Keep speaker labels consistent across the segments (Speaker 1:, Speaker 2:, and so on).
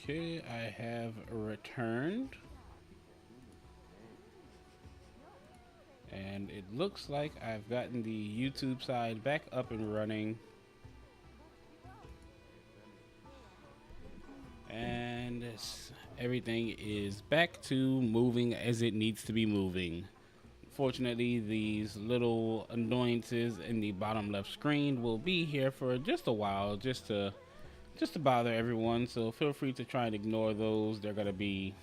Speaker 1: Okay, I have returned. And it looks like I've gotten the YouTube side back up and running. And everything is back to moving as it needs to be moving. Fortunately, these little annoyances in the bottom left screen will be here for just a while, just to bother everyone. So feel free to try and ignore those. They're gonna be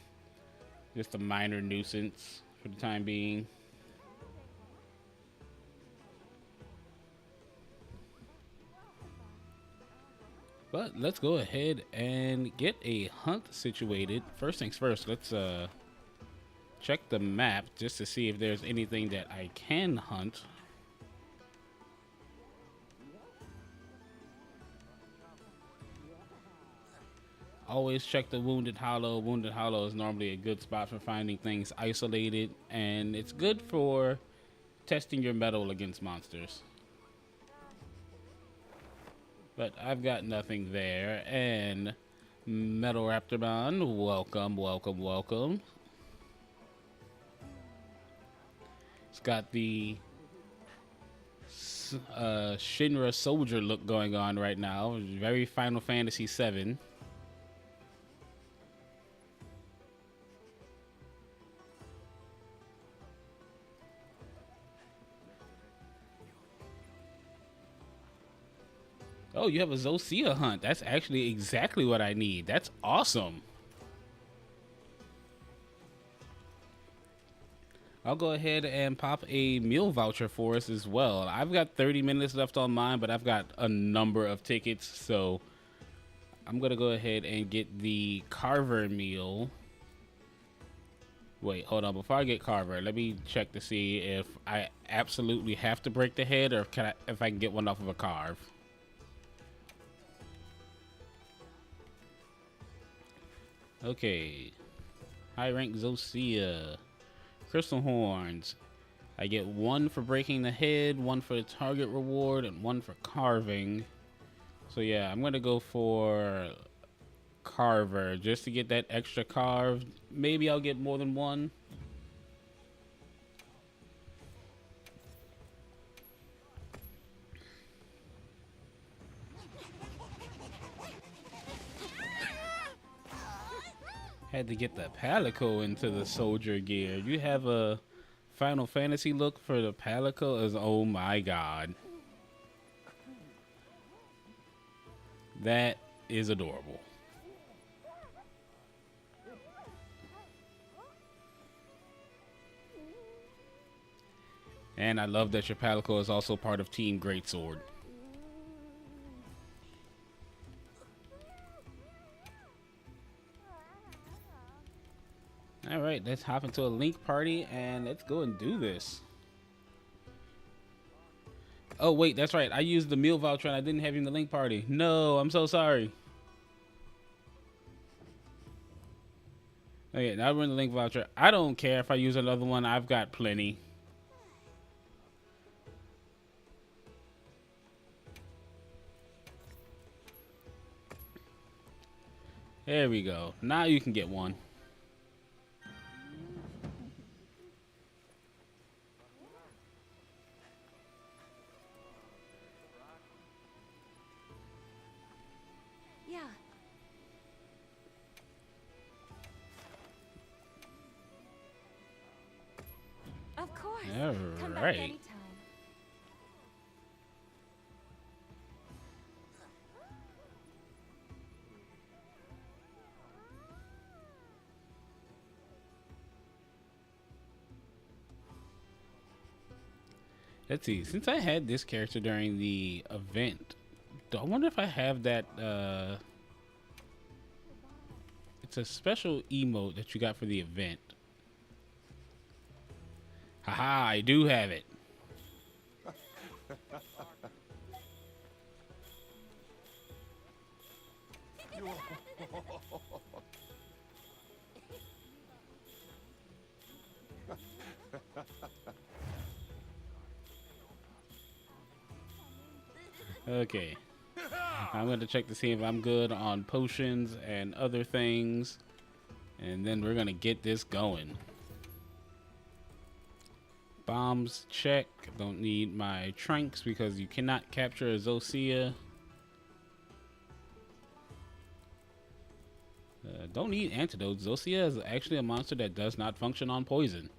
Speaker 1: just a minor nuisance for the time being. But let's go ahead and get a hunt situated. First things first, let's check the map just to see if there's anything that I can hunt. Always check the Wounded Hollow. Wounded Hollow is normally a good spot for finding things isolated, and it's good for testing your metal against monsters. But I've got nothing there, and Metal Raptormon, welcome, welcome, welcome. It's got the Shinra soldier look going on right now. Very Final Fantasy VII. Oh, you have a Zosia hunt. That's actually exactly what I need. That's awesome. I'll go ahead and pop a meal voucher for us as well. I've got 30 minutes left on mine, but I've got a number of tickets, so I'm going to go ahead and get the Carver meal. Wait, hold on. Before I get Carver, let me check to see if I absolutely have to break the head or if I can get one off of a carve. Okay. High rank Zosia. Crystal Horns. I get one for breaking the head, one for the target reward, and one for carving. So yeah, I'm gonna go for Carver just to get that extra carved. Maybe I'll get more than one. Had to get the Palico into the soldier gear. You have a Final Fantasy look for the Palico? As oh my god. That is adorable. And I love that your Palico is also part of Team Greatsword. All right, let's hop into a link party and let's go and do this. Oh, wait, that's right. I used the meal voucher and I didn't have you in the link party. No, I'm so sorry. Okay, now we're in the link voucher. I don't care if I use another one. I've got plenty. There we go. Now you can get one.
Speaker 2: Yeah. Of course.
Speaker 1: All
Speaker 2: Come back
Speaker 1: right.
Speaker 2: anytime.
Speaker 1: Let's see. Since I had this character during the event, I wonder if I have that. It's a special emote that you got for the event. Haha, I do have it. Okay. I'm going to check to see if I'm good on potions and other things. And then we're going to get this going. Bombs, check. Don't need my tranks because you cannot capture a Zosia. Don't need antidotes. Zosia is actually a monster that does not function on poison.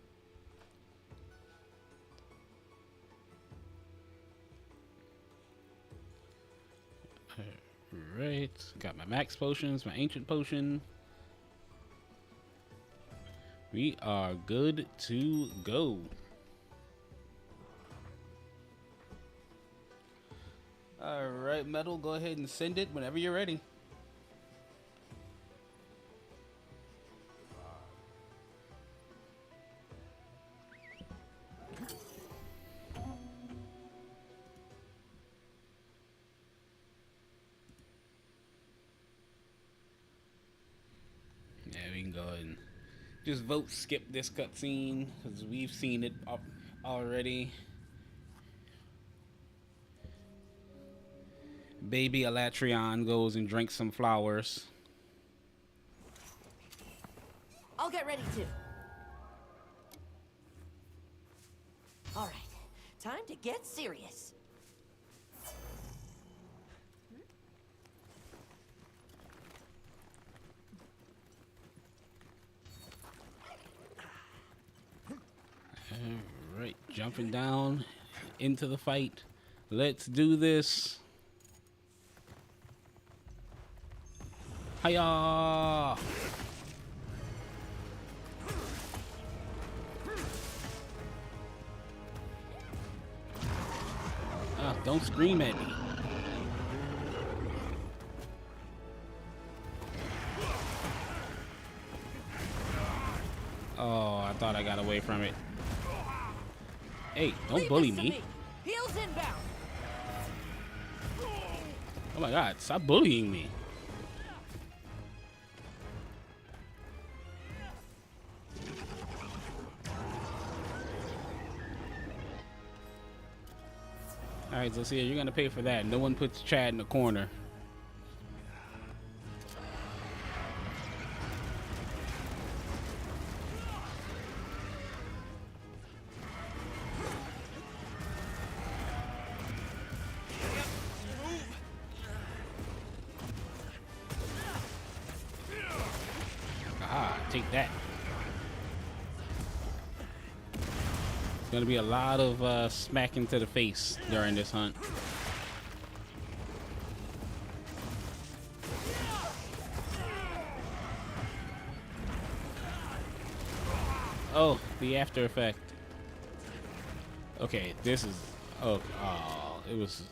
Speaker 1: Alright, got my max potions, my ancient potion. We are good to go. Alright, Metal, go ahead and send it whenever you're ready. Yeah, we can go ahead and just vote skip this cutscene because we've seen it already. Baby Alatreon goes and drinks some flowers.
Speaker 2: I'll get ready too. All right, time to get serious.
Speaker 1: Alright, jumping down into the fight. Let's do this. Hiya! Ah, don't scream at me. Oh, I thought I got away from it. Hey, don't bully me.
Speaker 2: Heels inbound.
Speaker 1: Oh my god, stop bullying me. Alright, Zosia, you're gonna pay for that. No one puts Chad in the corner. Ah, take that. Gonna be a lot of smacking to the face during this hunt. Oh, the after effect. Okay, this is oh, it was.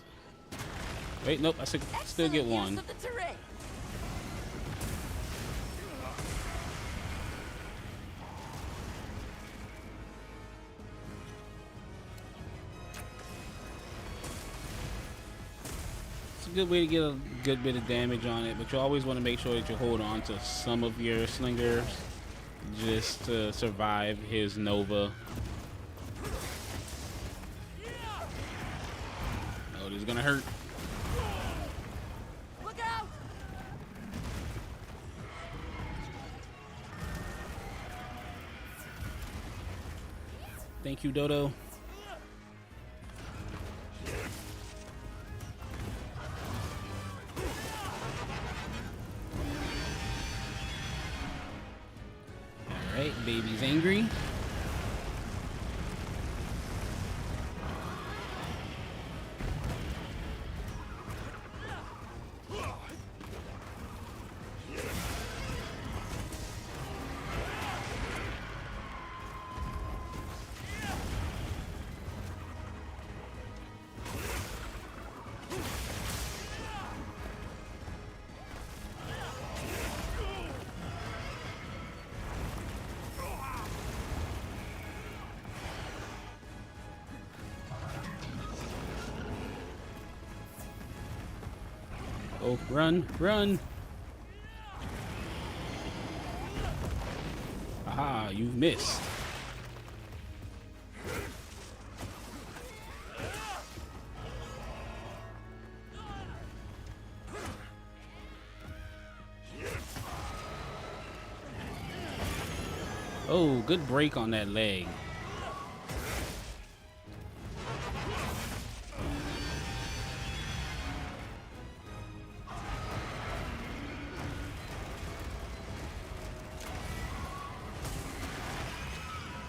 Speaker 1: Wait, nope, I still get one. A good way to get a good bit of damage on it, but you always want to make sure that you hold on to some of your slingers just to survive his Nova. Oh, this is gonna hurt.
Speaker 2: Look out!
Speaker 1: Thank you, Dodo. Alright, baby's angry. Oh, run, run. Aha, you've missed. Oh, good break on that leg.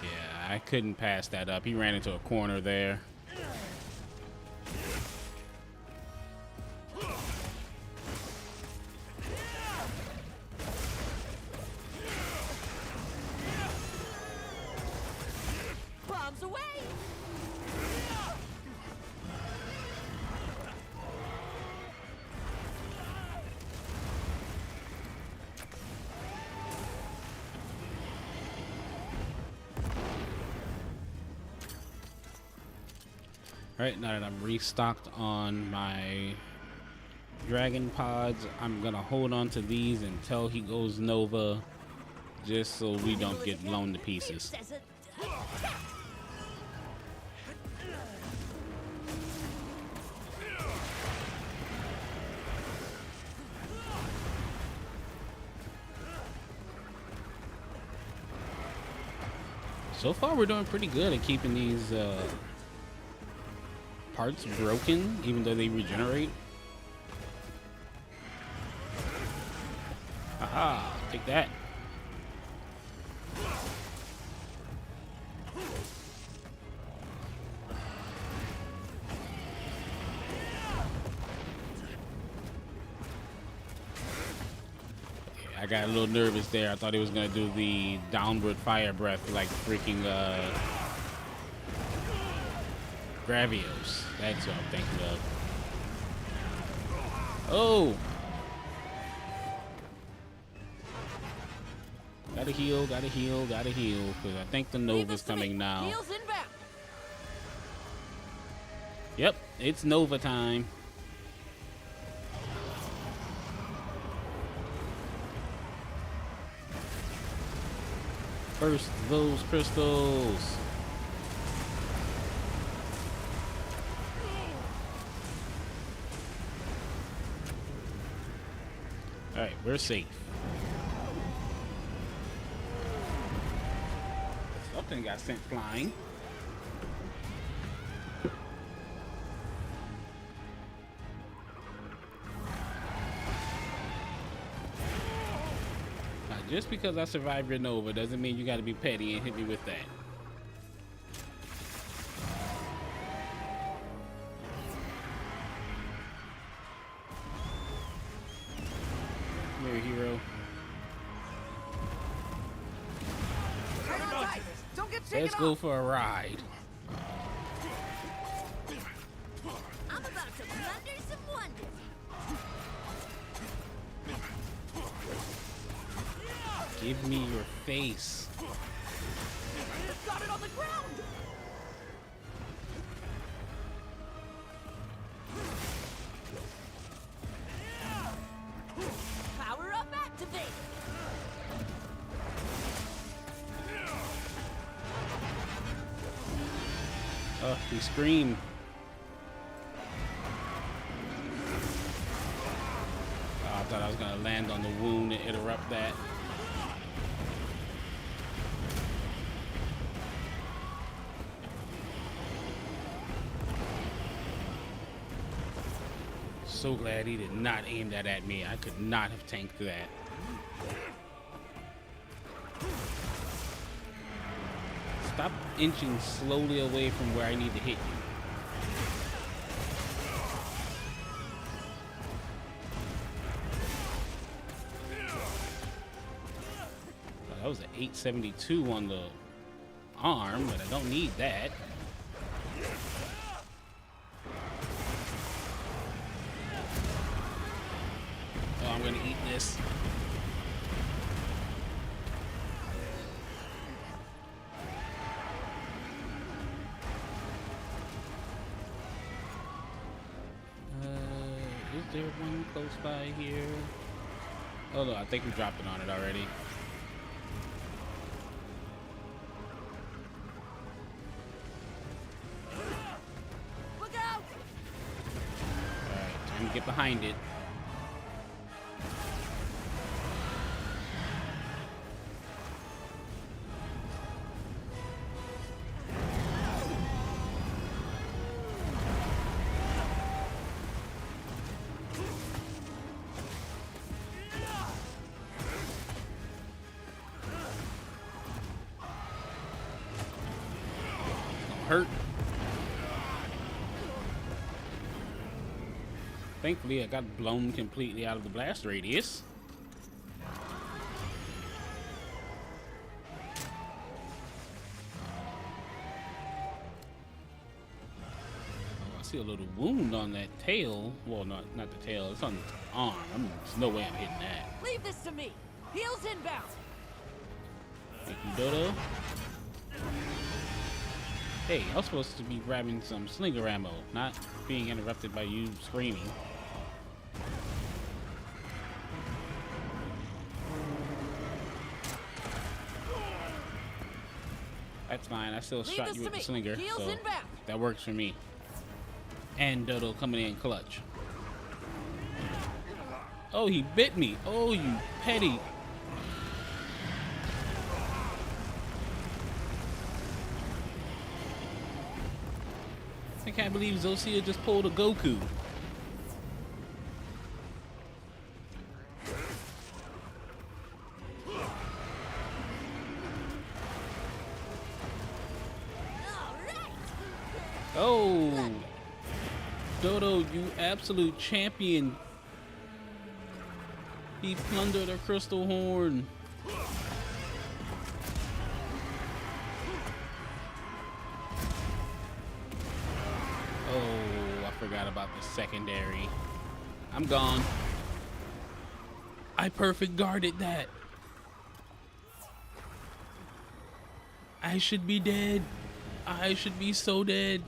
Speaker 1: Yeah, I couldn't pass that up. He ran into a corner there.
Speaker 2: Bombs away!
Speaker 1: All right, now that I'm restocked on my dragon pods, I'm gonna hold on to these until he goes Nova, just so we don't get blown to pieces. So far, we're doing pretty good at keeping these parts broken, even though they regenerate. Aha, take that. I got a little nervous there. I thought he was gonna do the downward fire breath like freaking Gravios. That's what I'm thinking of. Oh! Gotta heal, gotta heal, gotta heal. Because I think the Nova's coming now.
Speaker 2: Heals inbound.
Speaker 1: Yep, it's Nova time. First, those crystals. All right, we're safe. Something got sent flying. Now, just because I survived your Nova doesn't mean you got to be petty and hit me with that. You're a hero.
Speaker 2: Don't get taken
Speaker 1: Let's go for a ride.
Speaker 2: I'm about to blunder some wonders.
Speaker 1: Give me your face.
Speaker 2: Got it on the ground. Power up activate.
Speaker 1: Oh, he screamed. Oh, I thought I was gonna land on the wound and interrupt that. So glad he did not aim that at me. I could not have tanked that. Stop inching slowly away from where I need to hit you. Well, that was an 872 on the arm, but I don't need that. Oh, I'm gonna eat this. Is there one close by here? Oh no, I think we dropped it on it already.
Speaker 2: Look out!
Speaker 1: Alright, time to get behind it. hurt. Thankfully, I got blown completely out of the blast radius. Oh, I see a little wound on that tail. Well, not the tail. It's on the arm. There's no way I'm hitting that.
Speaker 2: Leave this to me. Heels inbound.
Speaker 1: Thank you, Dodo. Hey, I was supposed to be grabbing some slinger ammo, not being interrupted by you screaming. That's fine. I still shot you with the slinger, so that works for me. And Dodo coming in clutch. Oh, he bit me. Oh, you petty. I can't believe Zosia just pulled a Goku. Oh, Dodo, you absolute champion. He plundered a crystal horn. Oh, I forgot about the secondary. I'm gone. I perfect guarded that. I should be dead. I should be so dead.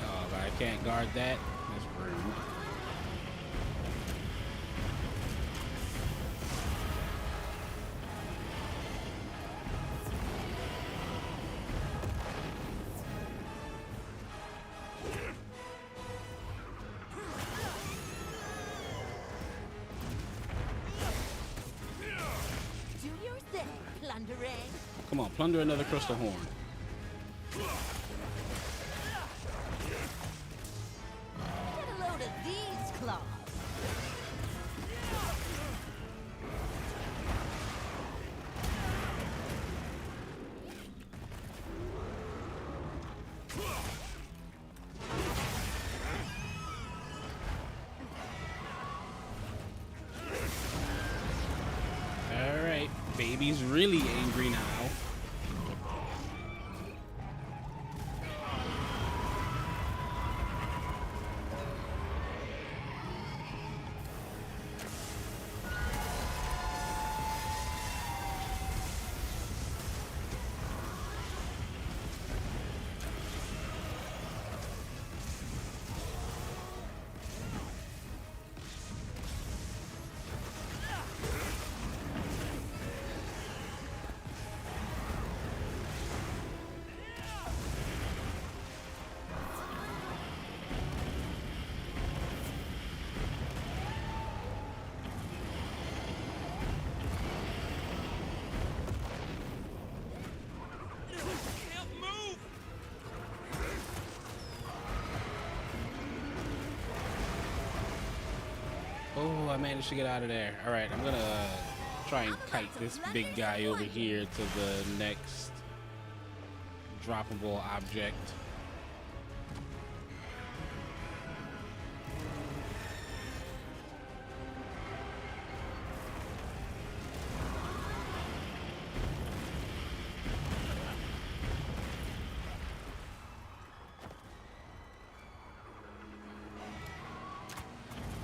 Speaker 1: Oh, but I can't guard that. That's rude.
Speaker 2: Do your thing, plundering.
Speaker 1: Come on, plunder another crystal horn.
Speaker 2: Get a load of these claws.
Speaker 1: Alright, baby's really angry now. Oh, I managed to get out of there. All right, I'm gonna try and kite this big guy over here to the next droppable object.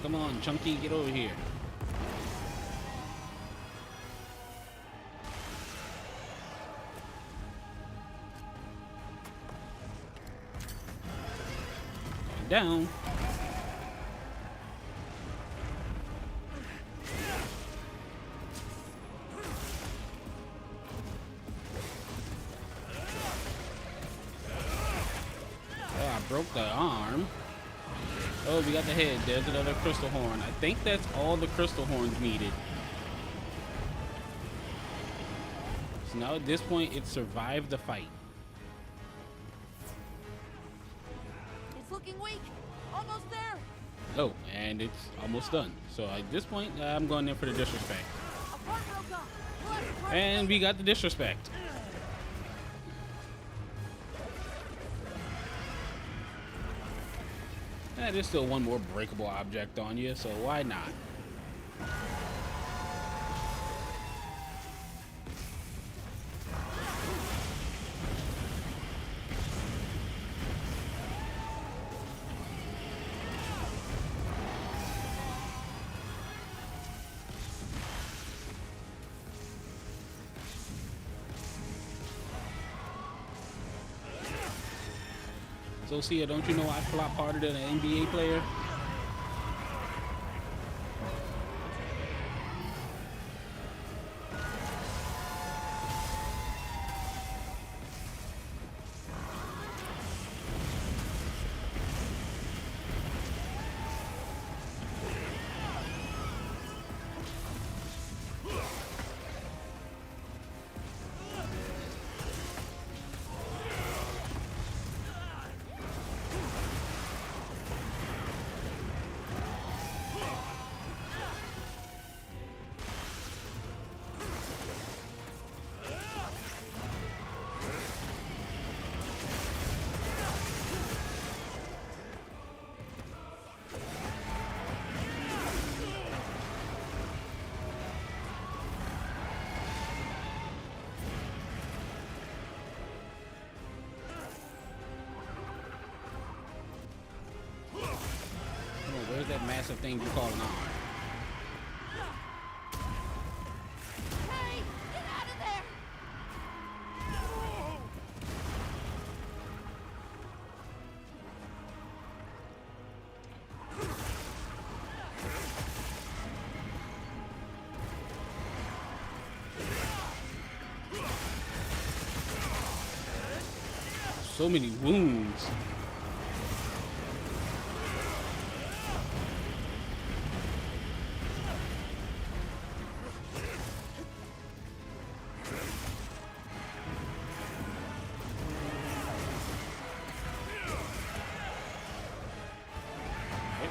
Speaker 1: Come on, Chunky, get over here. Down. Oh, I broke the arm. Oh, we got the head. There's another crystal horn. I think that's all the crystal horns needed. So now at this point, it survived the fight.
Speaker 2: It's looking weak. Almost there.
Speaker 1: Oh, and it's almost done. So at this point, I'm going in for the disrespect.
Speaker 2: A part broke off. We'll have to part
Speaker 1: And
Speaker 2: later.
Speaker 1: we got the disrespect. There's still one more breakable object on you, so why not? So, Sia, don't you know I flop harder than an NBA player? Where's that massive thing you calling on?
Speaker 2: Hey, get out of there.
Speaker 1: So many wounds.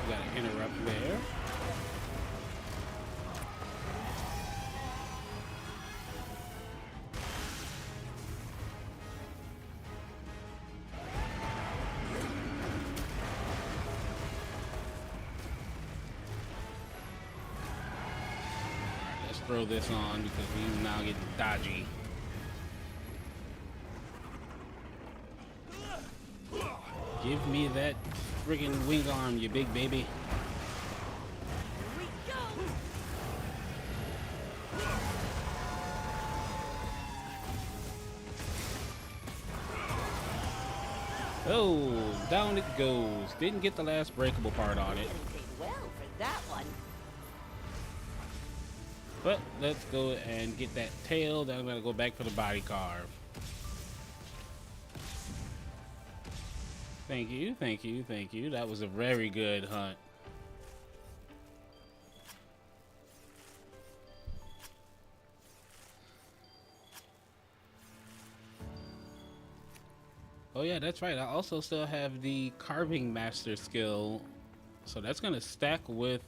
Speaker 1: Got to interrupt there. Let's throw this on because we now get dodgy. Give me that friggin' wing arm, you big baby.
Speaker 2: Here we go.
Speaker 1: Oh, down it goes. Didn't get the last breakable part on it.
Speaker 2: Didn't take well for that one.
Speaker 1: But let's go and get that tail. Then I'm gonna go back for the body carve. Thank you, thank you, thank you. That was a very good hunt. Oh yeah, that's right. I also still have the carving master skill. So that's gonna stack with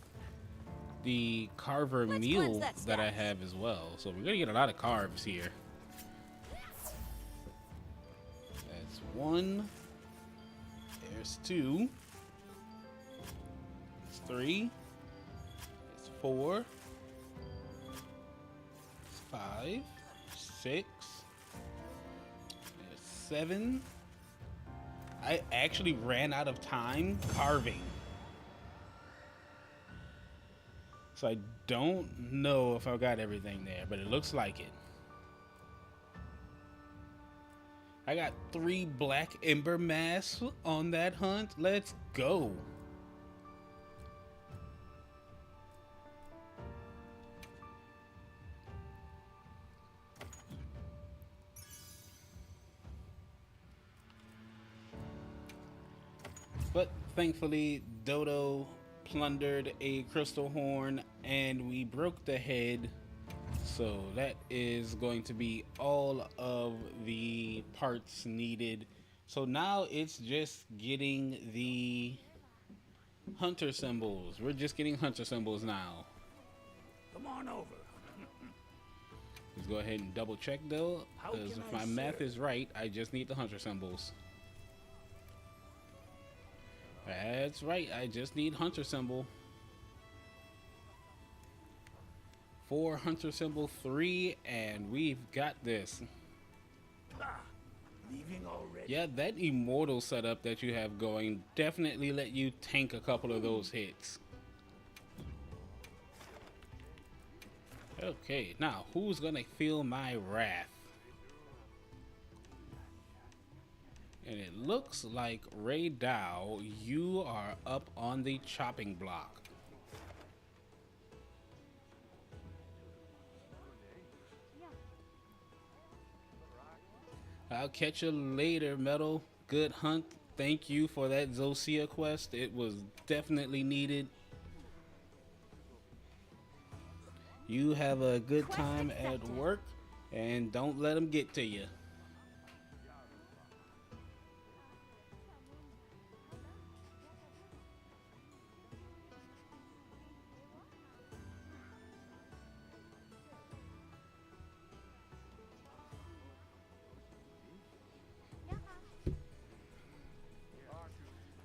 Speaker 1: the carver
Speaker 2: Let's
Speaker 1: meal
Speaker 2: cleanse
Speaker 1: that I
Speaker 2: stats.
Speaker 1: have as well. So we're gonna get a lot of carbs here. That's one. There's two. It's three. It's four. It's 5, 6. There's 7. I actually ran out of time carving. So I don't know if I got everything there, but it looks like it. I got 3 black ember masks on that hunt. Let's go. But thankfully, Dodo plundered a crystal horn and we broke the head. So that is going to be all of the parts needed. So now it's just getting the hunter symbols. We're just getting hunter symbols now.
Speaker 3: Come on over.
Speaker 1: Let's go ahead and double check though, because if my math is right, I just need the hunter symbols. That's right, I just need hunter symbol. 4 hunter symbol 3, and we've got this.
Speaker 3: Leaving already?
Speaker 1: Yeah, that immortal setup that you have going definitely let you tank a couple of those hits. Okay, now who's gonna feel my wrath? And it looks like Ray Dow, you are up on the chopping block. I'll catch you later, Metal. Good hunt. Thank you for that Zosia quest. It was definitely needed. You have a good time at work, and don't let them get to you.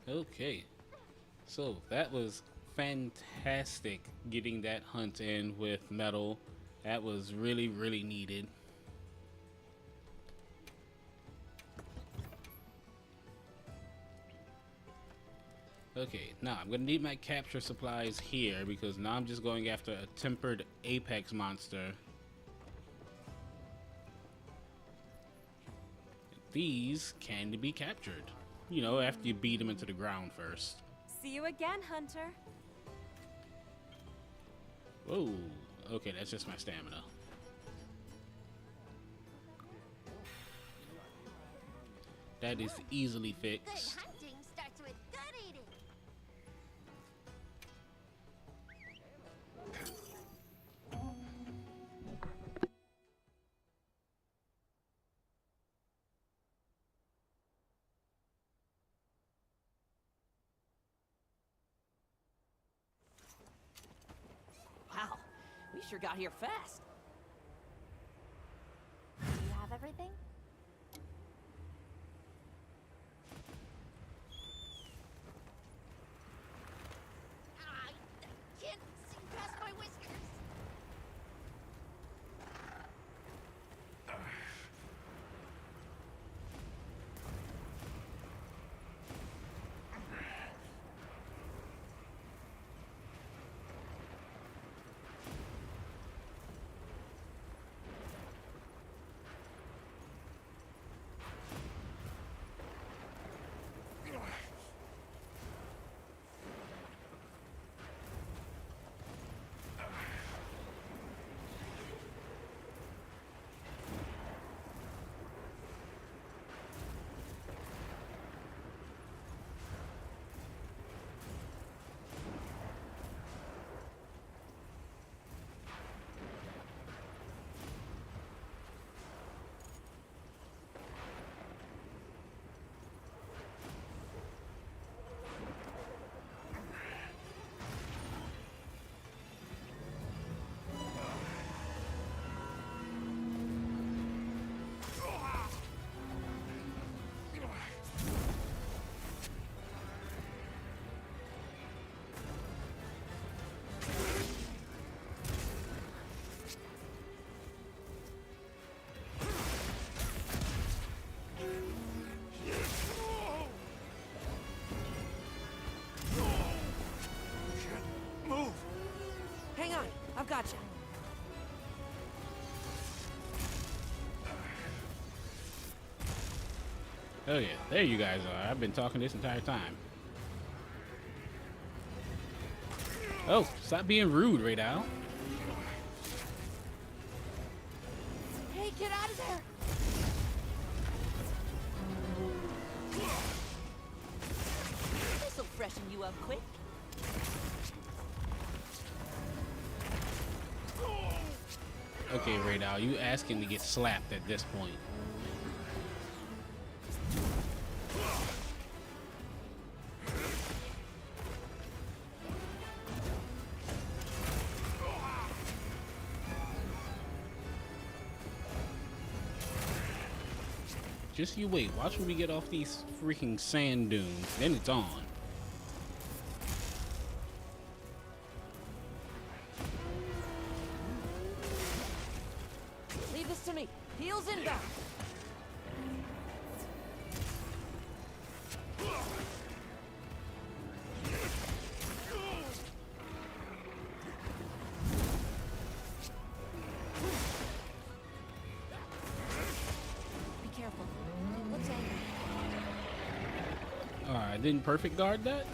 Speaker 1: Okay, so that was fantastic getting that hunt in with Metal. That was really, really needed. Okay, now I'm gonna need my capture supplies here because now I'm just going after a tempered apex monster. These can be captured, you know, after you beat them into the ground first.
Speaker 4: See you again, Hunter.
Speaker 1: Whoa, okay, that's just my stamina. That is easily fixed.
Speaker 5: Good hunting starts with good eating.
Speaker 2: Wow, we sure got here fast.
Speaker 5: Do you have everything? I can't see past my whiskers.
Speaker 2: Hang on, I've got you.
Speaker 1: Oh yeah, there you guys are. I've been talking this entire time. Oh, stop being rude, Radal.
Speaker 2: Hey, get out of there! This'll freshen you up quick.
Speaker 1: Okay, Radal, you asking to get slapped at this point. Just you wait. Watch when we get off these freaking sand dunes. Then it's on.
Speaker 2: Leave this to me. Heels inbound. Be careful. It looks angry.
Speaker 1: Alright, didn't perfect guard that?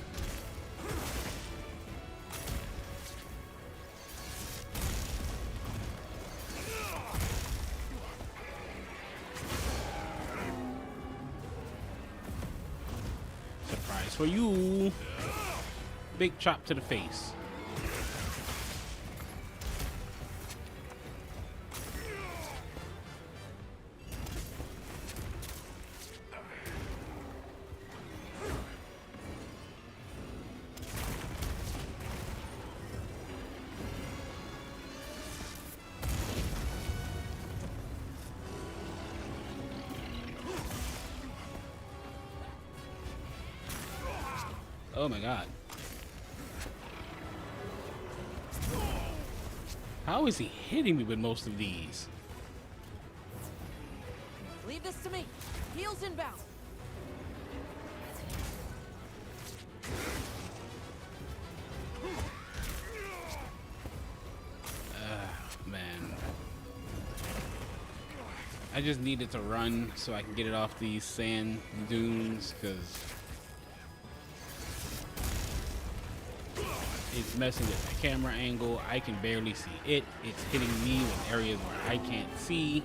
Speaker 1: Surprise for you. Big chop to the face. Oh my god. How is he hitting me with most of these?
Speaker 2: Leave this to me. Heels inbound.
Speaker 1: Man. I just needed to run so I can get it off these sand dunes because it's messing with the camera angle. I can barely see it. It's hitting me in areas where I can't see.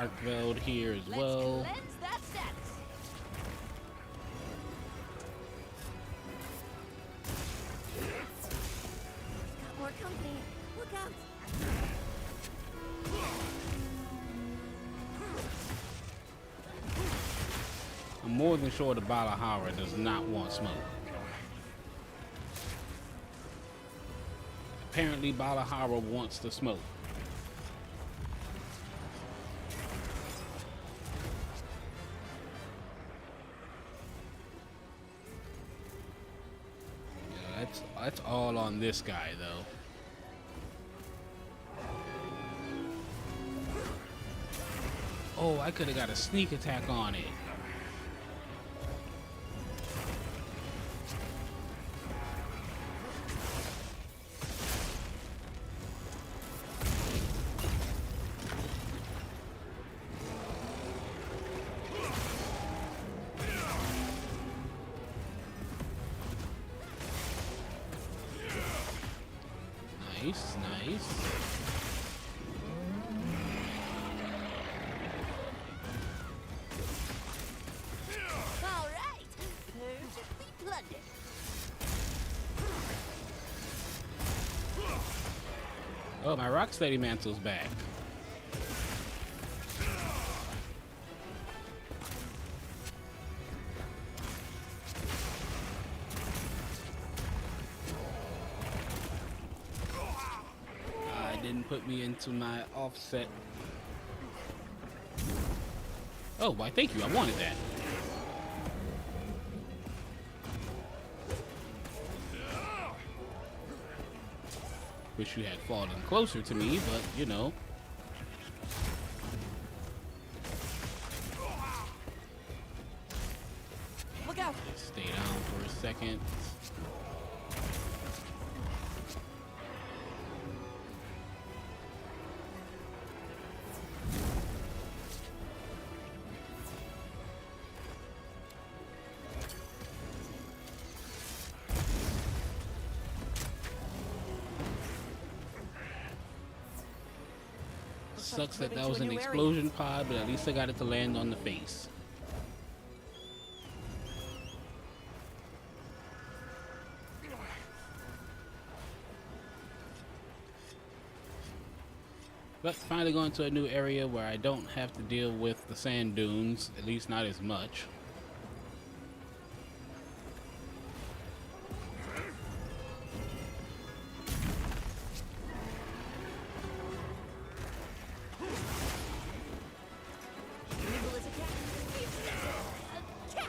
Speaker 1: Arkveld here as well.
Speaker 2: Let's cleanse that status.
Speaker 5: Got more company. Look out.
Speaker 1: I'm more than sure the Balahara does not want smoke. Apparently Balahara wants the smoke. That's all on this guy, though. Oh, I could have got a sneak attack on it. Nice, nice.
Speaker 5: All right. Perfectly plundered.
Speaker 1: Oh, my Rocksteady mantle's back. Didn't put me into my offset. Oh, why thank you. I wanted that. Wish you had fallen closer to me, but you know.
Speaker 2: Look out.
Speaker 1: Just stay down for a second. sucks that
Speaker 2: moving
Speaker 1: that
Speaker 2: to
Speaker 1: was
Speaker 2: a
Speaker 1: an
Speaker 2: new area.
Speaker 1: explosion pod, but at least I got it to land on the face. But finally going to a new area where I don't have to deal with the sand dunes, at least not as much.
Speaker 5: Nimble as a cat. Fierce as a cat.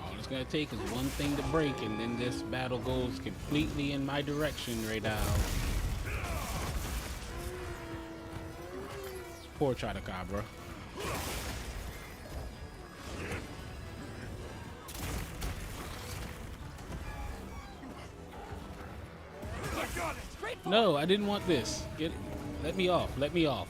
Speaker 1: All it's gonna take is one thing to break, and then this battle goes completely in my direction right now. Poor Chotacabra. No, I didn't want this. Let me off. Let me off.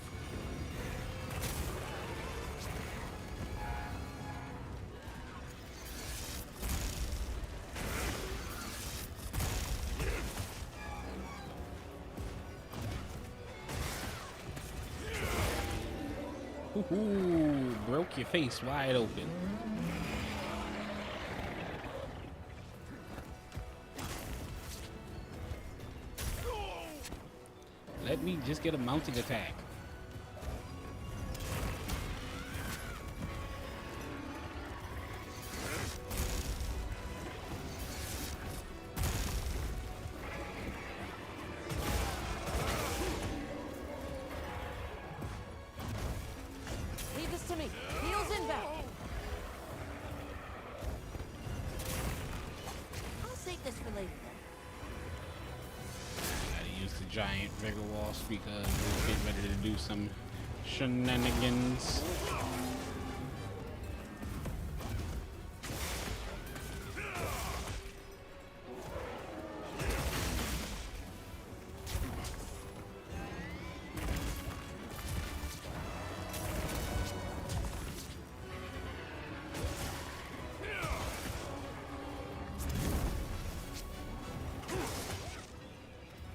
Speaker 1: Ooh, broke your face wide open. Let me just get a mounting attack.
Speaker 2: Leave this to me. Heels inbound.
Speaker 5: I'll save this for later.
Speaker 1: Gotta use the giant vigor walls because we're getting ready to do some shenanigans.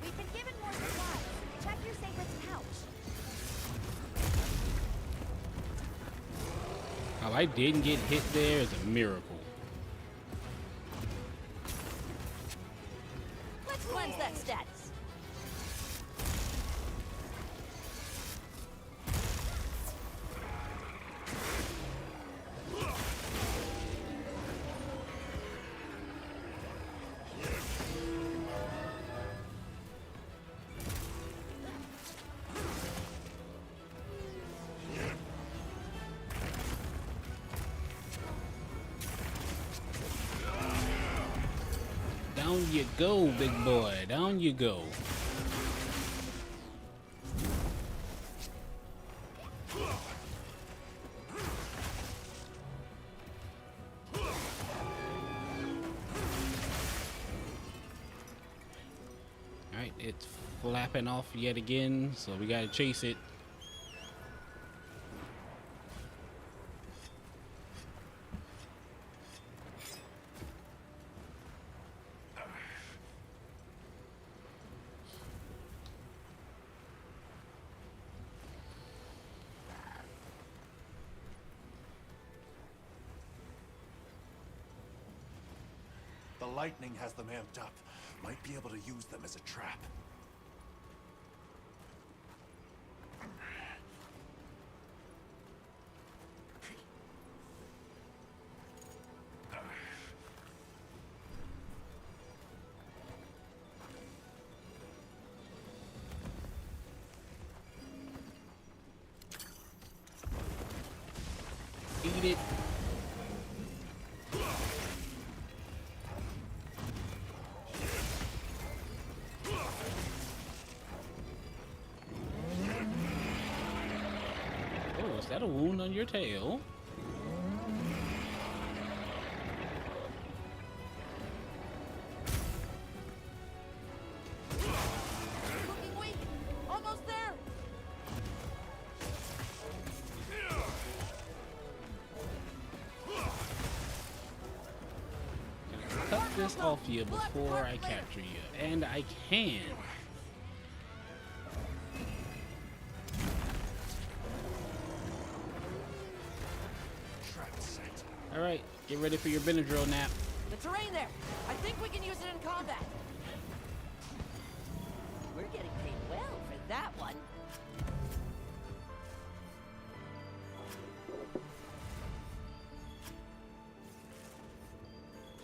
Speaker 4: We've been given more supplies. Check your sacred's pouch.
Speaker 1: How I didn't get hit there is a miracle.
Speaker 5: Let's cleanse that status.
Speaker 1: Down you go, big boy. Down you go. Alright, it's flapping off yet again, so we gotta chase it.
Speaker 6: The lightning has them amped up. Might be able to use them as a trap.
Speaker 1: Eat it. Oh, is that a wound on your tail?
Speaker 2: Looking weak. Almost there.
Speaker 1: this off you before I capture you. And I can.
Speaker 6: Trap set.
Speaker 1: Alright, get ready for your Benadryl nap.
Speaker 2: The terrain there. I think we can use it in combat. We're getting paid well for that one.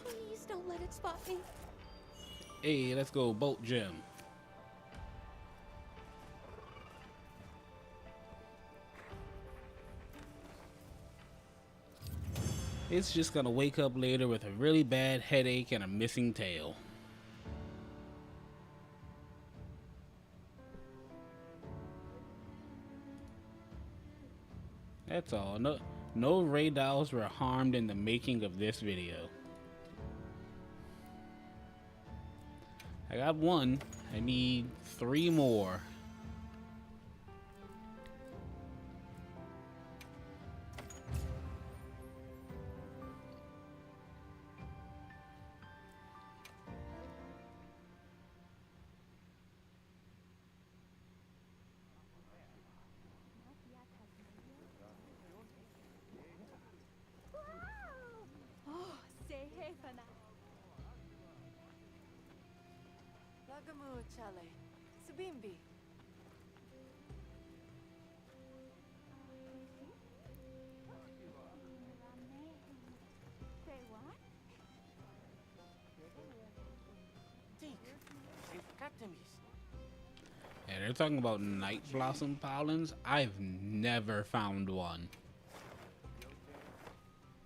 Speaker 5: Please don't let it spot me.
Speaker 1: Hey, let's go, Bolt Gem. It's just gonna wake up later with a really bad headache and a missing tail. That's all. No Ray dolls were harmed in the making of this video. I got one. I need 3 more.
Speaker 4: Oh, say hey for now.
Speaker 5: Lagamu chale. Sabimbi.
Speaker 4: Say what?
Speaker 1: Yeah, they're talking about night blossom pollens. I've never found one.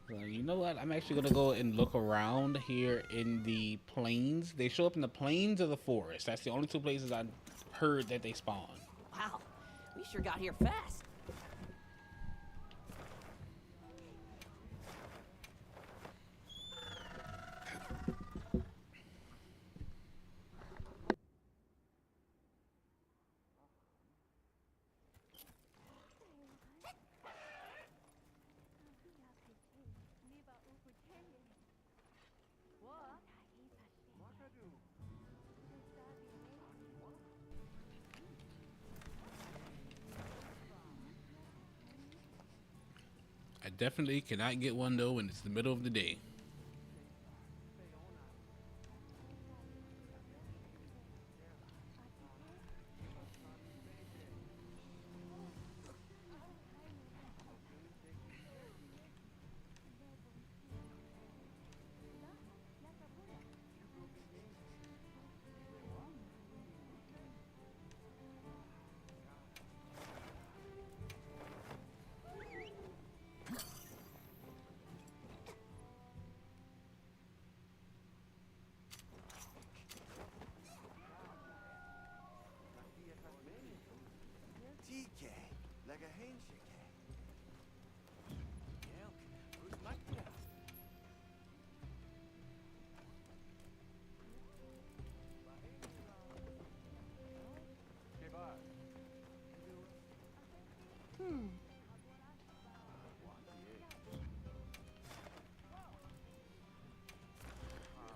Speaker 1: Well, you know what? I'm actually gonna go and look around here in the plains. They show up in the plains or the forest. That's the only 2 places I've heard that they spawn.
Speaker 2: Wow, we sure got here fast.
Speaker 1: I definitely cannot get one though when it's the middle of the day.
Speaker 6: TK, like a handshake.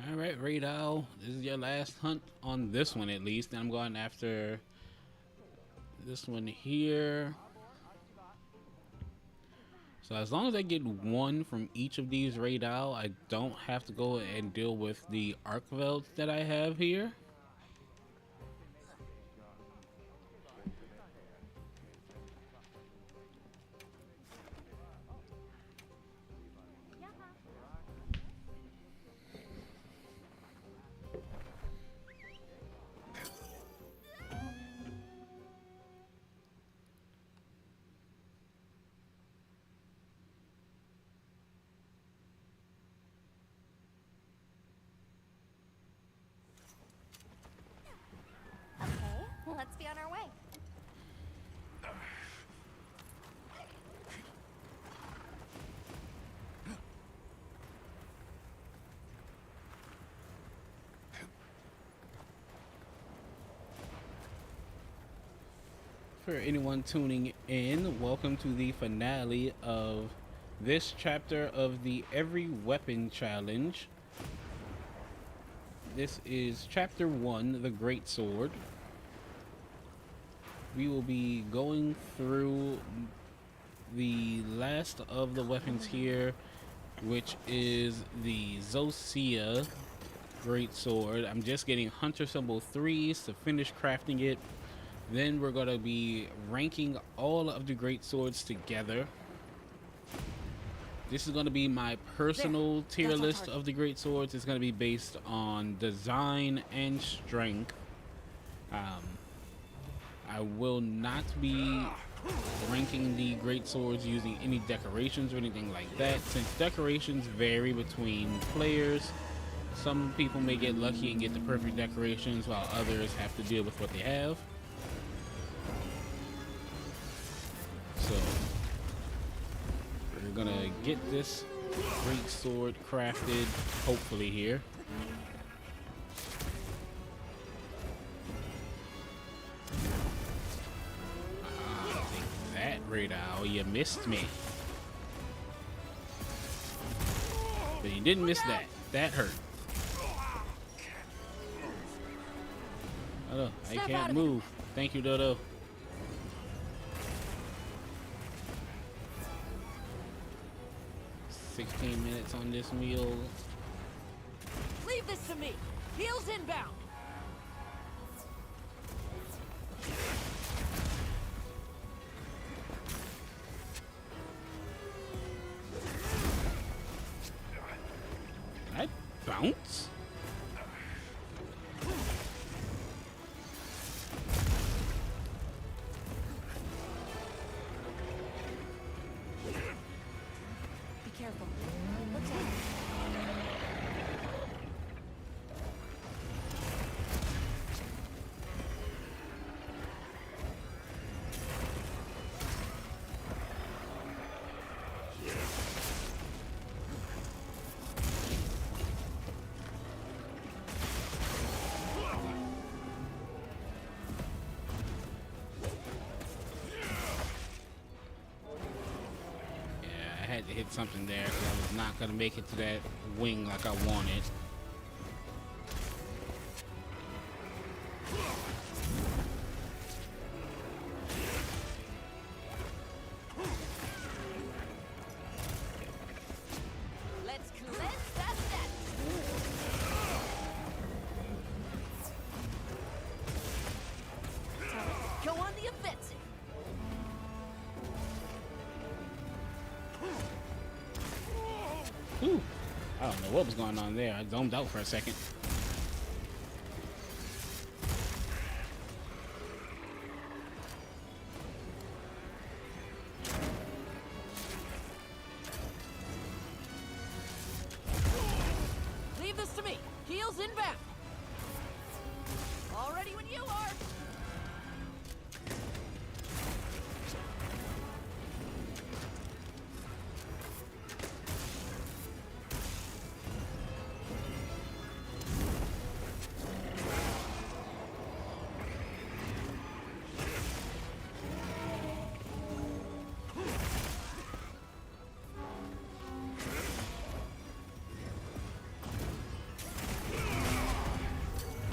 Speaker 1: All right, Radal, this is your last hunt on this one at least. And I'm going after this one here. So as long as I get 1 from each of these Radal, I don't have to go and deal with the Arcvelds that I have here.
Speaker 4: Okay, let's be on our way.
Speaker 1: For anyone tuning in, welcome to the finale of this chapter of the Every Weapon Challenge. This is Chapter 1, The Great Sword. We will be going through the last of the weapons here, which is the Zosia Great Sword. I'm just getting Hunter Symbol 3s to finish crafting it. Then we're going to be ranking all of the Great Swords together. This is going to be my personal tier list of the Great Swords. It's going to be based on design and strength. I will not be ranking the Great Swords using any decorations or anything like that, since decorations vary between players. Some people may get lucky and get the perfect decorations, while others have to deal with what they have. So we're gonna get this Great Sword crafted, hopefully here. Take that, Raid Owl. You missed me. But you didn't miss that. That hurt. Oh, I can't move. Thank you, Dodo. $16 minutes on this meal.
Speaker 2: Leave this to me. Heels inbound.
Speaker 1: Did I bounce?
Speaker 5: Be careful. What's that?
Speaker 1: I had to hit something there because I was not going to make it to that wing like I wanted.
Speaker 2: Let's cleanse that net. Go on the offensive.
Speaker 1: Ooh, I don't know what was going on there. I zomed out for a second.
Speaker 2: Leave this to me. Heels inbound. All ready when you are.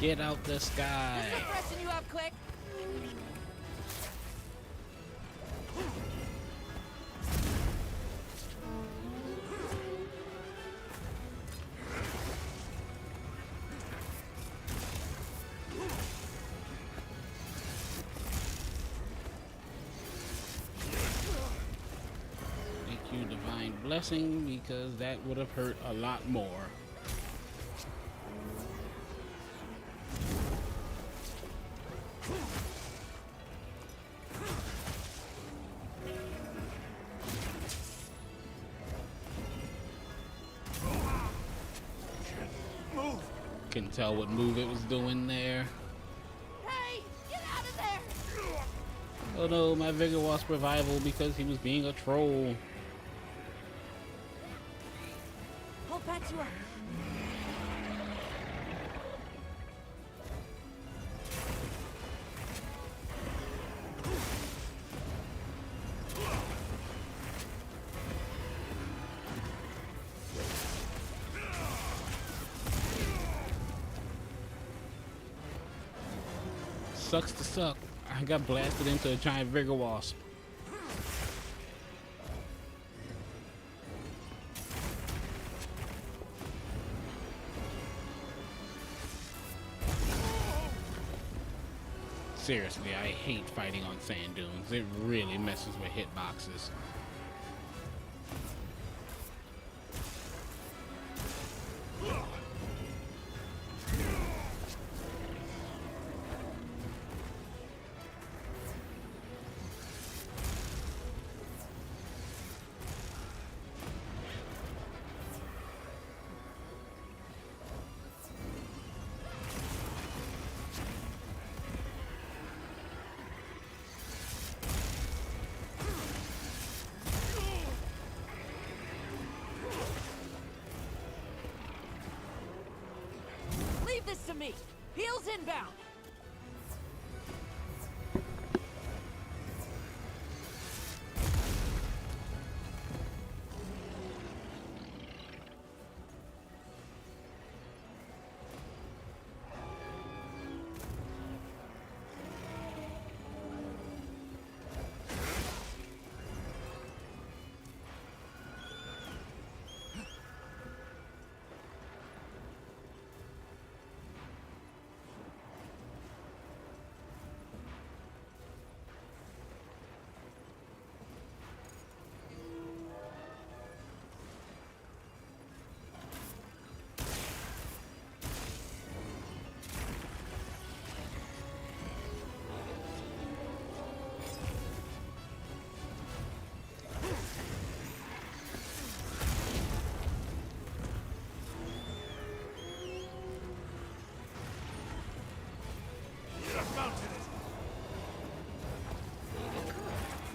Speaker 1: Get out the sky.
Speaker 2: Is the freshen you up quick?
Speaker 1: Thank you, Divine Blessing, because that would have hurt a lot more.
Speaker 6: Move!
Speaker 1: Couldn't tell what move it was doing there.
Speaker 2: Hey, get out of there!
Speaker 1: Oh no, my Vigor Wasp revival because he was being a troll.
Speaker 2: I'll patch you up.
Speaker 1: sucks to suck. I got blasted into a giant Vigor Wasp. Seriously, I hate fighting on sand dunes. It really messes with hitboxes.
Speaker 2: Leave this to me. Heels inbound.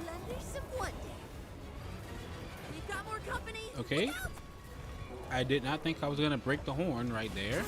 Speaker 5: Plunder some wonder. We've got more company.
Speaker 1: Okay.
Speaker 5: Look out!
Speaker 1: I did not think I was gonna break the horn right there.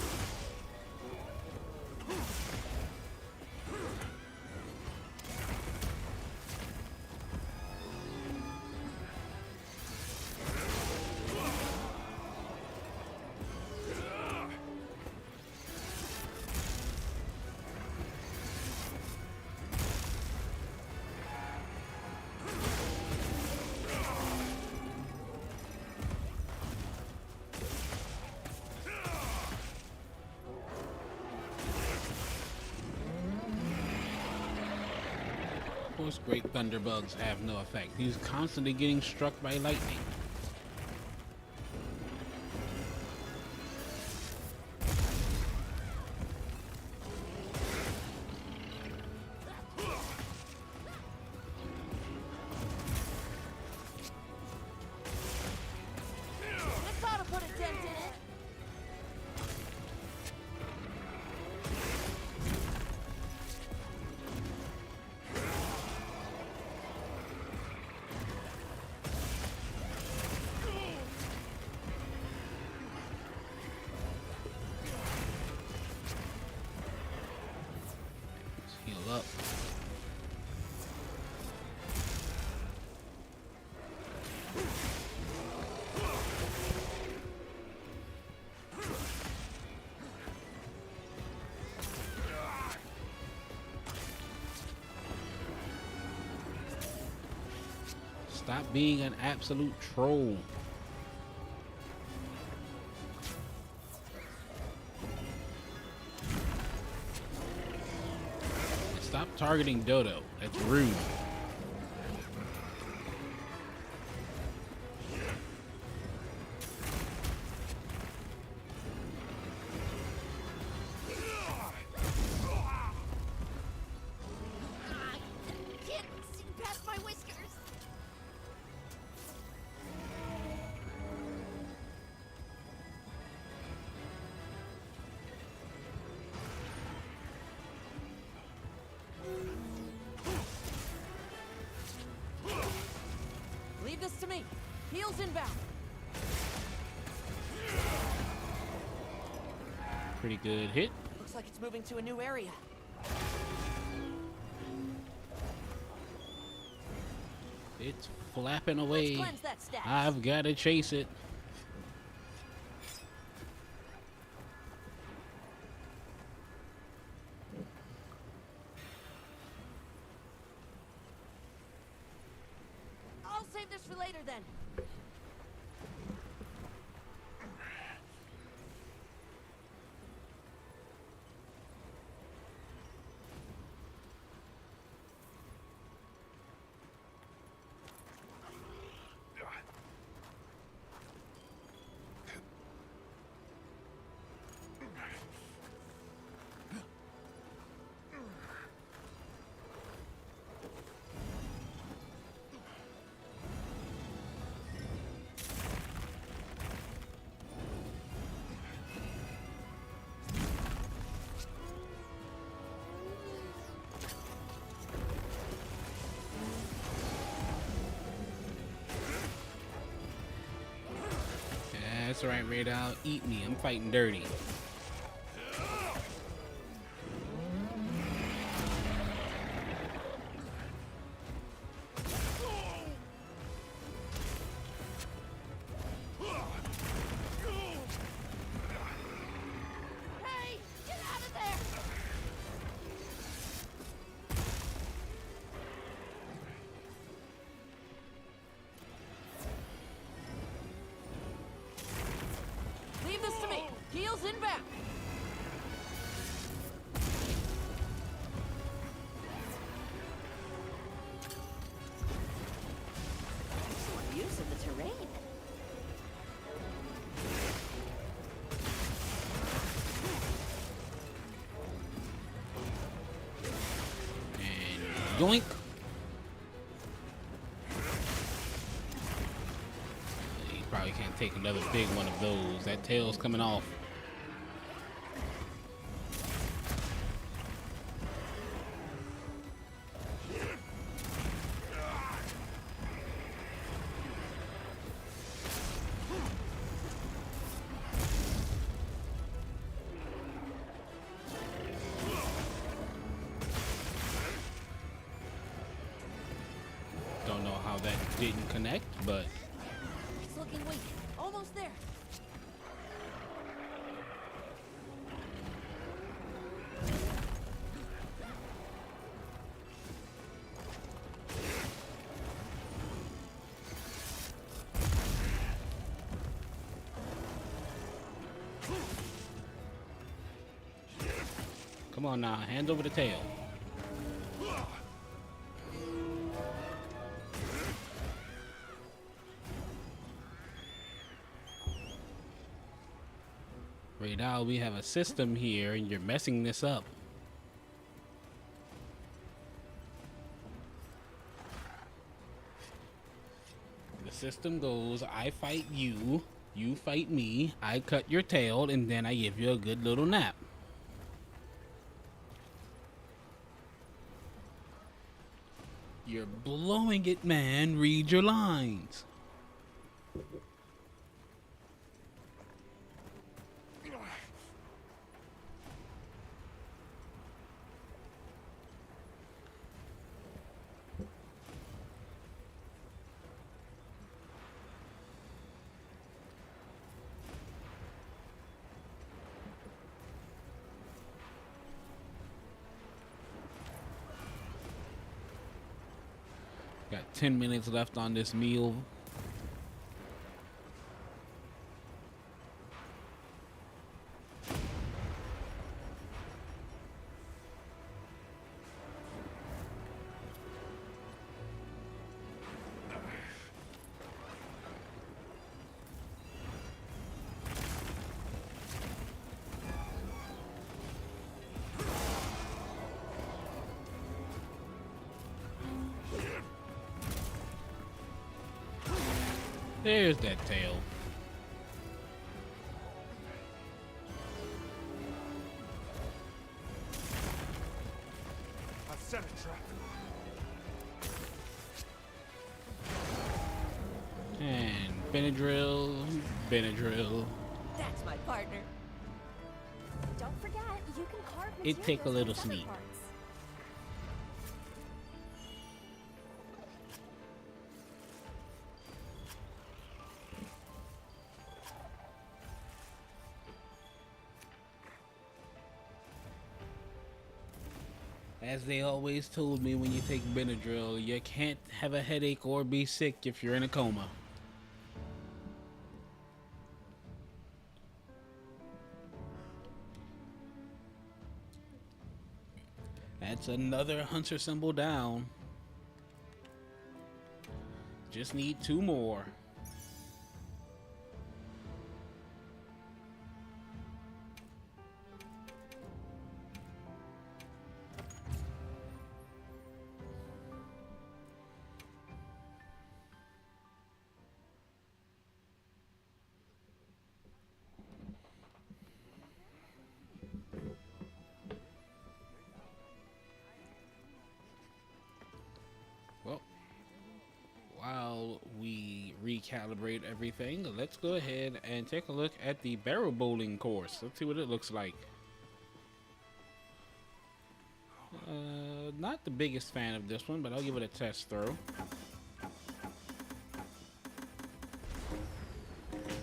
Speaker 1: Of course, great thunderbugs have no effect. He's constantly getting struck by lightning.
Speaker 2: This ought to put a dent in it.
Speaker 1: Let's heal up. Stop being an absolute troll. Stop targeting Dodo. That's rude.
Speaker 5: I can't see past my whiskers.
Speaker 2: Leave this to me. Heels inbound.
Speaker 1: Pretty good hit.
Speaker 2: Looks like it's moving to a new area.
Speaker 1: It's flapping
Speaker 2: Let's
Speaker 1: away.
Speaker 2: cleanse that stash.
Speaker 1: I've got to chase it.
Speaker 5: later then.
Speaker 1: That's right, Radal. Eat me. I'm fighting dirty.
Speaker 5: Hey, get out of there! Leave this to me. Heels inbound. Excellent use of the terrain.
Speaker 1: And yoink. You probably can't take another big one of those. That tail's coming off. Don't know how that didn't connect, but
Speaker 5: It's looking weak. Almost there.
Speaker 1: come on now, hand over the tail. Radal, we have a system here and you're messing this up. The system goes, I fight you, you fight me, I cut your tail, and then I give you a good little nap. You're blowing it, man. Read your lines. Got 10 minutes left on this meal. There's that tail.
Speaker 6: I've set a trap.
Speaker 1: And Benadryl, Benadryl.
Speaker 5: That's my partner.
Speaker 4: Don't forget, you can carve
Speaker 1: It take a
Speaker 4: materials
Speaker 1: little
Speaker 4: from feather
Speaker 1: sneak.
Speaker 4: parts.
Speaker 1: As they always told me when you take Benadryl, you can't have a headache or be sick if you're in a coma. That's another hunter symbol down. Just need 2 more. Well, while we recalibrate everything, let's go ahead and take a look at the barrel bowling course. Let's see what it looks like. Not the biggest fan of this one, but I'll give it a test throw.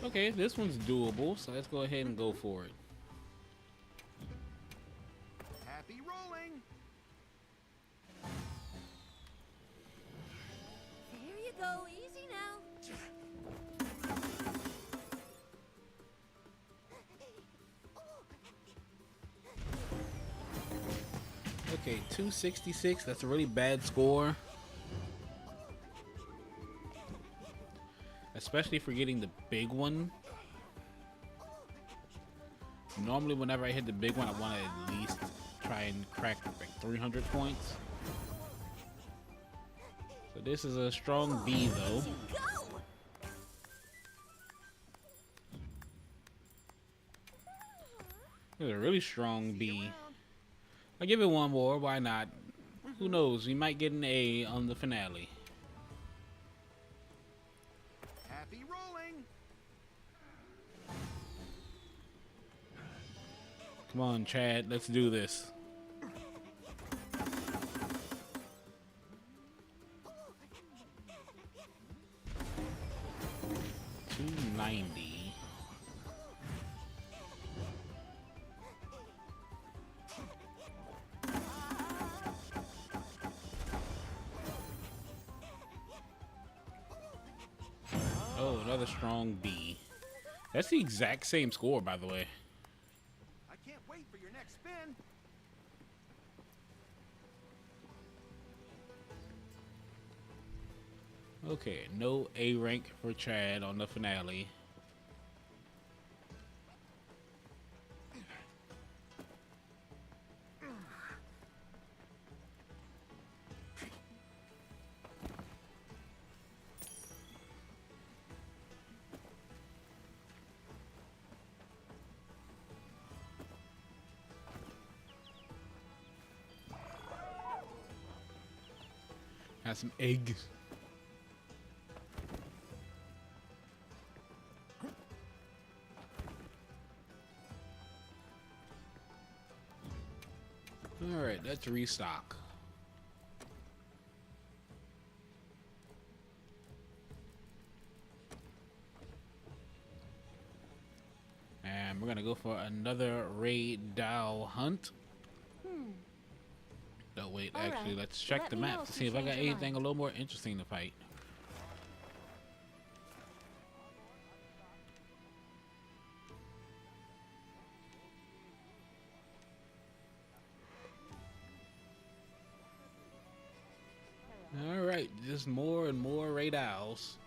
Speaker 1: Okay, this one's doable, so let's go ahead and go for it.
Speaker 3: Happy rolling.
Speaker 5: There you go. Easy now.
Speaker 1: Okay, 266, that's a really bad score. Especially for getting the big one. Normally whenever I hit the big one, I want to at least try and crack like 300 points. So this is a strong B though.
Speaker 5: Go.
Speaker 1: This is a really strong B. I'll give it one more, why not? Who knows, we might get an A on the finale.
Speaker 3: Happy rolling.
Speaker 1: Come on, Chad, let's do this. 290. Oh, another strong B. That's the exact same score, by the way.
Speaker 3: I can't wait for your next spin.
Speaker 1: Okay, no A rank for Chad on the finale. Have some eggs. All right, let's restock. And we're gonna go for another Ray Dow hunt. No, wait,
Speaker 4: All
Speaker 1: actually,
Speaker 4: right.
Speaker 1: let's check
Speaker 4: Let
Speaker 1: the
Speaker 4: me know
Speaker 1: map
Speaker 4: if
Speaker 1: to
Speaker 4: you
Speaker 1: see if I
Speaker 4: change
Speaker 1: got
Speaker 4: your
Speaker 1: anything
Speaker 4: mind.
Speaker 1: a little more interesting to fight. All right, just more and more Ray Dows.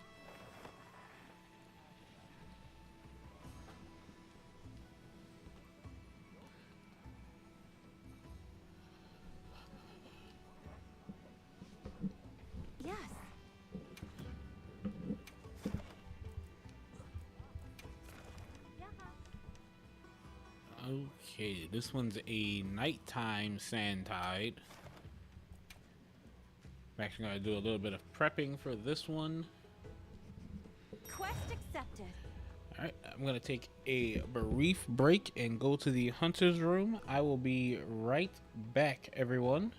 Speaker 4: Yes.
Speaker 1: Okay, this one's a nighttime sand tide. I'm actually gonna do a little bit of prepping for this one.
Speaker 4: Quest accepted.
Speaker 1: All right, I'm gonna take a brief break and go to the hunter's room. I will be right back, everyone.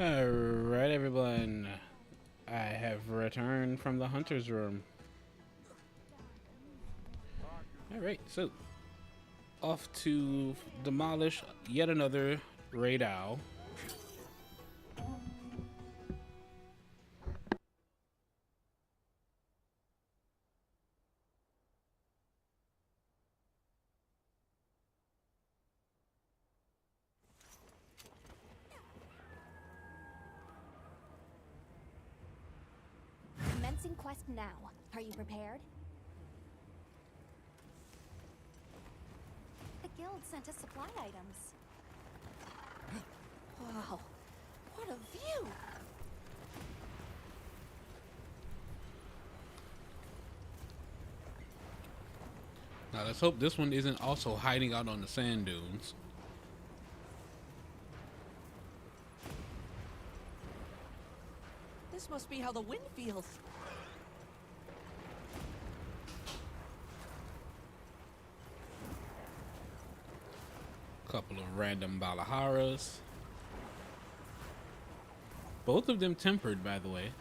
Speaker 1: Alright, everyone. I have returned from the hunter's room. Alright, so off to demolish yet another raid owl.
Speaker 4: Commencing quest now. Are you prepared? The guild sent us supply items.
Speaker 5: Wow, what a view!
Speaker 1: Now let's hope this one isn't also hiding out on the sand dunes.
Speaker 5: This must be how the wind feels.
Speaker 1: Couple of random Balaharas. Both of them tempered, by the way.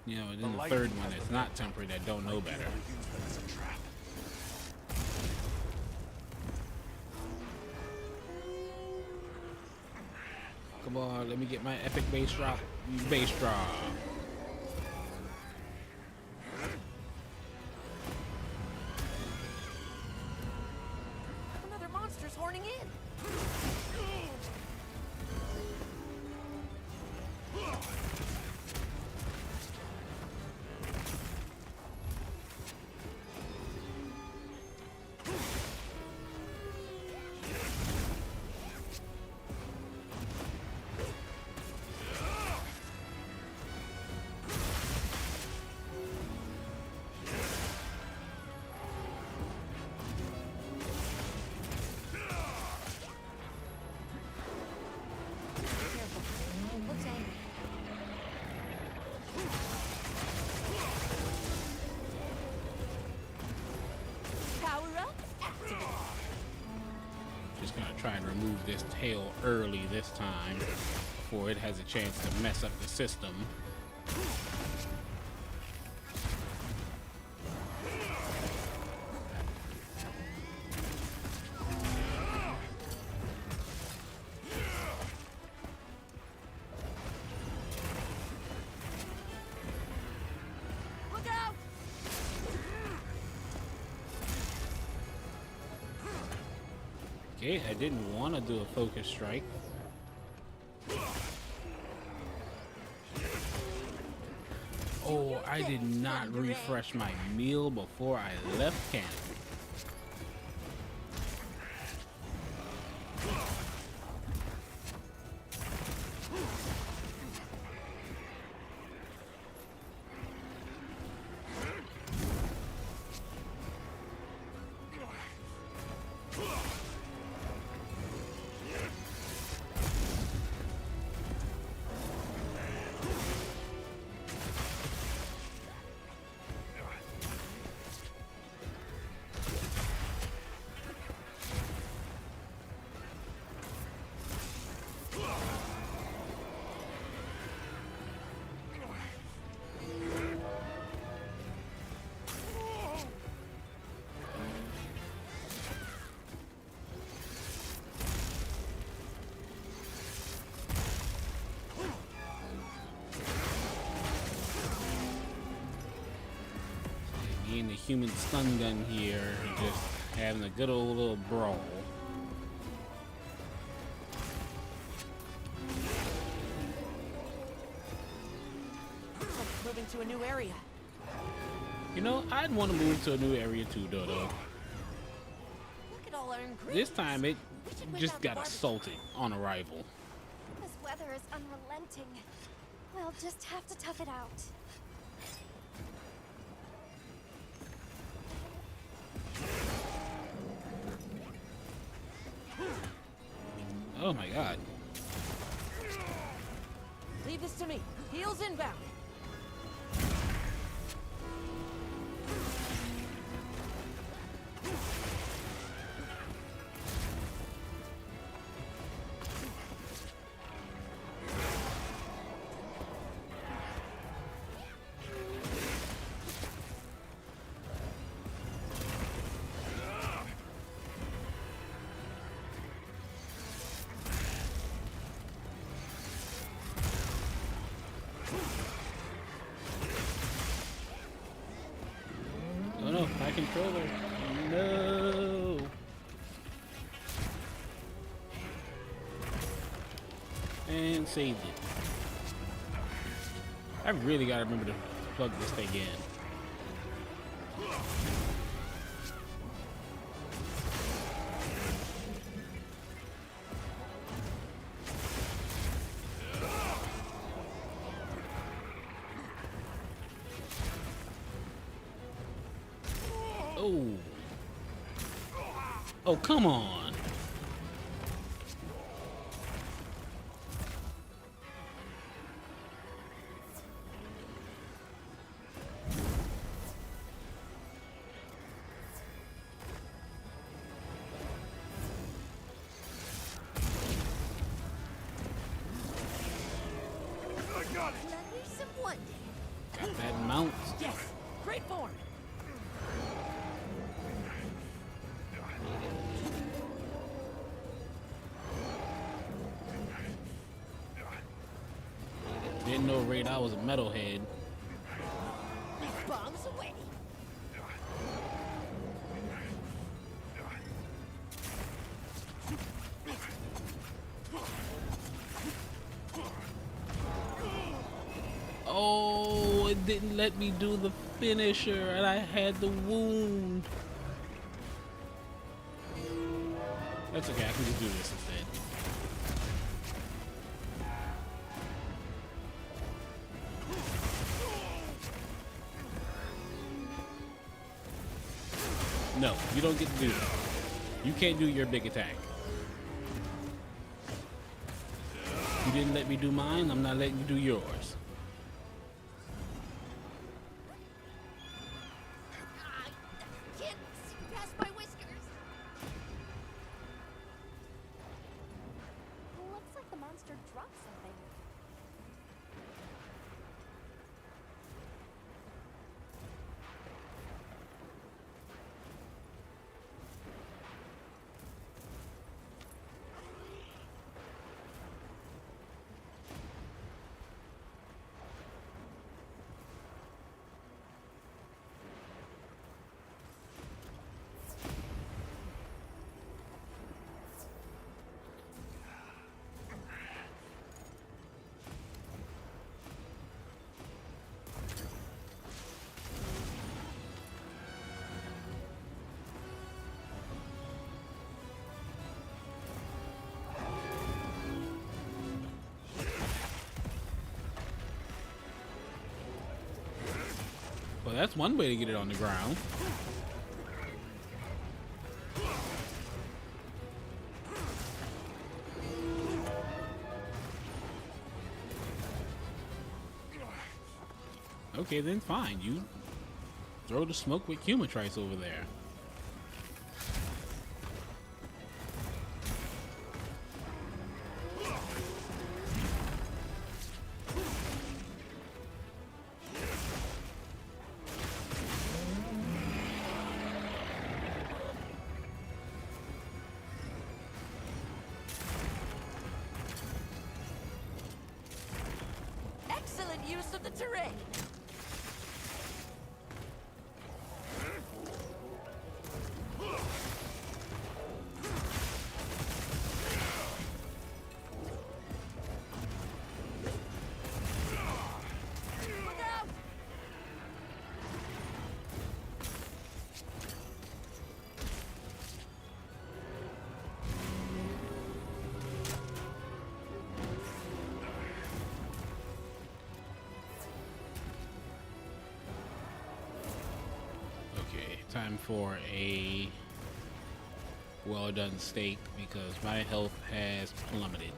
Speaker 1: You know, and then the third one that's not tempered that don't know better.
Speaker 6: Use them as a trap.
Speaker 1: Come on, let me get my epic bass drop. Bass drop.
Speaker 5: Another monster's horning in.
Speaker 4: Looks angry.
Speaker 5: Power up, activate.
Speaker 1: Just gonna try and remove this tail early this time before it has a chance to mess up the system.
Speaker 5: Look out!
Speaker 1: Okay, I didn't want to do a focus strike. Oh, I did not refresh my meal before I left camp. Me and the human stun gun here, just having a good old little brawl.
Speaker 5: Looks like it's moving to a new area.
Speaker 1: You know, I'd want to move to a new area too, Dodo.
Speaker 5: Look at all our ingredients.
Speaker 1: This time it
Speaker 5: We should whip
Speaker 1: just
Speaker 5: out the
Speaker 1: got
Speaker 5: barbecue.
Speaker 1: assaulted on arrival.
Speaker 4: This weather is unrelenting. We'll just have to tough it out.
Speaker 1: Oh my god.
Speaker 5: Leave this to me. Heels inbound.
Speaker 1: controller. No. And saved it. I really gotta remember to plug this thing in. Oh. Oh, come on.
Speaker 5: Now here's some one day.
Speaker 1: Got that mount.
Speaker 2: Yes, great form.
Speaker 1: Didn't know Radar was a metalhead.
Speaker 5: Bombs away.
Speaker 1: Oh, it didn't let me do the finisher, and I had the wound. That's okay, I can just do this instead. No, you don't get to do that. You can't do your big attack. You didn't let me do mine, I'm not letting you do yours.
Speaker 5: Can't see past my whiskers.
Speaker 4: Looks like the monster dropped something.
Speaker 1: Well, that's one way to get it on the ground. Okay, then fine. You throw the smoke with Humatrice over there.
Speaker 2: Excellent use of the terrain. Look out!
Speaker 1: Okay, time for a well done steak because my health has plummeted.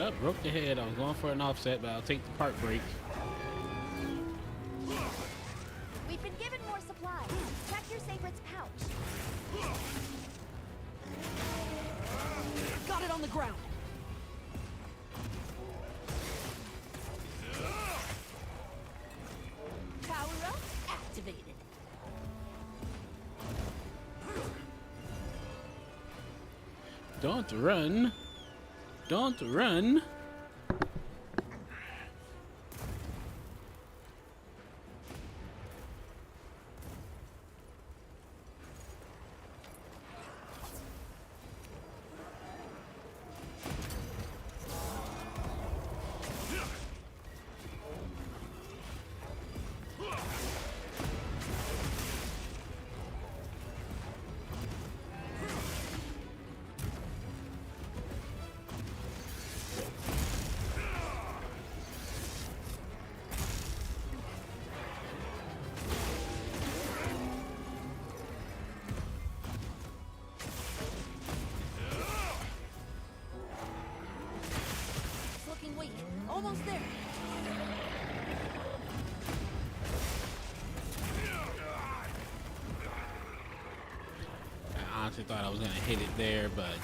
Speaker 1: Oh, broke the head. I was going for an offset, but I'll take the part break.
Speaker 4: We've been given more supplies. Check your Sabret's pouch.
Speaker 2: Got it on the ground.
Speaker 5: Power up, activated.
Speaker 1: Don't run. Don't run.
Speaker 5: It's looking weak. Almost there.
Speaker 1: I honestly thought I was going to hit it there, but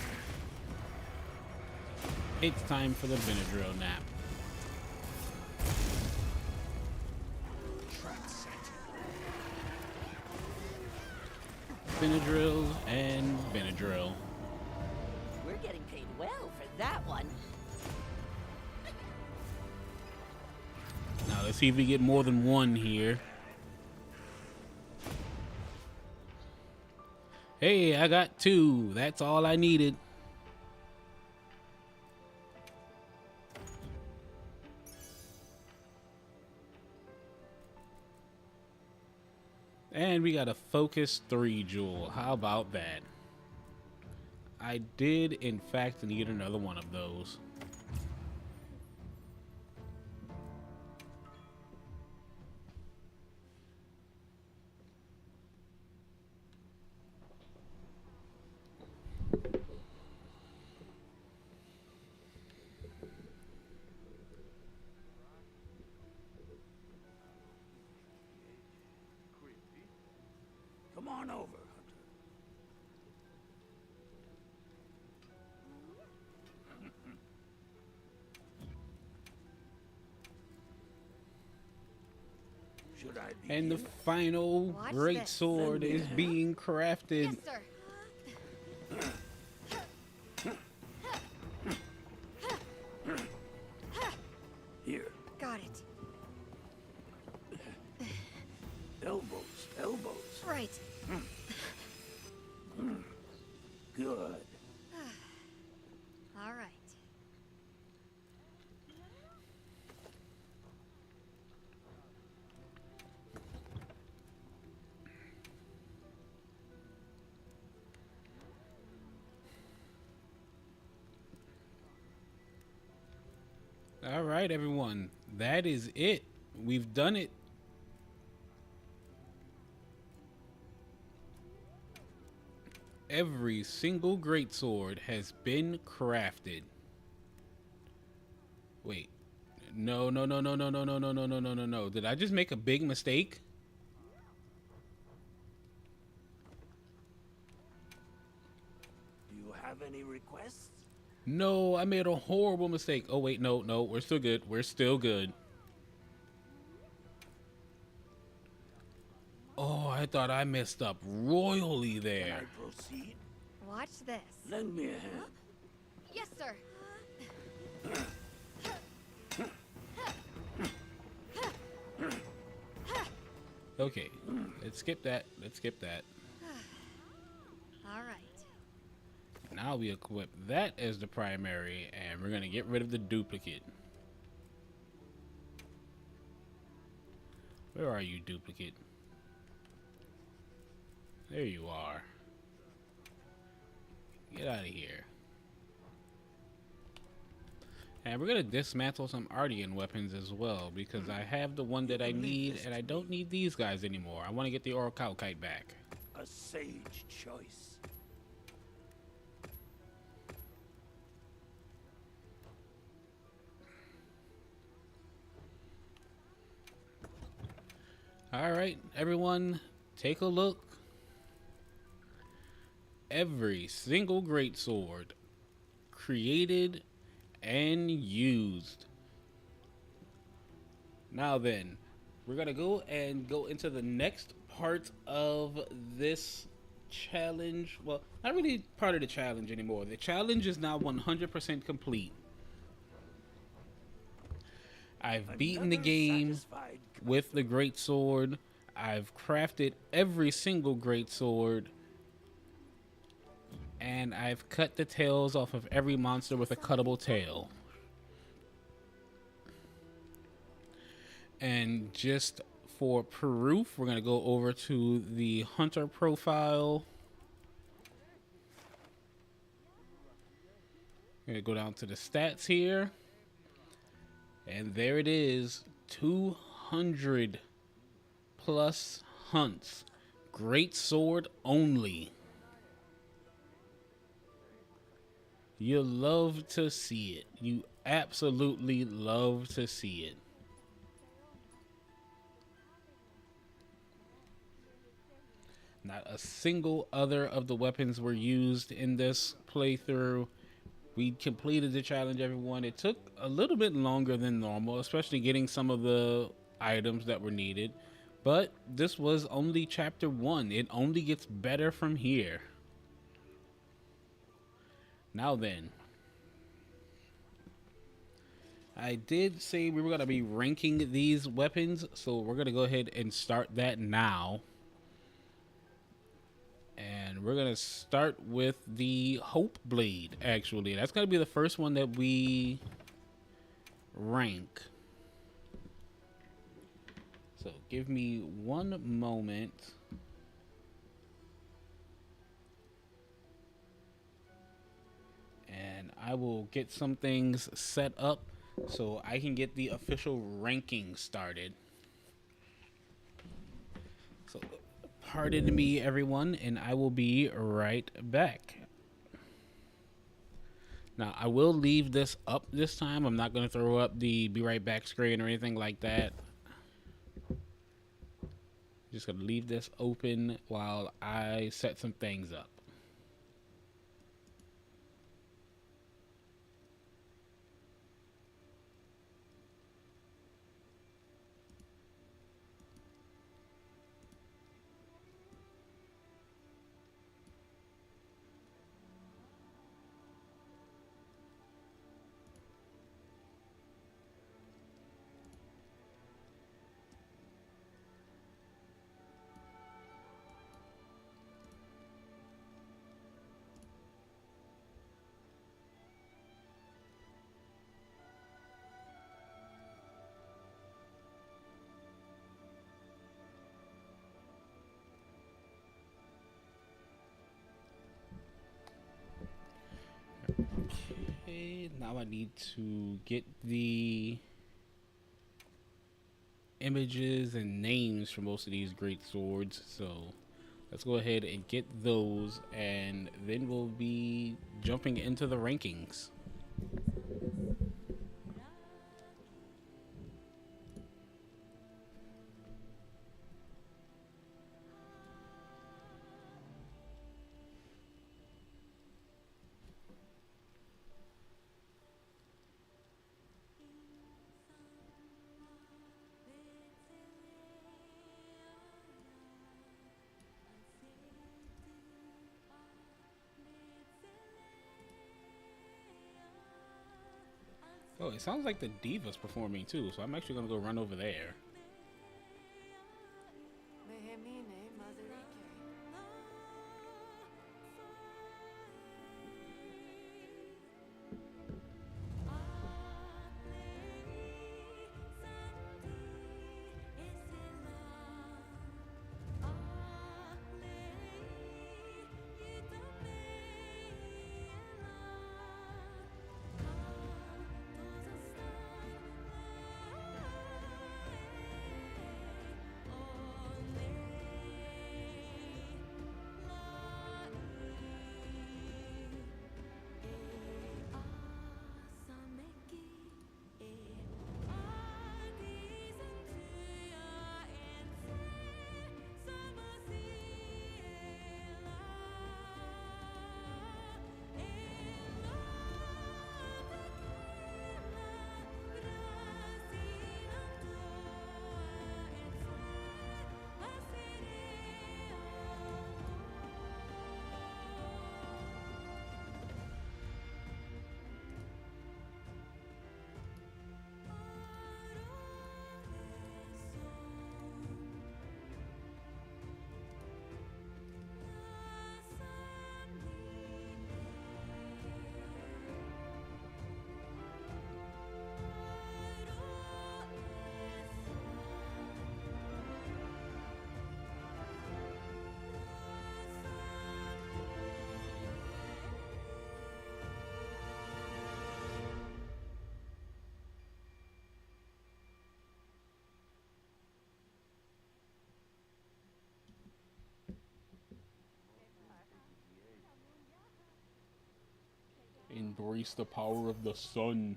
Speaker 1: it's time for the Benadryl nap.
Speaker 6: Trap set.
Speaker 1: Benadryl and Benadryl.
Speaker 2: We're getting paid well for that one.
Speaker 1: Now let's see if we get more than one here. Hey, I got two. That's all I needed. And we got a Focus 3 jewel. How about that? I did, in fact, need another one of those.
Speaker 6: Come on over, Hunter. Should I be
Speaker 1: And the final
Speaker 4: Watch
Speaker 1: great
Speaker 4: this.
Speaker 1: sword is being crafted.
Speaker 4: Yes, sir.
Speaker 6: here?
Speaker 4: Got it.
Speaker 6: Elbows, elbows.
Speaker 4: Right.
Speaker 6: Good.
Speaker 4: All right.
Speaker 1: All right, everyone. That is it. We've done it. Every single greatsword has been crafted. Wait. No. Did I just make a big mistake?
Speaker 6: Do you have any requests?
Speaker 1: No, I made a horrible mistake. Oh, wait, no, we're still good. We're still good. Oh, I thought I messed up royally
Speaker 6: Can
Speaker 1: there.
Speaker 6: I proceed?
Speaker 4: Watch this.
Speaker 6: Lend me a hand.
Speaker 4: Yes, sir.
Speaker 1: Okay, let's skip that. Let's skip that.
Speaker 4: All right.
Speaker 1: Now we equip that as the primary, and we're going to get rid of the duplicate. Where are you, duplicate? There you are. Get out of here. And we're going to dismantle some Ardian weapons as well, because I have the one that I need, and I don't need these guys anymore. I want to get the Orichalcite back.
Speaker 6: A sage choice.
Speaker 1: All right, everyone, take a look. Every single greatsword created and used. Now then, we're gonna go into the next part of this challenge. Well, not really part of the challenge anymore. The challenge is now 100% complete. I've beaten the game with the greatsword. I've crafted every single greatsword. And I've cut the tails off of every monster with a cuttable tail. And just for proof, we're going to go over to the hunter profile. We're going to go down to the stats here. And there it is, 200 plus hunts. Greatsword only. You love to see it. You absolutely love to see it. Not a single other of the weapons were used in this playthrough. We completed the challenge, everyone. It took a little bit longer than normal, especially getting some of the items that were needed. But this was only chapter 1. It only gets better from here. Now then, I did say we were going to be ranking these weapons, so we're going to go ahead and start that now. And we're going to start with the Hope Blade, actually. That's going to be the first one that we rank. So give me one moment. And I will get some things set up so I can get the official ranking started. So pardon me, everyone, and I will be right back. Now, I will leave this up this time. I'm not going to throw up the be right back screen or anything like that. Just going to leave this open while I set some things up. Okay, now I need to get the images and names for most of these great swords, so let's go ahead and get those, and then we'll be jumping into the rankings. Oh, it sounds like the Diva's performing too, so I'm actually gonna go run over there. Embrace the power of the sun.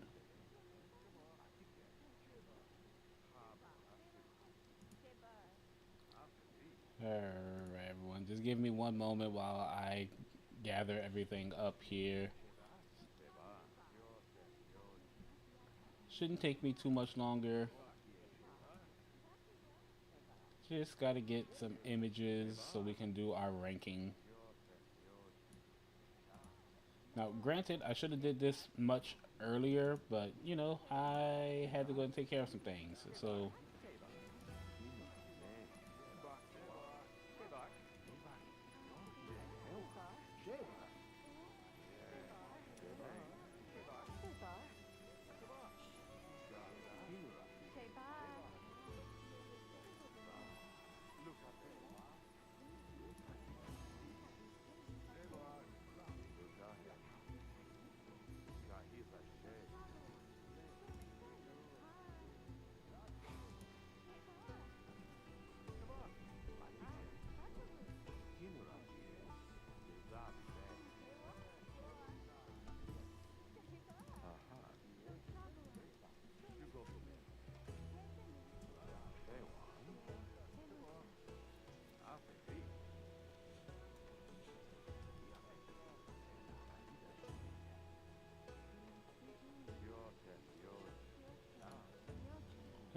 Speaker 1: Alright, everyone, just give me one moment while I gather everything up here. Shouldn't take me too much longer. Just gotta get some images so we can do our ranking. Now, granted, I should have did this much earlier, but, you know, I had to go and take care of some things, so...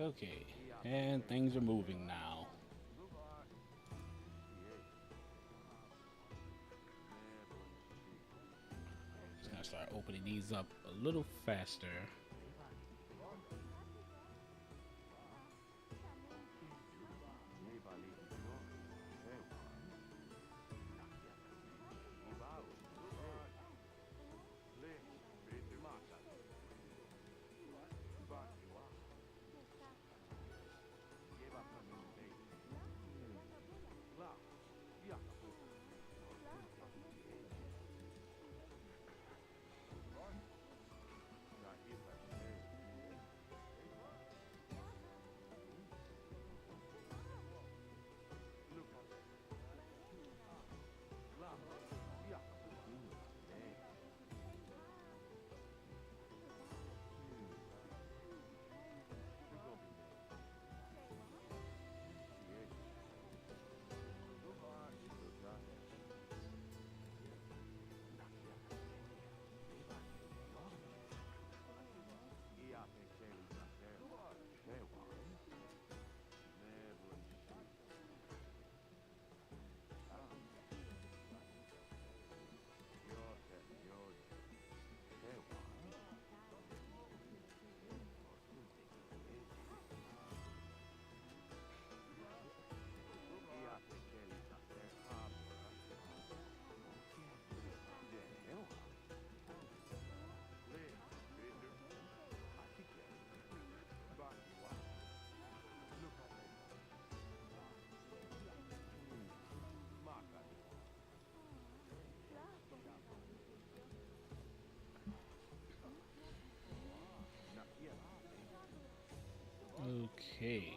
Speaker 1: Okay, and things are moving now. Just gonna start opening these up a little faster. Okay.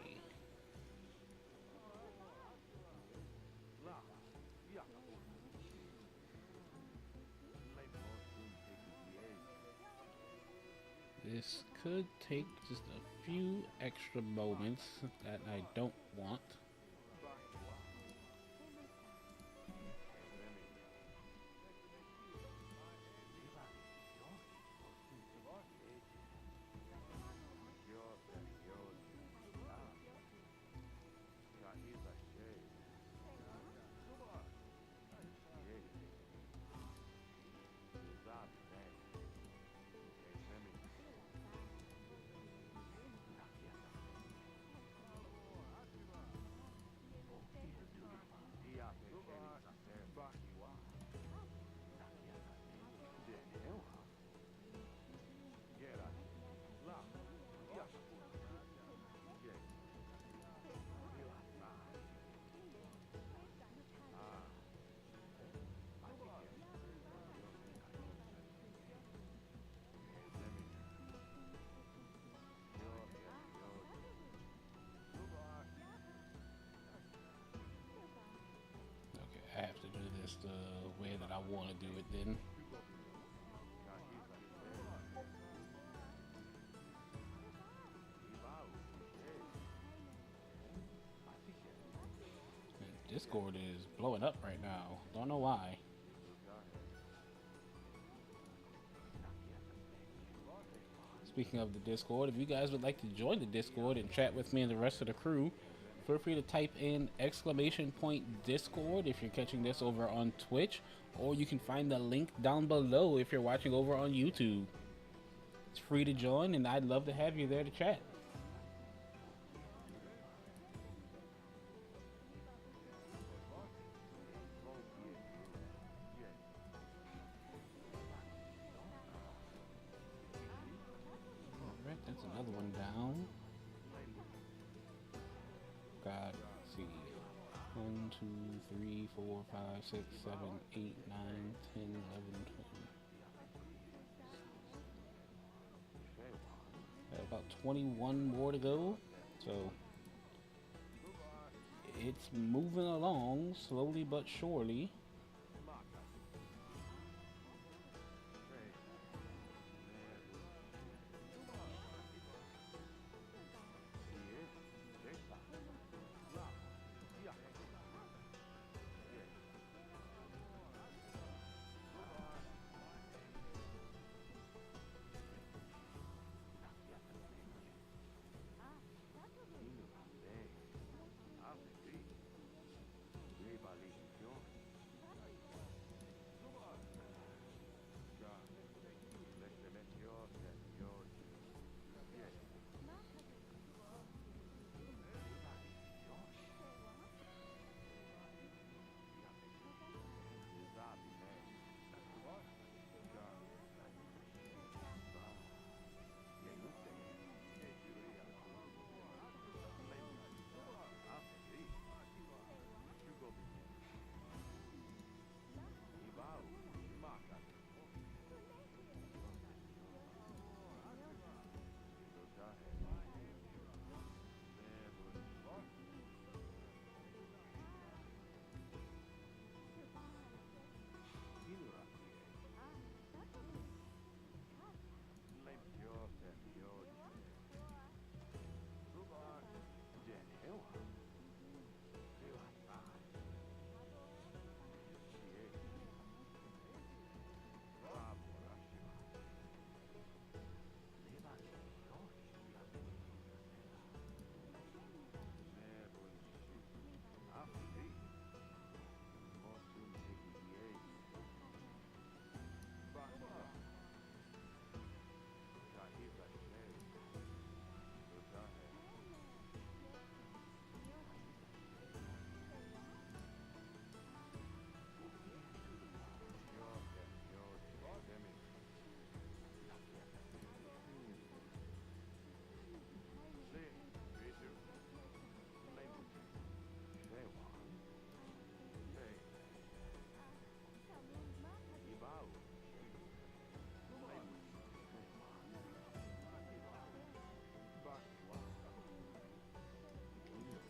Speaker 1: This could take just a few extra moments that I don't want. I have to do this the way that I want to do it then. Discord is blowing up right now. Don't know why. Speaking of the Discord, if you guys would like to join the Discord and chat with me and the rest of the crew, feel free to type in !Discord if you're catching this over on Twitch, or you can find the link down below if you're watching over on YouTube. It's free to join, and I'd love to have you there to chat. Alright, that's another one down. Got, let's see, 1, 2, 3, 4, 5, 6, 7, 8, 9, 10, 11, 12. About 21 more to go, so it's moving along slowly but surely.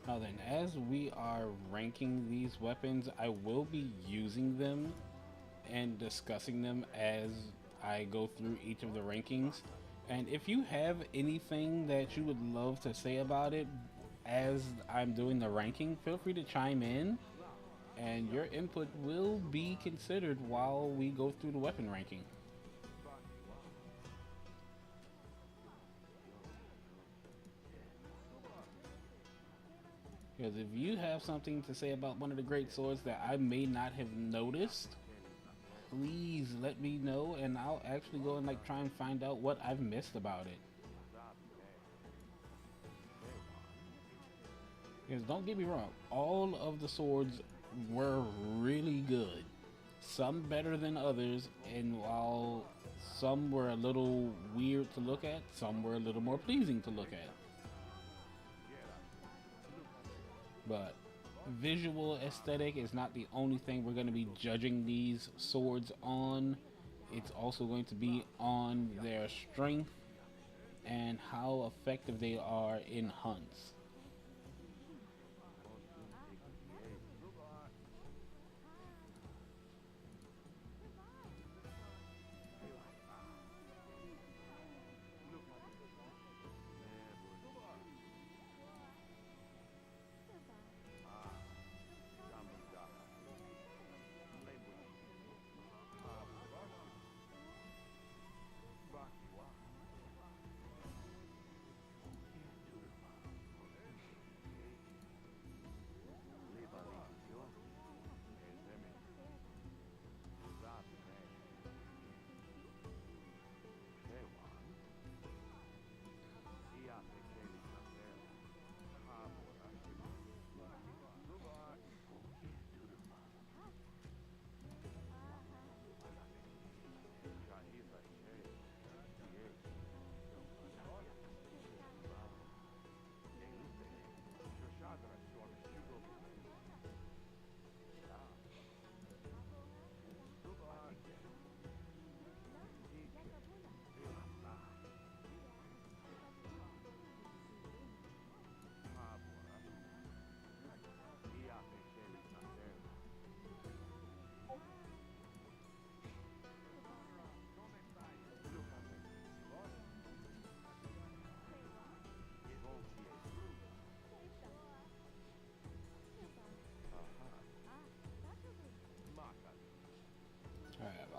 Speaker 1: Now then, as we are ranking these weapons, I will be using them and discussing them as I go through each of the rankings. And if you have anything that you would love to say about it as I'm doing the ranking, feel free to chime in, and your input will be considered while we go through the weapon ranking. Because if you have something to say about one of the great swords that I may not have noticed, please let me know, and I'll actually go and try and find out what I've missed about it. Because don't get me wrong, all of the swords were really good. Some better than others, and while some were a little weird to look at, some were a little more pleasing to look at. But visual aesthetic is not the only thing we're going to be judging these swords on. It's also going to be on their strength and how effective they are in hunts.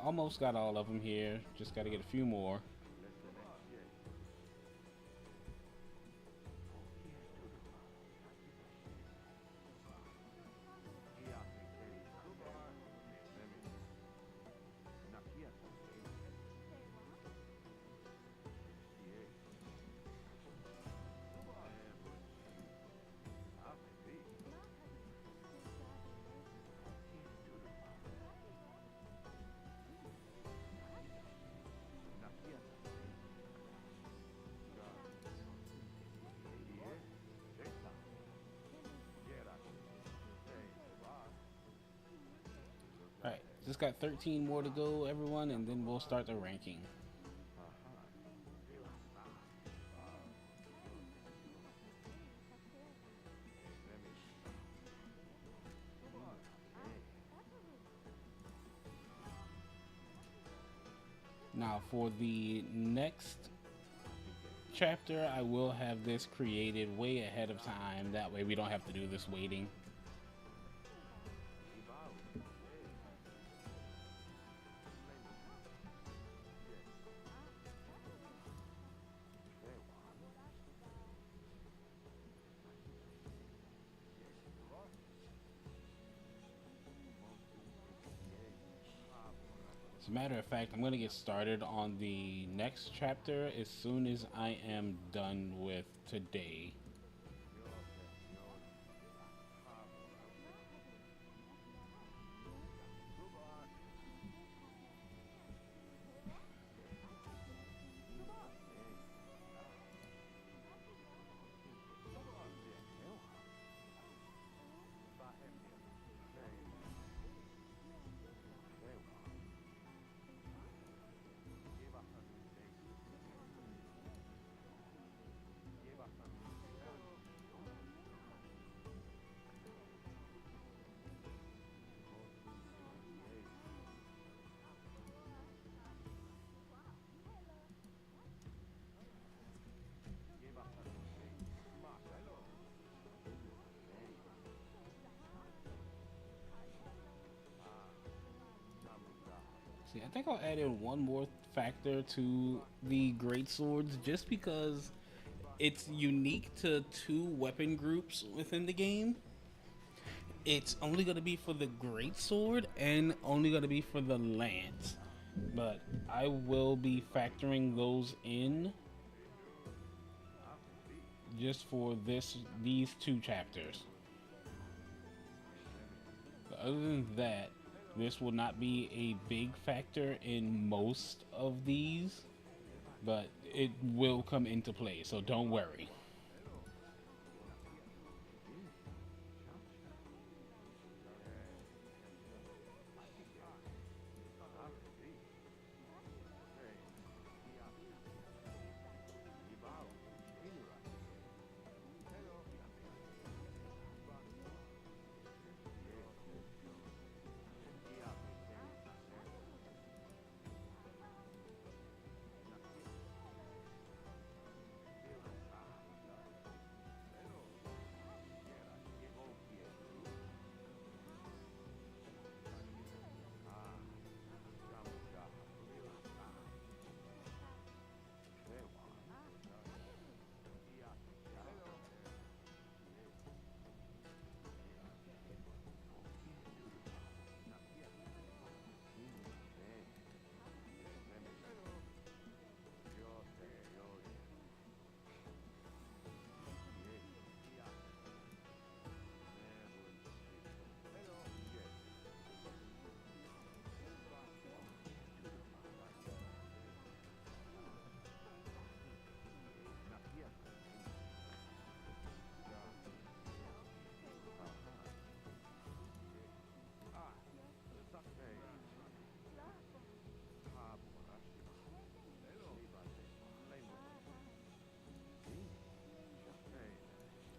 Speaker 1: almost got all of them here. Just got to get a few more. Alright, just got 13 more to go, everyone, and then we'll start the ranking. Now, for the next chapter, I will have this created way ahead of time. That way we don't have to do this waiting. As a matter of fact, I'm going to get started on the next chapter as soon as I am done with today. See, I think I'll add in one more factor to the great swords just because it's unique to 2 weapon groups within the game. It's only going to be for the great sword and only going to be for the lance, but I will be factoring those in just for these 2 chapters. But other than that, this will not be a big factor in most of these, but it will come into play, so don't worry.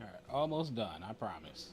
Speaker 1: Alright, almost done, I promise.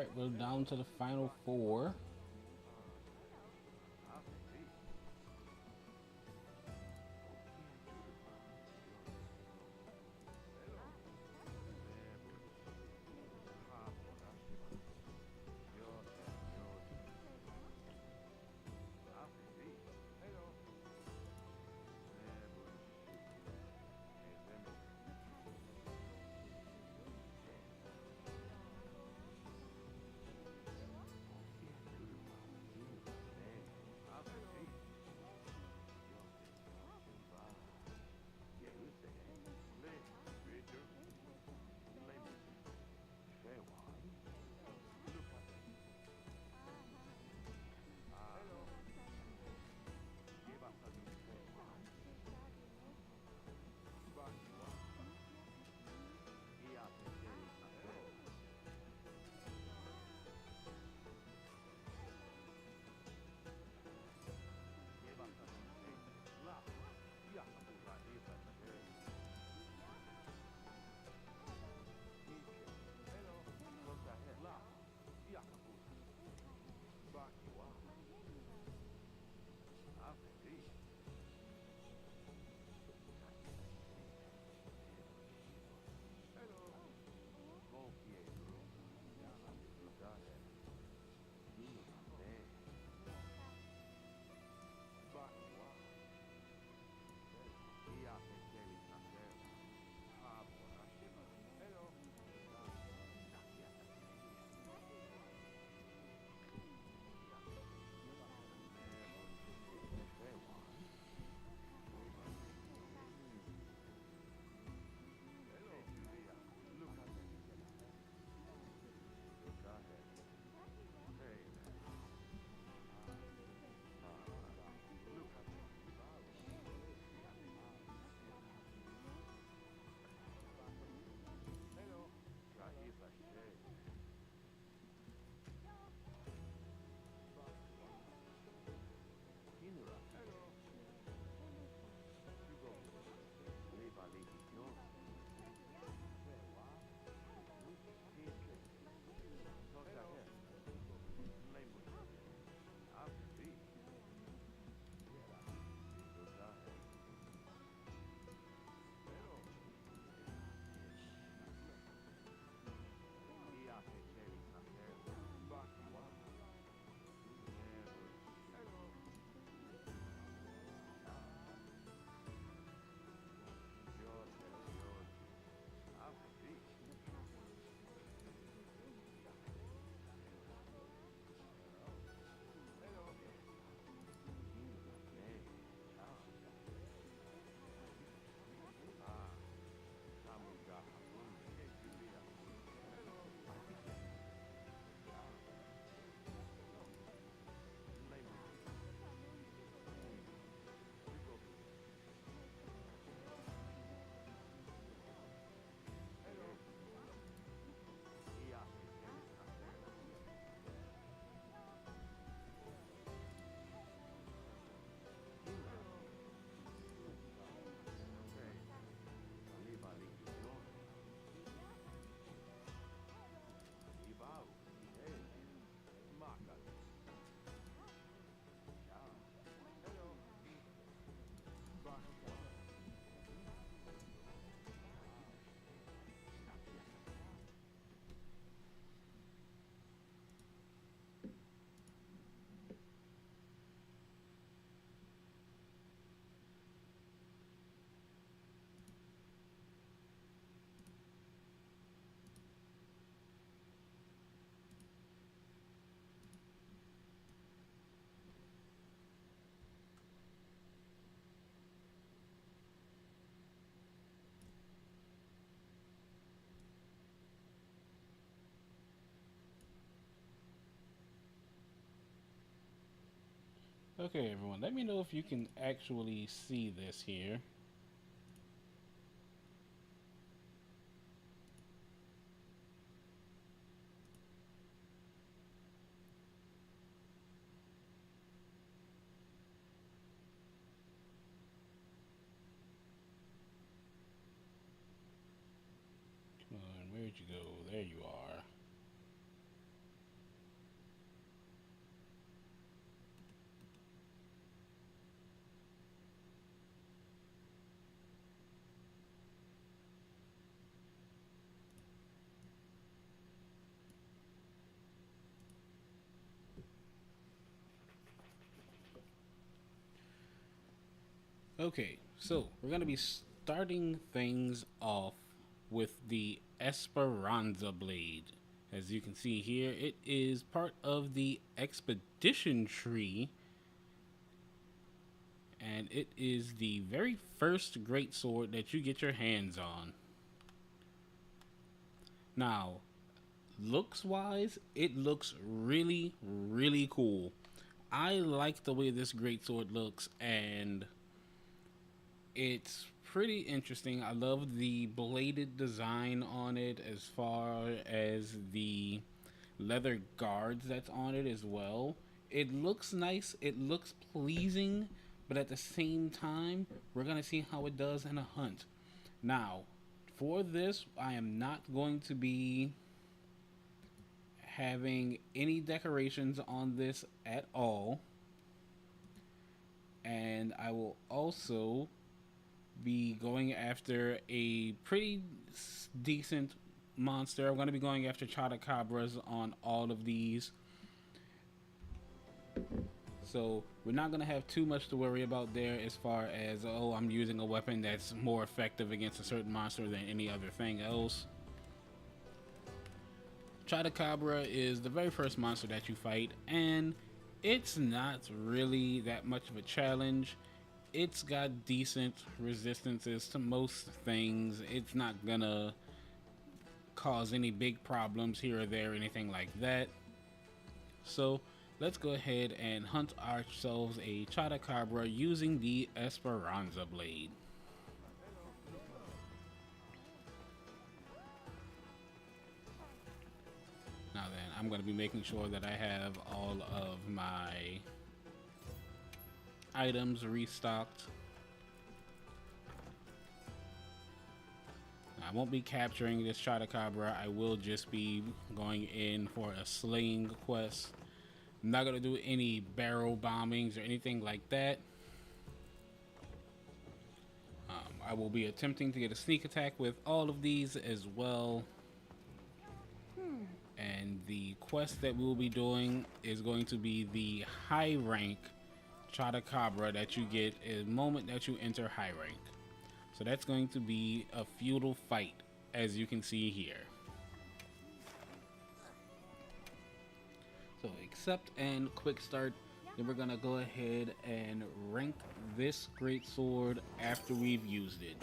Speaker 1: right, we're down to the final four. Okay, everyone, let me know if you can actually see this here. Come on, where'd you go? There you are. Okay, so we're gonna be starting things off with the Esperanza blade. As you can see here, it is part of the expedition tree, and it is the very first greatsword that you get your hands on. Now, looks wise, it looks really, really cool. I like the way this greatsword looks, and it's pretty interesting. I love the bladed design on it, as far as the leather guards that's on it as well. It looks nice, it looks pleasing, but at the same time, we're gonna see how it does in a hunt. Now, for this, I am not going to be having any decorations on this at all, and I will also be going after a pretty decent monster. I'm going to be going after Chotacabras on all of these, so we're not going to have too much to worry about there as far as, oh, I'm using a weapon that's more effective against a certain monster than any other thing else. Chotacabra is the very first monster that you fight, and it's not really that much of a challenge. It's got decent resistances to most things. It's not gonna cause any big problems here or there, anything like that. So let's go ahead and hunt ourselves a Chotacabra using the Esperanza blade. Now then, I'm going to be making sure that I have all of my items restocked. I won't be capturing this Chotacabra. I will just be going in for a slaying quest. I'm not going to do any barrel bombings or anything like that. I will be attempting to get a sneak attack with all of these as well. And the quest that we'll be doing is going to be the high rank Chotacabra that you get the moment that you enter high rank. So that's going to be a feudal fight, as you can see here. So accept and quick start. Then we're gonna go ahead and rank this greatsword after we've used it.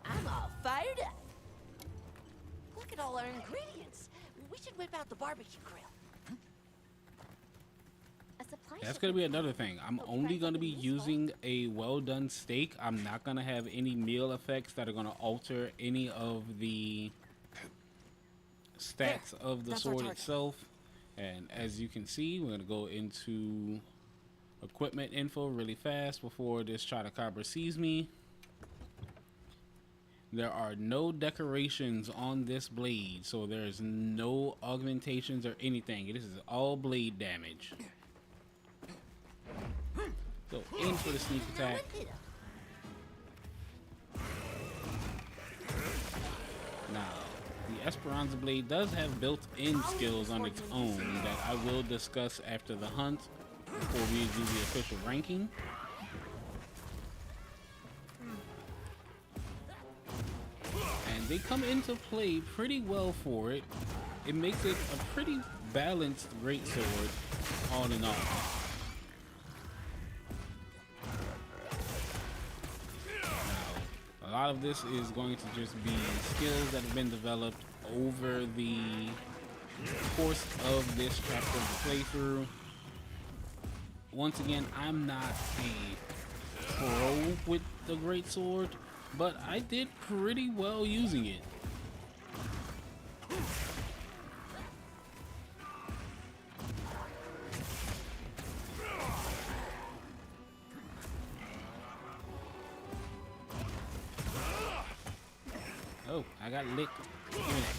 Speaker 2: I'm all fired up. Look at all our ingredients. We should whip out the barbecue grill.
Speaker 4: A supply
Speaker 1: That's gonna
Speaker 4: shipment
Speaker 1: be another thing. I'm
Speaker 4: But
Speaker 1: only
Speaker 4: Frank
Speaker 1: gonna be
Speaker 4: will be useful.
Speaker 1: using a well done steak. I'm not gonna have any meal effects that are gonna alter any of the stats of the
Speaker 2: That's our
Speaker 1: sword
Speaker 2: target.
Speaker 1: itself. And as you can see, we're gonna go into equipment info really fast before this Chotacabra sees me. There are no decorations on this blade, so there's no augmentations or anything. This is all blade damage. So in for the sneak attack. Now, the Esperanza blade does have built-in skills on its own that I will discuss after the hunt before we do the official ranking. And they come into play pretty well for it. It makes it a pretty balanced greatsword, all in all. Now, a lot of this is going to just be skills that have been developed over the course of this chapter of the playthrough. Once again, I'm not a pro with the greatsword, but I did pretty well using it. Oh, I got licked. Give me that.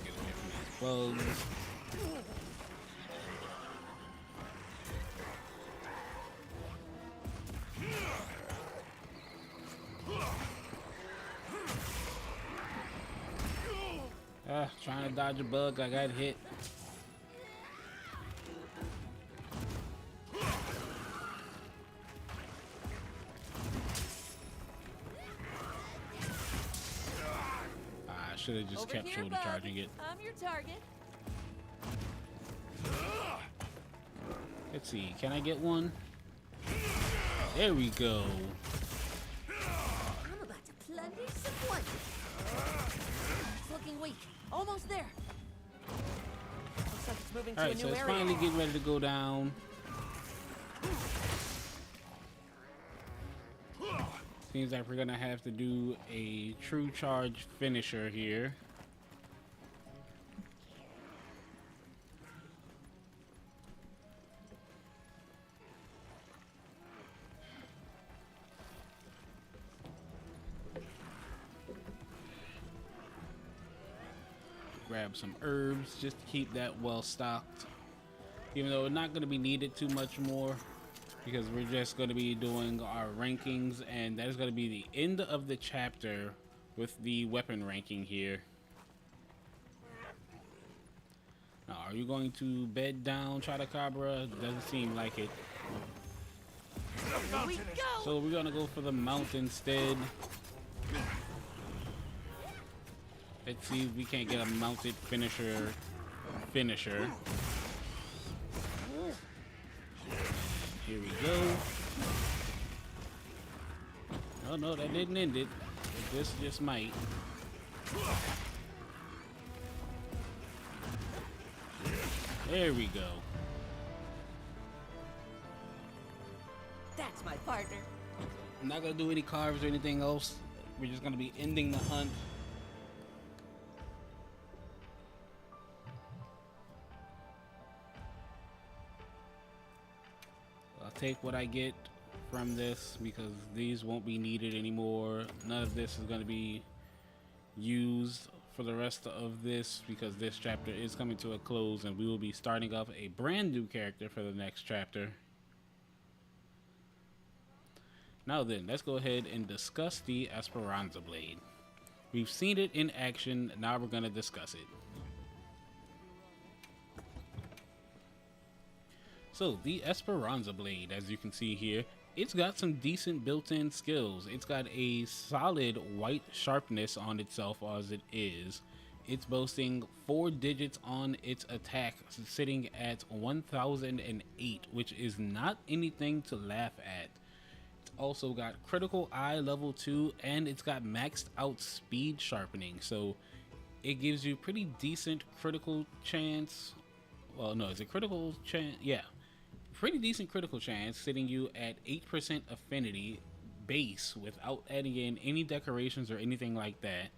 Speaker 1: Get away from these bugs. trying to dodge a bug. I got hit. I should have just
Speaker 5: Over
Speaker 1: kept
Speaker 5: here,
Speaker 1: shoulder
Speaker 5: bub.
Speaker 1: charging it.
Speaker 5: I'm your target.
Speaker 1: Let's see. Can I get one? There we go.
Speaker 5: I'm about to plunder some wonder. It's looking weak. Almost there. Looks like it's moving to
Speaker 1: All
Speaker 5: a
Speaker 1: right,
Speaker 5: new
Speaker 1: so it's
Speaker 5: area.
Speaker 1: finally getting ready to go down. Seems like we're gonna have to do a true charge finisher here. Grab some herbs just to keep that well stocked, even though it's not going to be needed too much more, because we're just going to be doing our rankings, and that is going to be the end of the chapter with the weapon ranking here. Now, are you going to bed down, Chotacabra? Doesn't seem like it.
Speaker 5: Here we go.
Speaker 1: So we're going to go for the mount instead. Let's see if we can't get a mounted finisher. Here we go. Oh no, that didn't end it. But this just might. There we go.
Speaker 5: That's my partner.
Speaker 1: I'm not gonna do any carves or anything else. We're just gonna be ending the hunt. I'll take what I get from this because these won't be needed anymore. None of this is going to be used for the rest of this because this chapter is coming to a close and we will be starting off a brand new character for the next chapter. Now then, let's go ahead and discuss the Esperanza Blade. We've seen it in action, now we're going to discuss it. So the Esperanza Blade, as you can see here, it's got some decent built-in skills. It's got a solid white sharpness on itself as it is. It's boasting 4 digits on its attack, sitting at 1008, which is not anything to laugh at. It's also got critical eye level 2, and it's got maxed out speed sharpening, so it gives you pretty decent critical chance. Well, no, is it critical chance? Yeah. Pretty decent critical chance, sitting you at 8% affinity base without adding in any decorations or anything like that.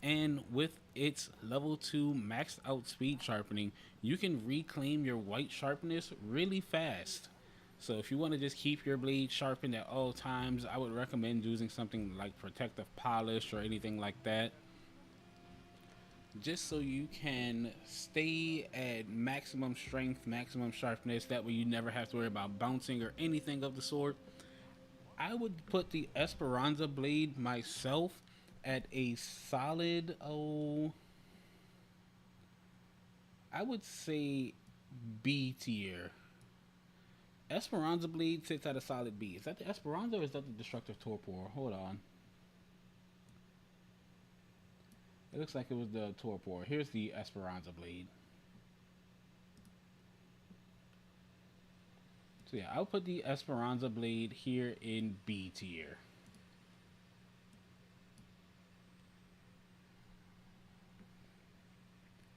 Speaker 1: And with its level 2 maxed out speed sharpening, you can reclaim your white sharpness really fast. So if you want to just keep your blade sharpened at all times, I would recommend using something like protective polish or anything like that, just so you can stay at maximum strength, maximum sharpness. That way you never have to worry about bouncing or anything of the sort. I would put the Esperanza Blade myself at a solid, I would say B tier. Esperanza Blade sits at a solid B. Is that the Esperanza or is that the Destructive Torpor? Hold on. It looks like it was the Torpor. Here's the Esperanza Blade. So yeah, I'll put the Esperanza Blade here in B tier.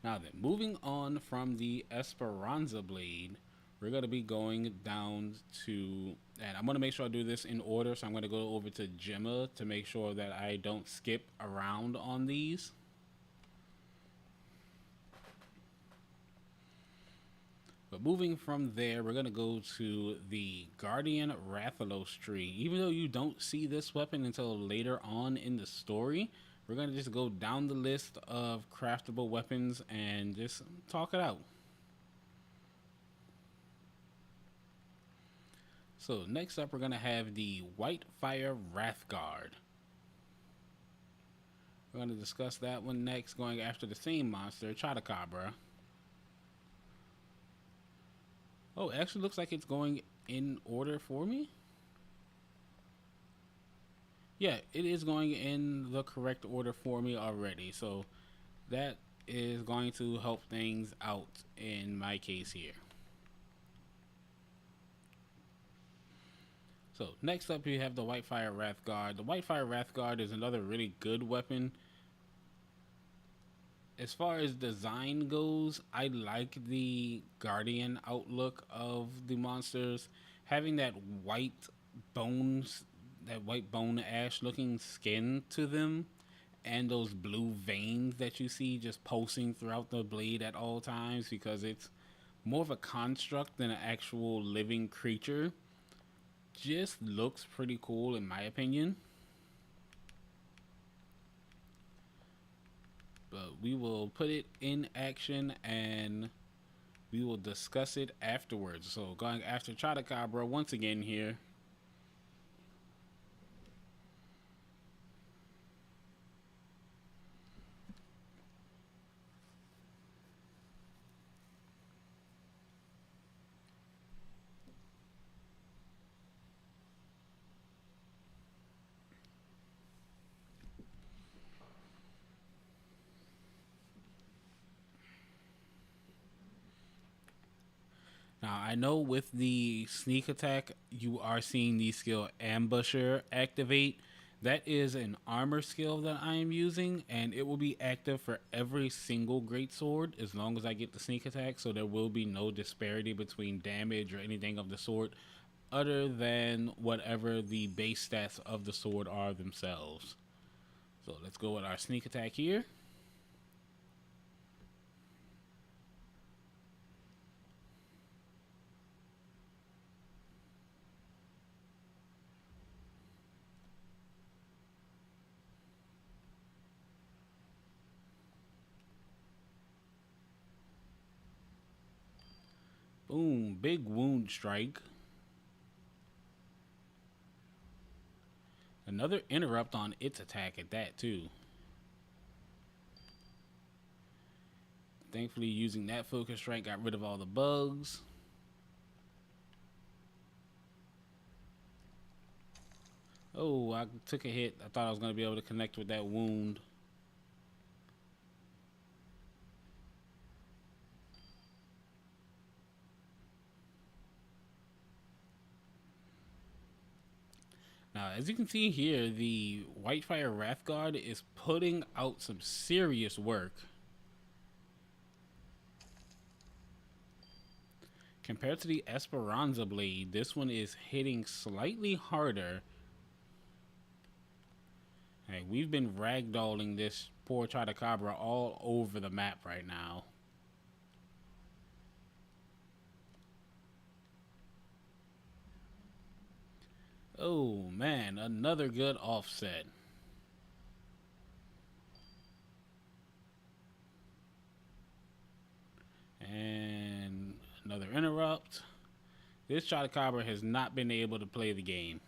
Speaker 1: Now then, moving on from the Esperanza Blade, we're going to be going down to, and I'm going to make sure I do this in order, so I'm going to go over to Gemma to make sure that I don't skip around on these. But moving from there, we're going to go to the Guardian Rathalos tree. Even though you don't see this weapon until later on in the story, we're going to just go down the list of craftable weapons and just talk it out. So next up, we're going to have the Whitefire Wrathguard. We're going to discuss that one next, going after the same monster, Chotacabra. Oh, it actually looks like it's going in order for me. Yeah, it is going in the correct order for me already. So that is going to help things out in my case here. So next up you have the Whitefire Wrathguard. The Whitefire Wrathguard is another really good weapon. As far as design goes, I like the Guardian outlook of the monsters. Having that white bones, that white bone ash looking skin to them, and those blue veins that you see just pulsing throughout the blade at all times, because it's more of a construct than an actual living creature, just looks pretty cool in my opinion. But we will put it in action and we will discuss it afterwards. So going after Chotacabra once again here. Now, I know with the sneak attack, you are seeing the skill Ambusher activate. That is an armor skill that I am using, and it will be active for every single greatsword as long as I get the sneak attack, so there will be no disparity between damage or anything of the sort other than whatever the base stats of the sword are themselves. So let's go with our sneak attack here. Boom, big wound strike. Another interrupt on its attack at that too. Thankfully, using that focus strike got rid of all the bugs. Oh, I took a hit. I thought I was going to be able to connect with that wound. Now, as you can see here, the Whitefire Wrathguard is putting out some serious work. Compared to the Esperanza blade, this one is hitting slightly harder. Hey, we've been ragdolling this poor Chotacabra all over the map right now. Oh man, another good offset. And another interrupt. This Chotacabra has not been able to play the game.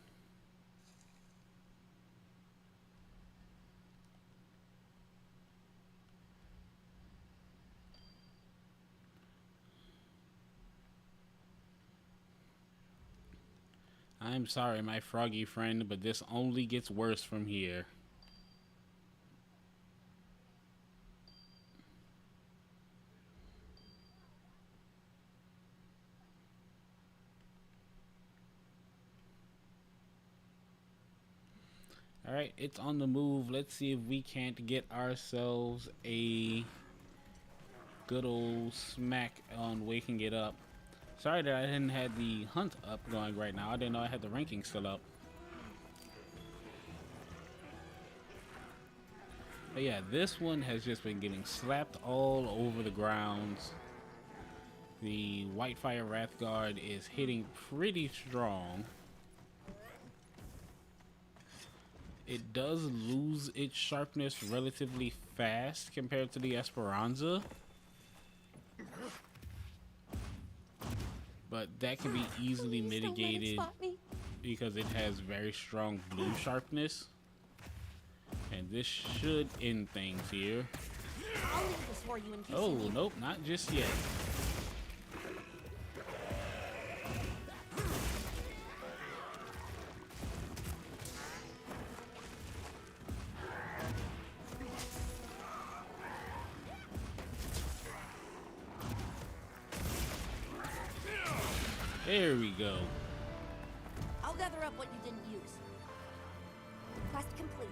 Speaker 1: I'm sorry, my froggy friend, but this only gets worse from here. Alright, it's on the move. Let's see if we can't get ourselves a good old smack on waking it up. Sorry that I didn't have the hunt up going right now. I didn't know I had the ranking still up. But yeah, this one has just been getting slapped all over the grounds. The Whitefire Wrathguard is hitting pretty strong. It does lose its sharpness relatively fast compared to the Esperanza. But that can be easily mitigated because it has very strong blue sharpness. And this should end things here.
Speaker 2: I'll leave this for you in case
Speaker 1: Oh,
Speaker 2: you need
Speaker 1: nope, not just yet. There we go.
Speaker 2: I'll gather up what you didn't use.
Speaker 4: Quest complete.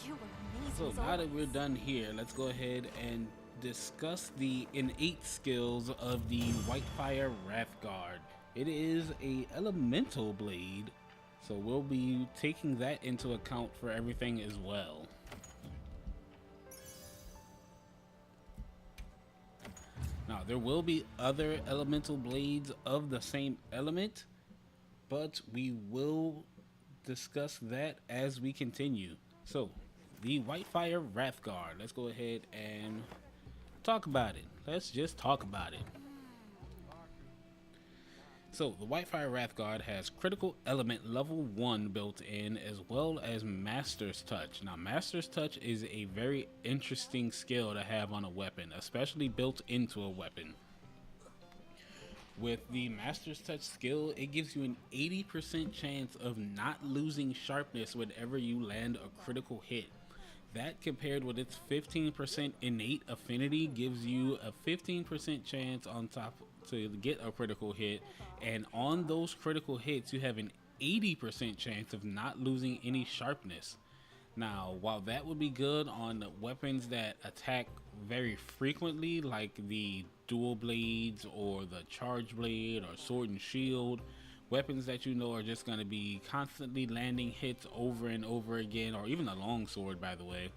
Speaker 4: You were amazing.
Speaker 1: So
Speaker 4: as
Speaker 1: now that
Speaker 4: always.
Speaker 1: we're done here, let's go ahead and discuss the innate skills of the Whitefire Wrathguard. It is a elemental blade, so we'll be taking that into account for everything as well. Now, there will be other elemental blades of the same element, but we will discuss that as we continue. So, the Whitefire Wrathguard. Let's go ahead and talk about it. Let's just talk about it. So, the Whitefire Wrathguard has critical element level 1 built in, as well as Master's Touch. Now, Master's Touch is a very interesting skill to have on a weapon, especially built into a weapon. With the Master's Touch skill, it gives you an 80% chance of not losing sharpness whenever you land a critical hit. That, compared with its 15% innate affinity, gives you a 15% chance on top to get a critical hit, and on those critical hits you have an 80% chance of not losing any sharpness. Now, while that would be good on weapons that attack very frequently, like the dual blades or the charge blade or sword and shield, weapons that you know are just going to be constantly landing hits over and over again, or even a long sword, by the way,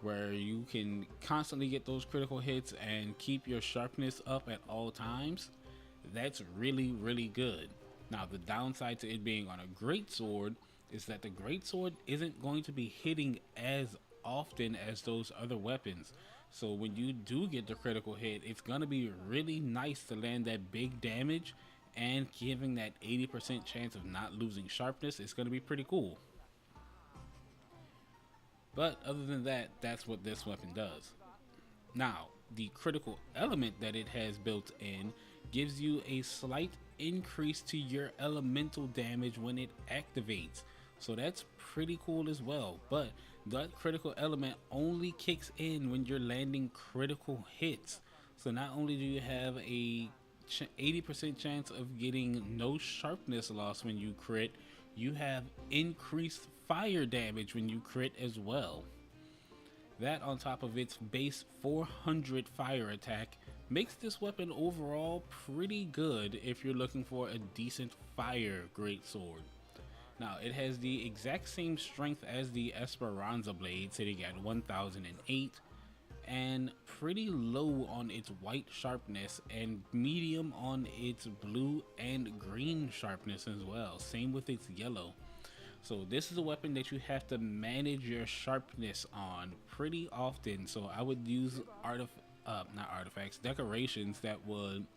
Speaker 1: where you can constantly get those critical hits and keep your sharpness up at all times, that's really, really good. Now, the downside to it being on a greatsword is that the greatsword isn't going to be hitting as often as those other weapons. So when you do get the critical hit, it's going to be really nice to land that big damage, and giving that 80% chance of not losing sharpness is going to be pretty cool. But other than that, that's what this weapon does. Now, the critical element that it has built in gives you a slight increase to your elemental damage when it activates. So that's pretty cool as well. But that critical element only kicks in when you're landing critical hits. So not only do you have a 80% chance of getting no sharpness loss when you crit, you have increased fire damage when you crit as well. That, on top of its base 400 fire attack, makes this weapon overall pretty good if you're looking for a decent fire greatsword. Now, it has the exact same strength as the Esperanza blade, sitting at 1008, and pretty low on its white sharpness and medium on its blue and green sharpness as well. Same with its yellow. So this is a weapon that you have to manage your sharpness on pretty often. So I would use decorations that would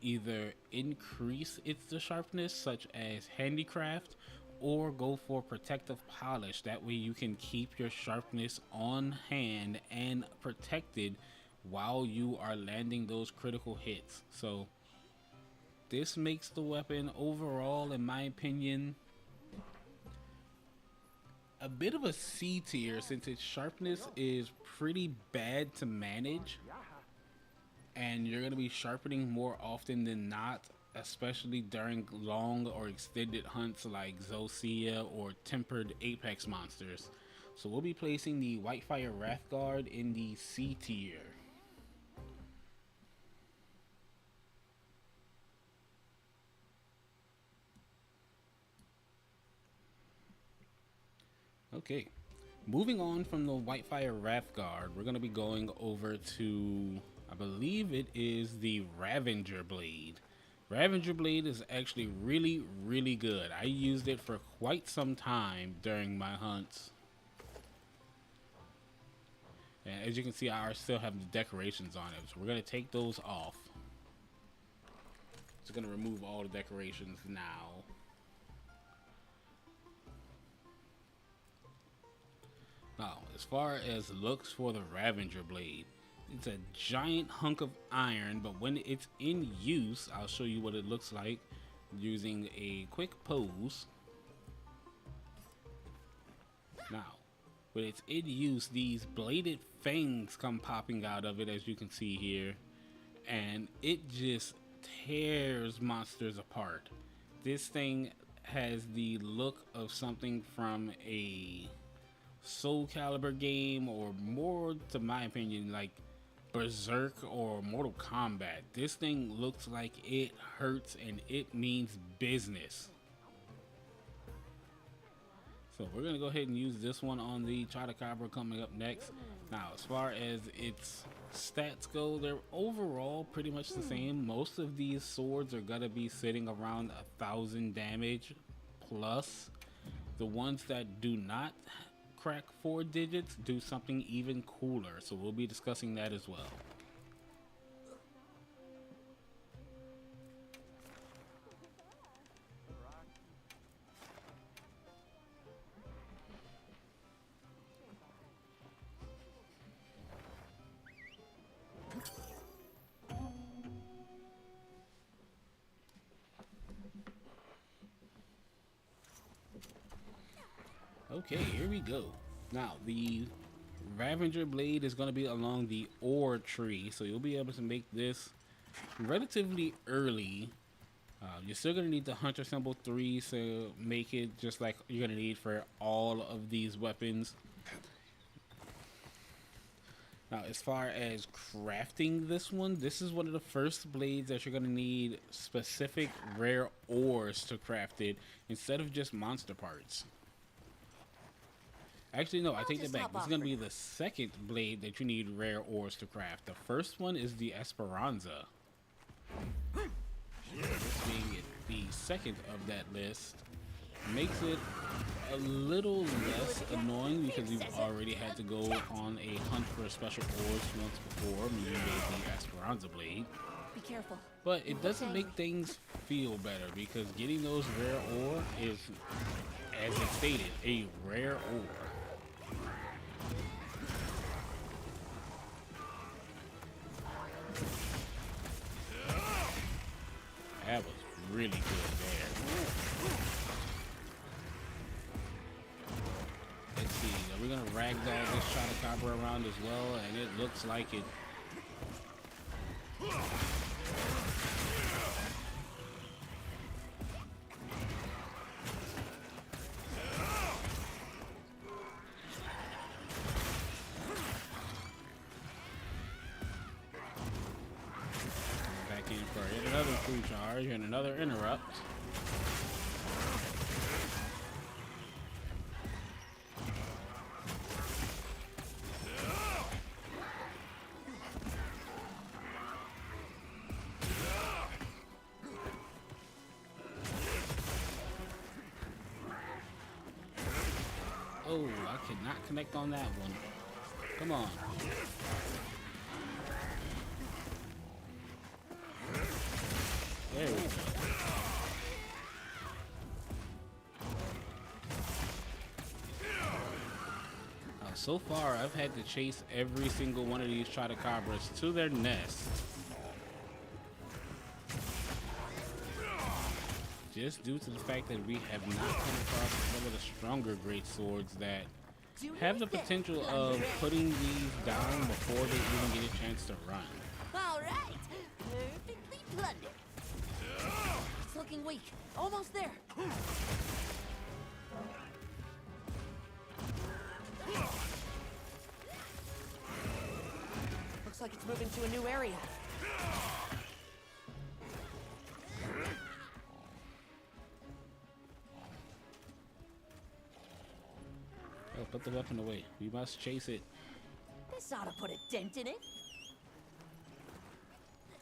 Speaker 1: either increase its sharpness, such as handicraft, or go for protective polish. That way you can keep your sharpness on hand and protected while you are landing those critical hits. So this makes the weapon overall, in my opinion, a bit of a C tier, since its sharpness is pretty bad to manage, and you're going to be sharpening more often than not, especially during long or extended hunts like Zosia or tempered Apex monsters. So we'll be placing the Whitefire Wrathguard in the C tier. Okay, moving on from the Whitefire Wrathguard, we're going to be going over to, I believe it is the Ravager Blade. Ravager Blade is actually really, really good. I used it for quite some time during my hunts. And as you can see, I still have the decorations on it. So we're going to take those off. Just going to remove all the decorations now. as far as looks for the Ravager blade, it's a giant hunk of iron, but when it's in use, I'll show you what it looks like using a quick pose. Now, when it's in use, these bladed fangs come popping out of it, as you can see here, and it just tears monsters apart. This thing has the look of something from a Soul Calibur game, or more, to my opinion, like Berserk or Mortal Kombat. This thing looks like it hurts and it means business. So we're gonna go ahead and use this one on the Chotacabra coming up next. Now, as far as its stats go, they're overall pretty much the same. Most of these swords are gonna be sitting around 1,000 damage plus. The ones that do not crack 4 digits do something even cooler, so we'll be discussing that as well. Okay, here we go. Now, the Ravager blade is going to be along the ore tree, so you'll be able to make this relatively early. You're still going to need the Hunter Symbol 3 to make it, just like you're going to need for all of these weapons. Now, as far as crafting this one, this is one of the first blades that you're going to need specific rare ores to craft it, instead of just monster parts. Actually, no, I take that back. This is going to be the second blade that you need rare ores to craft. The first one is the Esperanza. This being the second of that list makes it a little less annoying because you've already had to go on a hunt for special ores once before when you made the Esperanza blade.
Speaker 5: Be careful.
Speaker 1: But it doesn't make things feel better because getting those rare ore is, as it stated, a rare ore. That was really good there. Let's see, are we gonna ragdoll this Chotacabra around as well? And it looks like it. For another free charge and another interrupt. Oh, I cannot connect on that one. Come on. There we go. So far, I've had to chase every single one of these Chotacabras to their nest. Just due to the fact that we have not come across some of the stronger great swords that have the potential of putting these down before they even get a chance to run.
Speaker 2: All right, perfectly plundered.
Speaker 5: It's looking weak. Almost there. Looks like it's moving to a new area.
Speaker 1: Oh, put the weapon away. We must chase it.
Speaker 2: This ought to put a dent in it.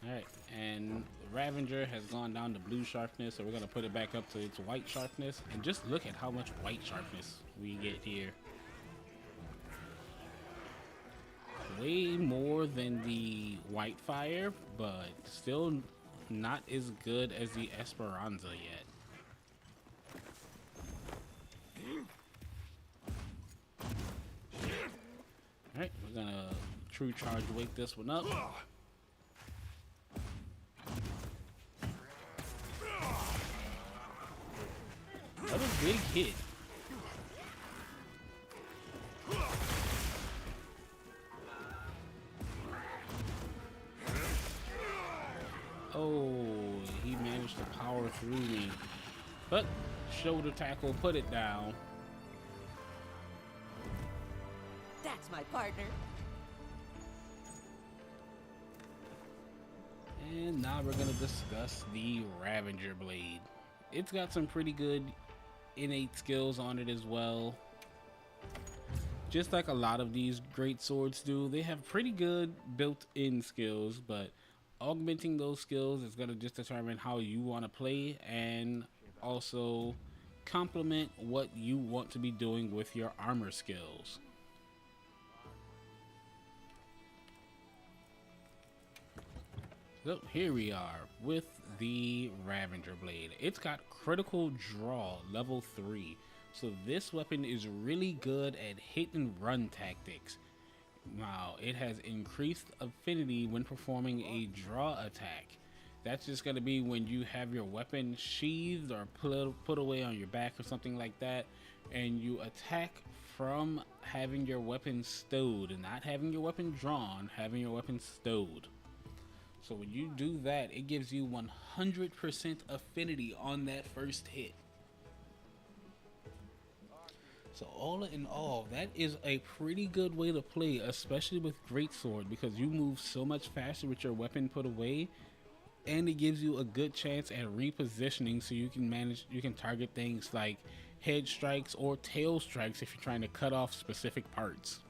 Speaker 1: Alright, and the Ravager has gone down to blue sharpness, so we're going to put it back up to its white sharpness. And just look at how much white sharpness we get here. Way more than the white fire, but still not as good as the Esperanza yet. Alright, we're gonna true charge wake this one up. Another big hit. Oh, he managed to power through me. But shoulder tackle, put it down.
Speaker 5: That's my partner.
Speaker 1: And now we're gonna discuss the Ravager Blade. It's got some pretty good innate skills on it as well. Just like a lot of these great swords do, they have pretty good built-in skills, but augmenting those skills is gonna just determine how you want to play and also complement what you want to be doing with your armor skills. So here we are with the Ravager Blade. It's got critical draw level 3. So this weapon is really good at hit and run tactics. Now it has increased affinity when performing a draw attack. That's just going to be when you have your weapon sheathed or put away on your back or something like that, and you attack from having your weapon stowed, and not having your weapon drawn, having your weapon stowed. So when you do that, it gives you 100% affinity on that first hit. So all in all, that is a pretty good way to play, especially with Greatsword, because you move so much faster with your weapon put away, and it gives you a good chance at repositioning, so you can target things like head strikes or tail strikes if you're trying to cut off specific parts.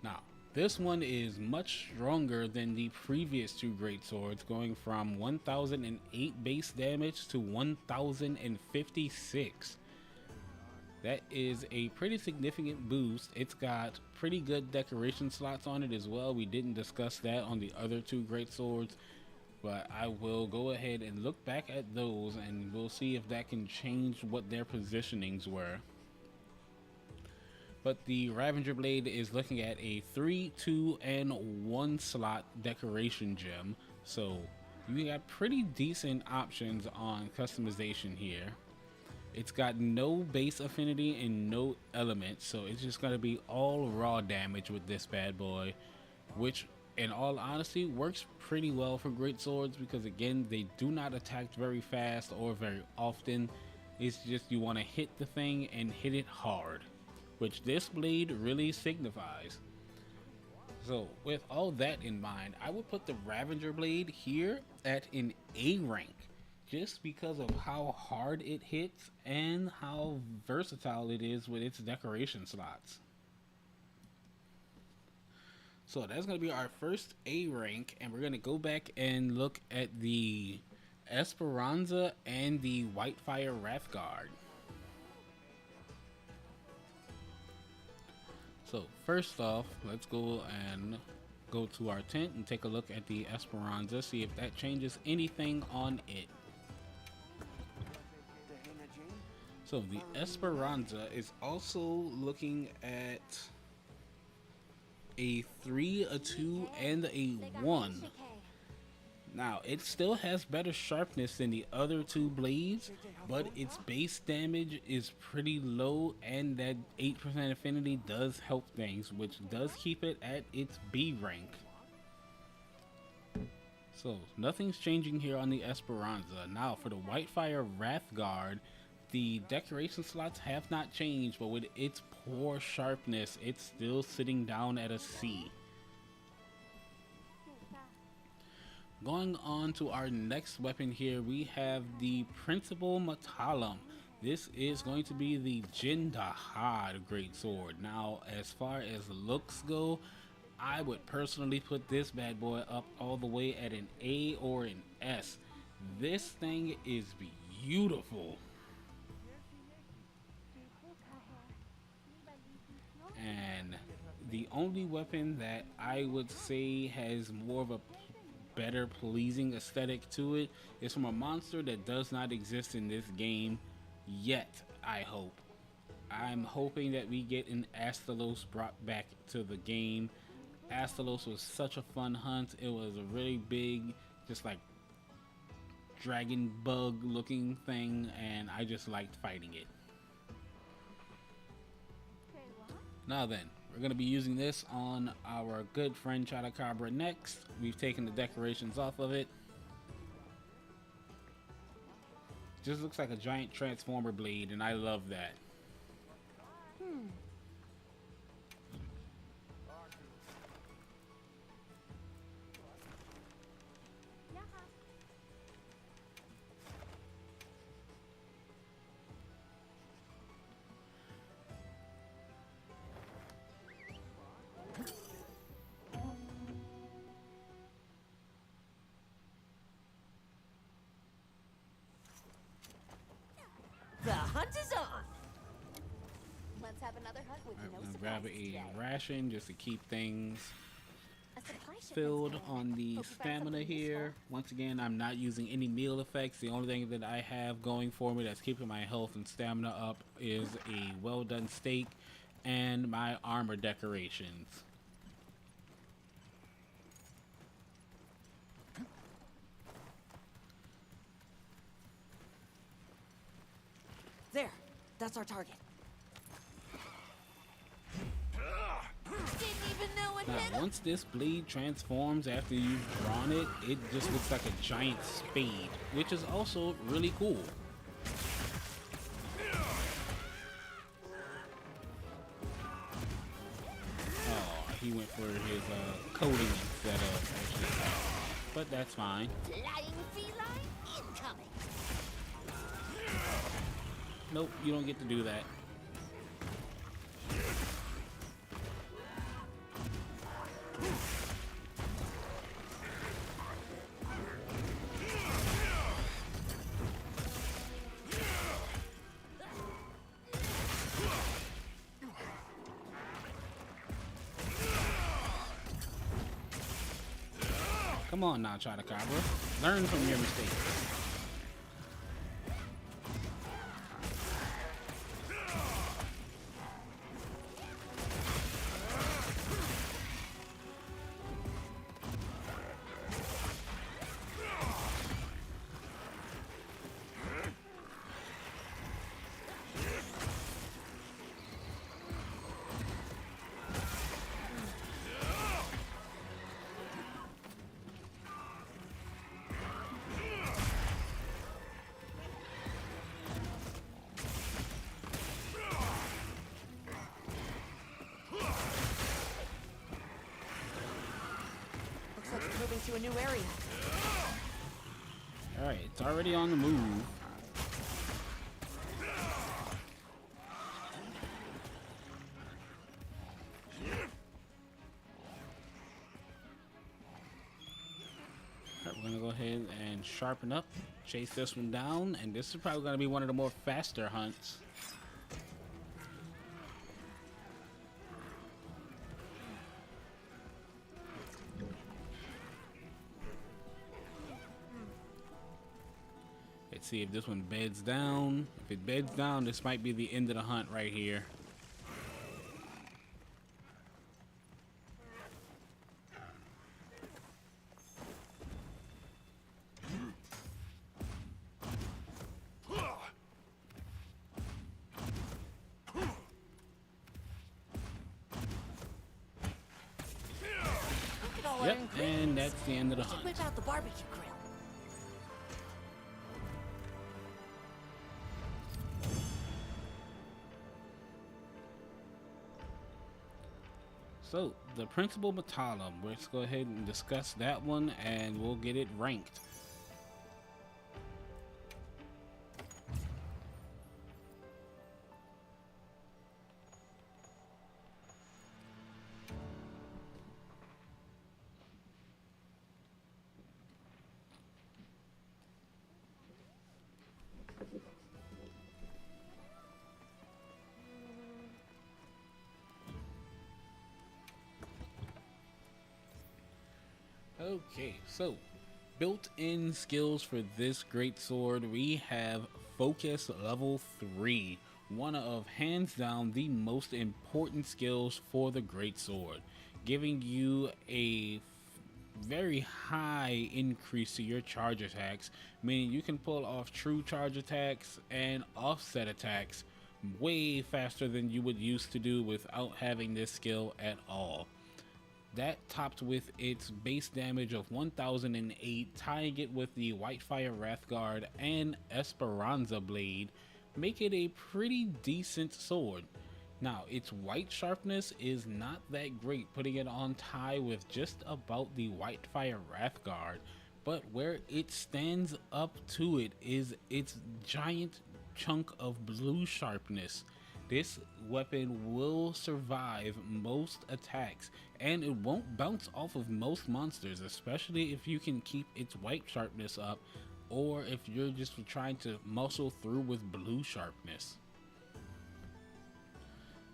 Speaker 1: Now, this one is much stronger than the previous two Greatswords, going from 1008 base damage to 1056. That is a pretty significant boost. It's got pretty good decoration slots on it as well. We didn't discuss that on the other two Greatswords, but I will go ahead and look back at those and we'll see if that can change what their positionings were. But the Ravager Blade is looking at a 3, 2, and 1 slot decoration gem. So you got pretty decent options on customization here. It's got no base affinity and no elements, so it's just going to be all raw damage with this bad boy, which in all honesty works pretty well for Greatswords, because again, they do not attack very fast or very often. It's just you want to hit the thing and hit it hard, which this blade really signifies. So with all that in mind, I would put the Ravager Blade here at an A rank, just because of how hard it hits and how versatile it is with its decoration slots. So that's going to be our first A rank, and we're going to go back and look at the Esperanza and the Whitefire Wrathguard. So first off, let's go to our tent and take a look at the Esperanza, see if that changes anything on it. So the Esperanza is also looking at a 3, a 2, and a 1. Now, it still has better sharpness than the other two blades, but its base damage is pretty low, and that 8% affinity does help things, which does keep it at its B rank. So, nothing's changing here on the Esperanza. Now, for the Whitefire Wrathguard, the decoration slots have not changed, but with its poor sharpness, it's still sitting down at a C. Going on to our next weapon here, we have the Principal Matalam. This is going to be the Jin-Dahad Greatsword. Now, as far as looks go, I would personally put this bad boy up all the way at an A or an S. This thing is beautiful. And the only weapon that I would say has more of a better pleasing aesthetic to it is from a monster that does not exist in this game yet. I hope I'm hoping that we get an Astalos brought back to the game. Astalos was such a fun hunt. It was a really big, just like dragon bug looking thing, and I just liked fighting it. Now then, we're going to be using this on our good friend Chotacabra next. We've taken the decorations off of it. Just looks like a giant transformer blade, and I love that.
Speaker 5: The hunt is on.
Speaker 4: Let's have another hunt with
Speaker 1: I'm
Speaker 4: no
Speaker 1: gonna grab
Speaker 4: surprises
Speaker 1: a
Speaker 4: today.
Speaker 1: ration just to keep things
Speaker 4: A supply shipment's
Speaker 1: filled
Speaker 4: coming.
Speaker 1: on the
Speaker 4: Hope you found
Speaker 1: stamina
Speaker 4: something
Speaker 1: here.
Speaker 4: useful.
Speaker 1: Once again, I'm not using any meal effects. The only thing that I have going for me that's keeping my health and stamina up is a well done steak and my armor decorations.
Speaker 5: There. That's our target.
Speaker 2: Didn't even know it hit
Speaker 1: Now,
Speaker 2: him.
Speaker 1: once this blade transforms after you've drawn it, it just looks like a giant spade, which is also really cool. Oh, he went for his coating instead of actually, but that's fine.
Speaker 2: Flying feline incoming.
Speaker 1: Nope, you don't get to do that. Come on now, Chotacabra. Learn from your mistakes.
Speaker 5: Looks like it's moving to a new area.
Speaker 1: Alright, it's already on the move. Alright, we're gonna go ahead and sharpen up, chase this one down, and this is probably gonna be one of the more faster hunts. Let's see if this one beds down. If it beds down, this might be the end of the hunt right here.
Speaker 2: Look at all our
Speaker 1: Yep,
Speaker 2: ingredients.
Speaker 1: and that's the end of the
Speaker 2: We should
Speaker 1: hunt.
Speaker 2: whip out the barbecue grill.
Speaker 1: So, the Principal Metallum, let's go ahead and discuss that one and we'll get it ranked. Okay, so built-in skills for this great sword, we have focus level 3, one of hands down the most important skills for the greatsword, giving you a very high increase to your charge attacks, meaning you can pull off true charge attacks and offset attacks way faster than you would used to do without having this skill at all. That topped with its base damage of 1008, tying it with the Whitefire Wrathguard and Esperanza Blade, make it a pretty decent sword. Now, its white sharpness is not that great, putting it on tie with just about the Whitefire Wrathguard, but where it stands up to it is its giant chunk of blue sharpness. This weapon will survive most attacks, and it won't bounce off of most monsters, especially if you can keep its white sharpness up, or if you're just trying to muscle through with blue sharpness.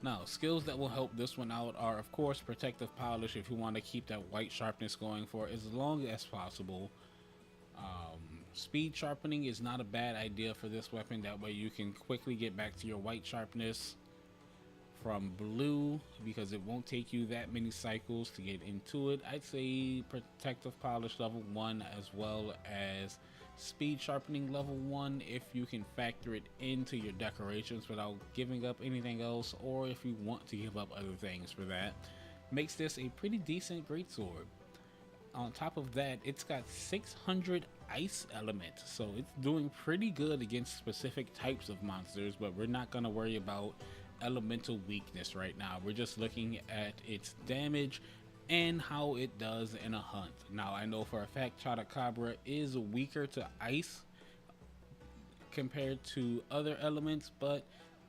Speaker 1: Now, skills that will help this one out are, of course, Protective Polish if you want to keep that white sharpness going for as long as possible. Speed sharpening is not a bad idea for this weapon, that way you can quickly get back to your white sharpness from blue, because it won't take you that many cycles to get into it. I'd say Protective Polish level 1 as well as speed sharpening level 1 if you can factor it into your decorations without giving up anything else, or if you want to give up other things for that. Makes this a pretty decent greatsword. On top of that, it's got 600 ice element, so it's doing pretty good against specific types of monsters, but we're not going to worry about elemental weakness right now. We're just looking at its damage and how it does in a hunt. Now, I know for a fact Chotacabra is weaker to ice compared to other elements, but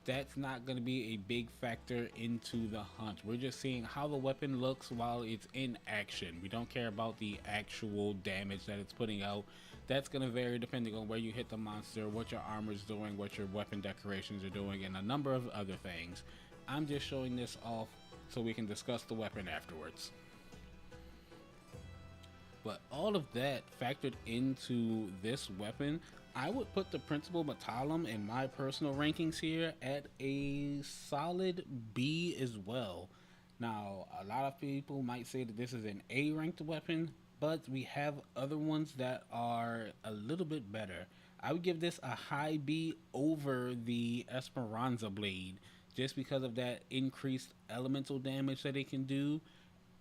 Speaker 1: that's not going to be a big factor into the hunt. We're just seeing how the weapon looks while it's in action. We don't care about the actual damage that it's putting out. That's going to vary depending on where you hit the monster, what your armor is doing, what your weapon decorations are doing, and a number of other things. I'm just showing this off so we can discuss the weapon afterwards. But all of that factored into this weapon, I would put the Principal Metallum in my personal rankings here at a solid B as well. Now, a lot of people might say that this is an A ranked weapon, but we have other ones that are a little bit better. I would give this a high B over the Esperanza Blade, just because of that increased elemental damage that it can do,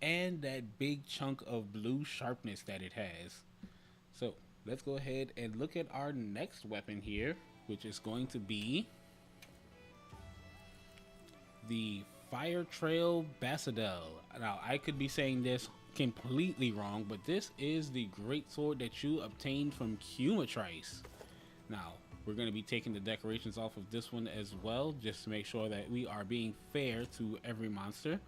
Speaker 1: and that big chunk of blue sharpness that it has. So let's go ahead and look at our next weapon here, which is going to be the Fire Trail Bassadel. Now, I could be saying this completely wrong, but this is the greatsword that you obtained from Cumatrice. Now, we're going to be taking the decorations off of this one as well, just to make sure that we are being fair to every monster.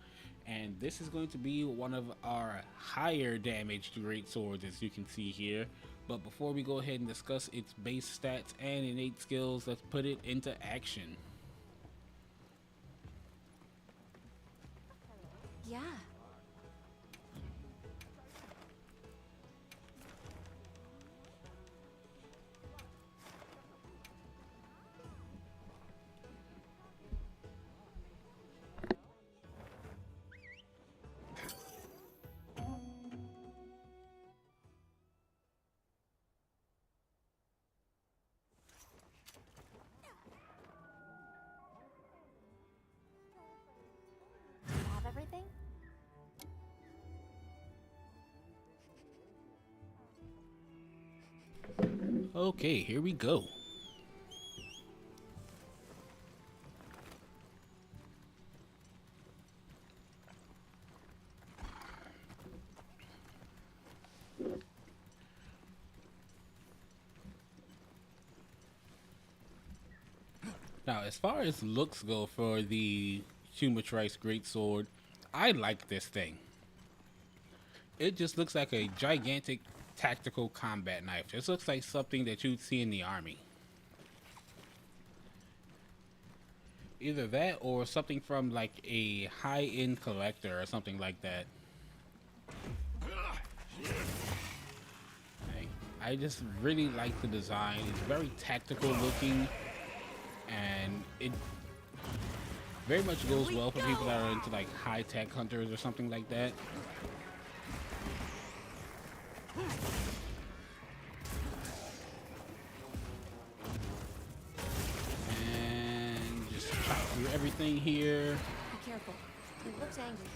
Speaker 1: And this is going to be one of our higher damaged greatswords, as you can see here. But before we go ahead and discuss its base stats and innate skills, let's put it into action.
Speaker 4: Yeah. Have everything?
Speaker 1: Okay, here we go. Now, as far as looks go for the Cumatrice Greatsword, I like this thing. It just looks like a gigantic tactical combat knife. This looks like something that you'd see in the army. Either that or something from like a high-end collector or something like that. I just really like the design. It's very tactical looking, and it Very much goes well for people that are into like high-tech hunters or something like that. And just chop through everything here.
Speaker 5: Be careful. It looks angry.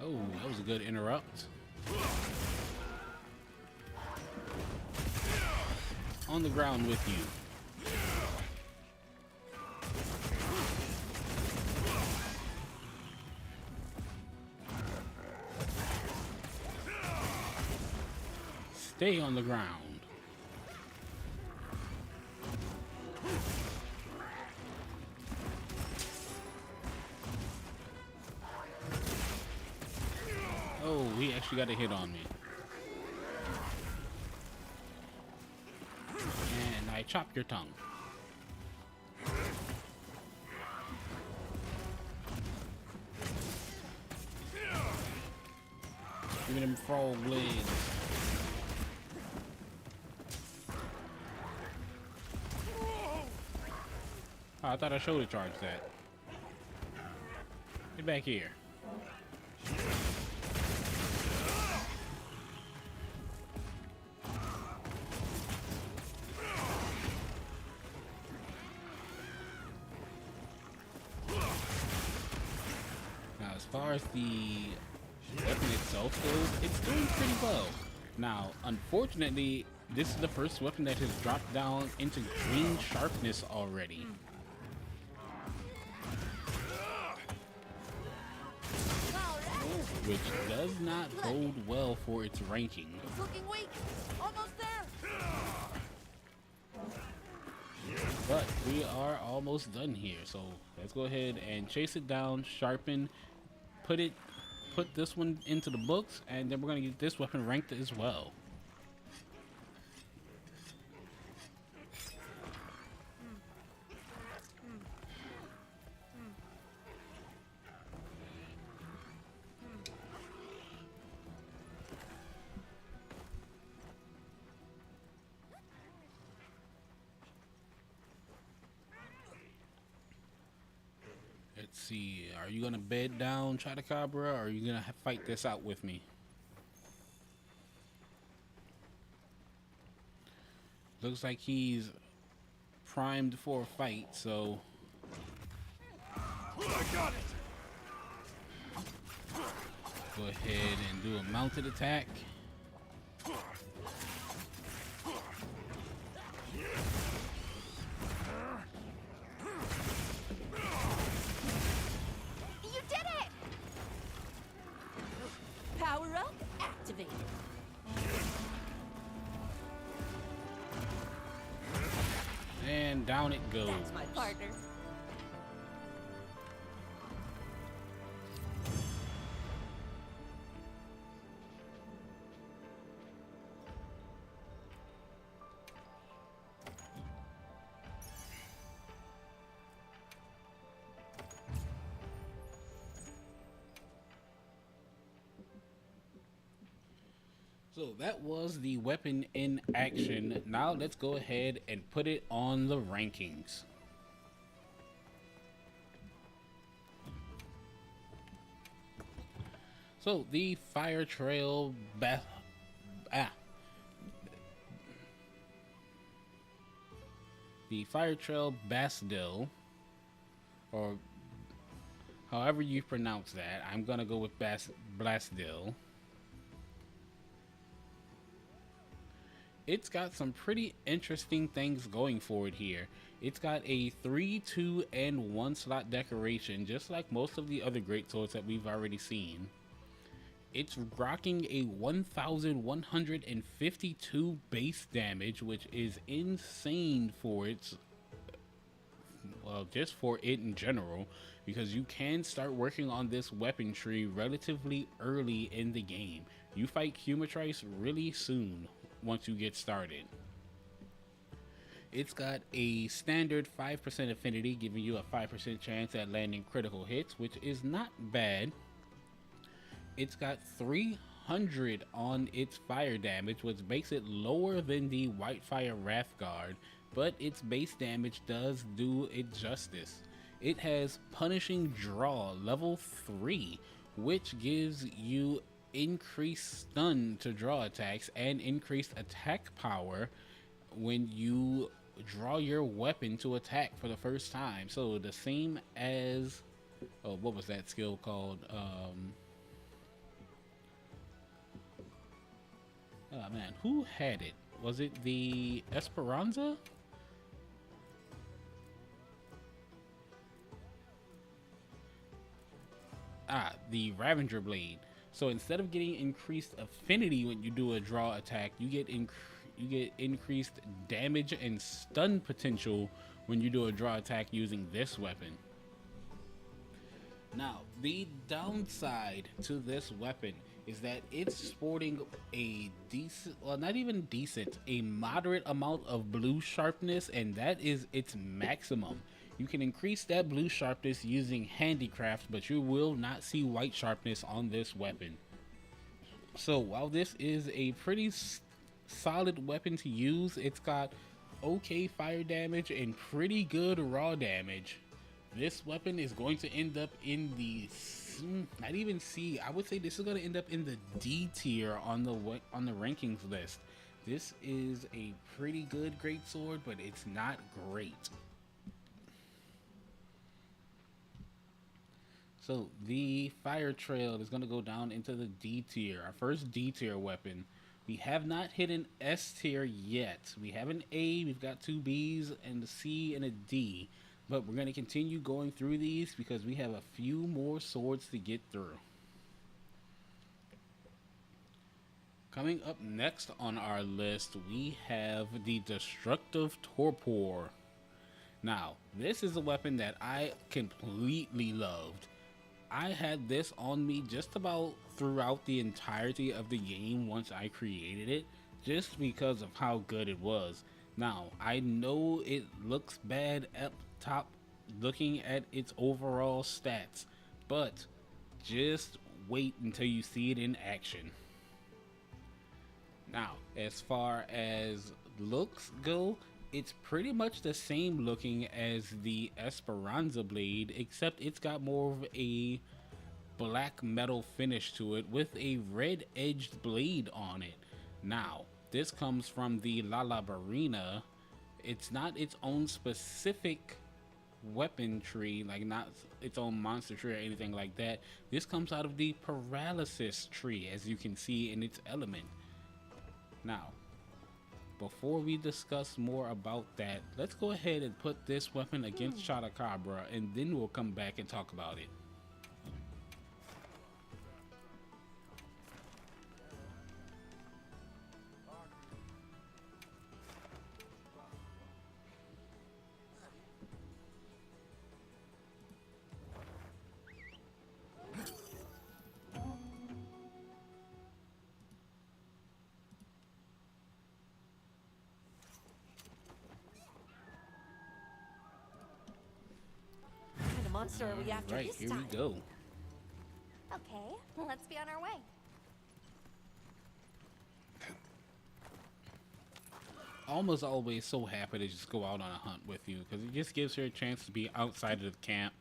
Speaker 1: Oh, that was a good interrupt. On the ground with you. Stay on the ground. Oh, he actually got a hit on me. And I chopped your tongue. Give me them frog legs. Oh, I thought I shoulder charged that. Get back here. Now, as far as the weapon itself goes, it's doing pretty well. Now, unfortunately, this is the first weapon that has dropped down into green sharpness already. Which does not bode well for its ranking.
Speaker 5: It's looking weak. Almost there.
Speaker 1: But we are almost done here, so let's go ahead and chase it down, sharpen, put this one into the books, and then we're gonna get this weapon ranked as well. Let's see, are you gonna bed down, Chotacabra, or are you gonna fight this out with me? Looks like he's primed for a fight, so
Speaker 6: I got it.
Speaker 1: go ahead and do a mounted attack.
Speaker 4: You did it!
Speaker 5: Power up. Activated.
Speaker 1: And down it goes.
Speaker 5: That's my partner.
Speaker 1: So that was the weapon in action. Now let's go ahead and put it on the rankings. So the Fire Trail the Fire Trail Bastille, or however you pronounce that, I'm gonna go with Bastille. It's got some pretty interesting things going for it here. It's got a 3, 2, and 1 slot decoration, just like most of the other greatswords that we've already seen. It's rocking a 1,152 base damage, which is insane for its, well, just for it in general, because you can start working on this weapon tree relatively early in the game. You fight Humatrice really soon once you get started. It's got a standard 5% affinity, giving you a 5% chance at landing critical hits, which is not bad. It's got 300 200 on its fire damage, which makes it lower than the Whitefire Wrathguard, but its base damage does do it justice. It has Punishing Draw level 3, which gives you increased stun to draw attacks and increased attack power when you draw your weapon to attack for the first time. So the same as, oh, what was that skill called? Oh man, who had it? Was it the Esperanza? The Ravager Blade. So instead of getting increased affinity when you do a draw attack, you get increased damage and stun potential when you do a draw attack using this weapon. Now, the downside to this weapon is that it's sporting a decent, well, not even decent, a moderate amount of blue sharpness, and that is its maximum. You can increase that blue sharpness using handicraft, but you will not see white sharpness on this weapon. So while this is a pretty solid weapon to use, it's got okay fire damage and pretty good raw damage. This weapon is going to end up in the, not even C, I would say this is going to end up in the D tier on the rankings list. This is a pretty good greatsword, but it's not great. So the Fire Trail is going to go down into the D tier, our first D tier weapon. We have not hit an S tier yet. We have an A, we've got 2 Bs, and a C and a D. But we're going to continue going through these because we have a few more swords to get through. Coming up next on our list, we have the Destructive Torpor. Now, this is a weapon that I completely loved. I had this on me just about throughout the entirety of the game once I created it, just because of how good it was. Now, I know it looks bad up top looking at its overall stats, but just wait until you see it in action. Now, as far as looks go, it's pretty much the same looking as the Esperanza blade, except it's got more of a black metal finish to it with a red edged blade on it. Now, this comes from the La Labarina. It's not its own specific weapon tree, like not its own monster tree or anything like that. This comes out of the Paralysis tree, as you can see in its element. Now, before we discuss more about that, let's go ahead and put this weapon against Chotacabra, and then we'll come back and talk about it.
Speaker 2: Monster are we after
Speaker 1: Right,
Speaker 2: this
Speaker 1: here
Speaker 2: time?
Speaker 1: we go.
Speaker 4: Okay, let's be on our way.
Speaker 1: Almost always so happy to just go out on a hunt with you, because it just gives her a chance to be outside of the camp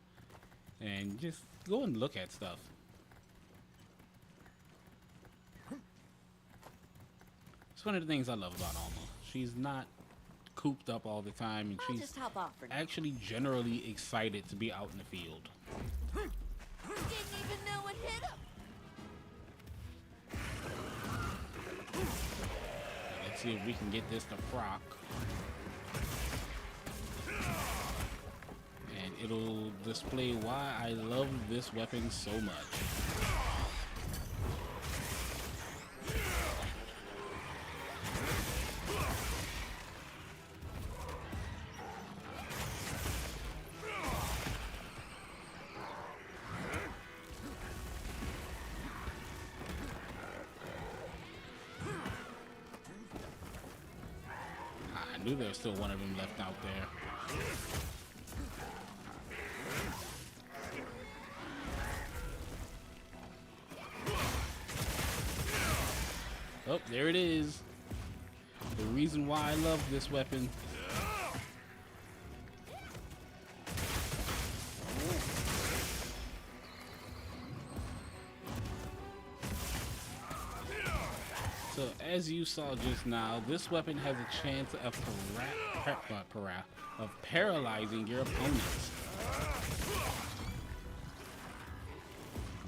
Speaker 1: and just go and look at stuff. It's one of the things I love about Alma. She's not cooped up all the time, and
Speaker 2: I'll
Speaker 1: she's
Speaker 2: just hop off for now.
Speaker 1: actually generally excited to be out in the field.
Speaker 2: Didn't even know it hit him.
Speaker 1: Let's see if we can get this to proc. And it'll display why I love this weapon so much. I knew there was still one of them left out there. Oh, there it is. The reason why I love this weapon. So as you saw just now, this weapon has a chance of paralyzing your opponents,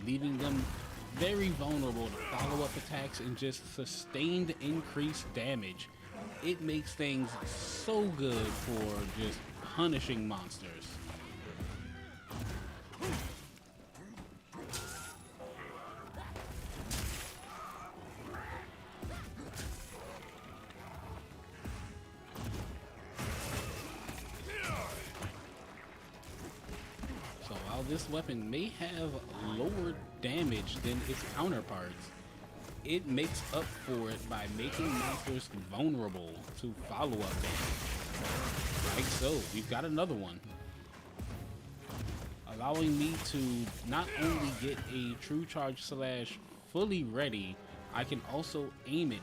Speaker 1: leaving them very vulnerable to follow-up attacks and just sustained increased damage. It makes things so good for just punishing monsters. So while this weapon may have lower damage than its counterparts, it makes up for it by making monsters vulnerable to follow-up damage. Like so, we've got another one, allowing me to not only get a true charge slash fully ready, I can also aim it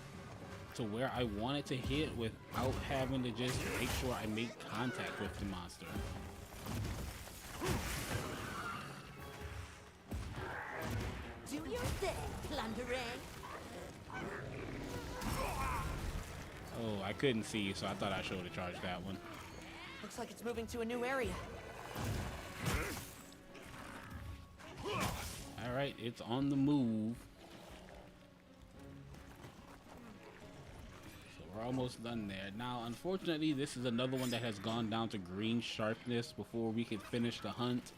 Speaker 1: to where I want it to hit without having to just make sure I make contact with the monster.
Speaker 2: Do your thing, plunderang.
Speaker 1: Oh, I couldn't see, so I thought I showed a charge that one.
Speaker 5: Looks like it's moving to a new area.
Speaker 1: Alright, it's on the move. So we're almost done there. Now, unfortunately, this is another one that has gone down to green sharpness before we can finish the hunt.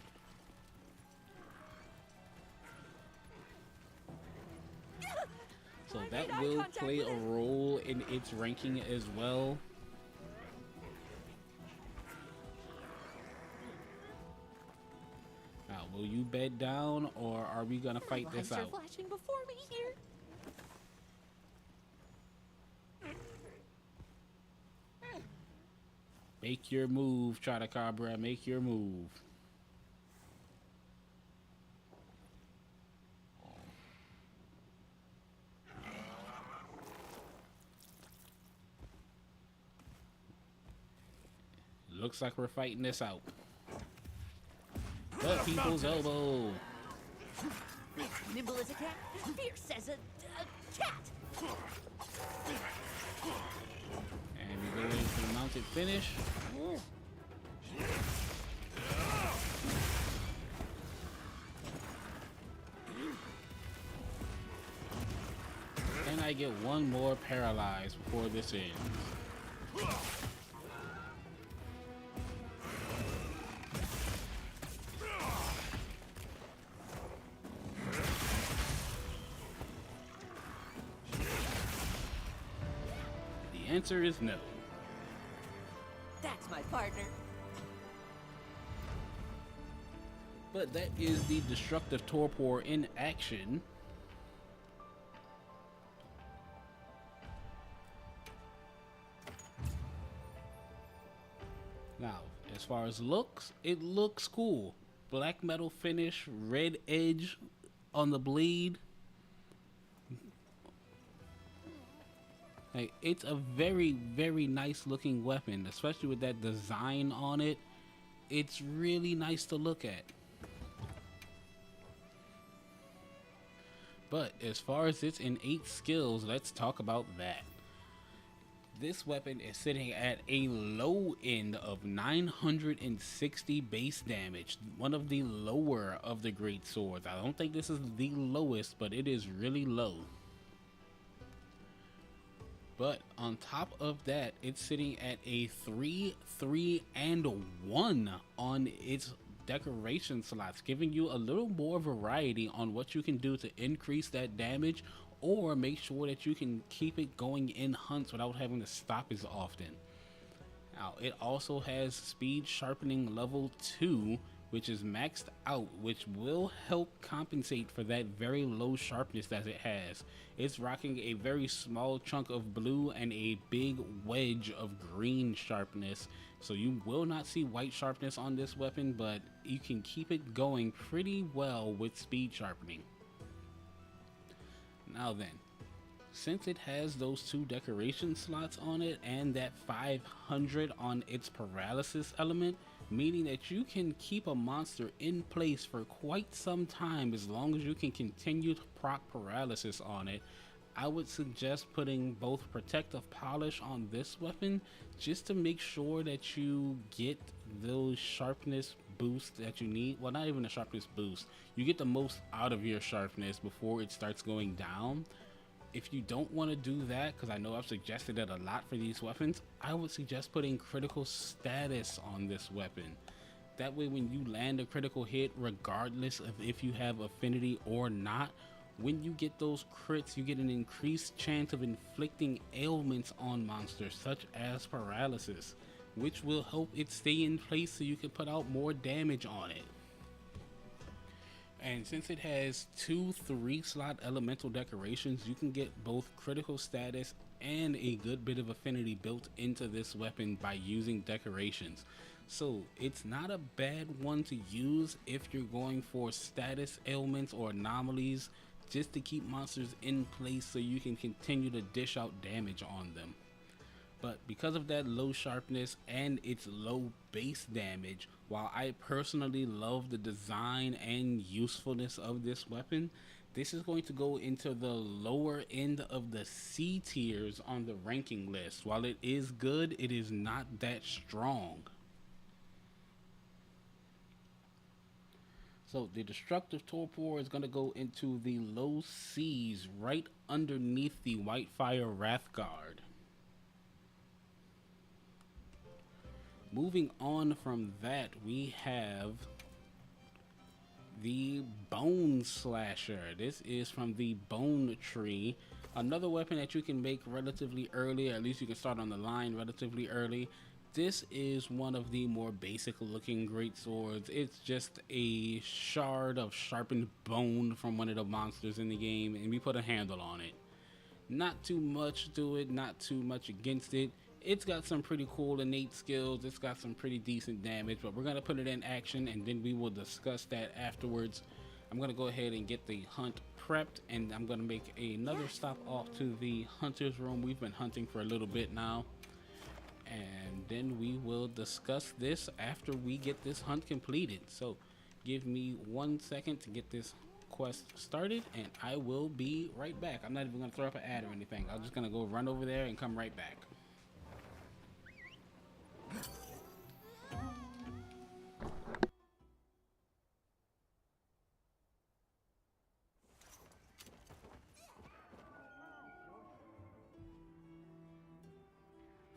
Speaker 1: So that will play a role in its ranking as well. Now, will you bed down, or are we gonna fight this
Speaker 2: Lights are
Speaker 1: out?
Speaker 2: flashing before me here.
Speaker 1: Make your move, Chotacabra, make your move. Looks like we're fighting this out. The people's elbow.
Speaker 2: Nimble as a cat, fierce as a cat.
Speaker 1: And we go into the mounted finish. And I get one more paralyzed before this ends. The answer is no.
Speaker 2: That's my partner.
Speaker 1: But that is the destructive torpor in action. Now, as far as looks, it looks cool. Black metal finish, red edge on the blade. Like, it's a very, very nice looking weapon, especially with that design on it. It's really nice to look at. But as far as its innate skills, let's talk about that. This weapon is sitting at a low end of 960 base damage, one of the lower of the great swords. I don't think this is the lowest, but it is really low. But on top of that, it's sitting at a 3, 3, and 1 on its decoration slots, giving you a little more variety on what you can do to increase that damage or make sure that you can keep it going in hunts without having to stop as often. Now, it also has speed sharpening level 2, which is maxed out, which will help compensate for that very low sharpness that it has. It's rocking a very small chunk of blue and a big wedge of green sharpness, so you will not see white sharpness on this weapon, but you can keep it going pretty well with speed sharpening. Now then, since it has those 2 decoration slots on it and that 500 on its paralysis element, meaning that you can keep a monster in place for quite some time as long as you can continue to proc paralysis on it, I would suggest putting both protective polish on this weapon just to make sure that you get those sharpness boosts that you need. Well, not even a sharpness boost, you get the most out of your sharpness before it starts going down. If you don't want to do that, because I know I've suggested it a lot for these weapons, I would suggest putting critical status on this weapon. That way when you land a critical hit, regardless of if you have affinity or not, when you get those crits, you get an increased chance of inflicting ailments on monsters such as paralysis, which will help it stay in place so you can put out more damage on it. And since it has 2 3-slot elemental decorations, you can get both critical status and a good bit of affinity built into this weapon by using decorations. So it's not a bad one to use if you're going for status ailments or anomalies, just to keep monsters in place so you can continue to dish out damage on them. But because of that low sharpness and its low base damage, while I personally love the design and usefulness of this weapon, this is going to go into the lower end of the C tiers on the ranking list. While it is good, it is not that strong. So the Destructive Torpor is going to go into the low C's right underneath the Whitefire Wrathguard. Moving on from that, we have the Bone Slasher. This is from the Bone Tree. Another weapon that you can make relatively early, or at least you can start on the line relatively early. This is one of the more basic looking great swords. It's just a shard of sharpened bone from one of the monsters in the game, and we put a handle on it. Not too much to it, not too much against it. It's got some pretty cool innate skills. It's got some pretty decent damage, but we're going to put it in action and then we will discuss that afterwards. I'm going to go ahead and get the hunt prepped, and I'm going to make another stop off to the hunter's room. We've been hunting for a little bit now, and then we will discuss this after we get this hunt completed. So give me 1 second to get this quest started and I will be right back. I'm not even going to throw up an ad or anything. I'm just going to go run over there and come right back.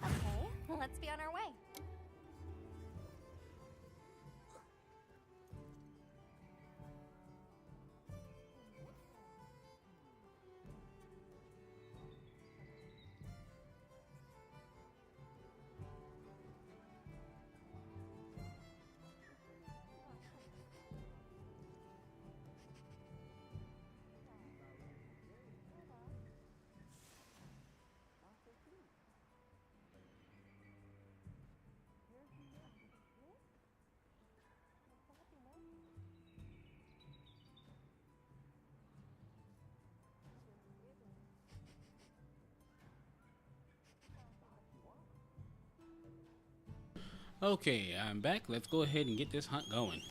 Speaker 4: Okay, let's be on our way.
Speaker 1: Okay, I'm back. Let's go ahead and get this hunt going.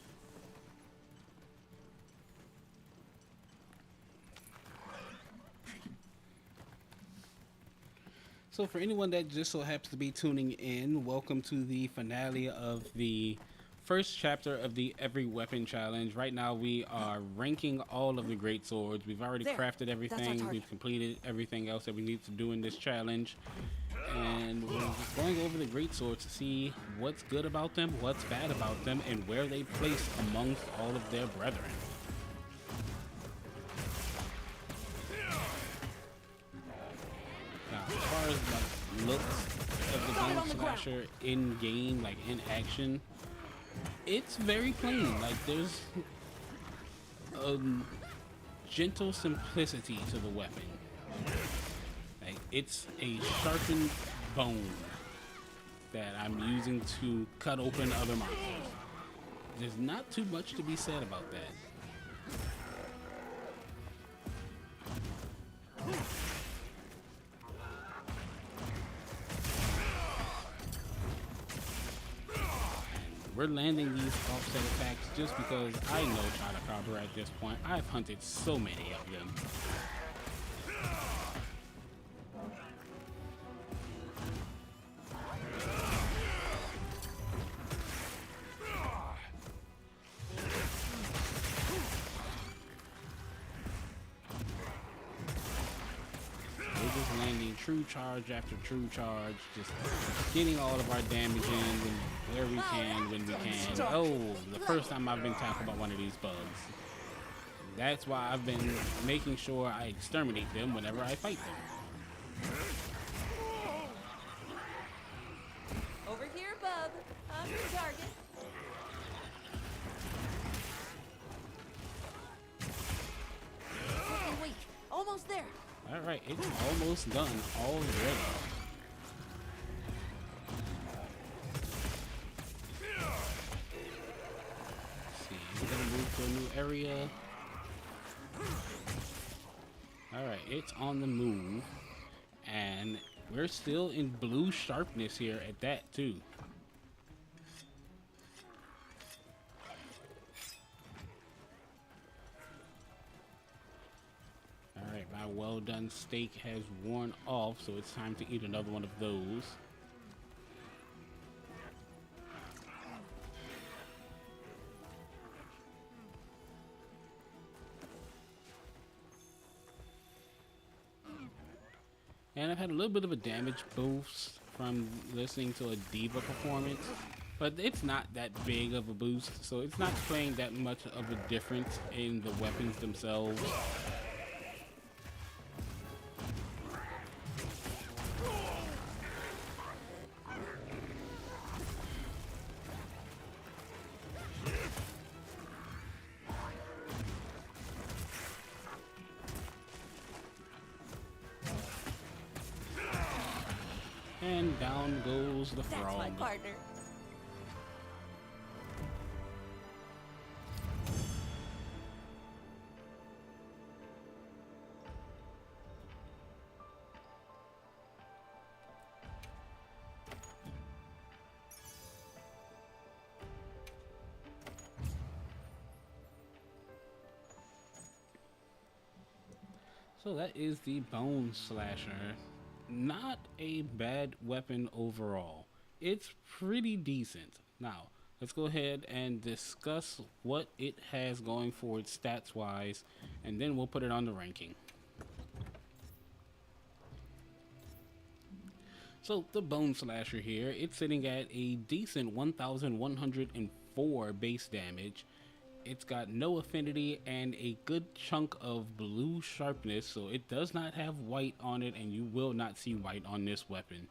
Speaker 1: So for anyone that just so happens to be tuning in, welcome to the finale of the first chapter of the Every Weapon Challenge. Right now we are ranking all of the great swords. We've already crafted everything. We've completed everything else that we need to do in this challenge. And we're just going over the great swords to see what's good about them, what's bad about them, and where they place amongst all of their brethren. Now, as far as the looks of the Bone Slasher in game, like in action, it's very plain. Like there's a gentle simplicity to the weapon. Like it's a sharpened bone that I'm using to cut open other monsters. There's not too much to be said about that. we're landing these offset attacks just because I know Chotacabra at this point. I've hunted so many of them. Just landing true charge after true charge, just getting all of our damage in where we can, when we can. Oh, the first time I've been tackled by one of these bugs. That's why I've been making sure I exterminate them whenever I fight them.
Speaker 5: Over here, bub. I'm your target. Looking weak. Almost there.
Speaker 1: Alright, it's almost done already. Let's see, we're gonna move to a new area. Alright, it's on the move. And we're still in blue sharpness here at that too. Alright, my well done steak has worn off, so it's time to eat another one of those. And I've had a little bit of a damage boost from listening to a D.Va performance, but it's not that big of a boost, so it's not playing that much of a difference in the weapons themselves. And down goes the frog.
Speaker 5: That's my partner.
Speaker 1: So that is the Bone Slasher. Not a bad weapon overall. It's pretty decent. Now, let's go ahead and discuss what it has going for it stats wise, and then we'll put it on the ranking. So the Bone Slasher here, it's sitting at a decent 1,104 base damage. It's got no affinity and a good chunk of blue sharpness, so it does not have white on it, and you will not see white on this weapon.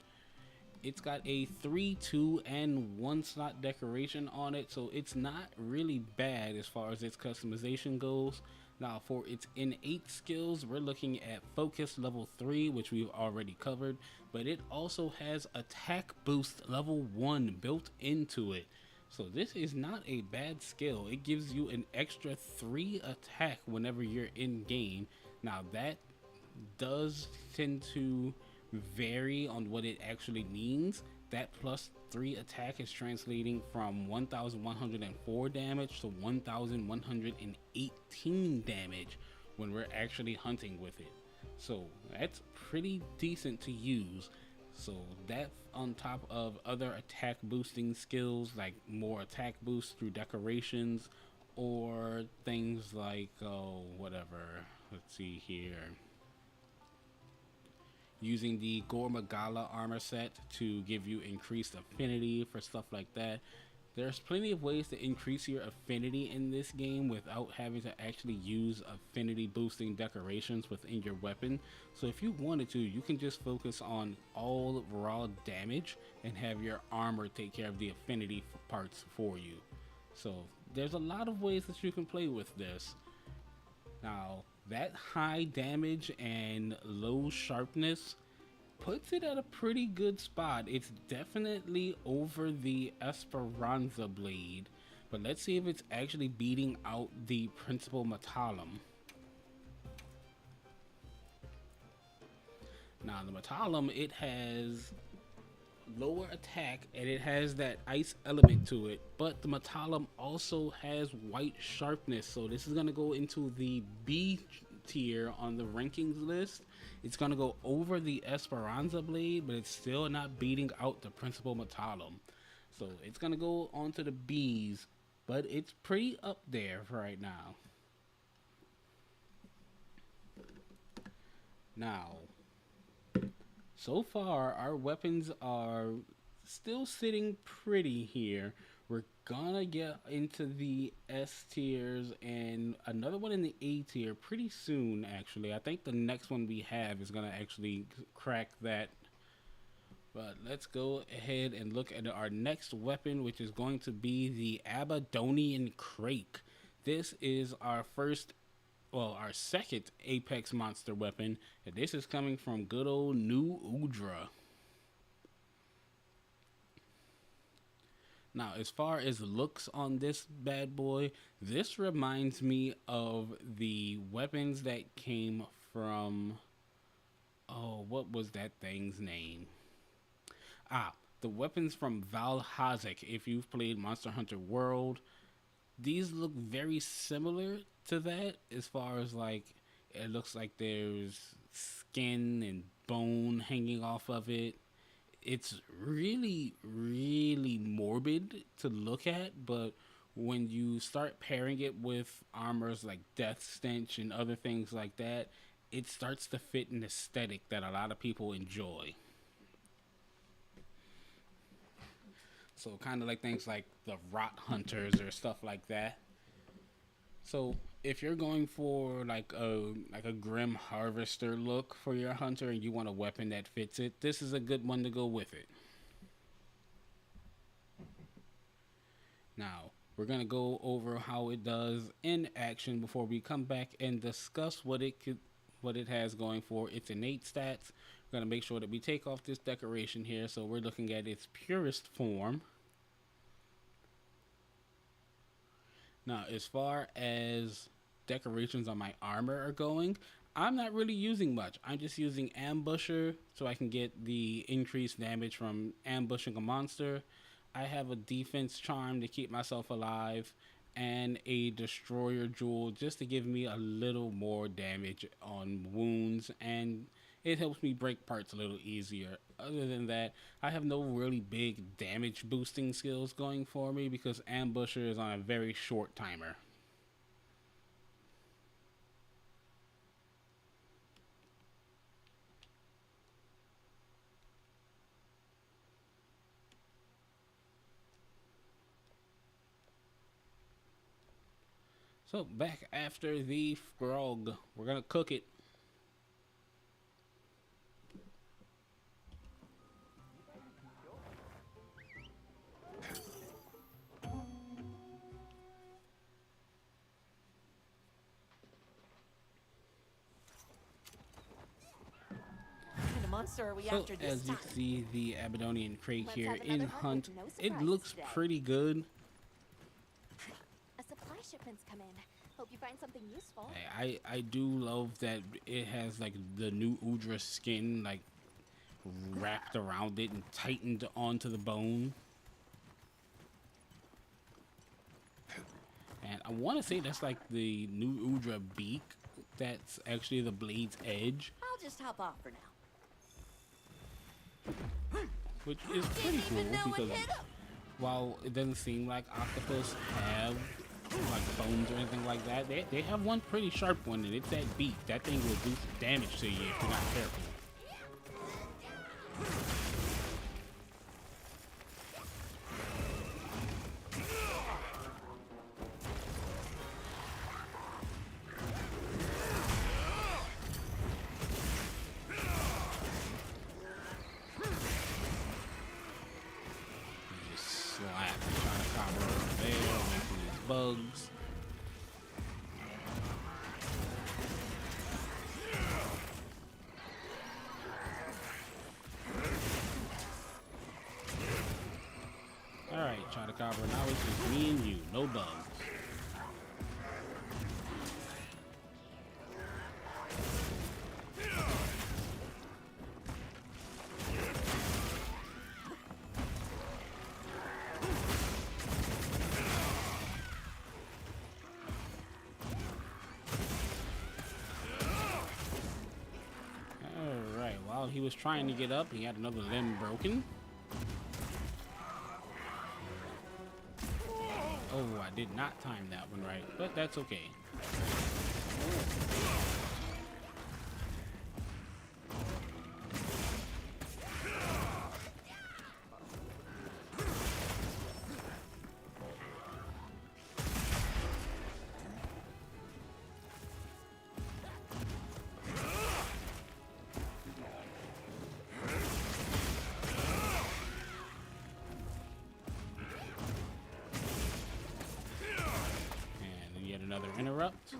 Speaker 1: It's got a 3, 2, and 1 slot decoration on it, so it's not really bad as far as its customization goes. Now for its innate skills, we're looking at Focus level 3, which we've already covered, but it also has Attack Boost level 1 built into it. So this is not a bad skill. It gives you an extra 3 attack whenever you're in game. Now that does tend to vary on what it actually means. That plus 3 attack is translating from 1,104 damage to 1,118 damage when we're actually hunting with it. So that's pretty decent to use. So that on top of other attack boosting skills like more attack boosts through decorations or things like whatever, let's see here, using the Gormagala armor set to give you increased affinity for stuff like that. There's plenty of ways to increase your affinity in this game without having to actually use affinity boosting decorations within your weapon. So if you wanted to, you can just focus on all raw damage and have your armor take care of the affinity parts for you. So there's a lot of ways that you can play with this. Now that high damage and low sharpness puts it at a pretty good spot. It's definitely over the Esperanza blade, but let's see if it's actually beating out the Principal Metallum. Now the Metallum, it has lower attack and it has that ice element to it, but the Metallum also has white sharpness, so this is going to go into the B tier on the rankings list. It's going to go over the Esperanza blade, but it's still not beating out the principal Metallum, so it's going to go onto the B's, but it's pretty up there for right now. Now, so far, our weapons are still sitting pretty here. We're gonna get into the S tiers and another one in the A tier pretty soon, actually. I think the next one we have is gonna actually crack that. But let's go ahead and look at our next weapon, which is going to be the Abadonian Crake. This is our our second Apex monster weapon, and this is coming from good old New Udra. Now, as far as looks on this bad boy, this reminds me of the weapons that came from, oh, what was that thing's name? The weapons from Valhazak. If you've played Monster Hunter World, these look very similar to that, as far as like it looks like there's skin and bone hanging off of it. It's really morbid to look at, but when you start pairing it with armors like Death Stench and other things like that, it starts to fit an aesthetic that a lot of people enjoy. So kind of like things like the Rot Hunters or stuff like that. So if you're going for like a Grim Harvester look for your hunter and you want a weapon that fits it, this is a good one to go with it. Now, we're going to go over how it does in action before we come back and discuss what it has going for its innate stats. We're going to make sure that we take off this decoration here, so we're looking at its purest form. Now, as far as decorations on my armor are going, I'm not really using much. I'm just using Ambusher so I can get the increased damage from ambushing a monster. I have a defense charm to keep myself alive and a destroyer jewel just to give me a little more damage on wounds, and it helps me break parts a little easier. Other than that, I have no really big damage boosting skills going for me because Ambusher is on a very short timer. So back after the frog, we're gonna cook it.
Speaker 5: Monster are we
Speaker 1: So
Speaker 5: after this
Speaker 1: as you
Speaker 5: time?
Speaker 1: see the Abadonian Crake
Speaker 4: Let's
Speaker 1: here
Speaker 4: have
Speaker 1: in
Speaker 4: another
Speaker 1: Hunt,
Speaker 4: hunt with no
Speaker 1: it looks
Speaker 4: surprises today.
Speaker 1: pretty good.
Speaker 4: A supply shipment's come in. Hope you find something useful.
Speaker 1: I do love that it has like the New Udra skin like wrapped around it and tightened onto the bone. And I want to say that's like the New Udra beak. That's actually the blade's edge,
Speaker 5: I'll just hop off for now.
Speaker 1: which is pretty cool
Speaker 5: Even know it
Speaker 1: because
Speaker 5: hit 'em.
Speaker 1: while it doesn't seem like octopus have like bones or anything like that, they have one pretty sharp one, and it's that beak. That thing will do some damage to you if you're not careful. Just slap the Chonacabra over there, away from these bugs. Alright, Chonacabra, now it's just me and you, no bugs. was trying to get up. He had another limb broken. Oh, I did not time that one right, but that's okay. Another interrupt.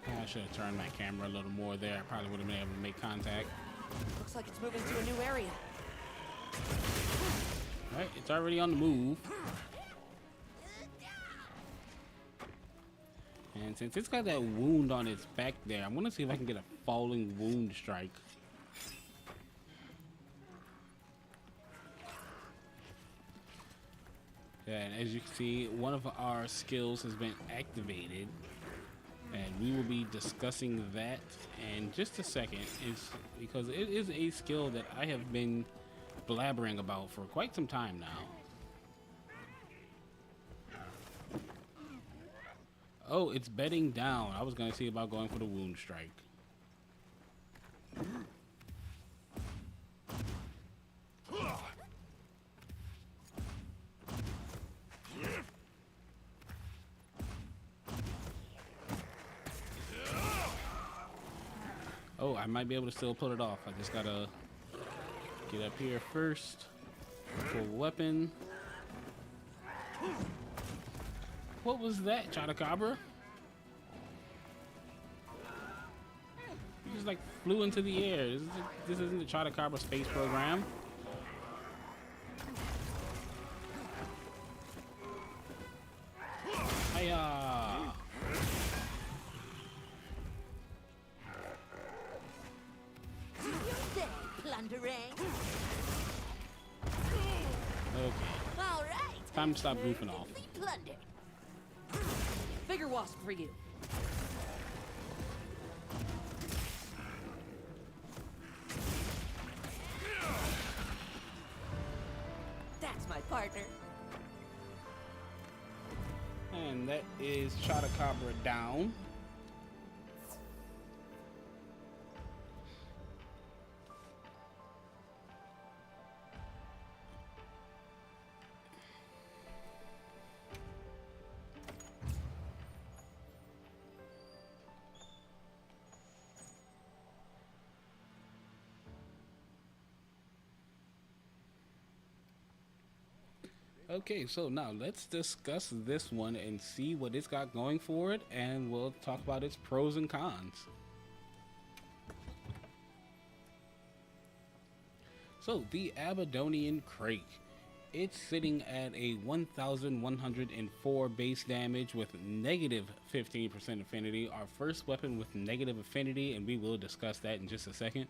Speaker 1: I should have turned my camera a little more there. I probably would have been able to make contact.
Speaker 5: Looks like it's moving to a new area.
Speaker 1: Alright, it's already on the move. And since it's got that wound on its back there, I'm gonna see if I can get a falling wound strike. And as you can see, one of our skills has been activated, and we will be discussing that in just a second. It's because it is a skill that I have been blabbering about for quite some time now. Oh, it's bedding down. I was gonna see about going for the wound strike. Oh, I might be able to still pull it off. I just gotta get up here first. Full weapon. What was that, Chotacabra? You just like flew into the air. This isn't the Chotacabra space program. Hiya!
Speaker 2: Day, plundering.
Speaker 1: Okay.
Speaker 2: All right.
Speaker 1: Time to stop goofing off.
Speaker 2: Plunder.
Speaker 5: Bigger wasp for you.
Speaker 2: That's my partner.
Speaker 1: And that is Chotacabra down. Okay, so now let's discuss this one and see what it's got going for it, and we'll talk about its pros and cons. So, the Abadonian Crake. It's sitting at a 1,104 base damage with negative 15% affinity. Our first weapon with negative affinity, and we will discuss that in just a second.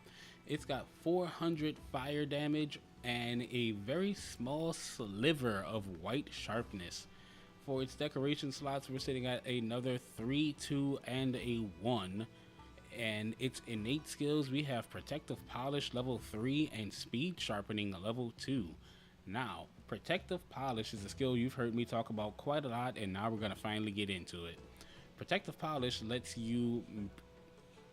Speaker 1: It's got 400 fire damage and a very small sliver of white sharpness. For its decoration slots, we're sitting at another 3, 2, and a 1. And its innate skills, we have Protective Polish level 3 and Speed Sharpening level 2. Now, Protective Polish is a skill you've heard me talk about quite a lot, and now we're going to finally get into it. Protective Polish lets you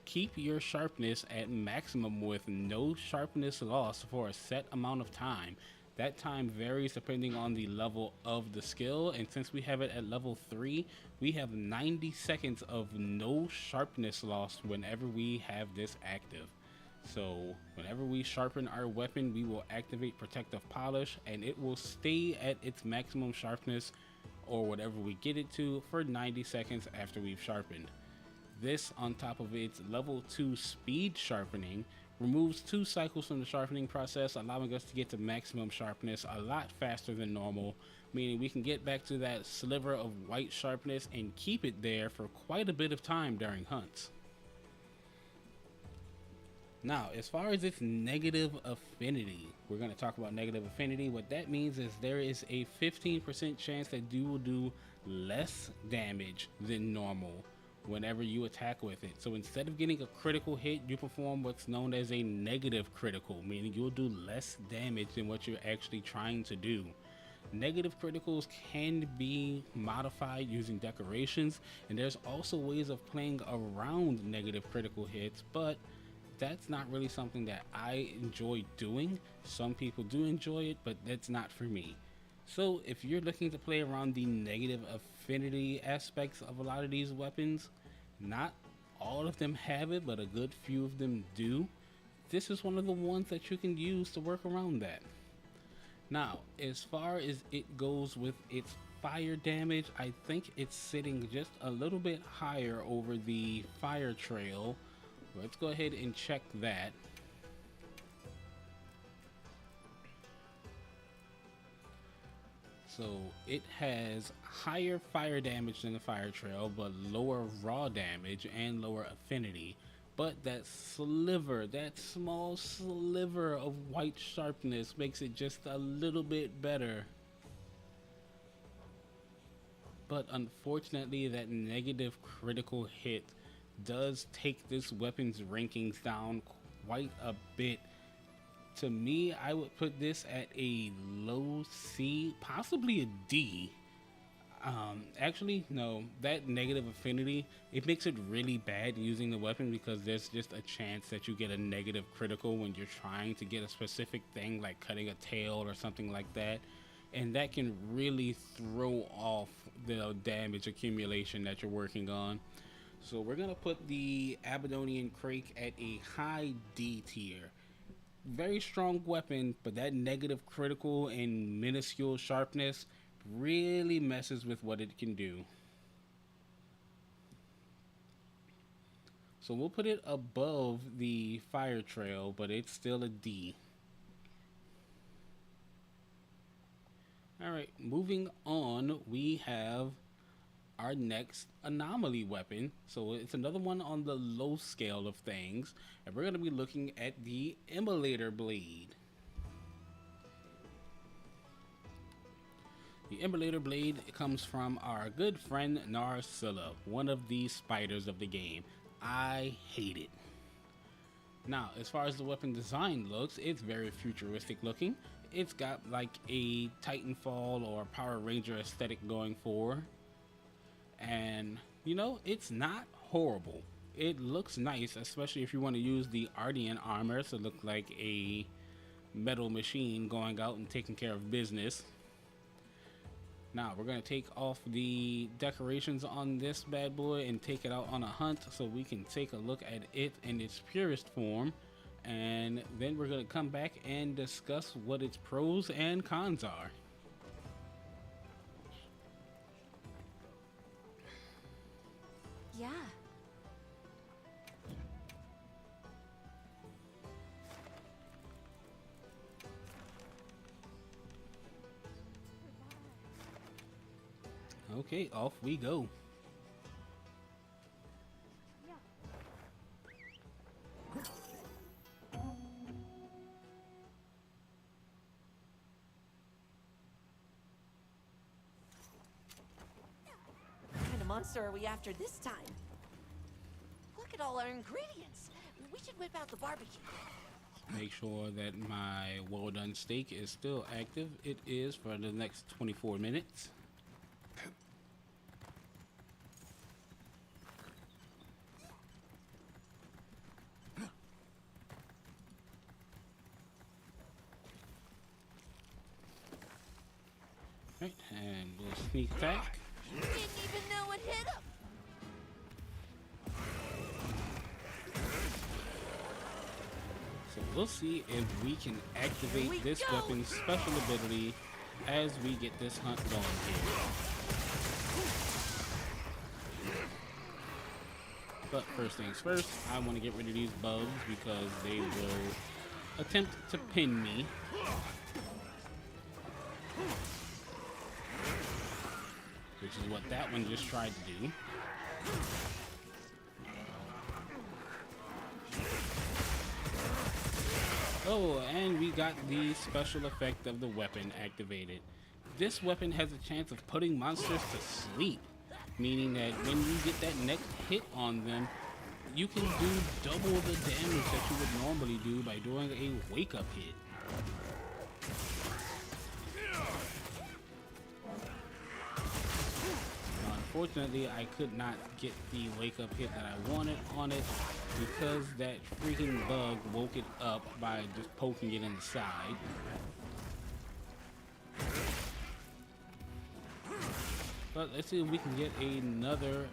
Speaker 1: keep your sharpness at maximum with no sharpness loss for a set amount of time. That time varies depending on the level of the skill, and since we have it at level 3, we have 90 seconds of no sharpness loss whenever we have this active. So whenever we sharpen our weapon, we will activate Protective Polish, and it will stay at its maximum sharpness or whatever we get it to for 90 seconds after we've sharpened. This, on top of its level 2 speed sharpening, removes 2 cycles from the sharpening process, allowing us to get to maximum sharpness a lot faster than normal, meaning we can get back to that sliver of white sharpness and keep it there for quite a bit of time during hunts. Now, as far as its negative affinity, we're going to talk about negative affinity. What that means is there is a 15% chance that you will do less damage than normal whenever you attack with it. So instead of getting a critical hit, you perform what's known as a negative critical, meaning you'll do less damage than what you're actually trying to do. Negative criticals can be modified using decorations, and there's also ways of playing around negative critical hits, but that's not really something that I enjoy doing. Some people do enjoy it, but that's not for me. So if you're looking to play around the negative affinity aspects of a lot of these weapons, not all of them have it, but a good few of them do. This is one of the ones that you can use to work around that. Now, as far as it goes with its fire damage, I think it's sitting just a little bit higher over the fire trail. Let's go ahead and check that. So it has higher fire damage than the fire trail, but lower raw damage and lower affinity. But that sliver, that small sliver of white sharpness makes it just a little bit better. But unfortunately, that negative critical hit does take this weapon's rankings down quite a bit. To me, I would put this at a low C, possibly a D. Actually, no, that negative affinity, it makes it really bad using the weapon because there's just a chance that you get a negative critical when you're trying to get a specific thing like cutting a tail or something like that. And that can really throw off the damage accumulation that you're working on. So we're going to put the Abyddonian Crake at a high D tier. Very strong weapon, but that negative critical and minuscule sharpness really messes with what it can do. So we'll put it above the fire trail, but it's still a D. Alright, moving on, we have our next anomaly weapon. So it's another one on the low scale of things, and we're going to be looking at the Immolator Blade. The Immolator Blade comes from our good friend Narcilla, one of the spiders of the game. I hate it. Now, as far as the weapon design looks, it's very futuristic looking. It's got like a Titanfall or Power Ranger aesthetic going for. And, you know, it's not horrible. It looks nice, especially if you want to use the Ardian armor to look like a metal machine going out and taking care of business. Now we're going to take off the decorations on this bad boy and take it out on a hunt so we can take a look at it in its purest form, and then we're going to come back and discuss what its pros and cons are.
Speaker 4: Yeah.
Speaker 1: Okay, off we go.
Speaker 2: What kind of monster are we after this time? Look at all our ingredients. We should whip out the barbecue.
Speaker 1: Make sure that my well done steak is still active. It is for the next 24 minutes. Right, and we'll sneak attack.
Speaker 2: Didn't even know it hit him.
Speaker 1: So we'll see if we can activate this weapon's special ability as we get this hunt going here. But first things first, I want to get rid of these bugs because they will attempt to pin me. Which is what that one just tried to do. Oh, and we got the special effect of the weapon activated. This weapon has a chance of putting monsters to sleep, meaning that when you get that next hit on them, you can do double the damage that you would normally do by doing a wake-up hit. Unfortunately, I could not get the wake-up hit that I wanted on it because that freaking bug woke it up by just poking it in the side. But let's see if we can get another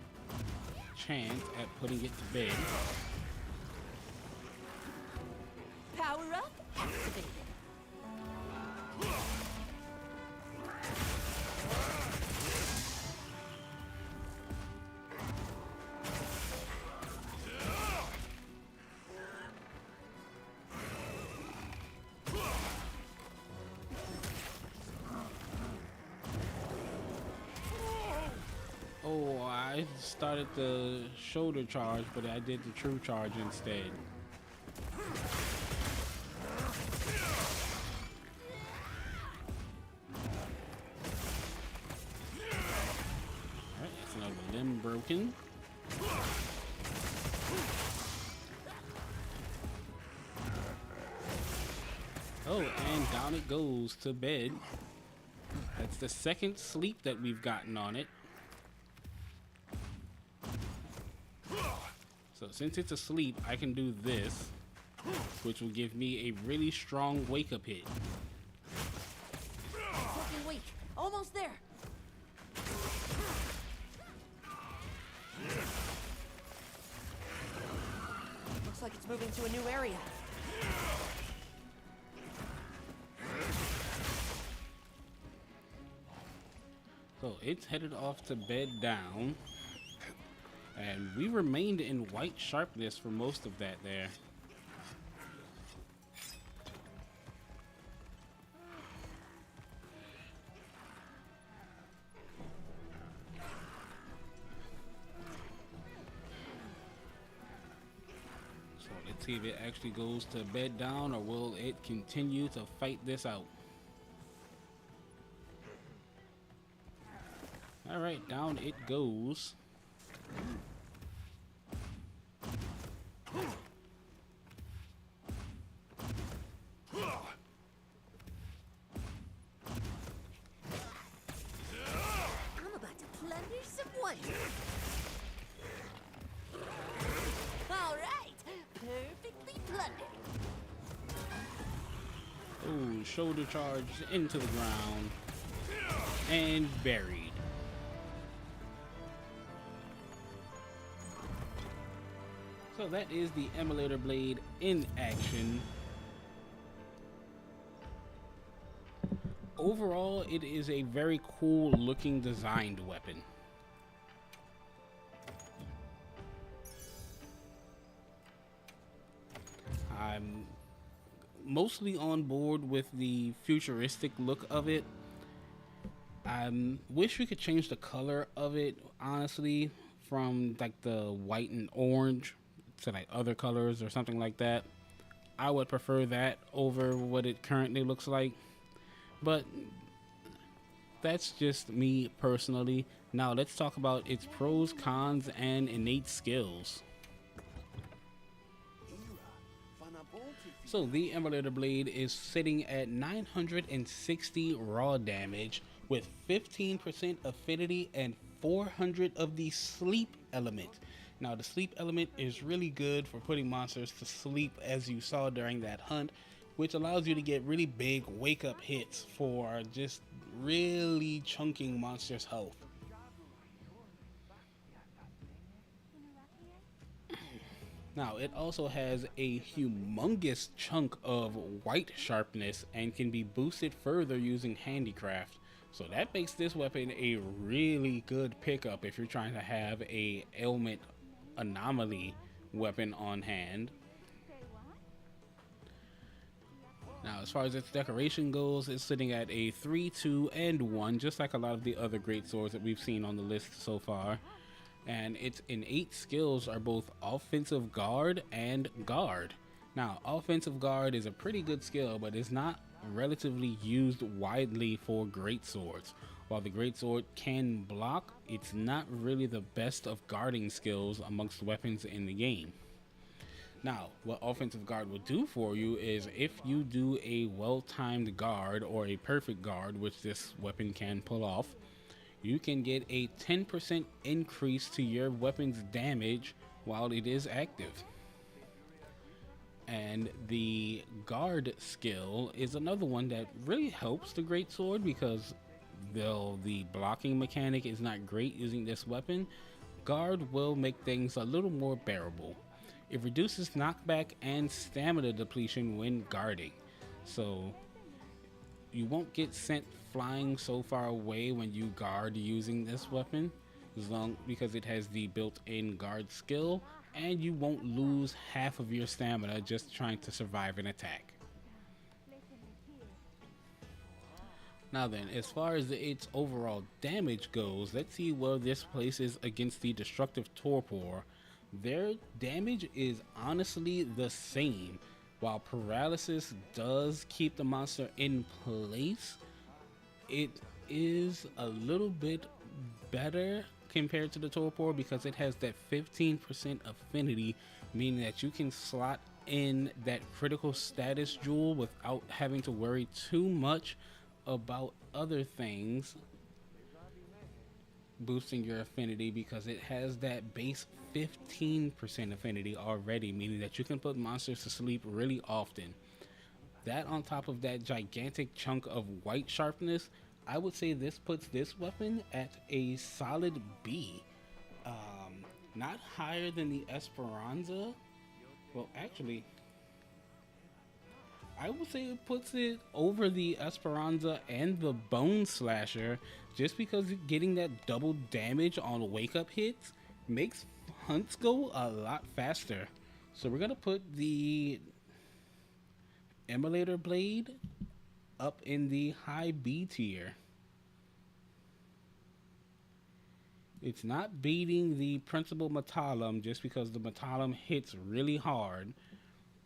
Speaker 1: chance at putting it to bed.
Speaker 2: Power up, activated.
Speaker 1: Oh, I started the shoulder charge, but I did the true charge instead. Alright, that's another limb broken. Oh, and down it goes to bed. That's the second sleep that we've gotten on it. So since it's asleep, I can do this, which will give me a really strong wake-up hit.
Speaker 5: Looking weak. Almost there.
Speaker 2: Looks like it's moving to a new area.
Speaker 1: So it's headed off to bed down. And we remained in white sharpness for most of that there. So let's see if it actually goes to bed down, or will it continue to fight this out? All right, down it goes.
Speaker 5: I'm about to plunder some wonders. All right, perfectly plundered.
Speaker 1: Oh, shoulder charge into the ground and buried. So that is the Emulator Blade in action. Overall, it is a very cool looking designed weapon. I'm mostly on board with the futuristic look of it. I wish we could change the color of it, honestly, from like the white and orange to like other colors or something like that. I would prefer that over what it currently looks like, but that's just me personally. Now let's talk about its pros, cons, and innate skills. So the Emulator Blade is sitting at 960 raw damage with 15% affinity and 400 of the sleep element. Now the sleep element is really good for putting monsters to sleep, as you saw during that hunt, which allows you to get really big wake up hits for just really chunking monsters' health. Now it also has a humongous chunk of white sharpness and can be boosted further using handicraft. So that makes this weapon a really good pickup if you're trying to have a ailment anomaly weapon on hand. Now as far as its decoration goes, it's sitting at a 3, 2, and 1, just like a lot of the other great swords that we've seen on the list so far. And its innate skills are both offensive guard and guard. Now, offensive guard is a pretty good skill, but it's not relatively used widely for greatswords. While the greatsword can block, it's not really the best of guarding skills amongst weapons in the game. Now, what offensive guard will do for you is if you do a well-timed guard or a perfect guard, which this weapon can pull off, you can get a 10% increase to your weapon's damage while it is active. And the guard skill is another one that really helps the greatsword, because though the blocking mechanic is not great using this weapon, guard will make things a little more bearable. It reduces knockback and stamina depletion when guarding, so you won't get sent flying so far away when you guard using this weapon, because it has the built-in guard skill, and you won't lose half of your stamina just trying to survive an attack. Now then, as far as its overall damage goes, let's see where this places against the destructive torpor. Their damage is honestly the same. While paralysis does keep the monster in place, it is a little bit better compared to the torpor because it has that 15% affinity, meaning that you can slot in that critical status jewel without having to worry too much about other things boosting your affinity, because it has that base 15% affinity already, meaning that you can put monsters to sleep really often. That on top of that gigantic chunk of white sharpness, I would say this puts this weapon at a solid B. Not higher than the Esperanza. Well, actually, I would say it puts it over the Esperanza and the Bone Slasher, just because getting that double damage on wake up hits makes hunts go a lot faster. So we're gonna put the Immolator Blade up in the high B tier. It's not beating the Principal Metallum just because the Metallum hits really hard,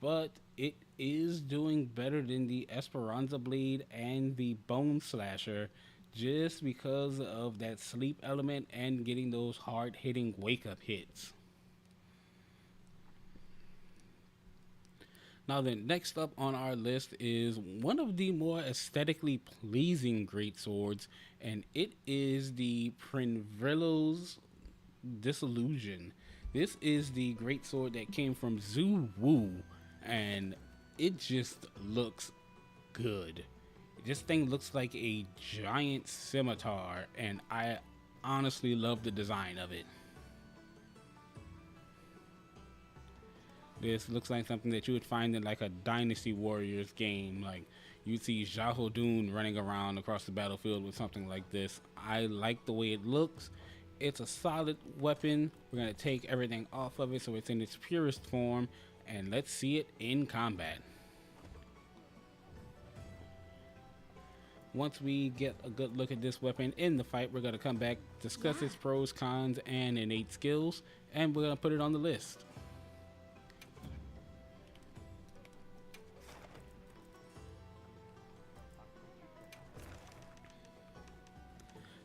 Speaker 1: but it is doing better than the Esperanza Blade and the Bone Slasher, just because of that sleep element and getting those hard-hitting wake-up hits. Now then, next up on our list is one of the more aesthetically pleasing greatswords, and it is the Prinvillo's Disillusion. This is the greatsword that came from Zhu Wu, and it just looks good. This thing looks like a giant scimitar, and I honestly love the design of it. This looks like something that you would find in like a Dynasty Warriors game. Like you'd see Xiahou Dun running around across the battlefield with something like this. I like the way it looks. It's a solid weapon. We're going to take everything off of it so it's in its purest form, and let's see it in combat. Once we get a good look at this weapon in the fight, we're going to come back, discuss its pros, cons, and innate skills, and we're going to put it on the list.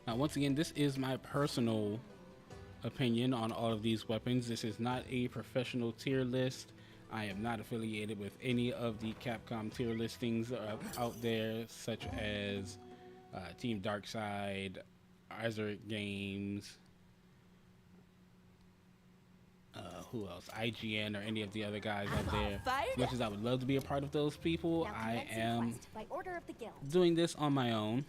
Speaker 1: Now, once again, this is my personal opinion on all of these weapons. This is not a professional tier list. I am not affiliated with any of the Capcom tier listings out there, such as Team Darkside, Azure Games, who else? IGN, or any of the other guys out there. As much as I would love to be a part of those people, I am
Speaker 4: by order of the guild.
Speaker 1: doing this on my own.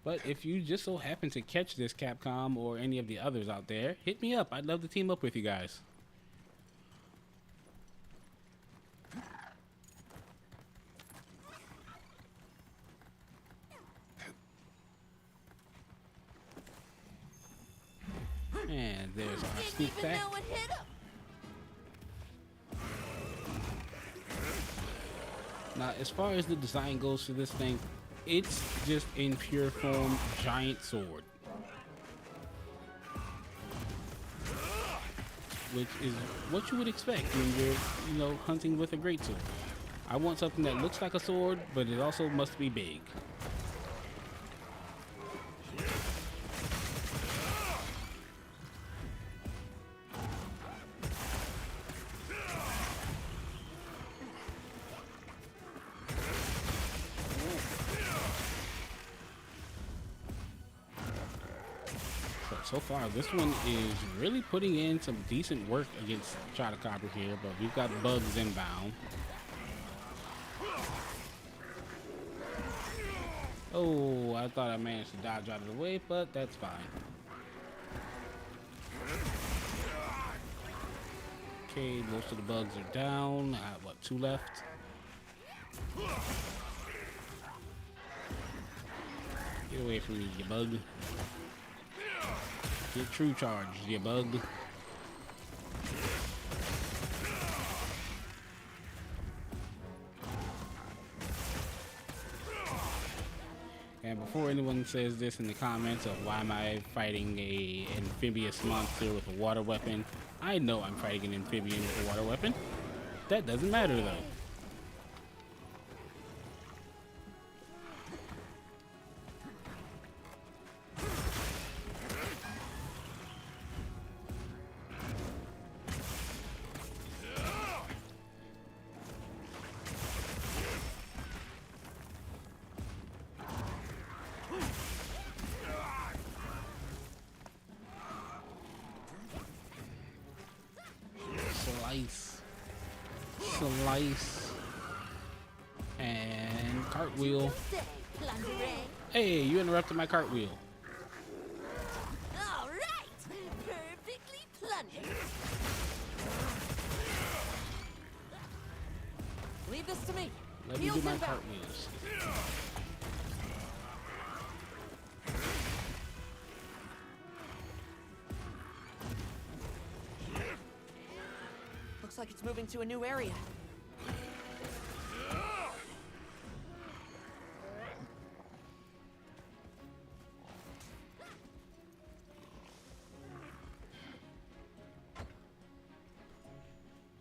Speaker 1: But if you just so happen to catch this Capcom or any of the others out there, hit me up. I'd love to team up with you guys. And there's our sneak attack. Now, as far as the design goes for this thing, it's just in pure form giant sword. which is what you would expect when you're, hunting with a greatsword. I want something that looks like a sword, but it also must be big. So far, this one is really putting in some decent work against Chotacabra here, but we've got bugs inbound. Oh, I thought I managed to dodge out of the way, but that's fine. Okay, most of the bugs are down. I have, what, 2 left? Get away from me, you bug. Get true charge, you bug. And before anyone says this in the comments of why am I fighting a amphibious monster with a water weapon, I know I'm fighting an amphibian with a water weapon. That doesn't matter though. Slice and cartwheel. Hey, you interrupted my cartwheel.
Speaker 5: All right, perfectly plundered. Leave this to me.
Speaker 1: Let me do my cartwheels.
Speaker 2: Looks like it's moving to a new area.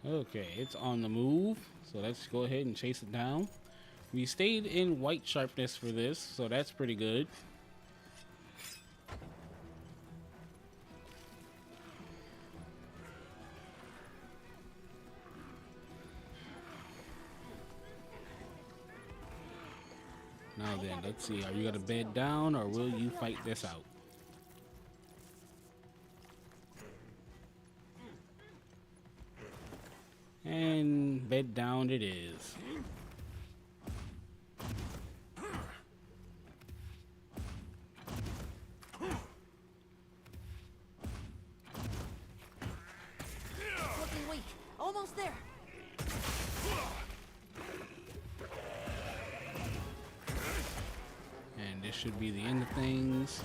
Speaker 1: Okay, it's on the move, so let's go ahead and chase it down. We stayed in white sharpness for this, so that's pretty good. Now then, let's see, are you gonna bed down or will you fight this out? And bed down it is.
Speaker 5: Looking weak. Almost there.
Speaker 1: And this should be the end of things.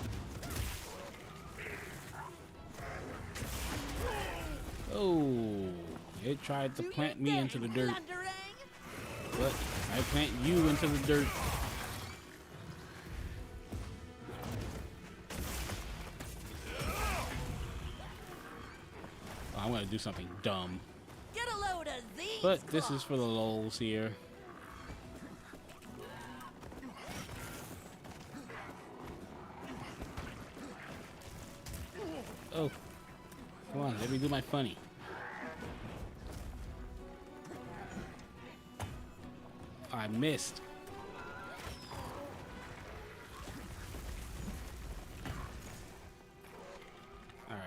Speaker 1: Oh, it tried to plant me into the dirt, but I plant you into the dirt. Oh, I'm gonna do something dumb,
Speaker 5: Get a load of these.
Speaker 1: but this is for the lulz here. Oh, come on, let me do my funny. I missed. All right.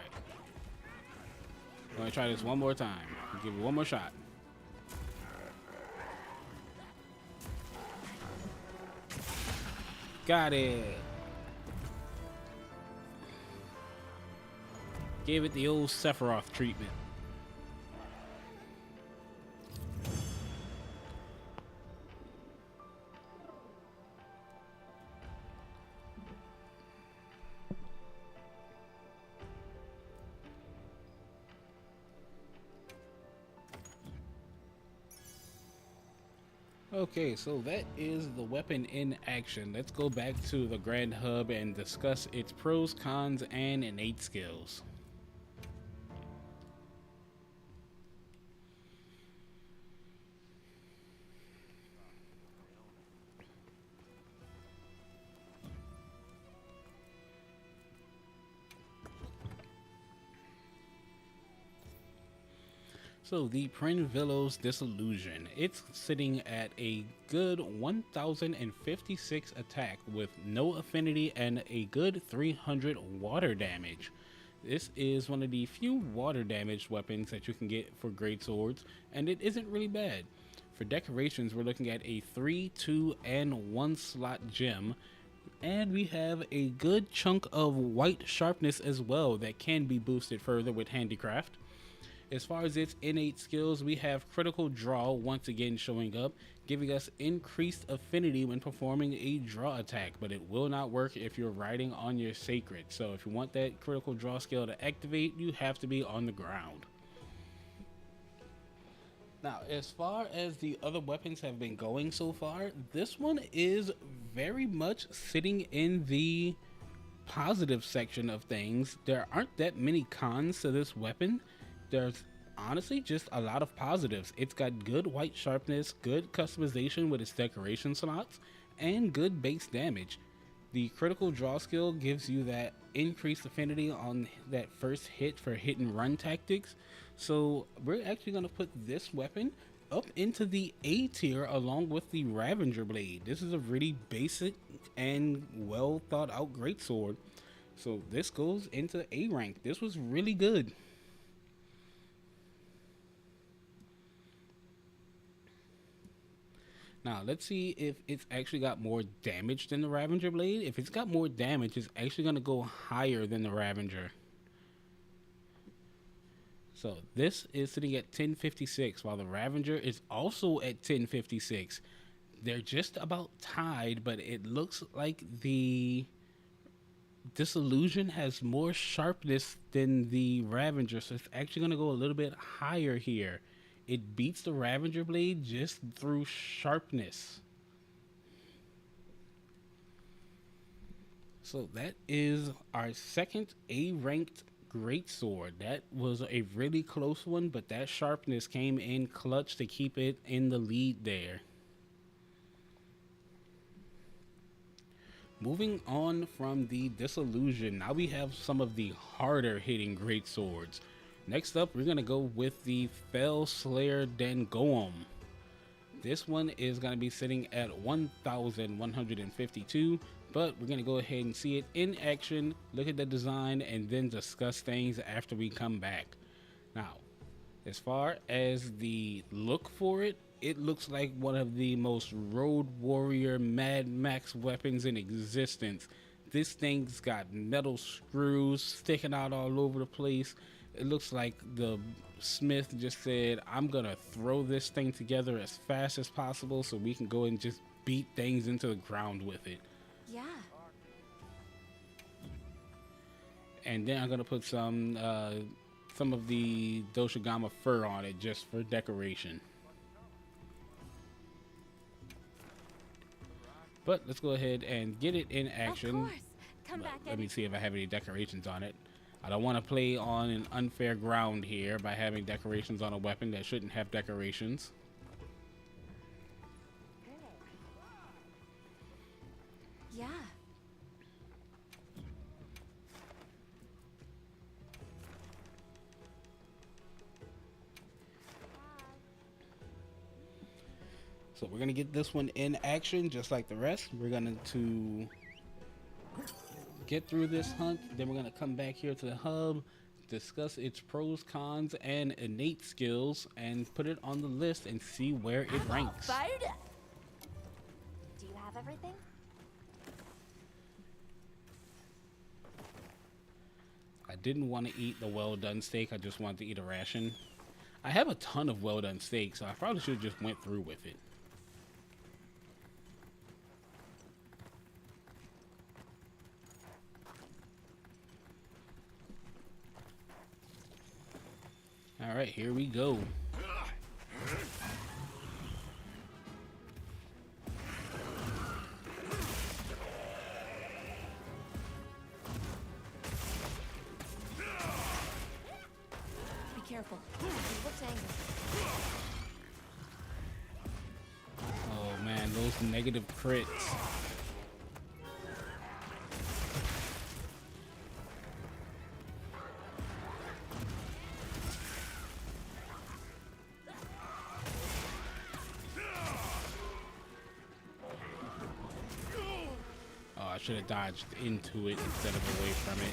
Speaker 1: I'm gonna try this one more time. I'll give it one more shot. Got it. Gave it the old Sephiroth treatment. Okay, so that is the weapon in action. Let's go back to the Grand Hub and discuss its pros, cons, and innate skills. So the Prinvillos Disillusion, it's sitting at a good 1056 attack with no affinity and a good 300 water damage. This is one of the few water damaged weapons that you can get for great swords, and it isn't really bad. For decorations, we're looking at a 3, 2, and 1 slot gem, and we have a good chunk of white sharpness as well that can be boosted further with handicraft. As far as its innate skills, we have critical draw once again showing up, giving us increased affinity when performing a draw attack, but it will not work if you're riding on your sacred. So if you want that critical draw skill to activate, you have to be on the ground. Now, as far as the other weapons have been going so far, this one is very much sitting in the positive section of things. There aren't that many cons to this weapon. There's honestly just a lot of positives. It's got good white sharpness, good customization with its decoration slots, and good base damage. The critical draw skill gives you that increased affinity on that first hit for hit and run tactics. So we're actually going to put this weapon up into the A tier along with the Ravager Blade. This is a really basic and well thought out greatsword. So this goes into A rank. This was really good. Now, let's see if it's actually got more damage than the Ravager Blade. If it's got more damage, it's actually going to go higher than the Ravager. So, this is sitting at 1056, while the Ravager is also at 1056. They're just about tied, but it looks like the Disillusion has more sharpness than the Ravager, so it's actually going to go a little bit higher here. It beats the Ravager Blade just through sharpness. So that is our second A-ranked greatsword. That was a really close one, but that sharpness came in clutch to keep it in the lead there. Moving on from the Disillusion, now we have some of the harder hitting greatswords. Next up, we're going to go with the Fellslayer Dangoam. This one is going to be sitting at 1152, but we're going to go ahead and see it in action, look at the design, and then discuss things after we come back. Now, as far as the look for it, it looks like one of the most Road Warrior Mad Max weapons in existence. This thing's got metal screws sticking out all over the place. It looks like the smith just said, I'm gonna throw this thing together as fast as possible so we can go and just beat things into the ground with it.
Speaker 4: Yeah.
Speaker 1: And then I'm gonna put some of the Doshigama fur on it just for decoration. But let's go ahead and get it in action.
Speaker 4: Of course. Come back.
Speaker 1: Let me see if I have any decorations on it. I don't want to play on an unfair ground here by having decorations on a weapon that shouldn't have decorations.
Speaker 4: Yeah.
Speaker 1: So we're going to get this one in action just like the rest. We're going to get through this hunt, then we're going to come back here to the hub, discuss its pros, cons, and innate skills, and put it on the list and see where it ranks.
Speaker 2: Fired up.
Speaker 4: Do you have everything?
Speaker 1: I didn't want to eat the well done steak, I just wanted to eat a ration. I have a ton of well done steak, so I probably should have just went through with it. All right, here we go.
Speaker 2: Be careful.
Speaker 4: He looks angry.
Speaker 1: Oh man, those negative crits. should have dodged into it instead of away from it.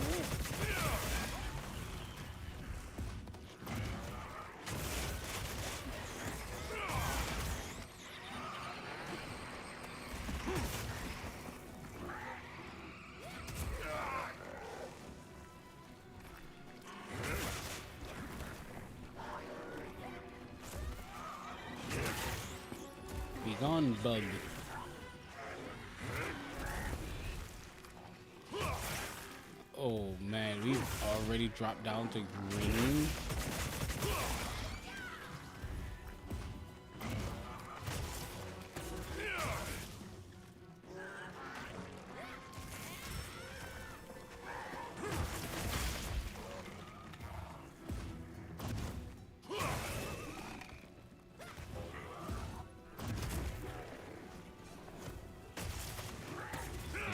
Speaker 1: Be gone, bug. Oh man, we've already dropped down to green.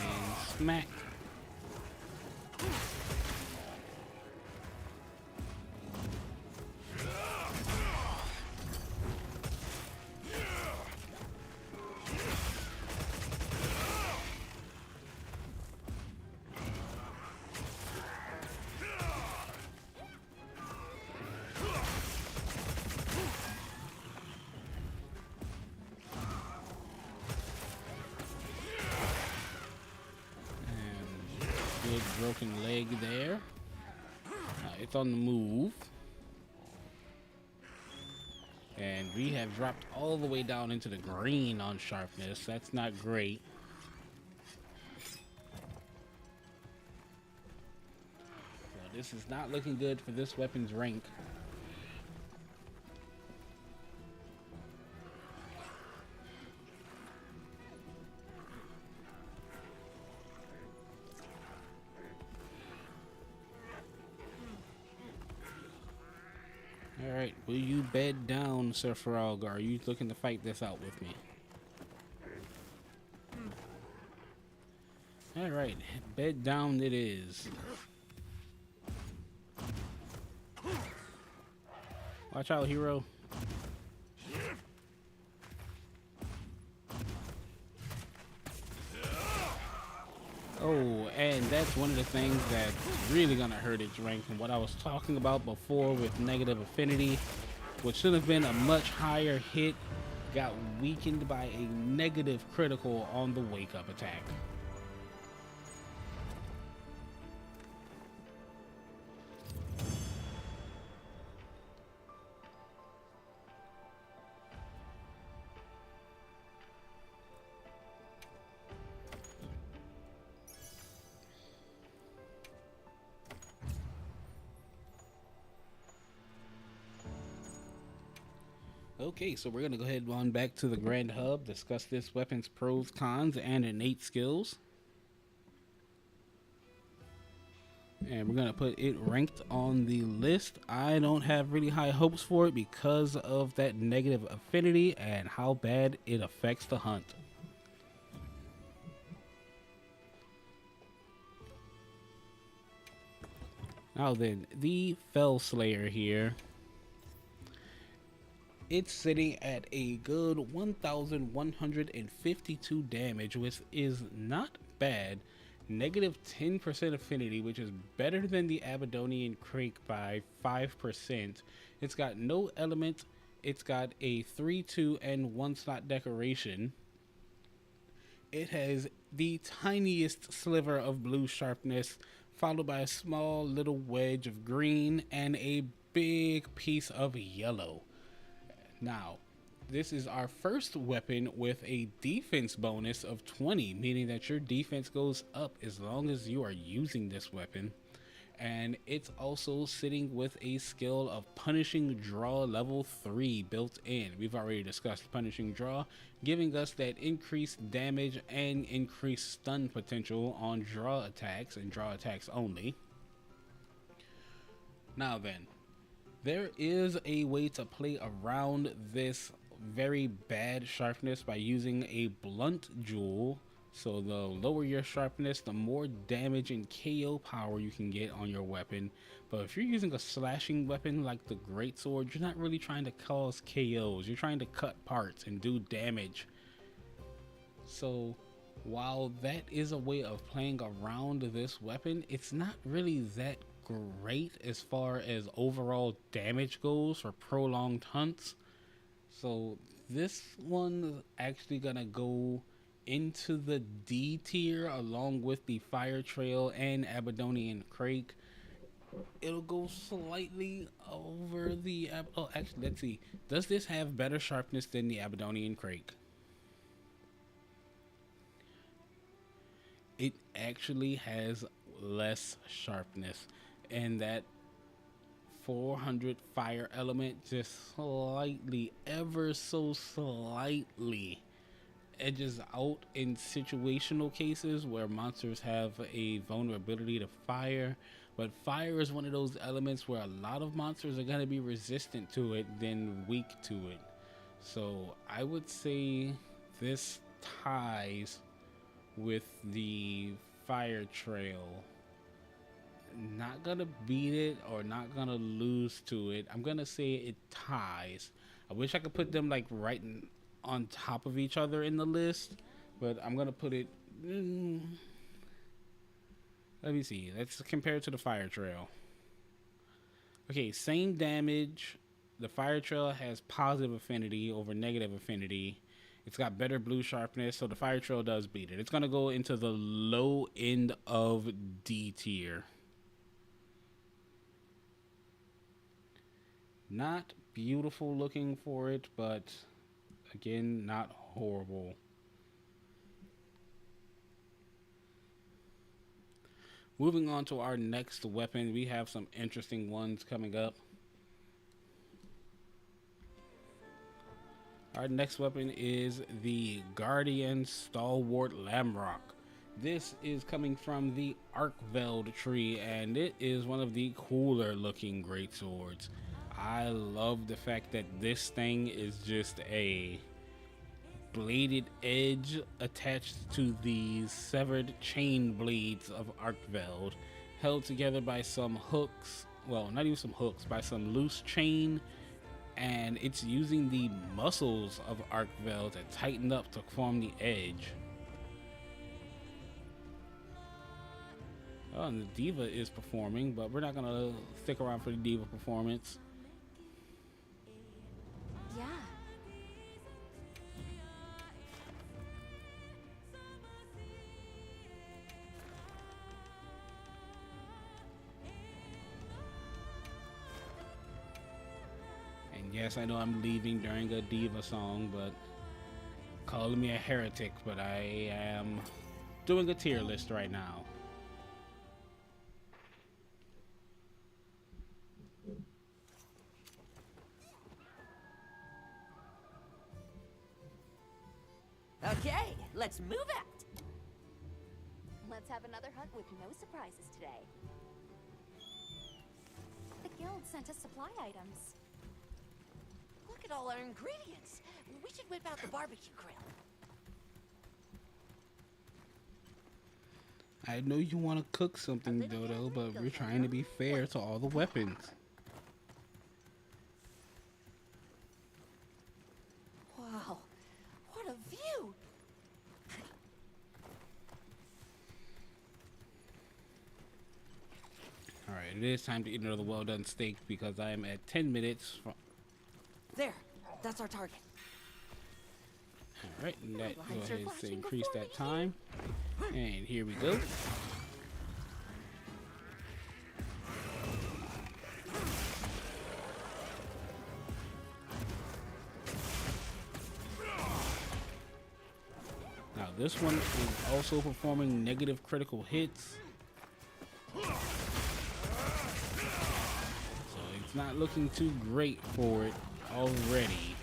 Speaker 1: And smack. Good broken leg there. It's on the move. And we have dropped all the way down into the green on sharpness. That's not great. So this is not looking good for this weapon's rank. Alright, will you bed down, Sir Frog, or are you looking to fight this out with me? Alright, bed down it is. Watch out, hero. Oh, and that's one of the things that's really gonna hurt its rank, and what I was talking about before with negative affinity, which should have been a much higher hit, got weakened by a negative critical on the wake up attack. Okay, so we're going to go ahead on back to the Grand Hub, discuss this weapon's pros, cons, and innate skills. And we're going to put it ranked on the list. I don't have really high hopes for it because of that negative affinity and how bad it affects the hunt. Now then, the Fell Slayer here. It's sitting at a good 1,152 damage, which is not bad. Negative 10% affinity, which is better than the Abadonian Crake by 5%. It's got no element. It's got a 3/2 and 1 slot decoration. It has the tiniest sliver of blue sharpness, followed by a small little wedge of green and a big piece of yellow. Now, this is our first weapon with a defense bonus of 20, meaning that your defense goes up as long as you are using this weapon. And it's also sitting with a skill of Punishing Draw level 3 built in. We've already discussed Punishing Draw, giving us that increased damage and increased stun potential on draw attacks and draw attacks only. Now then, there is a way to play around this very bad sharpness by using a blunt jewel. So the lower your sharpness, the more damage and KO power you can get on your weapon. But if you're using a slashing weapon like the Greatsword, you're not really trying to cause KOs. You're trying to cut parts and do damage. So While that is a way of playing around this weapon, it's not really that great as far as overall damage goes for prolonged hunts. So this one's actually gonna go into the D tier along with the Fire Trail and Aberdonian Crake. It'll go slightly over the oh, actually, let's see. Does this have better sharpness than the Aberdonian Crake? It actually has less sharpness, and that 400 fire element just slightly, ever so slightly, edges out in situational cases where monsters have a vulnerability to fire. But fire is one of those elements where a lot of monsters are going to be resistant to it than weak to it. So I would say this ties with the Fire Trail. Not gonna beat it or not gonna lose to it. I'm gonna say it ties. I wish I could put them like right on top of each other in the list, but I'm gonna put it let me see, let's compare it to the Fire Trail. Okay, same damage. The Fire Trail has positive affinity over negative affinity. It's got better blue sharpness, so the Fire Trail does beat it. It's gonna go into the low end of D tier. Not beautiful looking for it, but again, not horrible. Moving on to our next weapon, we have some interesting ones coming up. Our next weapon is the Guardian Stalwart Lamrock. This is coming from the Arkveld tree, and it is one of the cooler looking greatswords. I love the fact that this thing is just a bladed edge attached to the severed chain blades of Arkveld, held together by some hooks, well, not even some hooks, by some loose chain, and it's using the muscles of Arkveld to tighten up to form the edge. Oh, and the Diva is performing, but we're not gonna stick around for the Diva performance.
Speaker 4: Yeah.
Speaker 1: And yes, I know I'm leaving during a Diva song, but calling me a heretic, but I am doing a tier list right now.
Speaker 2: Okay, let's move out.
Speaker 4: Let's have another hunt with no surprises today. The guild sent us supply items.
Speaker 2: Look at all our ingredients. We should whip out the barbecue grill.
Speaker 1: I know you want to cook something, Dodo, but we're trying to be fair to all the weapons.
Speaker 2: Wow, what a view!
Speaker 1: Alright, it is time to eat another well-done steak because I am at 10 minutes from...
Speaker 2: There, that's our target.
Speaker 1: Alright, and that go
Speaker 2: Lights are
Speaker 1: ahead to
Speaker 2: flashing
Speaker 1: increase
Speaker 2: before
Speaker 1: that
Speaker 2: me.
Speaker 1: time. And here we go. Now this one is also performing negative critical hits. So it's not looking too great for it already.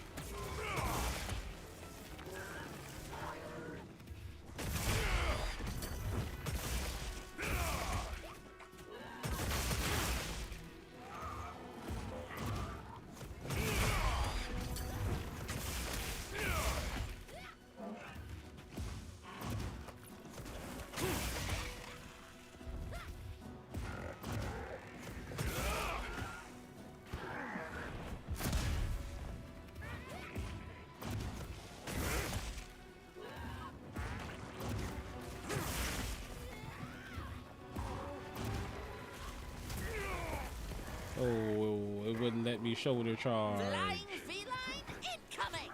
Speaker 1: Oh, it wouldn't let me shoulder charge.
Speaker 2: Flying feline incoming!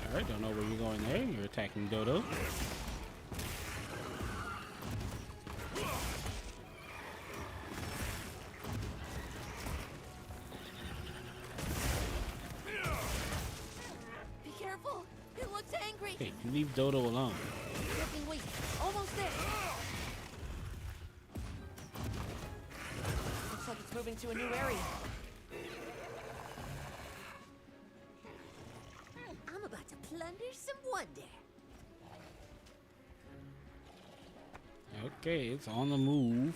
Speaker 1: Alright, don't know where you're going there. You're attacking Dodo.
Speaker 2: Be careful! It looks angry!
Speaker 1: Hey, leave Dodo alone.
Speaker 2: Looking weak. Almost there. Looks like it's moving to a new area.
Speaker 5: I'm about to plunder some wonder.
Speaker 1: Okay, it's on the move.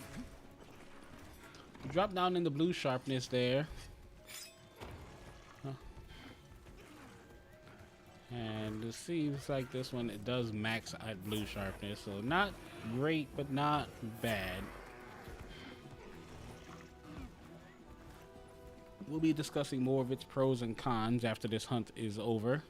Speaker 1: Drop down in the blue sharpness there. Huh. And it seems like this one, it does max at blue sharpness, so not great, but not bad. We'll be discussing more of its pros and cons after this hunt is over.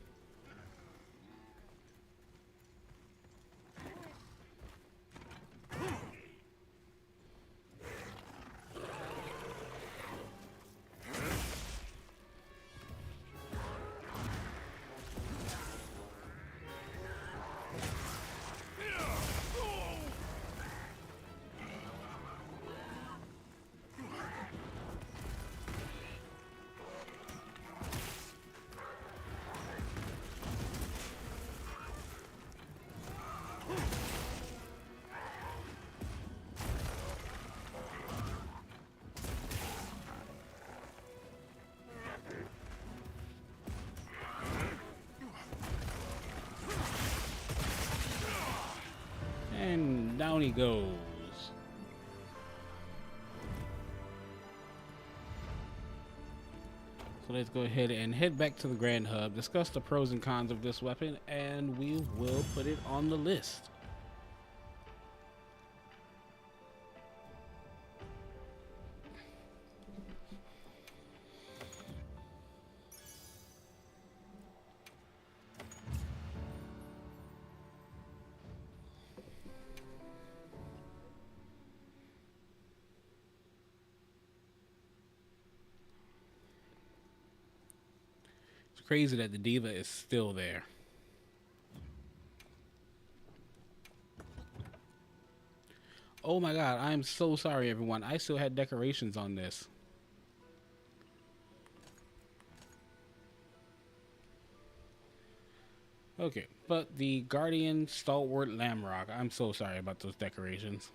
Speaker 1: And down he goes. So let's go ahead and head back to the Grand Hub, discuss the pros and cons of this weapon, and we will put it on the list. Crazy that the diva is still there. Oh my god, I am so sorry everyone. I still had decorations on this. Okay, but the Guardian Stalwart Lamrock, I'm so sorry about those decorations.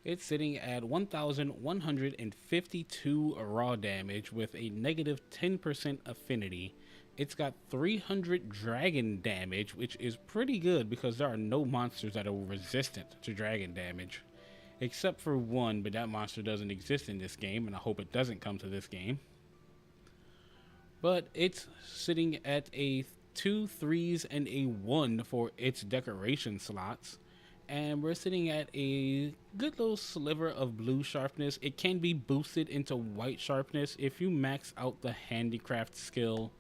Speaker 1: It's sitting at 1,152 raw damage with a negative 10% affinity. It's got 300 dragon damage, which is pretty good because there are no monsters that are resistant to dragon damage. Except for one, but that monster doesn't exist in this game, and I hope it doesn't come to this game. But it's sitting at a 2 3s and a 1 for its decoration slots. And we're sitting at a good little sliver of blue sharpness. It can be boosted into white sharpness if you max out the handicraft skill.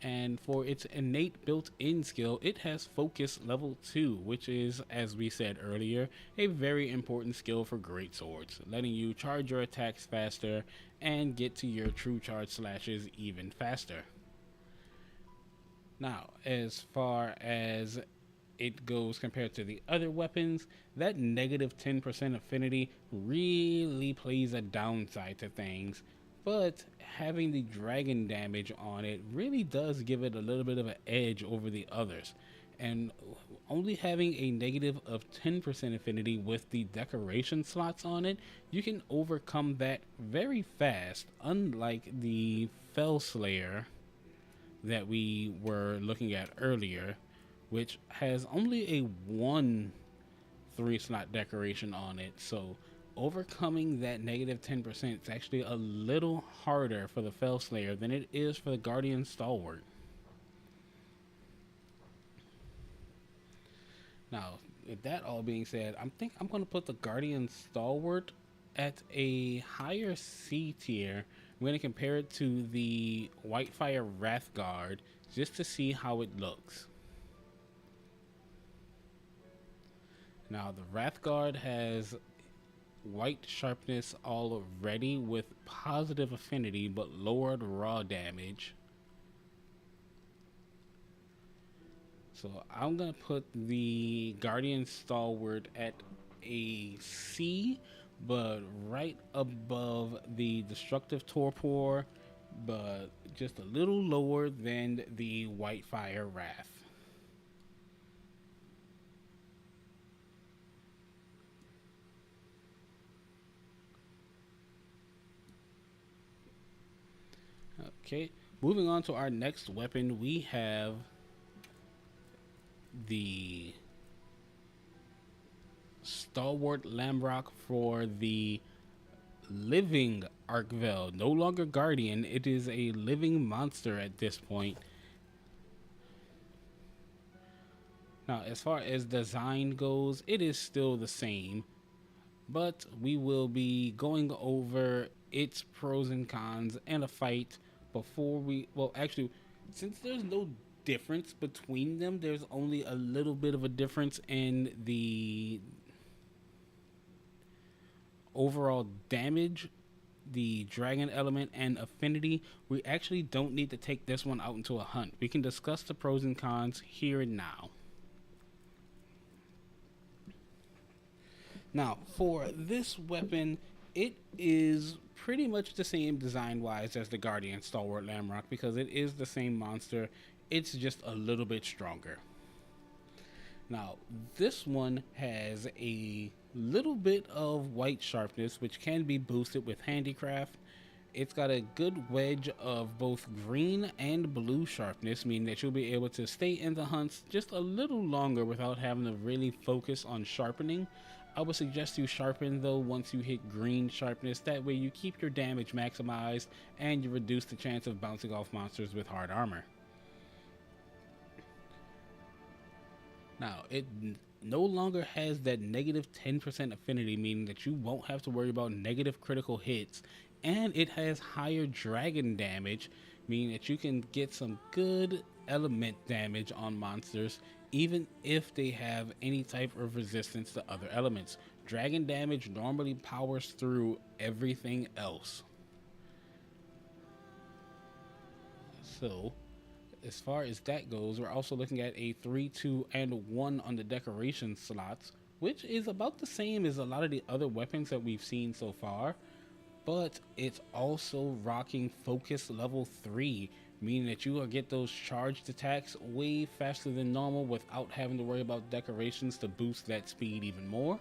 Speaker 1: And for its innate built-in skill, it has focus level 2, which is, as we said earlier, a very important skill for great swords, letting you charge your attacks faster and get to your true charge slashes even faster. Now, as far as it goes compared to the other weapons, that negative 10% affinity really plays a downside to things, but having the dragon damage on it really does give it a little bit of an edge over the others. And only having a negative of 10% affinity with the decoration slots on it, you can overcome that very fast, unlike the Fellslayer that we were looking at earlier, which has only a 1 3-slot decoration on it. So overcoming that negative 10% is actually a little harder for the Fellslayer than it is for the Guardian Stalwart. Now, with that all being said, I'm going to put the Guardian Stalwart at a higher C tier. I'm going to compare it to the Whitefire Wrathguard just to see how it looks. Now, the Wrathguard has white sharpness already with positive affinity but lowered raw damage. So I'm going to put the Guardian Stalwart at a C, but right above the Destructive Torpor, but just a little lower than the Whitefire Wrath. Okay, moving on to our next weapon, we have the Stalwart Lambrock for the living Arkvel. No longer Guardian, it is a living monster at this point. Now, as far as design goes, it is still the same, but we will be going over its pros and cons and a fight before we, well, actually, since there's no difference between them, there's only a little bit of a difference in the overall damage, the dragon element, and affinity. We actually don't need to take this one out into a hunt. We can discuss the pros and cons here and now. Now, for this weapon, it is pretty much the same design-wise as the Guardian Stalwart Lambrock because it is the same monster. It's just a little bit stronger. Now, this one has a little bit of white sharpness, which can be boosted with handicraft. It's got a good wedge of both green and blue sharpness, meaning that you'll be able to stay in the hunts just a little longer without having to really focus on sharpening. I would suggest you sharpen though once you hit green sharpness. That way you keep your damage maximized and you reduce the chance of bouncing off monsters with hard armor. Now, it no longer has that negative 10% affinity, meaning that you won't have to worry about negative critical hits, and it has higher dragon damage, meaning that you can get some good element damage on monsters even if they have any type of resistance to other elements. Dragon damage normally powers through everything else. So, as far as that goes, we're also looking at a 3, 2, and 1 on the decoration slots, which is about the same as a lot of the other weapons that we've seen so far, but it's also rocking focus level 3, meaning that you will get those charged attacks way faster than normal without having to worry about decorations to boost that speed even more.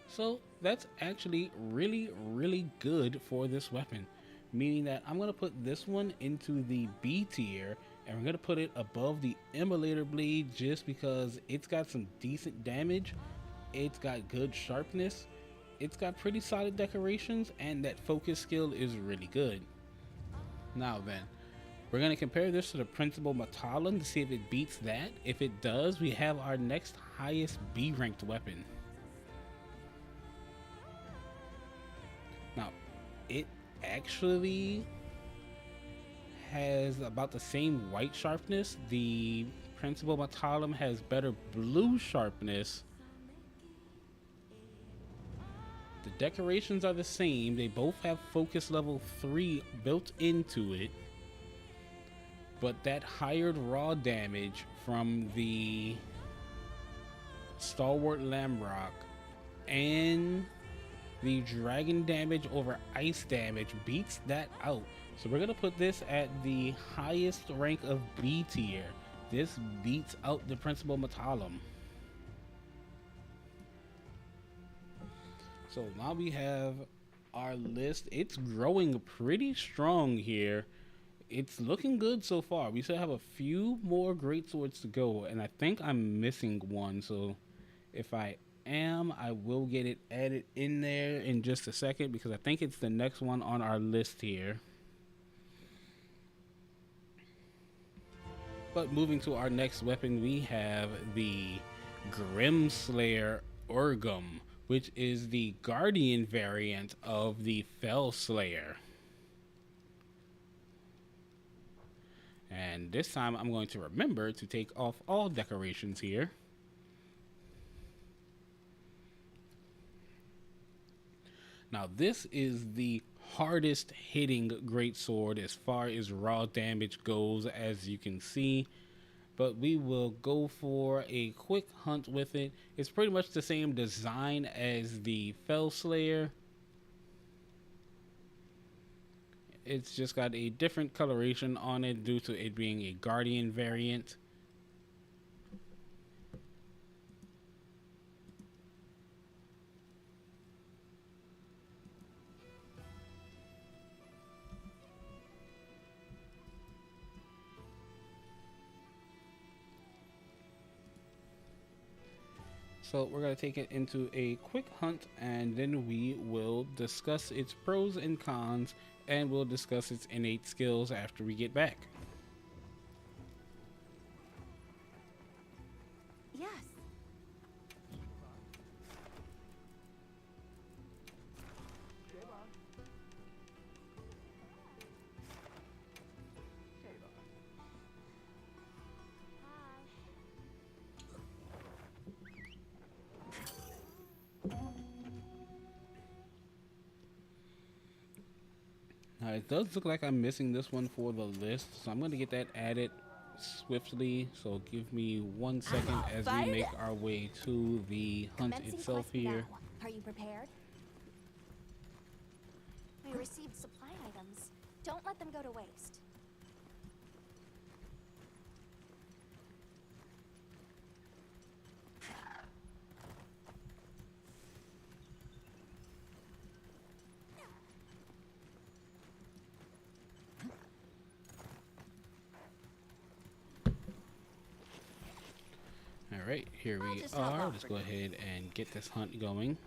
Speaker 1: So that's actually really, really good for this weapon, meaning that I'm going to put this one into the B tier, and we're going to put it above the Immolator Blade just because it's got some decent damage, it's got good sharpness, it's got pretty solid decorations, and that focus skill is really good. Now then, we're going to compare this to the Principal Matalum to see if it beats that. If it does, we have our next highest B ranked weapon. Now, it actually has about the same white sharpness. The Principal Matalum has better blue sharpness. The decorations are the same. They both have focus level 3 built into it. But that higher raw damage from the Stalwart Lambrock and the dragon damage over ice damage beats that out. So we're going to put this at the highest rank of B tier. This beats out the Principal Matalum. So now we have our list. It's growing pretty strong here. It's looking good so far. We still have a few more greatswords to go, and I think I'm missing one. So if I am. I will get it added in there in just a second because I think it's the next one on our list here. But moving to our next weapon, we have the Grimslayer Urgum, which is the Guardian variant of the Fellslayer. And this time I'm going to remember to take off all decorations here. Now this is the hardest hitting greatsword as far as raw damage goes, as you can see. But we will go for a quick hunt with it. It's pretty much the same design as the Fellslayer. It's just got a different coloration on it due to it being a Guardian variant. So we're going to take it into a quick hunt, and then we will discuss its pros and cons, and we'll discuss its innate skills after we get back.
Speaker 4: Yes.
Speaker 1: Now it does look like I'm missing this one for the list, so I'm going to get that added swiftly. So give me 1 second as we make our way to the hunt
Speaker 4: Commencing
Speaker 1: itself
Speaker 4: quest
Speaker 1: here.
Speaker 4: now. Are you prepared? We received supply items. Don't let them go to waste.
Speaker 1: All right, here we
Speaker 2: just hop
Speaker 1: are.
Speaker 2: off
Speaker 1: Let's
Speaker 2: for
Speaker 1: go
Speaker 2: now.
Speaker 1: ahead and get this hunt going.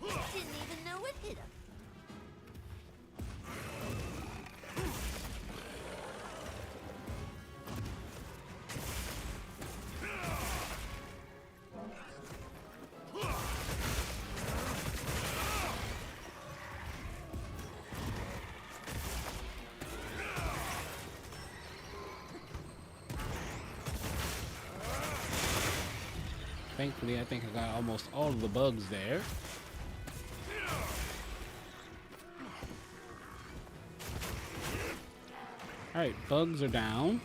Speaker 2: Didn't even know it hit him.
Speaker 1: Thankfully, I think I got almost all of the bugs there. All right, bugs are down.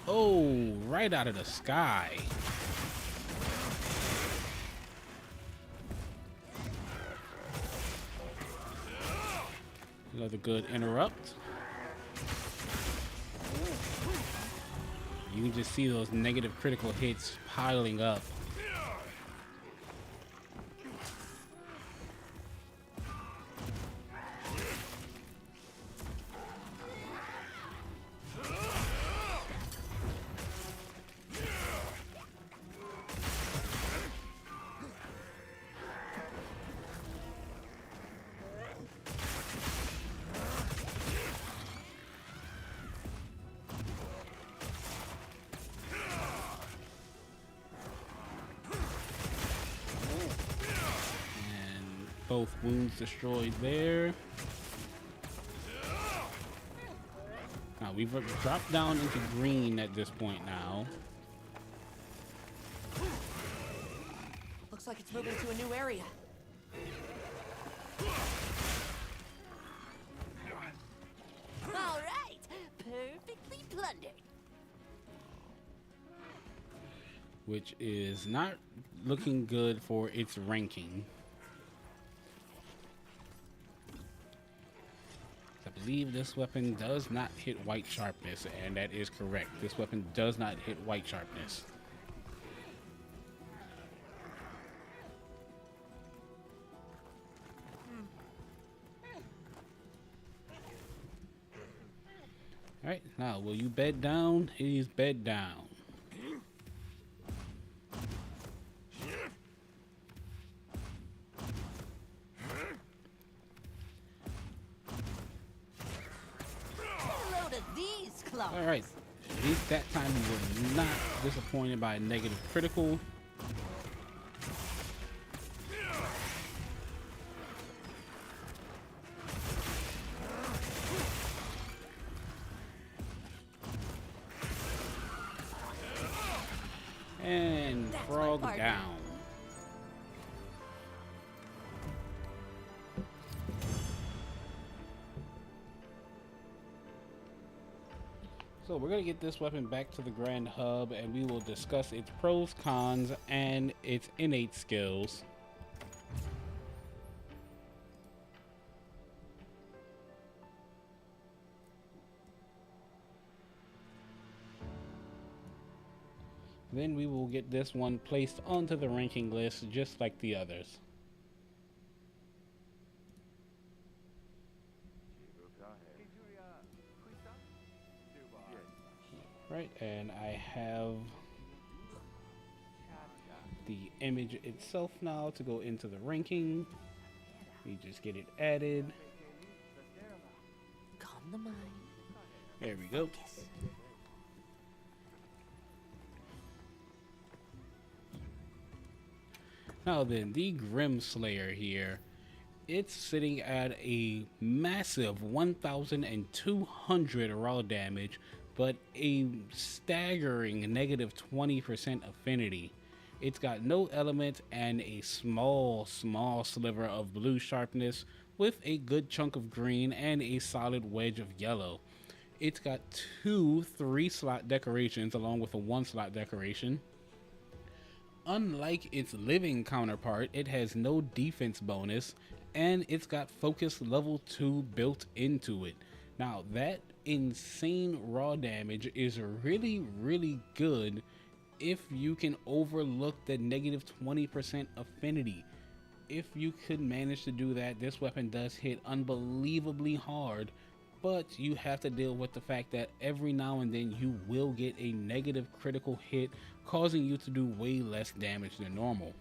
Speaker 1: Oh, right out of the sky. Another good interrupt. You can just see those negative critical hits piling up. Both wounds destroyed there. Now we've dropped down into green at this point now.
Speaker 2: Looks like it's moving to a new area. All right, perfectly plundered.
Speaker 1: Which is not looking good for its ranking. I believe this weapon does not hit white sharpness, and that is correct. This weapon does not hit white sharpness. Alright, now will you bed down? He's bed down.
Speaker 2: Hello to these claws.
Speaker 1: Alright, at least that time we were not disappointed by a negative critical. And
Speaker 2: That's my
Speaker 1: frog
Speaker 2: partner.
Speaker 1: down. So we're going to get this weapon back to the Grand Hub and we will discuss its pros, cons, and its innate skills. Then we will get this one placed onto the ranking list just like the others. Right, and I have the image itself now to go into the ranking. We just get it added.
Speaker 2: Calm the mind.
Speaker 1: There we go.
Speaker 2: Focus.
Speaker 1: Now then, the Grim Slayer here, it's sitting at a massive 1,200 raw damage, but a staggering negative 20% affinity. It's got no element and a small sliver of blue sharpness with a good chunk of green and a solid wedge of yellow. It's got 2 3-slot decorations along with a 1-slot decoration. Unlike its living counterpart, it has no defense bonus, and it's got focus level 2 built into it. Now that insane raw damage is really good if you can overlook the negative 20% affinity. If you could manage to do that, this weapon does hit unbelievably hard, but you have to deal with the fact that every now and then you will get a negative critical hit, causing you to do way less damage than normal.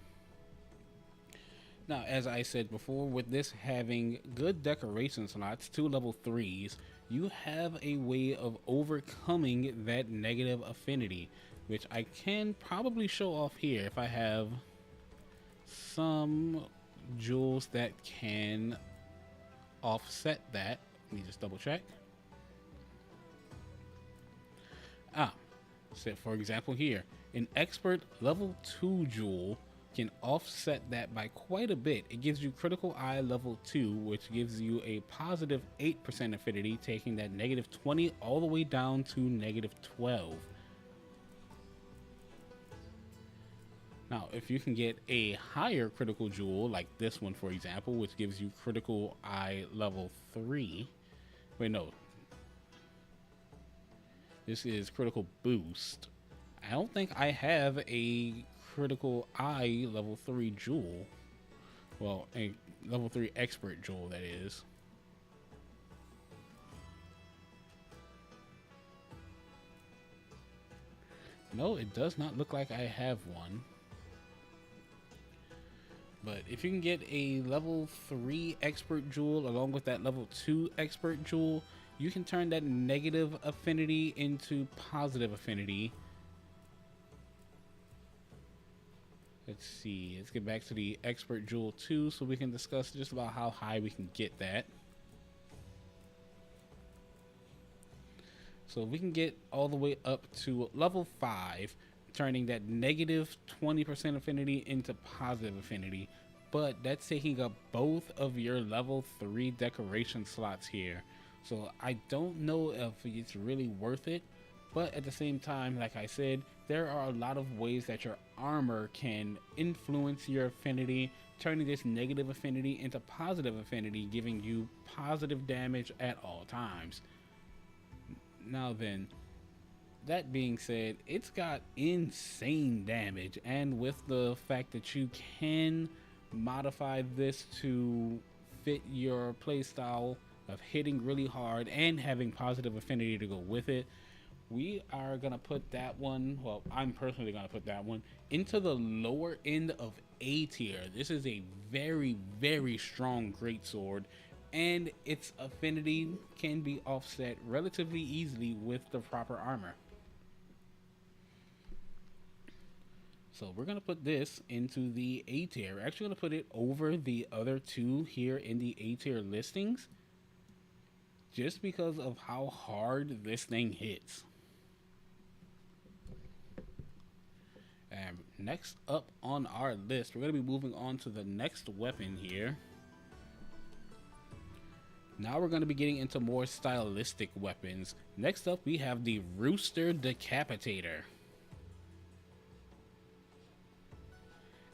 Speaker 1: Now, as I said before, with this having good decoration slots, 2 level 3s, you have a way of overcoming that negative affinity, which I can probably show off here if I have some jewels that can offset that. Let me just double check. So for example here, an expert level 2 jewel can offset that by quite a bit. It gives you critical eye level 2, which gives you a positive 8% affinity, taking that negative 20 all the way down to negative 12. Now, if you can get a higher critical jewel, like this one for example, which gives you critical eye level 3. Wait, no. This is critical boost. I don't think I have a critical eye level 3 jewel. Well, a level 3 expert jewel, that is. No, it does not look like I have one. But if you can get a level 3 expert jewel along with that level 2 expert jewel, you can turn that negative affinity into positive affinity. Let's see, let's get back to the expert jewel 2 so we can discuss just about how high we can get that. So we can get all the way up to level 5, turning that negative 20% affinity into positive affinity. But that's taking up both of your level 3 decoration slots here. So I don't know if it's really worth it. But at the same time, like I said, there are a lot of ways that your armor can influence your affinity, turning this negative affinity into positive affinity, giving you positive damage at all times. Now then, that being said, it's got insane damage, and with the fact that you can modify this to fit your playstyle of hitting really hard and having positive affinity to go with it, we are gonna put that one, well, I'm personally gonna put that one into the lower end of A tier. This is a very, very strong greatsword, and its affinity can be offset relatively easily with the proper armor. So we're gonna put this into the A tier. We're actually gonna put it over the other two here in the A tier listings, just because of how hard this thing hits. And next up on our list, we're going to be moving on to the next weapon here. Now we're going to be getting into more stylistic weapons. Next up, we have the Rooster Decapitator.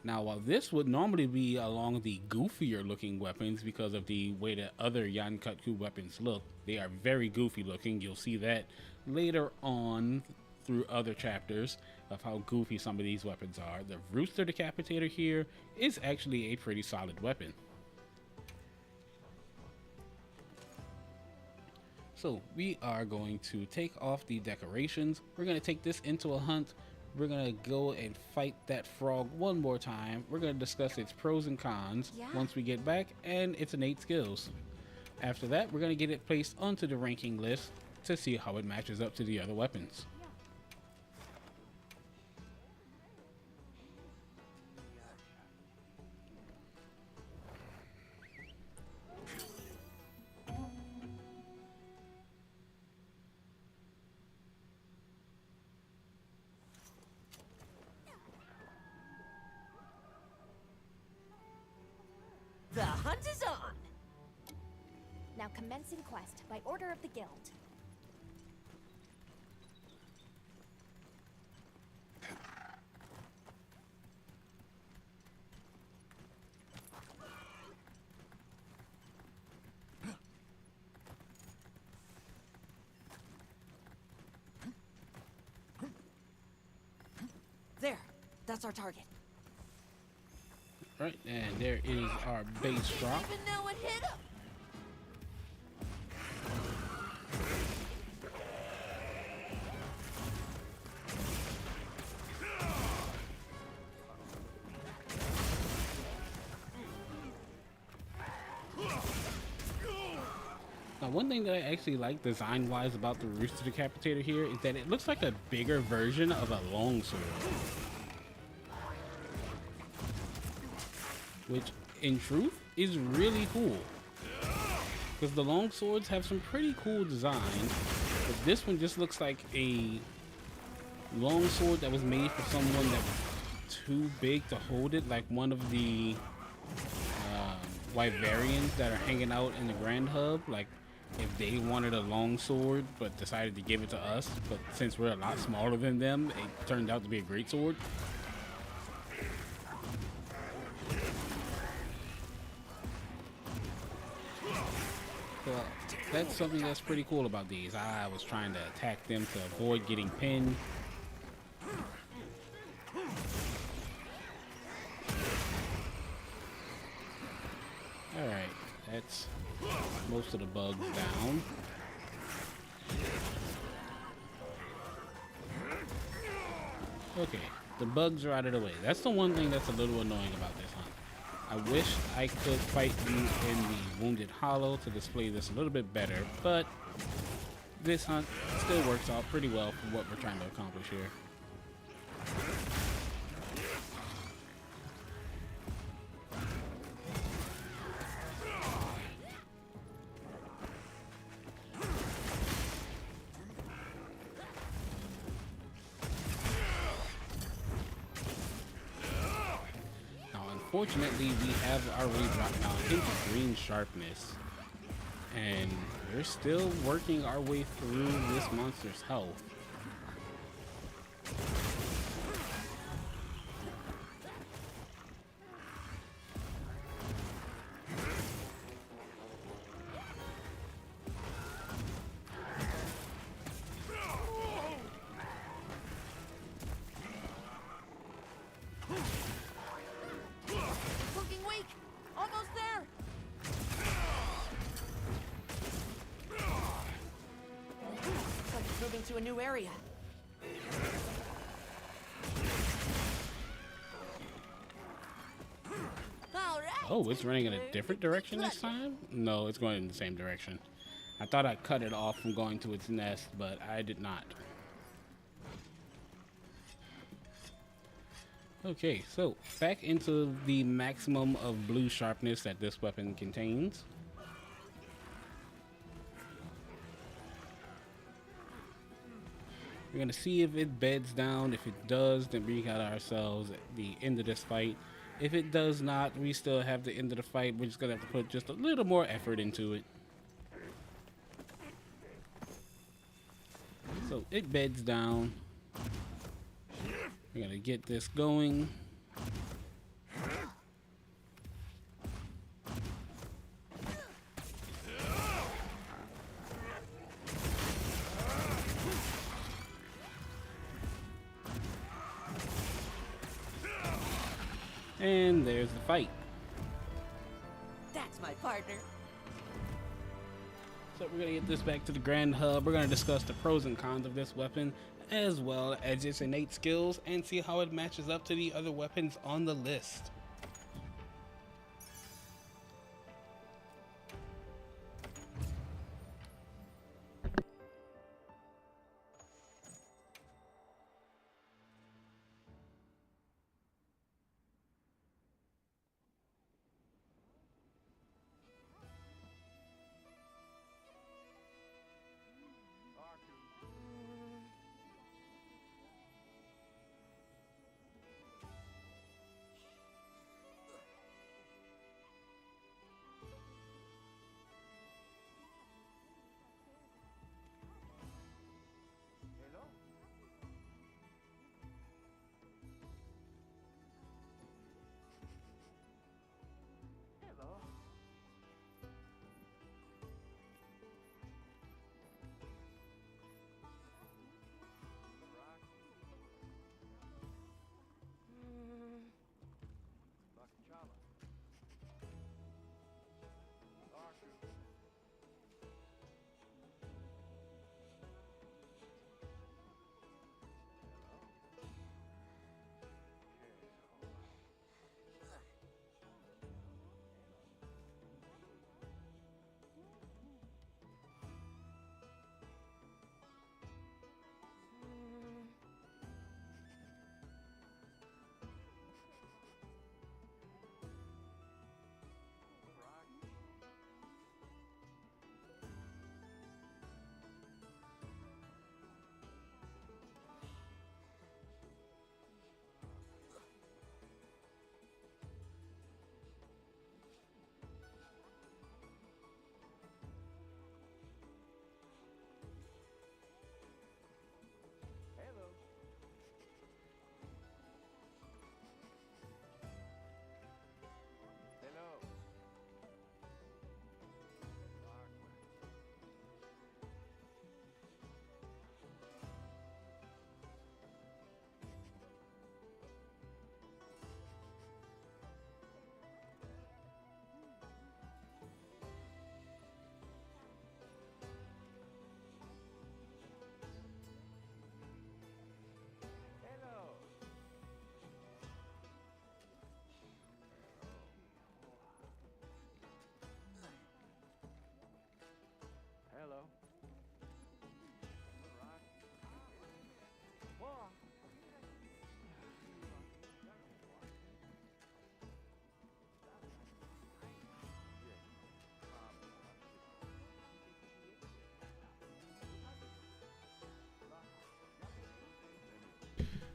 Speaker 1: Now, while this would normally be along the goofier looking weapons because of the way that other Yankutku weapons look, they are very goofy looking. You'll see that later on through other chapters of how goofy some of these weapons are. The Rooster Decapitator here is actually a pretty solid weapon. So we are going to take off the decorations. We're going to take this into a hunt. We're going to go and fight that frog one more time. We're going to discuss its pros and cons once we get back, and its innate skills. After that, we're going to get it placed onto the ranking list to see how it matches up to the other weapons.
Speaker 2: The hunt is on!
Speaker 4: Now commencing quest by order of the guild.
Speaker 2: There, that's our target.
Speaker 1: Right, and there is our base drop.
Speaker 2: Even know it hit him!
Speaker 1: Now, one thing that I actually like design-wise about the Rooster Decapitator here is that it looks like a bigger version of a longsword, which in truth is really cool, because the long swords have some pretty cool designs, but this one just looks like a long sword that was made for someone that was too big to hold it, like one of the Wyverians that are hanging out in the Grand Hub. Like if they wanted a long sword but decided to give it to us, but since we're a lot smaller than them, it turned out to be a great sword. So that's something that's pretty cool about these. I was trying to attack them to avoid getting pinned. Alright, that's most of the bugs down. Okay, the bugs are out of the way. That's the one thing that's a little annoying about this hunt. I wish I could fight you in the Wounded Hollow to display this a little bit better, but this hunt still works out pretty well for what we're trying to accomplish here. Unfortunately, we have already dropped down into green sharpness, and we're still working our way through this monster's health.
Speaker 2: to a new area. All right.
Speaker 1: Oh, it's running in a different direction this time? No, it's going in the same direction. I thought I cut it off from going to its nest, but I did not. Okay, so back into the maximum of blue sharpness that this weapon contains. We're gonna see if it beds down. If it does, then we got ourselves the end of this fight. If it does not, we still have the end of the fight. We're just gonna have to put just a little more effort into it. So it beds down. We're gonna get this going. And there's the fight.
Speaker 2: That's my partner.
Speaker 1: So we're gonna get this back to the Grand Hub. We're gonna discuss the pros and cons of this weapon, as well as its innate skills, and see how it matches up to the other weapons on the list.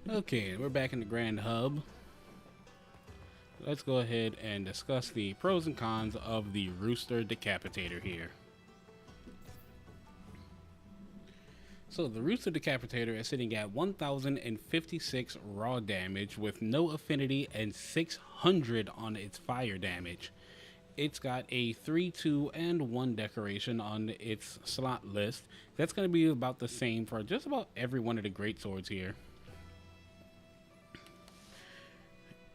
Speaker 1: Okay, we're back in the Grand Hub. Let's go ahead and discuss the pros and cons of the Rooster Decapitator here. So the Rooster Decapitator is sitting at 1056 raw damage with no affinity and 600 on its fire damage. It's got a 3, 2, and 1 decoration on its slot list. That's going to be about the same for just about every one of the great swords here.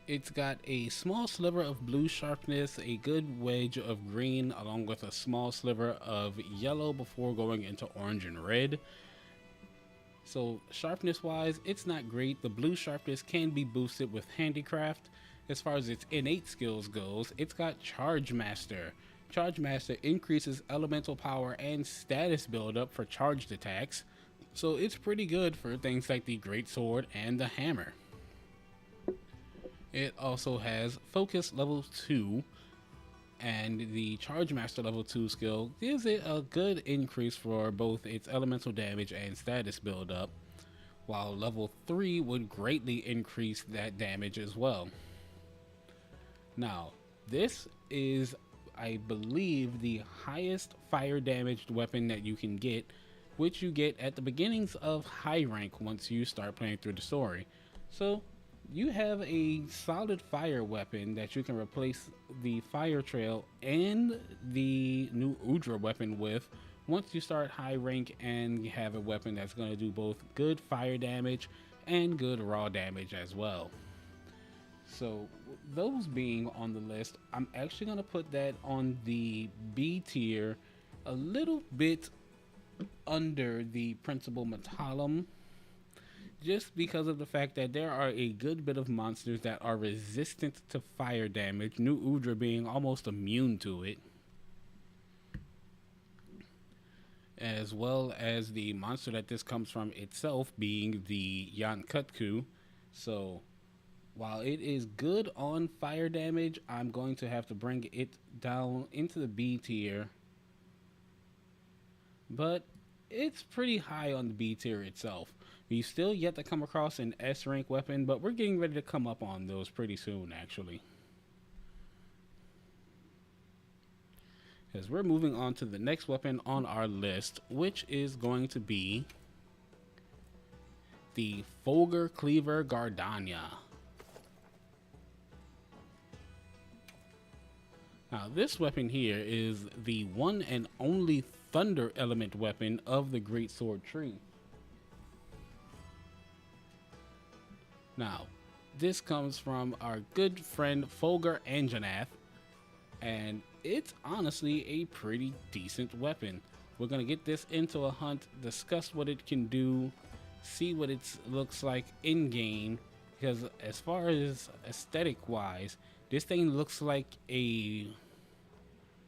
Speaker 1: It's got a small sliver of blue sharpness, a good wedge of green, along with a small sliver of yellow before going into orange and red. So sharpness wise, it's not great. The blue sharpness can be boosted with handicraft. As far as its innate skills goes, it's got Charge Master. Charge Master increases elemental power and status buildup for charged attacks, so it's pretty good for things like the Great Sword and the Hammer. It also has Focus level 2, and the Charge Master level 2 skill gives it a good increase for both its elemental damage and status buildup, while level 3 would greatly increase that damage as well. Now, this is, I believe, the highest fire damaged weapon that you can get, which you get at the beginnings of high rank once you start playing through the story. So you have a solid fire weapon that you can replace the Fire Trail and the new Udra weapon with once you start high rank and you have a weapon that's going to do both good fire damage and good raw damage as well. So those being on the list, I'm actually going to put that on the B tier, a little bit under the Principal Metallum, just because of the fact that there are a good bit of monsters that are resistant to fire damage, New Udra being almost immune to it, as well as the monster that this comes from itself being the Yankutku. So while it is good on fire damage, I'm going to have to bring it down into the B tier, but it's pretty high on the B tier itself. We've still yet to come across an S rank weapon, but we're getting ready to come up on those pretty soon, actually. As we're moving on to the next weapon on our list, which is going to be the Fulgur Cleaver Gardania. Now, this weapon here is the one and only thunder element weapon of the Great Sword tree. Now, this comes from our good friend Fulgur Anjanath, and it's honestly a pretty decent weapon. We're going to get this into a hunt, discuss what it can do, see what it looks like in game, because as far as aesthetic wise, this thing looks like a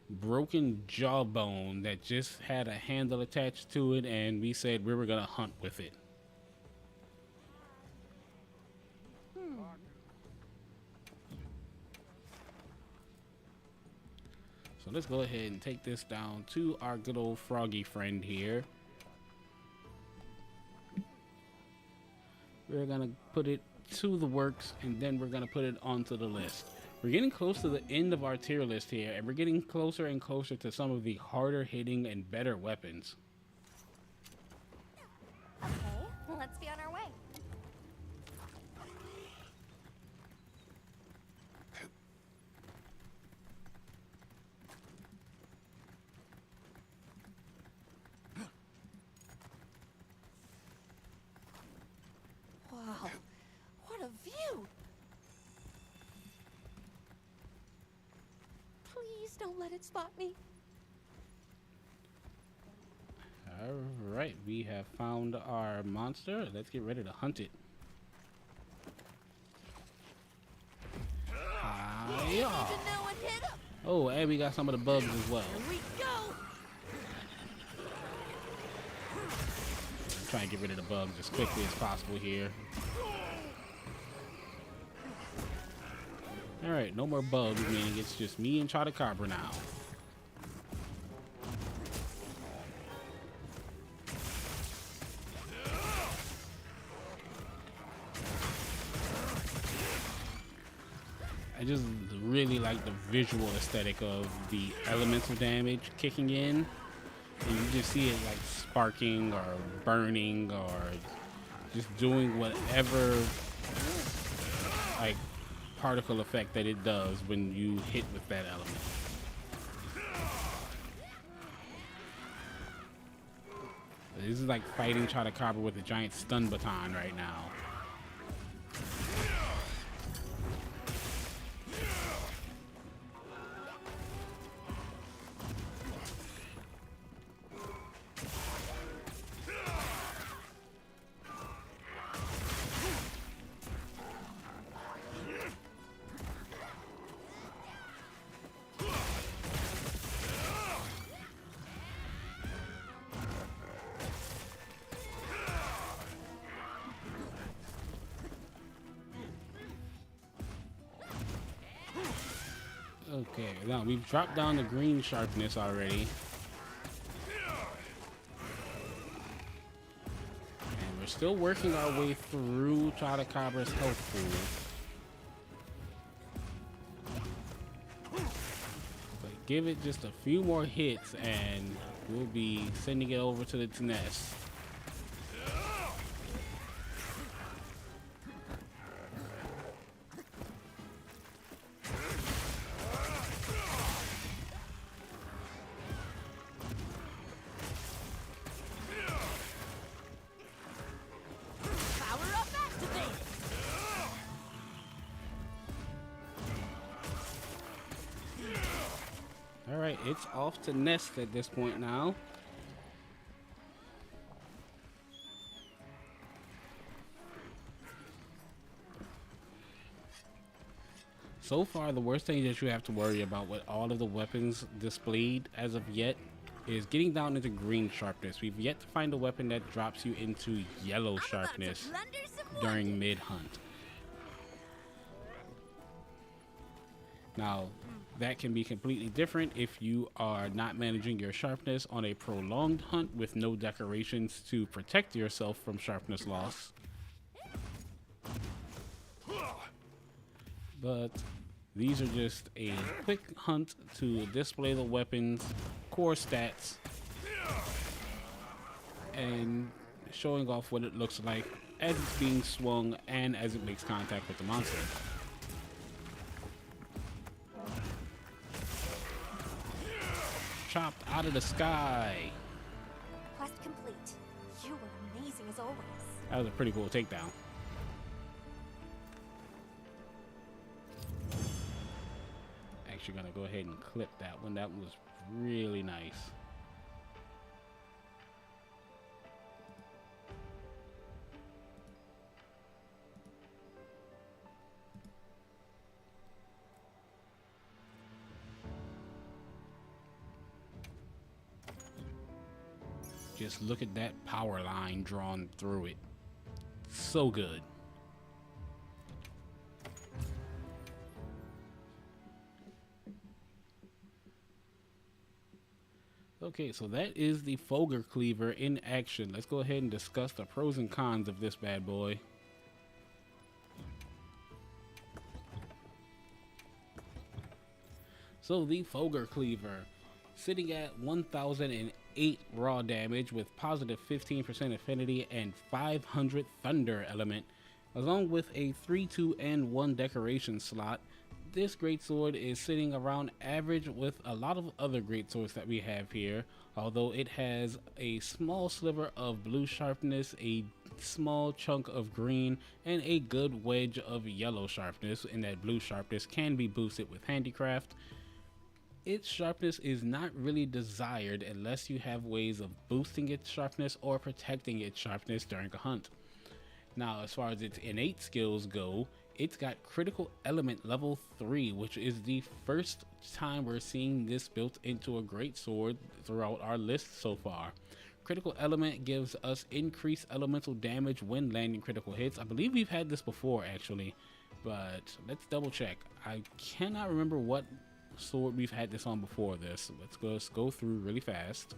Speaker 1: broken jawbone that just had a handle attached to it, and we said we were going to hunt with it. So let's go ahead and take this down to our good old froggy friend here. We're going to put it to the works, and then we're going to put it onto the list. We're getting close to the end of our tier list here, and we're getting closer and closer to some of the harder hitting and better weapons.
Speaker 4: Okay, let's be on our way.
Speaker 2: Wow, what a view! Please don't let it spot me.
Speaker 1: Alright, we have found our monster. Let's get ready to hunt it.
Speaker 2: Didn't even know it hit him.
Speaker 1: Oh, and we got some of the bugs as well.
Speaker 2: Here we go!
Speaker 1: Try and get rid of the bugs as quickly as possible here. Alright, no more bugs, meaning it's just me and Chotacabra now. I just really like the visual aesthetic of the elemental damage kicking in. And you just see it like sparking or burning or just doing whatever like particle effect that it does when you hit with that element. This is like fighting Chotacabra with a giant stun baton right now. Okay, now we've dropped down the green sharpness already. And we're still working our way through Chatacabra's health pool. But give it just a few more hits and we'll be sending it over to its nest.
Speaker 5: Power up activated.
Speaker 1: All right, it's off to nest at this point now. So far, the worst thing that you have to worry about with all of the weapons displayed as of yet is getting down into green sharpness. We've yet to find a weapon that drops you into yellow sharpness during mid-hunt. Now, that can be completely different if you are not managing your sharpness on a prolonged hunt with no decorations to protect yourself from sharpness loss. But these are just a quick hunt to display the weapon's core stats and showing off what it looks like as it's being swung and as it makes contact with the monster. Chopped out of the sky.
Speaker 4: Quest complete. You were amazing as always.
Speaker 1: That was a pretty cool takedown. Actually gonna go ahead and clip that one. That one was really nice. Just look at that power line drawn through it. So good. Okay, so that is the Fogre Cleaver in action. Let's go ahead and discuss the pros and cons of this bad boy. So the Fogre Cleaver, sitting at 1008 raw damage with positive 15% affinity and 500 thunder element, along with a 3, 2, and 1 decoration slot. This greatsword is sitting around average with a lot of other greatswords that we have here, although it has a small sliver of blue sharpness, a small chunk of green, and a good wedge of yellow sharpness, and that blue sharpness can be boosted with handicraft. Its sharpness is not really desired unless you have ways of boosting its sharpness or protecting its sharpness during a hunt. Now, as far as its innate skills go, it's got critical element level 3, which is the first time we're seeing this built into a greatsword throughout our list so far. Critical element gives us increased elemental damage when landing critical hits. I believe we've had this before actually, but let's double check. I cannot remember what sword we've had this on before this. Let's go through really fast.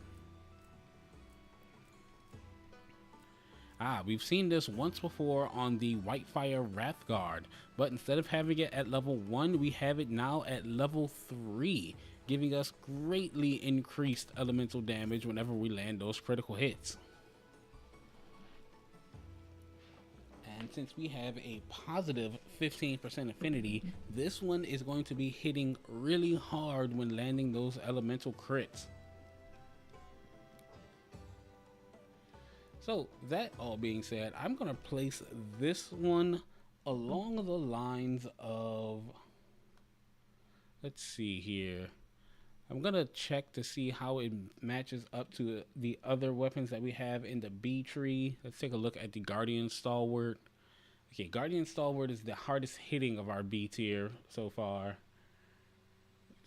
Speaker 1: We've seen this once before on the Whitefire Wrathguard, but instead of having it at level 1, we have it now at level 3, giving us greatly increased elemental damage whenever we land those critical hits. And since we have a positive 15% affinity, this one is going to be hitting really hard when landing those elemental crits. So that all being said, I'm going to place this one along the lines of, let's see here. I'm going to check to see how it matches up to the other weapons that we have in the B tree. Let's take a look at the Guardian Stalwart. Okay, Guardian Stalwart is the hardest hitting of our B tier so far.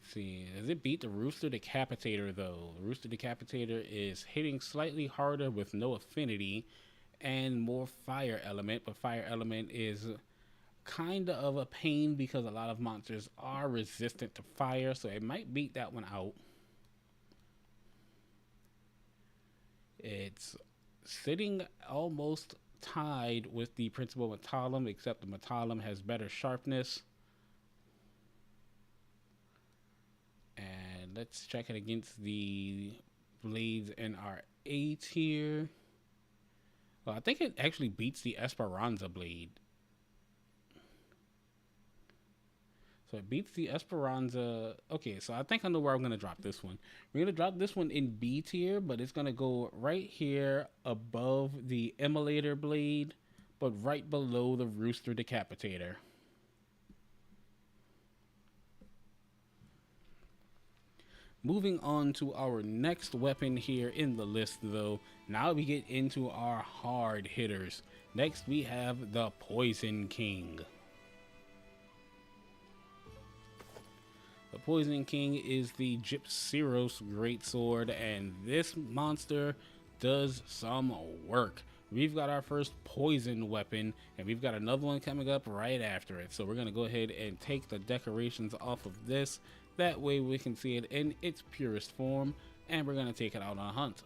Speaker 1: Let's see, does it beat the Rooster Decapitator though? The Rooster Decapitator is hitting slightly harder with no affinity and more fire element, but fire element is kind of a pain because a lot of monsters are resistant to fire, so it might beat that one out. It's sitting almost tied with the Principal Metallum, except the Metallum has better sharpness. And let's check it against the blades in our A tier. Well, I think it actually beats the Esperanza blade. So it beats the Esperanza. Okay, so I think I know where I'm going to drop this one. We're going to drop this one in B tier, but it's going to go right here above the Immolator blade, but right below the Rooster Decapitator. Moving on to our next weapon here in the list, though. Now we get into our hard hitters. Next, we have the Poison King. The Poison King is the Gypceros Greatsword, and this monster does some work. We've got our first poison weapon, and we've got another one coming up right after it. So we're going to go ahead and take the decorations off of this. That way we can see it in its purest form, and we're going to take it out on a hunt.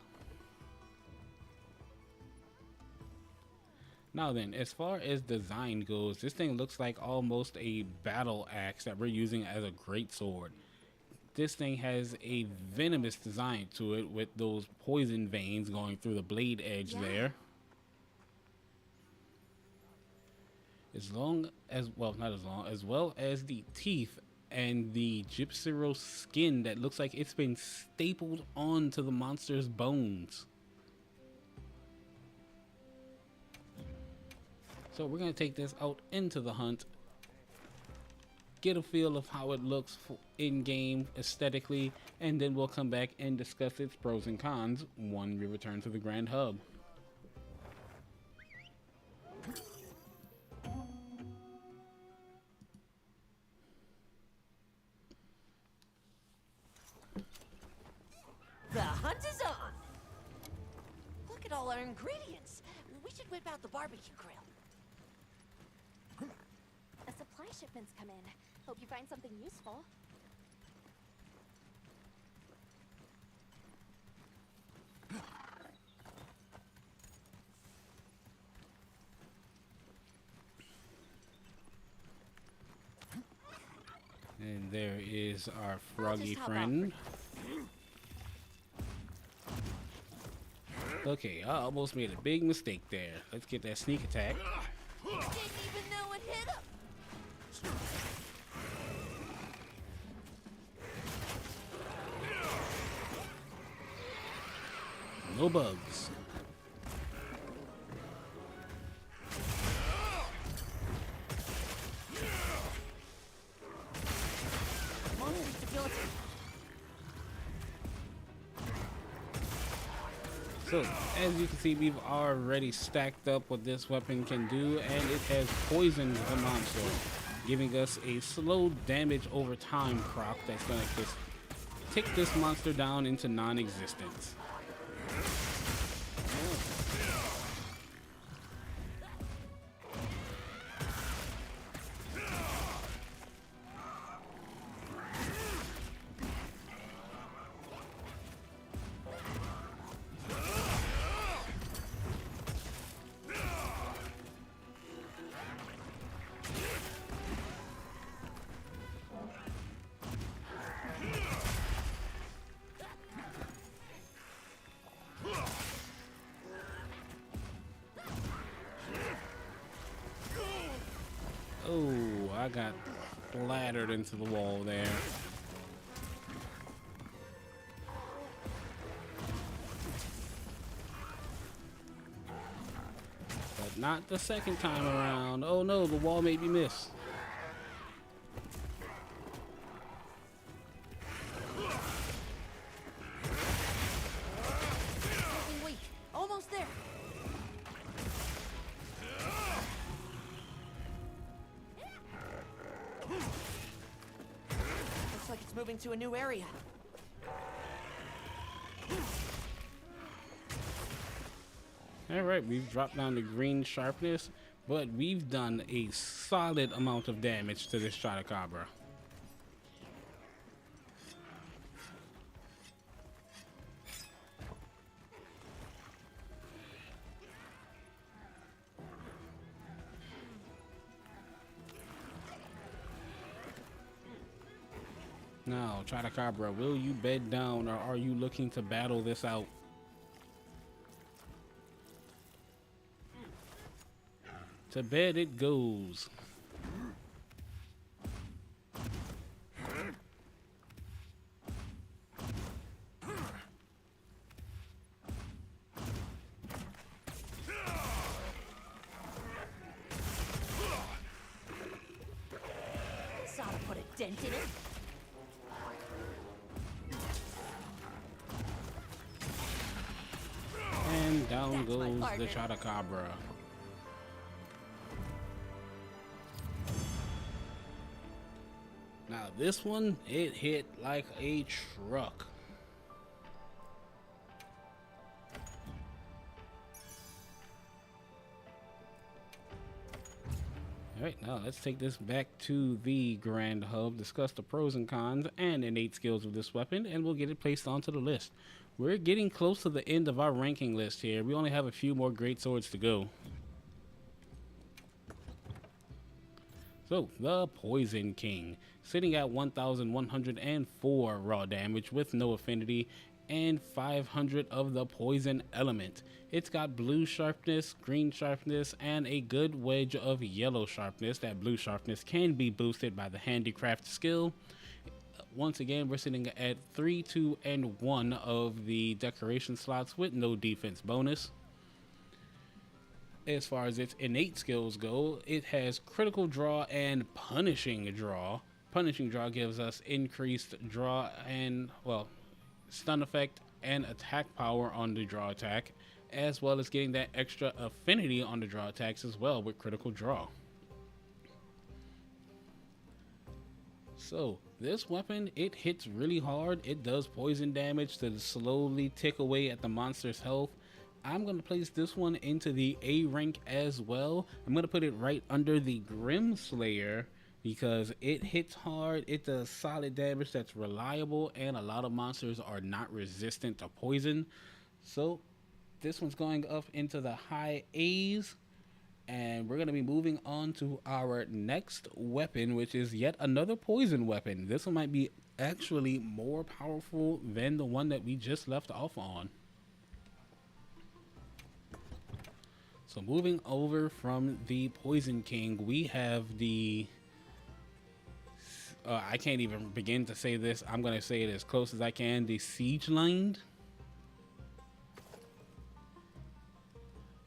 Speaker 1: Now then, as far as design goes, this thing looks like almost a battle axe that we're using as a greatsword. This thing has a venomous design to it with those poison veins going through the blade edge there. As long as, well, not as long, as well as the teeth and the Gypceros skin that looks like it's been stapled onto the monster's bones. So we're going to take this out into the hunt, get a feel of how it looks in-game aesthetically, and then we'll come back and discuss its pros and cons when we return to the Grand Hub.
Speaker 2: The hunt is on! Look at all our ingredients. We should whip out the barbecue grill.
Speaker 4: A supply shipment's come in. Hope you find something useful.
Speaker 1: And there is our froggy
Speaker 2: just hop
Speaker 1: friend. Okay, I almost made a big mistake there. Let's get that sneak attack.
Speaker 2: Didn't even know it hit him!
Speaker 1: No bugs.
Speaker 2: Monster's debilitated.
Speaker 1: So, as you can see, we've already stacked up what this weapon can do, and it has poisoned the monster, giving us a slow damage over time proc that's going to just tick this monster down into non-existence. Oh, I got splattered into the wall there. But not the second time around. Oh no, the wall made me miss.
Speaker 2: Looking weak. Almost there. Looks like it's moving to a new area.
Speaker 1: Alright, we've dropped down to green sharpness. but we've done a solid amount of damage to this Chotacabra. Now, Chotacabra, will you bed down, or are you looking to battle this out? To bed it goes.
Speaker 5: Saw to put a dent in it.
Speaker 1: And down
Speaker 5: That's my
Speaker 1: goes the
Speaker 5: partner.
Speaker 1: Chotacabra. Now this one, it hit like a truck. Alright, now let's take this back to the Grand Hub, discuss the pros and cons and innate skills of this weapon, and we'll get it placed onto the list. We're getting close to the end of our ranking list here. We only have a few more great swords to go. So, the Poison King, sitting at 1,104 raw damage with no affinity and 500 of the poison element. It's got blue sharpness, green sharpness, and a good wedge of yellow sharpness. That blue sharpness can be boosted by the handicraft skill. Once again, we're sitting at 3, 2, and 1 of the decoration slots with no defense bonus. As far as its innate skills go, it has critical draw and punishing draw. Punishing draw gives us increased draw and, well, stun effect and attack power on the draw attack, as well as getting that extra affinity on the draw attacks as well with critical draw. So this weapon, it hits really hard. It does poison damage to slowly tick away at the monster's health. I'm going to place this one into the A rank as well. I'm going to put it right under the Grim Slayer because it hits hard, it does solid damage that's reliable, and a lot of monsters are not resistant to poison. So this one's going up into the high A's, and we're going to be moving on to our next weapon, which is yet another poison weapon. This one might be actually more powerful than the one that we just left off on. So moving over from the Poison King, we have the I can't even begin to say this. I'm going to say it as close as I can. The Siege Lined.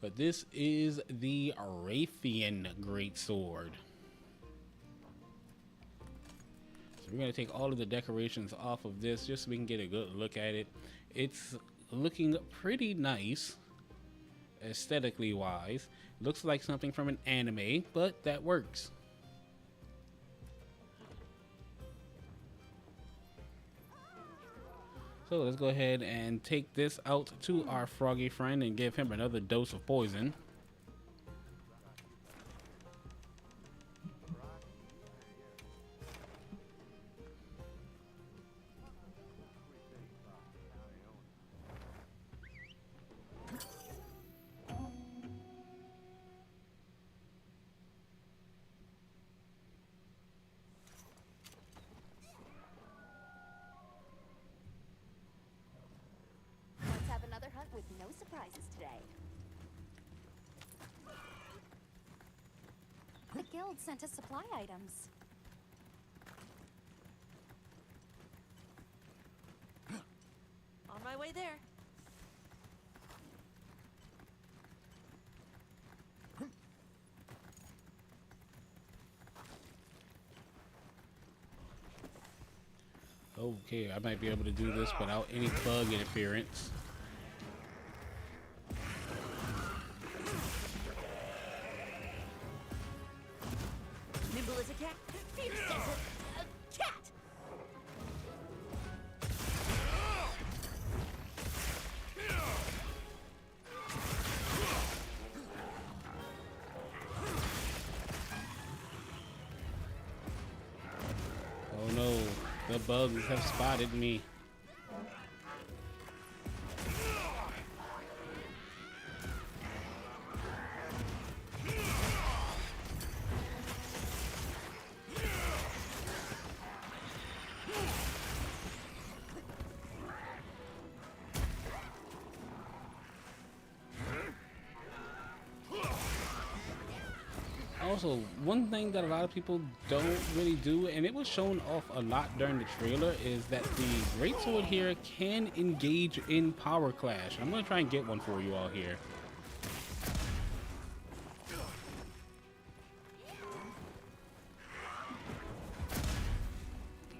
Speaker 1: But this is the Raytheon Greatsword. So we're going to take all of the decorations off of this just so we can get a good look at it. It's looking pretty nice, aesthetically wise. Looks like something from an anime, but that works. So let's go ahead and take this out to our froggy friend and give him another dose of poison.
Speaker 4: Let's have another hunt with no surprises today. The guild sent us supply items.
Speaker 5: On my way there.
Speaker 1: Okay, I might be able to do this without any bug interference.
Speaker 5: Nimble as a cat, fierce as a cat.
Speaker 1: The bugs have spotted me. Also, one thing that a lot of people don't really do, and it was shown off a lot during the trailer, is that the greatsword here can engage in power clash. I'm gonna try and get one for you all here.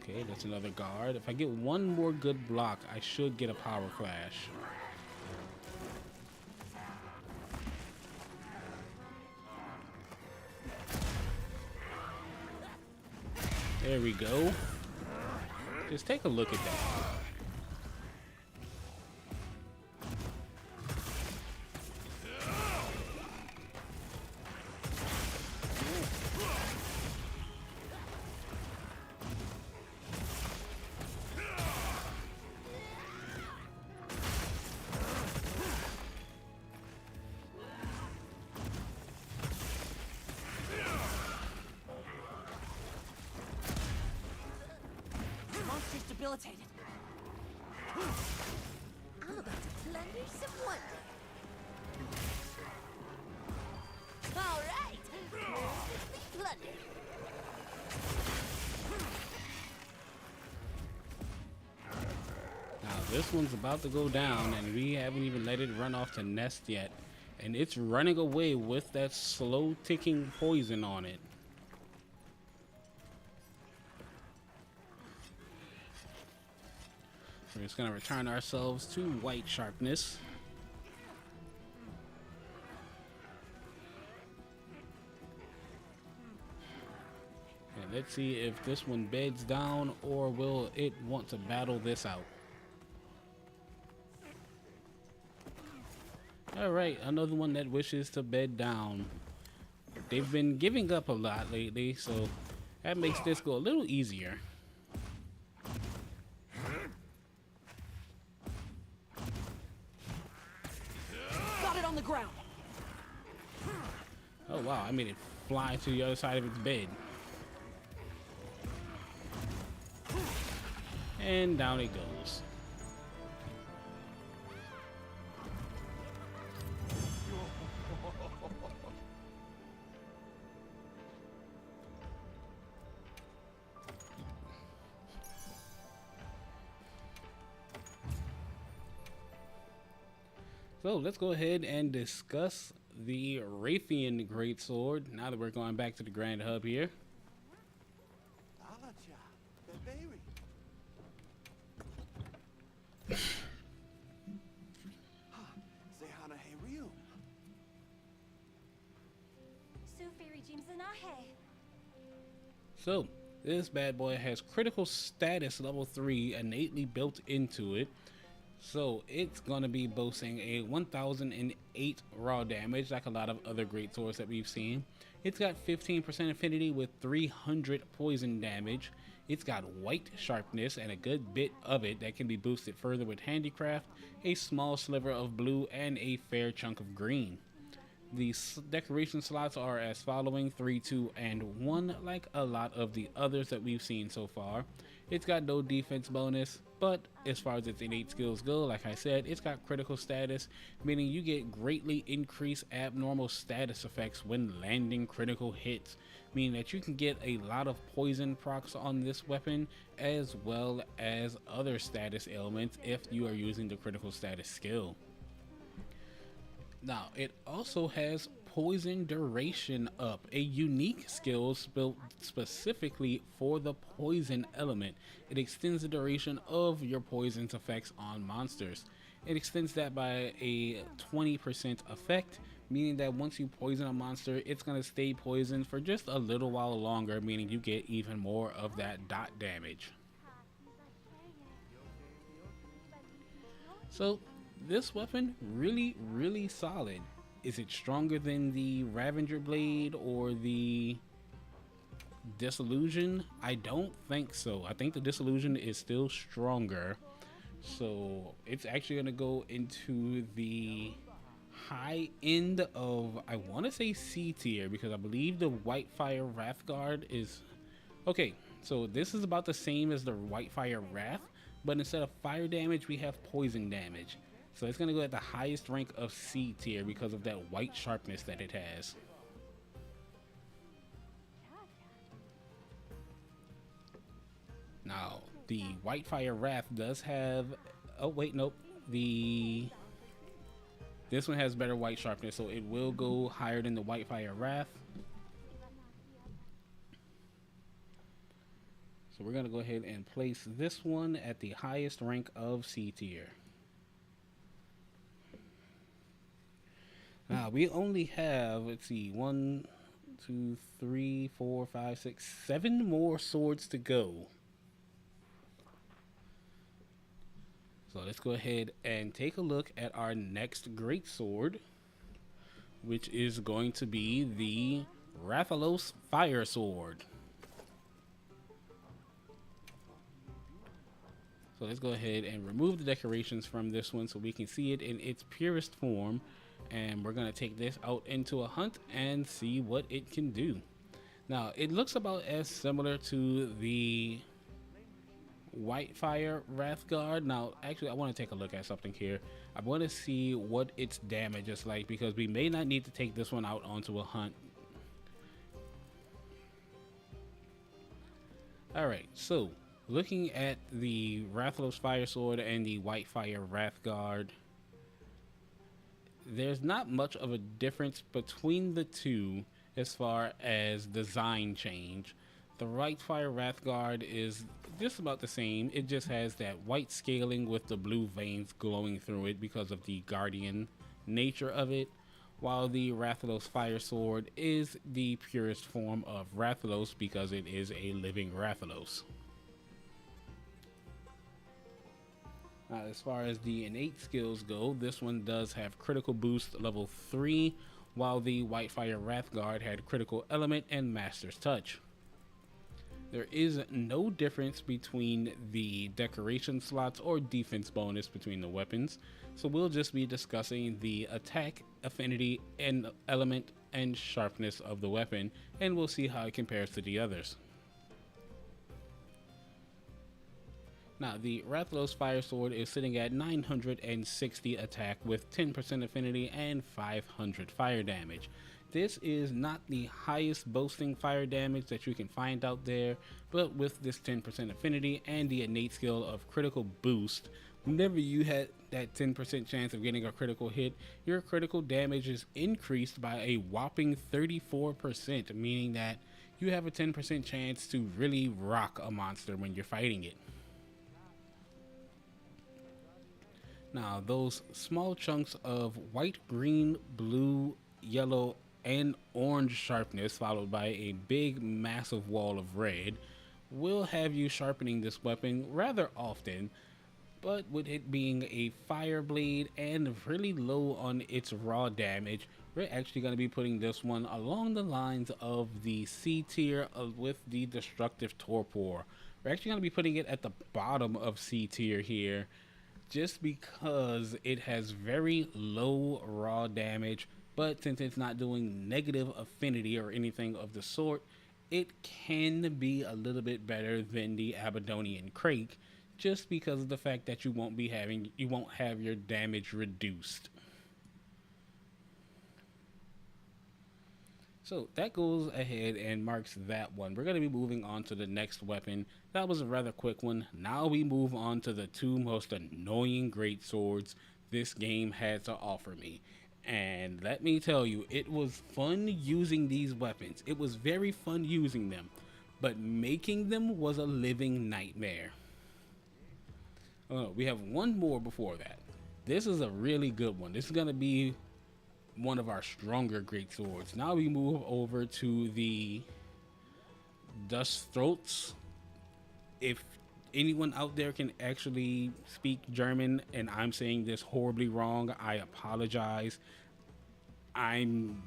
Speaker 1: Okay, that's another guard. If I get one more good block, I should get a power clash. There we go. Just take a look at that.
Speaker 2: Monster's debilitated. I'm about to plunder some wonder. All right, perfectly plundered.
Speaker 1: Now this one's about to go down, and we haven't even let it run off to nest yet. And it's running away with that slow ticking poison on it. We're just gonna return ourselves to white sharpness. And let's see if this one beds down, or will it want to battle this out. Alright, another one that wishes to bed down. They've been giving up a lot lately, so that makes this go a little easier.
Speaker 2: Got it on the ground.
Speaker 1: Oh wow, I made it fly to the other side of its bed. And down it goes. So let's go ahead and discuss the Raytheon Greatsword now that we're going back to the Grand Hub here.
Speaker 3: Alacha, Beberi. Zehana Herium.
Speaker 4: Sufiri Jimzanahe.
Speaker 1: So this bad boy has critical status level 3 innately built into it. So it's going to be boasting a 1008 raw damage like a lot of other great swords that we've seen. It's got 15% affinity with 300 poison damage. It's got white sharpness and a good bit of it that can be boosted further with handicraft, a small sliver of blue, and a fair chunk of green. The decoration slots are as following: 3, 2, and 1, like a lot of the others that we've seen so far. It's got no defense bonus, but as far as its innate skills go, like I said, it's got critical status, meaning you get greatly increased abnormal status effects when landing critical hits, meaning that you can get a lot of poison procs on this weapon, as well as other status ailments if you are using the critical status skill. Now, it also has poison duration up, a unique skill built specifically for the poison element. It extends the duration of your poison's effects on monsters. It extends that by a 20% effect, meaning that once you poison a monster, it's going to stay poisoned for just a little while longer, meaning you get even more of that dot damage. So this weapon, really solid. Is it stronger than the Ravager Blade or the Disillusion, I don't think so. I think the Disillusion is still stronger. So it's actually going to go into the high end of, I want to say C tier, because I believe the Whitefire Wrathguard is okay. So this is about the same as the Whitefire Wrath, but instead of fire damage we have poison damage. So it's going to go at the highest rank of C tier because of that white sharpness that it has. Now the Whitefire Wrath does have, oh wait, nope, this one has better white sharpness, so it will go higher than the Whitefire Wrath. So we're going to go ahead and place this one at the highest rank of C tier. Now we only have, let's see, 1, 2, 3, 4, 5, 6, 7 more swords to go. So let's go ahead and take a look at our next great sword, which is going to be the Rathalos Fire Sword. So let's go ahead and remove the decorations from this one so we can see it in its purest form. And we're going to take this out into a hunt and see what it can do. Now, it looks about as similar to the Whitefire Wrathguard. Now, actually, I want to take a look at something here. I want to see what its damage is like, because we may not need to take this one out onto a hunt. Alright, so looking at the Rathalos Fire Sword and the Whitefire Wrathguard, there's not much of a difference between the two as far as design change. The Whitefire Wrathguard is just about the same. It just has that white scaling with the blue veins glowing through it because of the guardian nature of it, while the Rathalos Fire Sword is the purest form of Rathalos because it is a living Rathalos. As far as the innate skills go, this one does have critical boost level 3, while the Whitefire Wrathguard had critical element and master's touch. There is no difference between the decoration slots or defense bonus between the weapons, so we'll just be discussing the attack, affinity, and element and sharpness of the weapon, and we'll see how it compares to the others. Now, the Rathalos Fire Sword is sitting at 960 attack with 10% affinity and 500 fire damage. This is not the highest boasting fire damage that you can find out there, but with this 10% affinity and the innate skill of critical boost, whenever you had that 10% chance of getting a critical hit, your critical damage is increased by a whopping 34%, meaning that you have a 10% chance to really rock a monster when you're fighting it. Now, those small chunks of white, green, blue, yellow, and orange sharpness, followed by a big, massive wall of red, will have you sharpening this weapon rather often, but with it being a fire blade and really low on its raw damage, we're actually going to be putting this one along the lines of the C tier with the destructive torpor. We're actually going to be putting it at the bottom of C tier here, just because it has very low raw damage, but since it's not doing negative affinity or anything of the sort, it can be a little bit better than the Abadonian Crake, just because of the fact that you won't have your damage reduced. So that goes ahead and marks that one. We're going to be moving on to the next weapon. That was a rather quick one. Now we move on to the two most annoying great swords this game had to offer me. And let me tell you, it was fun using these weapons. It was very fun using them, but making them was a living nightmare. We have one more before that. This is a really good one. This is going to be one of our stronger great swords. Now we move over to the Dust Throats. If anyone out there can actually speak German and I'm saying this horribly wrong, I apologize. I'm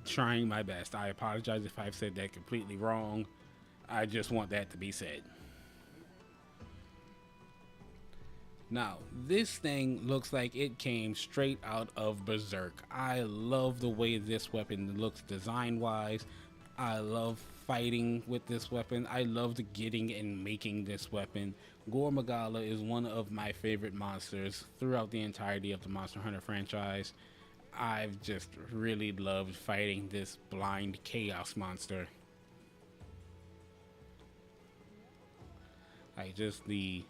Speaker 1: trying my best. I apologize if I've said that completely wrong. I just want that to be said. Now, this thing looks like it came straight out of Berserk. I love the way this weapon looks design-wise. I love fighting with this weapon. I loved getting and making this weapon. Gore Magala is one of my favorite monsters throughout the entirety of the Monster Hunter franchise. I've just really loved fighting this blind chaos monster. Like, just the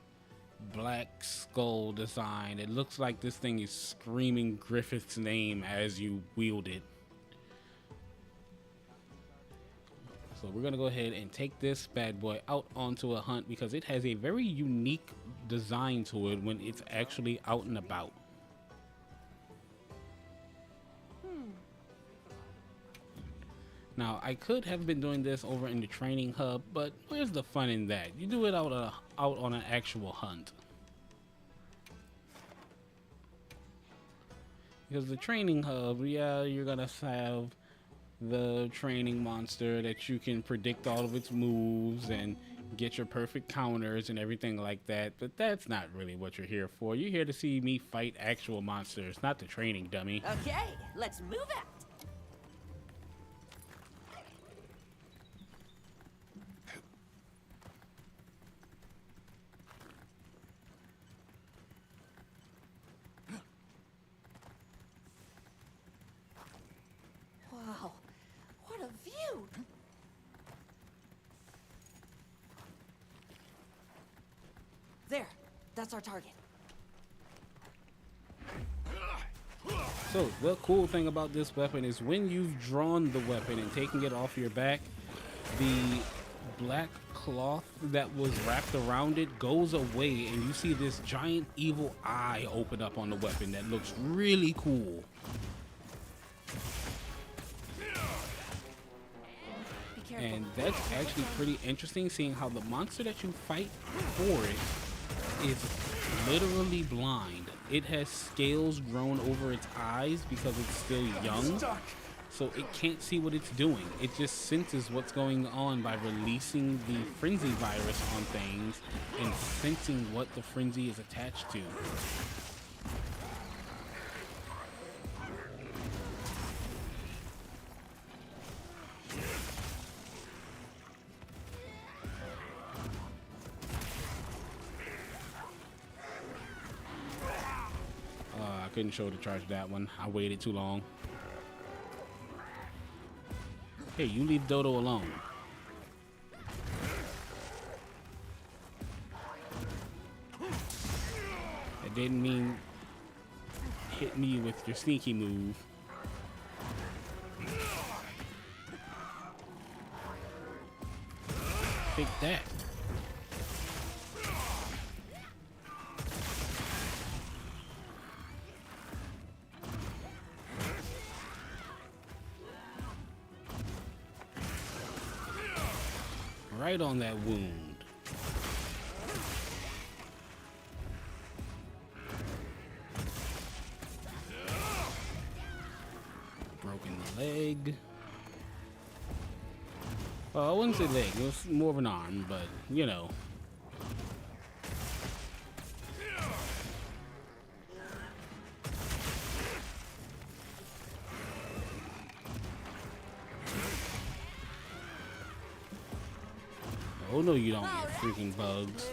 Speaker 1: black skull design. It looks like this thing is screaming Griffith's name as you wield it. So we're gonna go ahead and take this bad boy out onto a hunt because it has a very unique design to it when it's actually out and about. Now, I could have been doing this over in the training hub, but where's the fun in that? You do it out on an actual hunt. Because the training hub, yeah, you're gonna have the training monster that you can predict all of its moves and get your perfect counters and everything like that, but that's not really what you're here for. You're here to see me fight actual monsters, not the training dummy.
Speaker 2: Okay, let's move out. Wow, what a view! There, that's our target.
Speaker 1: So the cool thing about this weapon is when you've drawn the weapon and taken it off your back, the black cloth that was wrapped around it goes away and you see this giant evil eye open up on the weapon that looks really cool. And that's actually pretty interesting, seeing how the monster that you fight for it is literally blind. It has scales grown over its eyes because it's still young, so it can't see what it's doing. It just senses what's going on by releasing the frenzy virus on things and sensing what the frenzy is attached to. I couldn't show to charge that one. I waited too long. Hey, you leave Dodo alone. That didn't mean hit me with your sneaky move. Take that. Right on that wound. Broken leg. Well, I wouldn't say leg, it was more of an arm, but you know. Oh no, you don't, you freaking bugs.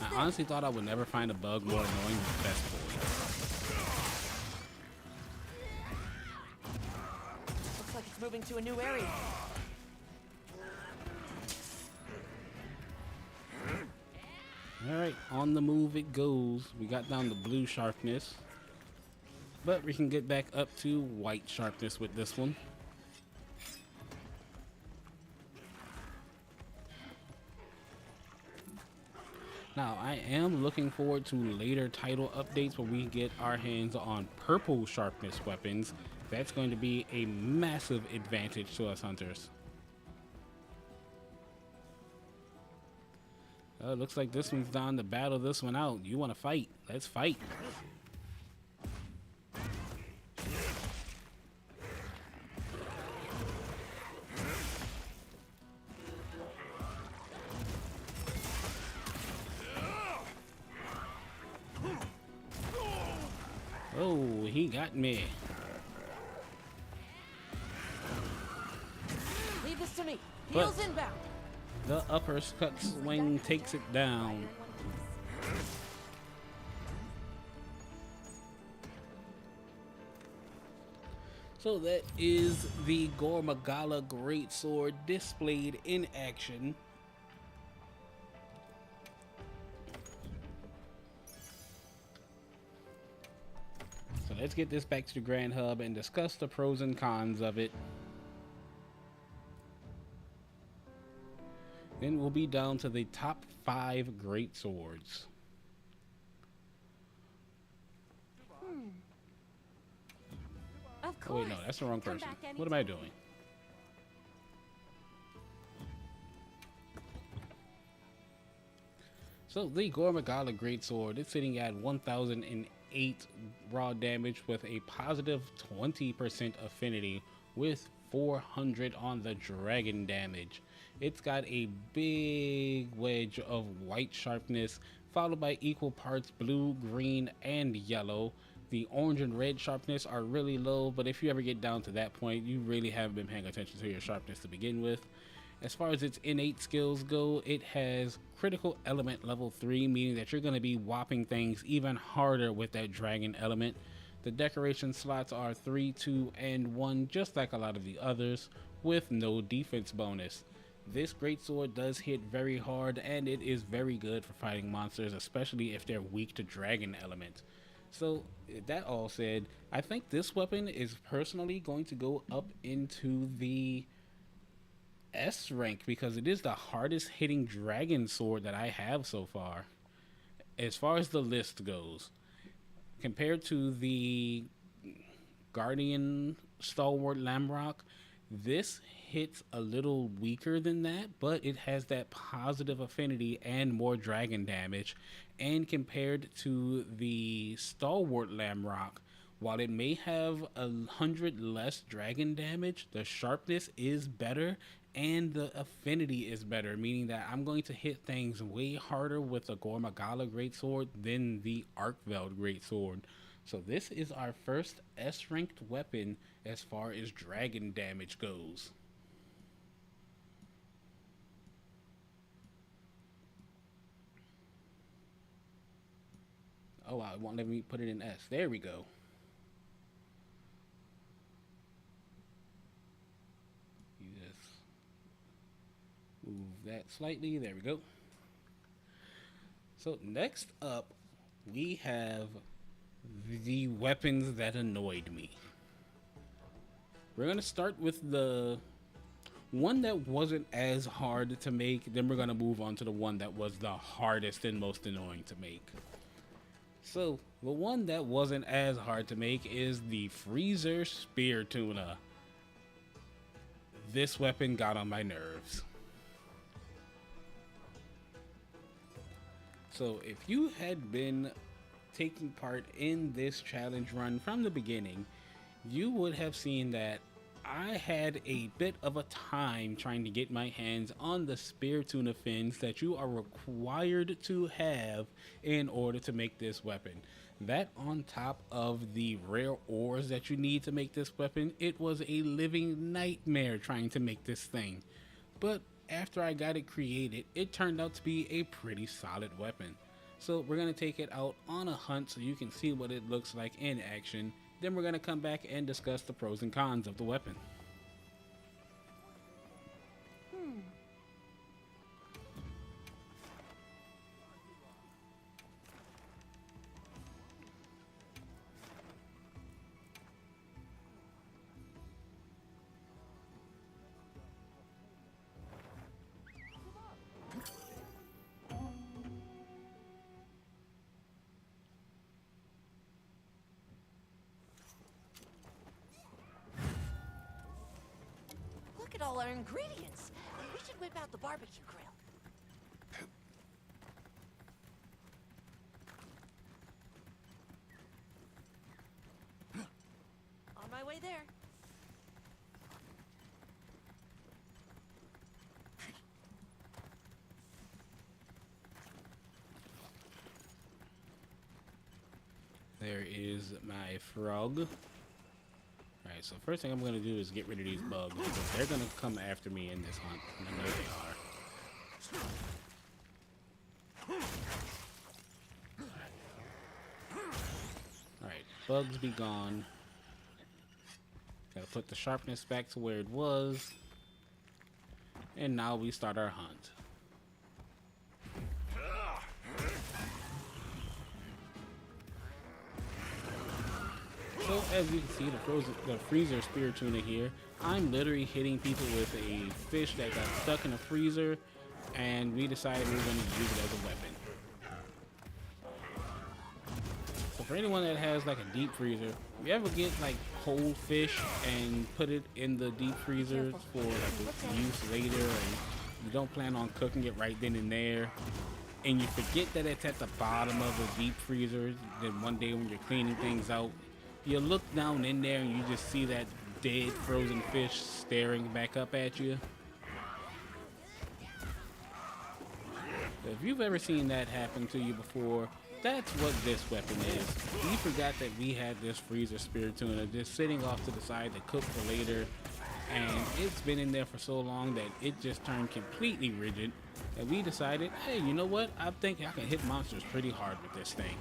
Speaker 1: I honestly thought I would never find a bug more annoying than Best Boy.
Speaker 2: Looks like it's moving to a new area.
Speaker 1: Alright, on the move it goes. We got down to blue sharpness, but we can get back up to white sharpness with this one. Now, I am looking forward to later title updates where we get our hands on purple sharpness weapons. That's going to be a massive advantage to us hunters. Looks like this one's down to battle this one out. You want to fight? Let's fight. Oh, he got me.
Speaker 5: Leave this to me.
Speaker 1: But-
Speaker 5: Heels inbound.
Speaker 1: The uppercut swing takes it down. So that is the Gore Magala Greatsword displayed in action. So let's get this back to the Grand Hub and discuss the pros and cons of it. Then we'll be down to the top 5 great swords.
Speaker 4: Of
Speaker 1: Oh
Speaker 4: course.
Speaker 1: wait, no, that's the wrong
Speaker 4: Come
Speaker 1: person.
Speaker 4: back
Speaker 1: What am I
Speaker 4: anytime.
Speaker 1: doing? So the Gore Magala Greatsword is sitting at 1008 raw damage with a positive 20% affinity with 400 on the dragon damage. It's got a big wedge of white sharpness followed by equal parts blue, green, and yellow. The orange and red sharpness are really low, but if you ever get down to that point, you really haven't been paying attention to your sharpness to begin with. As far as its innate skills go, it has critical element level 3, meaning that you're going to be whopping things even harder with that dragon element. The decoration slots are 3, 2, and 1, just like a lot of the others, with no defense bonus. This greatsword does hit very hard, and it is very good for fighting monsters, especially if they're weak to dragon element. So, that all said, I think this weapon is personally going to go up into the S rank because it is the hardest hitting dragon sword that I have so far. As far as the list goes, compared to the Guardian Stalwart Lamrock, this hits a little weaker than that, but it has that positive affinity and more dragon damage. And compared to the Stalwart Lamrock, while it may have 100 less dragon damage, the sharpness is better and the affinity is better, meaning that I'm going to hit things way harder with the Gore Magala Greatsword than the Arkveld Greatsword. So this is our first S-ranked weapon as far as dragon damage goes. Oh wow, it won't let me put it in S. There we go. Move that slightly. There we go. So next up, we have the weapons that annoyed me. We're going to start with the one that wasn't as hard to make. Then we're going to move on to the one that was the hardest and most annoying to make. So the one that wasn't as hard to make is the Freezer Spear Tuna. This weapon got on my nerves. So if you had been taking part in this challenge run from the beginning, you would have seen that I had a bit of a time trying to get my hands on the spear tuna fins that you are required to have in order to make this weapon. That on top of the rare ores that you need to make this weapon, it was a living nightmare trying to make this thing. But after I got it created, it turned out to be a pretty solid weapon. So we're going to take it out on a hunt so you can see what it looks like in action. Then we're going to come back and discuss the pros and cons of the weapon.
Speaker 2: at all our ingredients. We should whip out the barbecue grill. On my way there.
Speaker 1: There is my frog. Alright, so first thing I'm going to do is get rid of these bugs, because they're going to come after me in this hunt. And I know they are. Alright, bugs be gone. Gotta put the sharpness back to where it was. And now we start our hunt. So as you can see, the freezer Spiritomb here, I'm literally hitting people with a fish that got stuck in a freezer, and we decided we were going to use it as a weapon. So for anyone that has like a deep freezer, if you ever get like whole fish and put it in the deep freezer for like use later, and you don't plan on cooking it right then and there, and you forget that it's at the bottom of the deep freezer, then one day when you're cleaning things out, you look down in there and you just see that dead frozen fish staring back up at you. If you've ever seen that happen to you before, that's what this weapon is. We forgot that we had this freezer Spiritomb just sitting off to the side to cook for later, and it's been in there for so long that it just turned completely rigid, and we decided, hey, you know what? I think I can hit monsters pretty hard with this thing.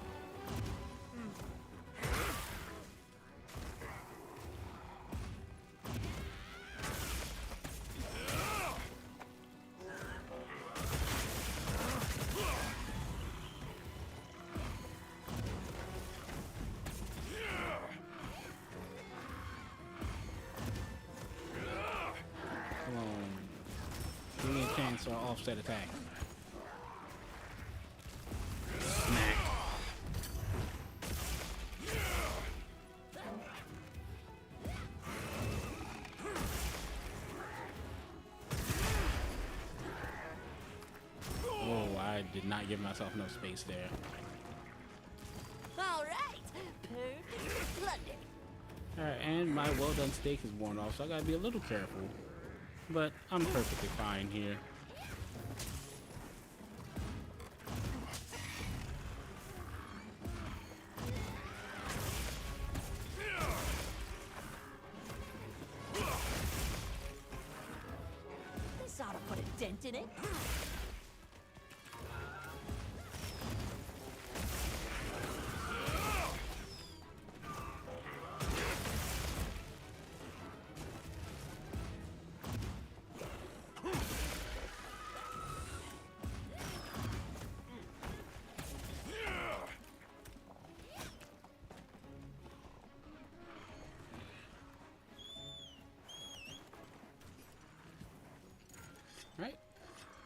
Speaker 1: Give me a chance or offset attack. Smack. Oh, I did not give myself enough space there.
Speaker 2: All right, perfect splendid.
Speaker 1: Alright, and my well done steak is worn off, so I gotta be a little careful. But I'm perfectly fine here.
Speaker 2: This ought to put a dent in it.
Speaker 1: Right.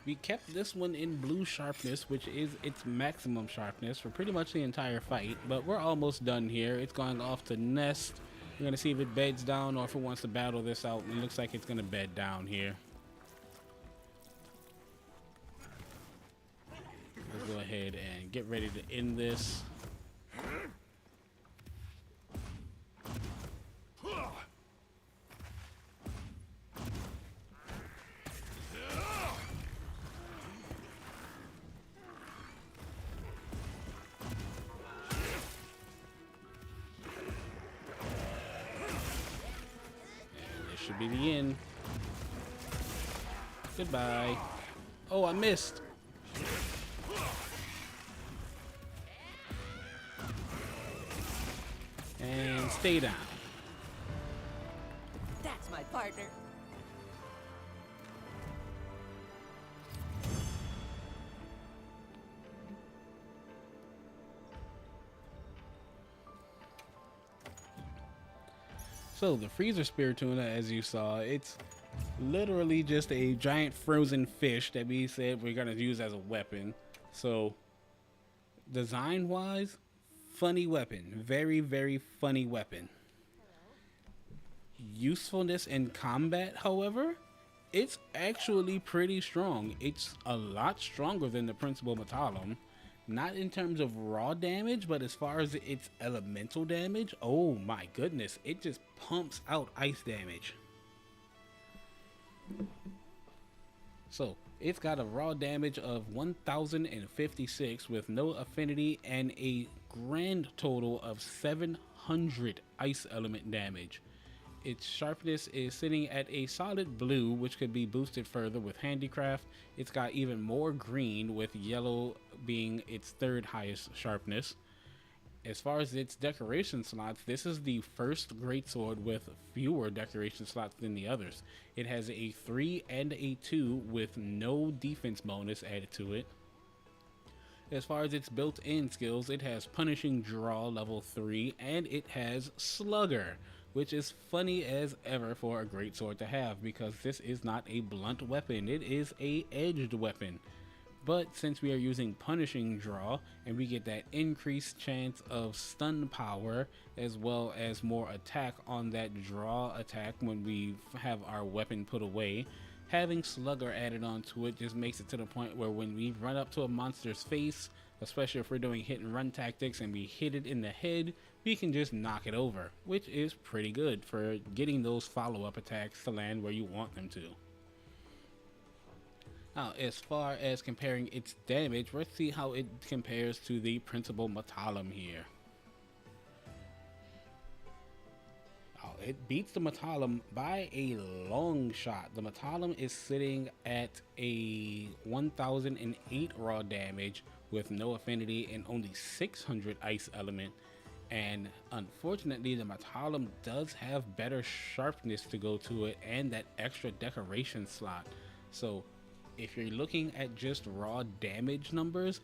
Speaker 1: We kept this one in blue sharpness, which is its maximum sharpness for pretty much the entire fight, but we're almost done here. It's going off to nest. We're gonna see if it beds down or if it wants to battle this out. It looks like it's gonna bed down here. Let's go ahead and get ready to end this. Should be the end. Goodbye. Oh, I missed. And stay down.
Speaker 2: That's my partner.
Speaker 1: So the freezer Spiritomb, as you saw, it's literally just a giant frozen fish that we said we're gonna use as a weapon. So design wise, funny weapon. Very, very funny weapon. Usefulness in combat, however, It's actually pretty strong. It's a lot stronger than the Principal Metallum. Not in terms of raw damage, but as far as its elemental damage, oh my goodness, it just pumps out ice damage. So, it's got a raw damage of 1056 with no affinity and a grand total of 700 ice element damage. Its sharpness is sitting at a solid blue, which could be boosted further with handicraft. It's got even more green, with yellow being its third highest sharpness. As far as its decoration slots, this is the first greatsword with fewer decoration slots than the others. It has a 3 and a 2 with no defense bonus added to it. As far as its built-in skills, it has Punishing Draw level 3 and it has Slugger, which is funny as ever for a greatsword to have because this is not a blunt weapon, it is a edged weapon. But since we are using Punishing Draw and we get that increased chance of stun power as well as more attack on that draw attack when we have our weapon put away, having Slugger added onto it just makes it to the point where when we run up to a monster's face, especially if we're doing hit and run tactics and we hit it in the head, we can just knock it over, which is pretty good for getting those follow-up attacks to land where you want them to. Now, as far as comparing its damage, let's see how it compares to the Principal Metallum here. It beats the Metallum by a long shot. The Metallum is sitting at a 1008 raw damage with no affinity and only 600 ice element. And unfortunately, the Metallum does have better sharpness to go to it and that extra decoration slot. So if you're looking at just raw damage numbers,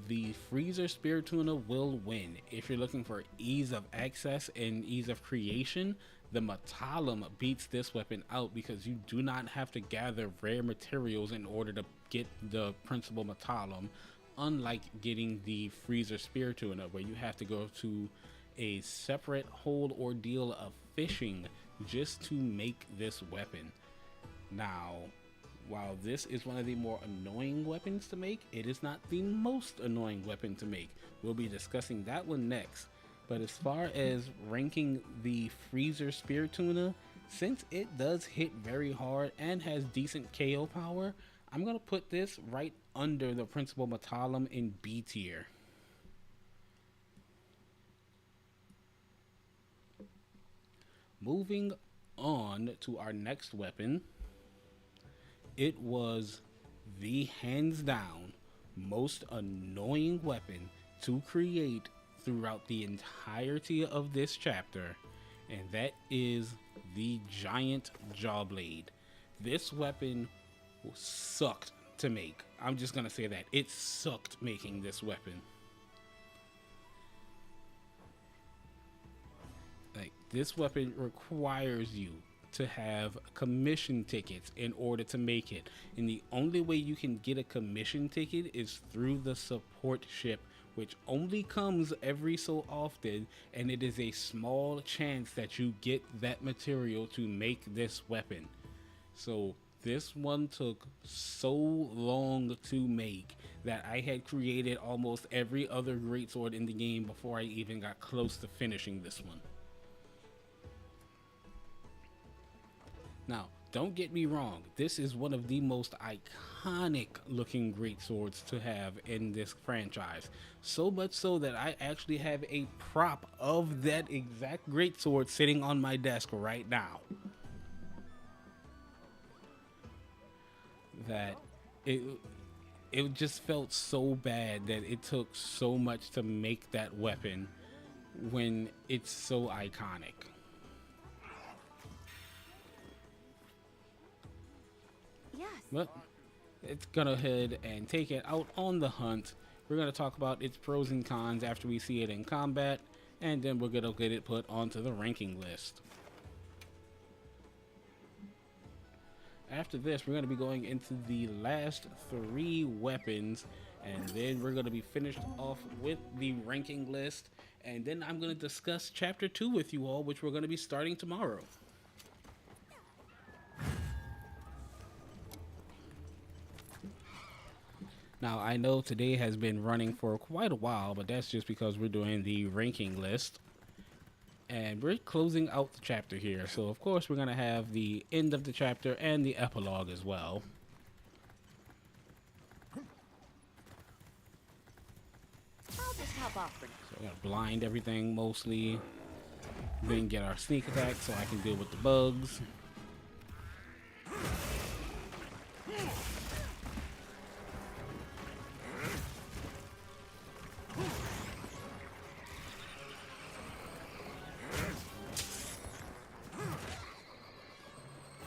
Speaker 1: the Freezer Spiritomb will win. If you're looking for ease of access and ease of creation, the Metallum beats this weapon out because you do not have to gather rare materials in order to get the Principal Metallum, unlike getting the Freezer Spiritomb, where you have to go to a separate whole ordeal of fishing just to make this weapon. Now, while this is one of the more annoying weapons to make, it is not the most annoying weapon to make. We'll be discussing that one next. But as far as ranking the Freezer Spiritomb, since it does hit very hard and has decent KO power, I'm going to put this right under the Principal Metallum in B tier. Moving on to our next weapon, it was the hands down most annoying weapon to create throughout the entirety of this chapter, and that is the Giant Jawblade. This weapon sucked to make. I'm just gonna say that it sucked making this weapon. Like, this weapon requires you to have commission tickets in order to make it, and the only way you can get a commission ticket is through the support ship, which only comes every so often, and it is a small chance that you get that material to make this weapon. So this one took so long to make that I had created almost every other greatsword in the game before I even got close to finishing this one. Now, don't get me wrong, this is one of the most iconic looking greatswords to have in this franchise. So much so that I actually have a prop of that exact greatsword sitting on my desk right now. That it just felt so bad that it took so much to make that weapon when it's so iconic.
Speaker 4: Yes.
Speaker 1: But let's go ahead and take it out on the hunt. We're going to talk about its pros and cons after we see it in combat, and then we're going to get it put onto the ranking list. After this, we're going to be going into the last 3 weapons, and then we're going to be finished off with the ranking list, and then I'm going to discuss Chapter 2 with you all, which we're going to be starting tomorrow. Now, I know today has been running for quite a while, but that's just because we're doing the ranking list. And we're closing out the chapter here. So, of course, we're going to have the end of the chapter and the epilogue as well.
Speaker 2: I'll just hop off for now.
Speaker 1: So, we're going to blind everything mostly. Then get our sneak attack so I can deal with the bugs.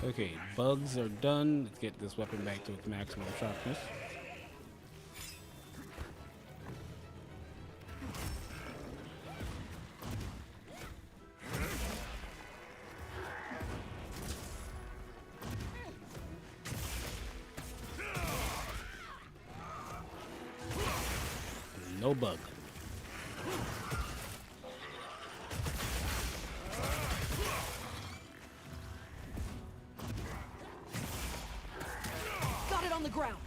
Speaker 1: Okay, bugs are done. Let's get this weapon back to its maximum sharpness. No bug.
Speaker 2: Got it on the ground.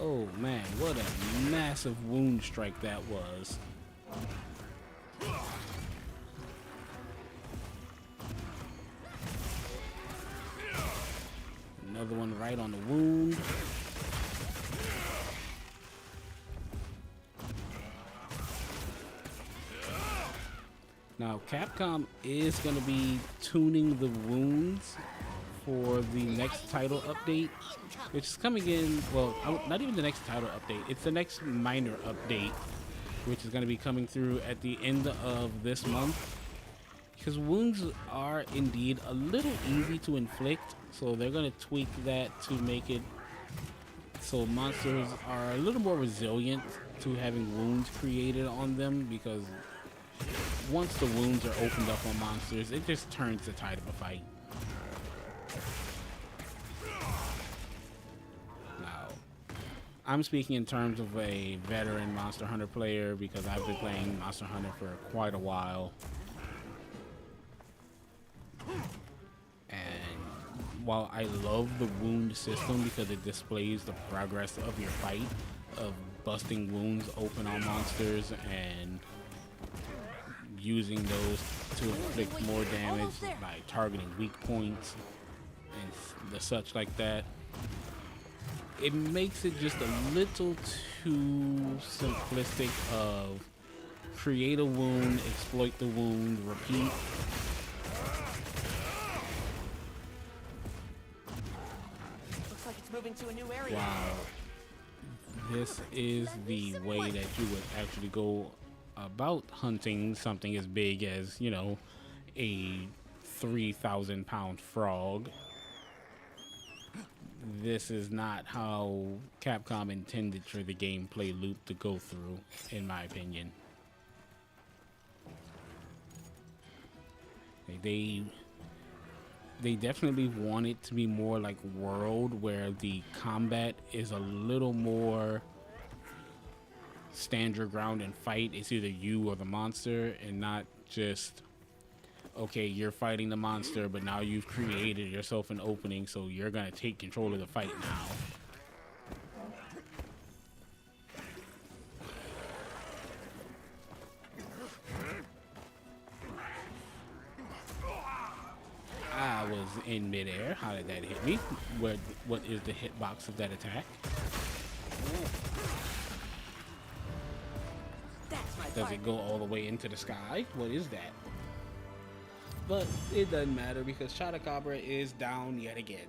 Speaker 1: Oh man, what a massive wound strike that was. Another one right on the wound. Now, Capcom is going to be tuning the wounds for the next title update, which is coming in, well, not even the next title update, it's the next minor update, which is going to be coming through at the end of this month. Because wounds are indeed a little easy to inflict, so they're going to tweak that to make it so monsters are a little more resilient to having wounds created on them, because once the wounds are opened up on monsters, it just turns the tide of a fight. Now, I'm speaking in terms of a veteran Monster Hunter player because I've been playing Monster Hunter for quite a while. And while I love the wound system because it displays the progress of your fight, of busting wounds open on monsters and using those to inflict more damage by targeting weak points and the such like that, it makes it just a little too simplistic of create a wound, exploit the wound, repeat.
Speaker 2: Looks like it's moving to a new area.
Speaker 1: Wow. This is the way that you would actually go about hunting something as big as, you know, a 3,000-pound frog. This is not how Capcom intended for the gameplay loop to go through, in my opinion. They definitely want it to be more like World, where the combat is a little more stand your ground and fight. It's either you or the monster, and not just, okay, you're fighting the monster, but now you've created yourself an opening, so you're gonna take control of the fight now. I was in midair. How did that hit me? What is the hitbox of that attack? Does it go all the way into the sky? What is that? But it doesn't matter because Chotacabra is down yet again.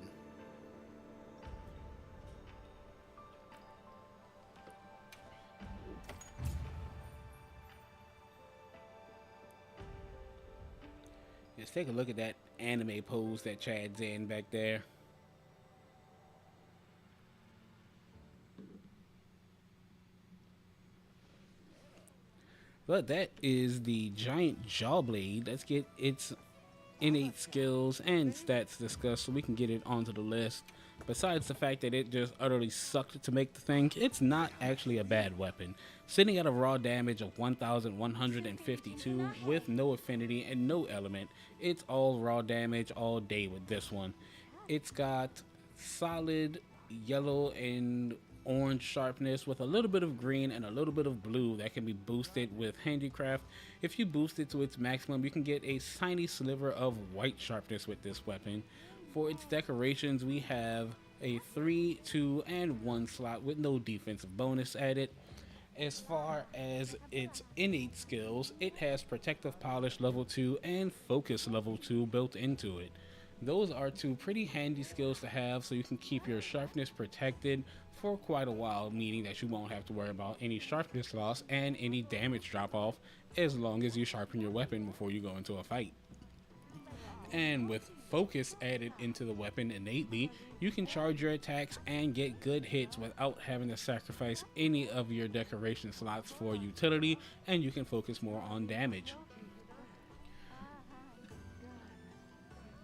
Speaker 1: Let's take a look at that anime pose that Chad's in back there. But that is the giant Jawblade. Let's get its innate skills and stats discussed so we can get it onto the list. Besides the fact that it just utterly sucked to make the thing, it's not actually a bad weapon. Sitting at a raw damage of 1,152 with no affinity and no element, it's all raw damage all day with this one. It's got solid yellow and orange sharpness with a little bit of green and a little bit of blue that can be boosted with handicraft. If you boost it to its maximum, you can get a tiny sliver of white sharpness with this weapon. For its decorations, we have a 3, 2, and 1 slot with no defensive bonus added. As far as its innate skills, it has Protective Polish level 2 and Focus level 2 built into it. Those are two pretty handy skills to have so you can keep your sharpness protected for quite a while, meaning that you won't have to worry about any sharpness loss and any damage drop off as long as you sharpen your weapon before you go into a fight. And with Focus added into the weapon innately, you can charge your attacks and get good hits without having to sacrifice any of your decoration slots for utility, and you can focus more on damage.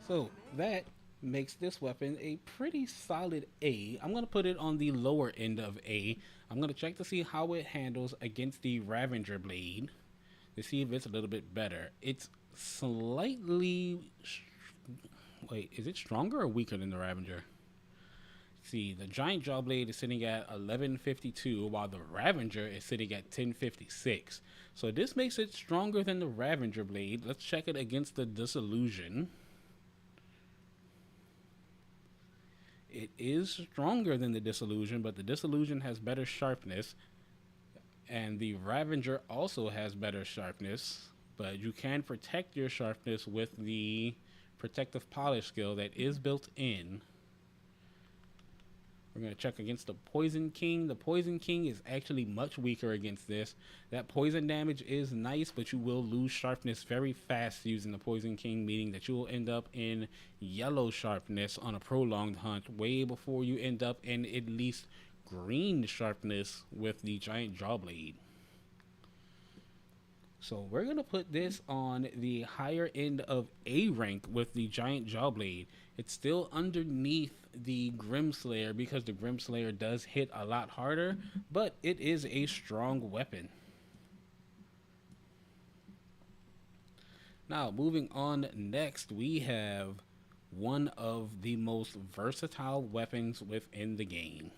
Speaker 1: So that makes this weapon a pretty solid A. I'm going to put it on the lower end of A. I'm going to check to see how it handles against the Ravager Blade to see if it's a little bit better. It's slightly... Wait, is it stronger or weaker than the Ravager? See, the Giant Jaw Blade is sitting at 1152 while the Ravager is sitting at 1056. So this makes it stronger than the Ravager Blade. Let's check it against the Disillusion. It is stronger than the Disillusion, but the Disillusion has better sharpness, and the Ravager also has better sharpness, but you can protect your sharpness with the Protective Polish skill that is built in. We're going to check against the Poison King. The Poison King is actually much weaker against this. That poison damage is nice, but you will lose sharpness very fast using the Poison King, meaning that you will end up in yellow sharpness on a prolonged hunt way before you end up in at least green sharpness with the Giant Jaw Blade. So we're going to put this on the higher end of A rank with the Giant Jaw Blade. It's still underneath the Grimslayer because the Grimslayer does hit a lot harder, but it is a strong weapon. Now, moving on next, we have one of the most versatile weapons within the game.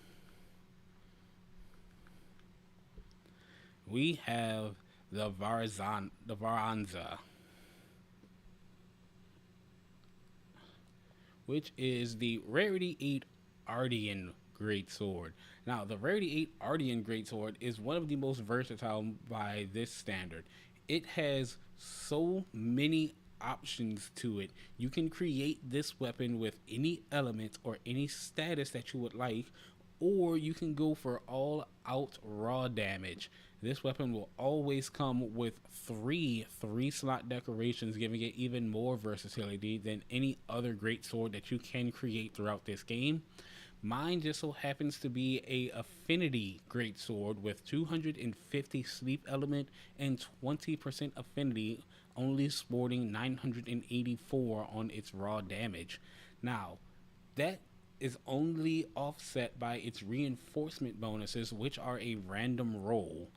Speaker 1: We have the Varanza, which is the Rarity 8 Ardian Greatsword. Now, the Rarity 8 Ardian Greatsword is one of the most versatile by this standard. It has so many options to it. You can create this weapon with any element or any status that you would like, or you can go for all out raw damage. This weapon will always come with three slot decorations, giving it even more versatility than any other greatsword that you can create throughout this game. Mine just so happens to be a affinity greatsword with 250 sleep element and 20% affinity, only sporting 984 on its raw damage. Now, that is only offset by its reinforcement bonuses, which are a random roll.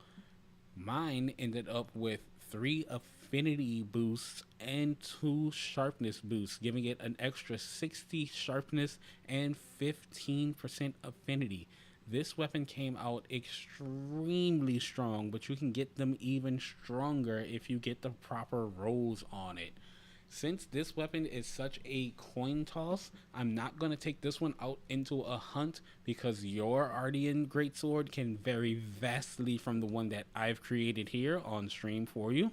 Speaker 1: Mine ended up with 3 affinity boosts and 2 sharpness boosts, giving it an extra 60 sharpness and 15% affinity. This weapon came out extremely strong, but you can get them even stronger if you get the proper rolls on it. Since this weapon is such a coin toss, I'm not going to take this one out into a hunt because your Ardian Greatsword can vary vastly from the one that I've created here on stream for you.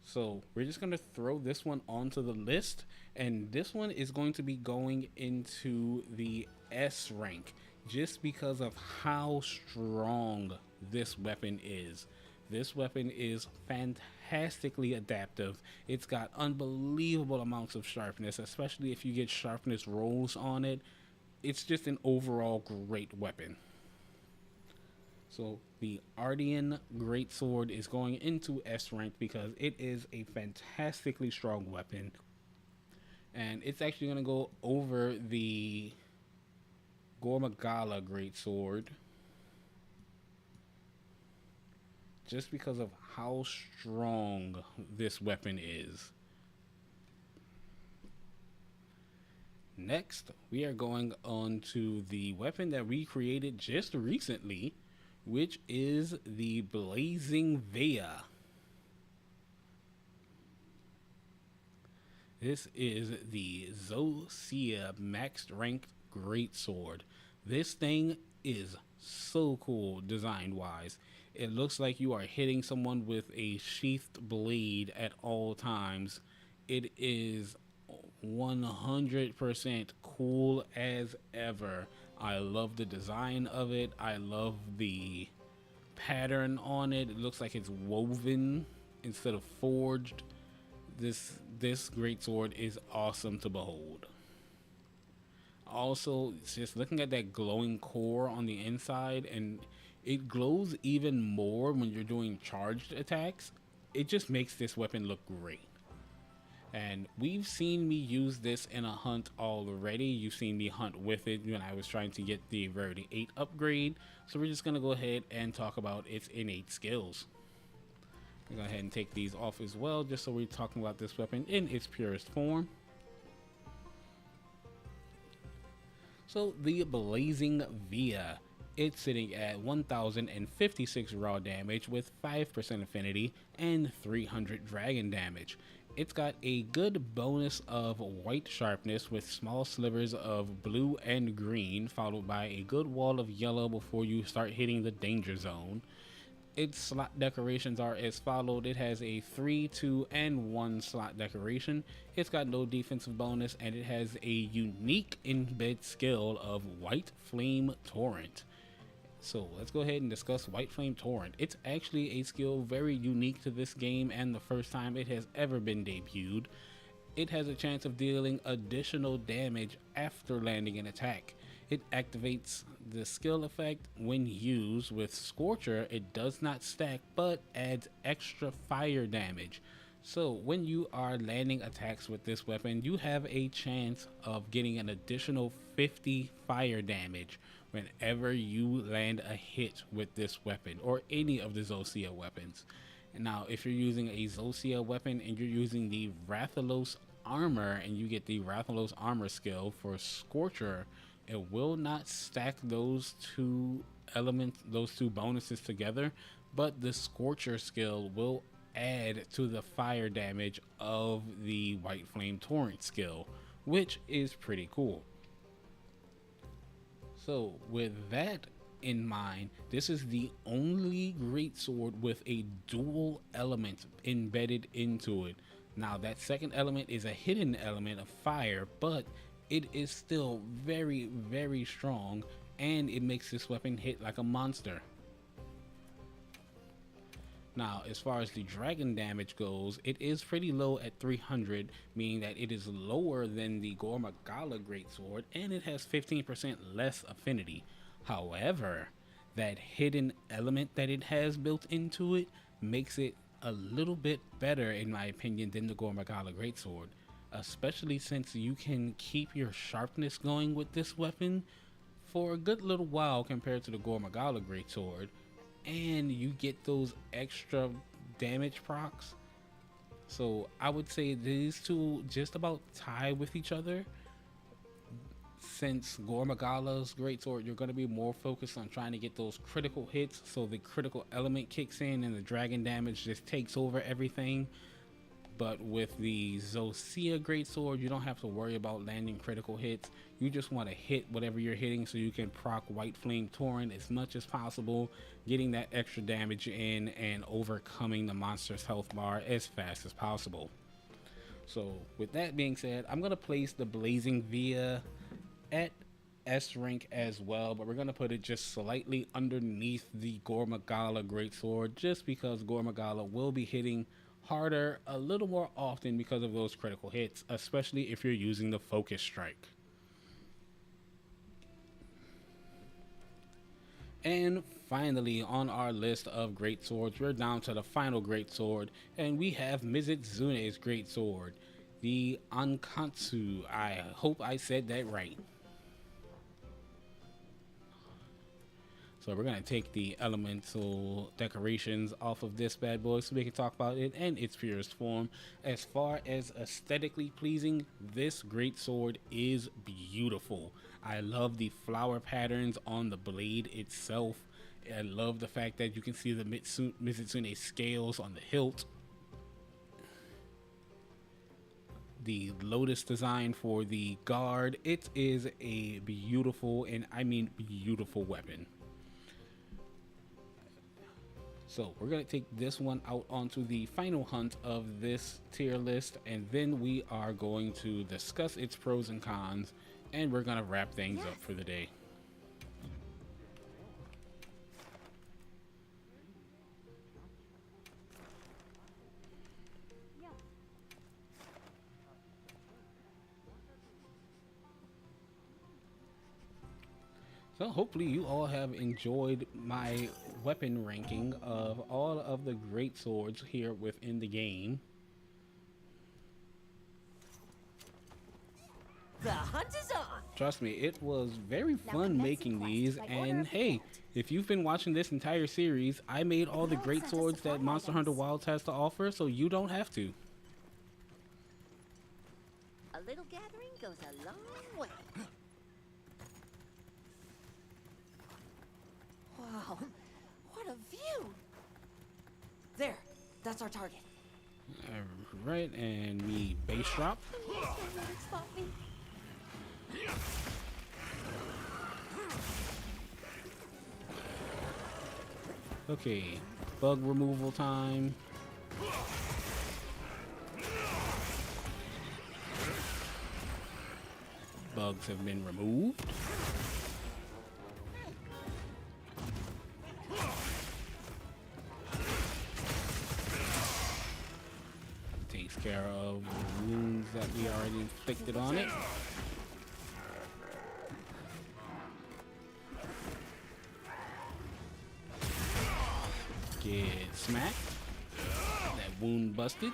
Speaker 1: So we're just going to throw this one onto the list, and this one is going to be going into the S rank just because of how strong this weapon is. This weapon is fantastically adaptive. It's got unbelievable amounts of sharpness, especially if you get sharpness rolls on it. It's just an overall great weapon. So the Ardian Greatsword is going into S rank because it is a fantastically strong weapon. And it's actually going to go over the Gormagala Greatsword, just because of how strong this weapon is. Next, we are going on to the weapon that we created just recently, which is the Blazing Via. This is the Zosia Maxed Ranked Greatsword. This thing is so cool design wise. It looks like you are hitting someone with a sheathed blade at all times. It is 100% cool as ever. I love the design of it. I love the pattern on it. It looks like it's woven instead of forged. This greatsword is awesome to behold. Also, just looking at that glowing core on the inside, and it glows even more when you're doing charged attacks. It just makes this weapon look great. And we've seen me use this in a hunt already. You've seen me hunt with it when I was trying to get the Rarity 8 upgrade. So we're just going to go ahead and talk about its innate skills. I'm going to go ahead and take these off as well, just so we're talking about this weapon in its purest form. So the Blazing Via, it's sitting at 1056 raw damage with 5% affinity and 300 dragon damage. It's got a good bonus of white sharpness with small slivers of blue and green, followed by a good wall of yellow before you start hitting the danger zone. Its slot decorations are as followed. It has a 3, 2, and 1 slot decoration. It's got no defensive bonus, and it has a unique embed skill of White Flame Torrent. So let's go ahead and discuss White Flame Torrent. It's actually a skill very unique to this game and the first time it has ever been debuted. It has a chance of dealing additional damage after landing an attack. It activates the skill effect when used with Scorcher. It does not stack but adds extra fire damage. So when you are landing attacks with this weapon, you have a chance of getting an additional 50 fire damage whenever you land a hit with this weapon or any of the Zosia weapons. Now, if you're using a Zosia weapon and you're using the Rathalos armor and you get the Rathalos armor skill for Scorcher, it will not stack those two elements, those two bonuses together, but the Scorcher skill will add to the fire damage of the White Flame Torrent skill, which is pretty cool. So with that in mind, this is the only greatsword with a dual element embedded into it. Now that second element is a hidden element of fire, but it is still very, very strong, and it makes this weapon hit like a monster. Now, as far as the dragon damage goes, it is pretty low at 300, meaning that it is lower than the Gore Magala Greatsword, and it has 15% less affinity. However, that hidden element that it has built into it makes it a little bit better, in my opinion, than the Gore Magala Greatsword. Especially since you can keep your sharpness going with this weapon for a good little while compared to the Gore Magala Greatsword, and you get those extra damage procs. So I would say these two just about tie with each other. Since Gore Magala's Greatsword, you're going to be more focused on trying to get those critical hits, so the critical element kicks in and the dragon damage just takes over everything. But with the Zosia Greatsword, you don't have to worry about landing critical hits. You just want to hit whatever you're hitting so you can proc White Flame Torrent as much as possible, getting that extra damage in and overcoming the monster's health bar as fast as possible. So with that being said, I'm going to place the Blazing Via at S rank as well, but we're going to put it just slightly underneath the Gore Magala Greatsword, just because Gore Magala will be hitting harder a little more often because of those critical hits, especially if you're using the Focus Strike. And finally, on our list of greatswords, we're down to the final greatsword, and we have Mizutsune's greatsword, the Ankatsu. I hope I said that right. So we're gonna take the elemental decorations off of this bad boy so we can talk about it in its purest form. As far as aesthetically pleasing, this great sword is beautiful. I love the flower patterns on the blade itself. I love the fact that you can see the Mizutsune scales on the hilt. The lotus design for the guard. It is a beautiful, and I mean beautiful, weapon. So we're going to take this one out onto the final hunt of this tier list, and then we are going to discuss its pros and cons, and we're going to wrap things up for the day. So hopefully you all have enjoyed my weapon ranking of all of the great swords here within the game.
Speaker 2: The hunt is on.
Speaker 1: Trust me, it was very fun making these, and hey, if you've been watching this entire series, I made all the great swords that Monster Hunter Wilds has to offer, so you don't have to.
Speaker 2: A little gathering goes a long way. Wow, what a view! There, that's our target.
Speaker 1: Alright, and me base drop.
Speaker 4: Spot me.
Speaker 1: Okay, bug removal time. Bugs have been removed. Takes care of the wounds that we already inflicted on it. Get smacked. That wound busted.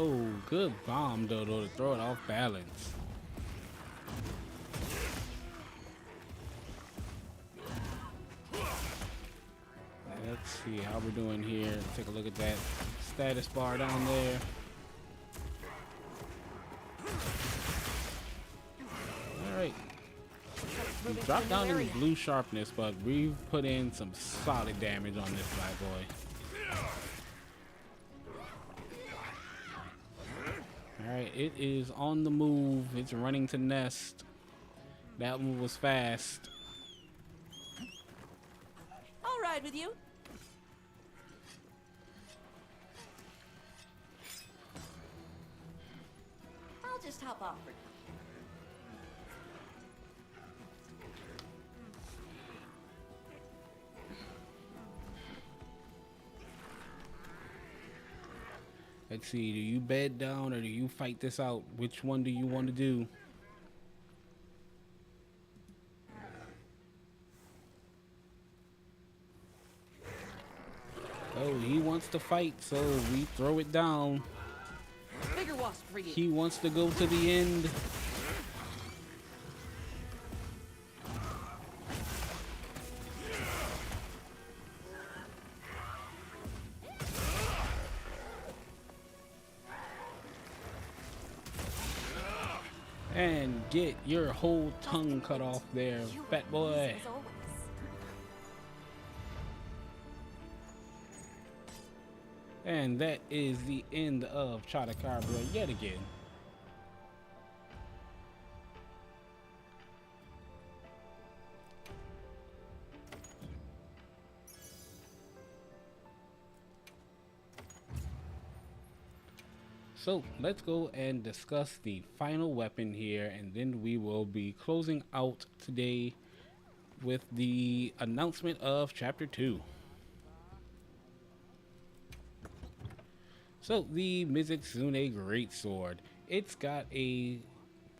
Speaker 1: Oh, good bomb though to throw it off balance. Let's see how we're doing here. Take a look at that status bar down there. Alright. We dropped down in blue sharpness, but we've put in some solid damage on this bad boy. Alright, it is on the move. It's running to nest. That one was fast.
Speaker 2: I'll ride with you. I'll just hop off for now.
Speaker 1: Let's see, do you bed down or do you fight this out? Which one do you want to do? Oh, he wants to fight, so we throw it down.
Speaker 2: Bigger wasp for you.
Speaker 1: He wants to go to the end. And get your whole tongue cut off there, fat boy.
Speaker 4: As always.
Speaker 1: And that is the end of Chotacabra yet again. So let's go and discuss the final weapon here, and then we will be closing out today with the announcement of Chapter 2. So the Mizitsune Greatsword, it's got a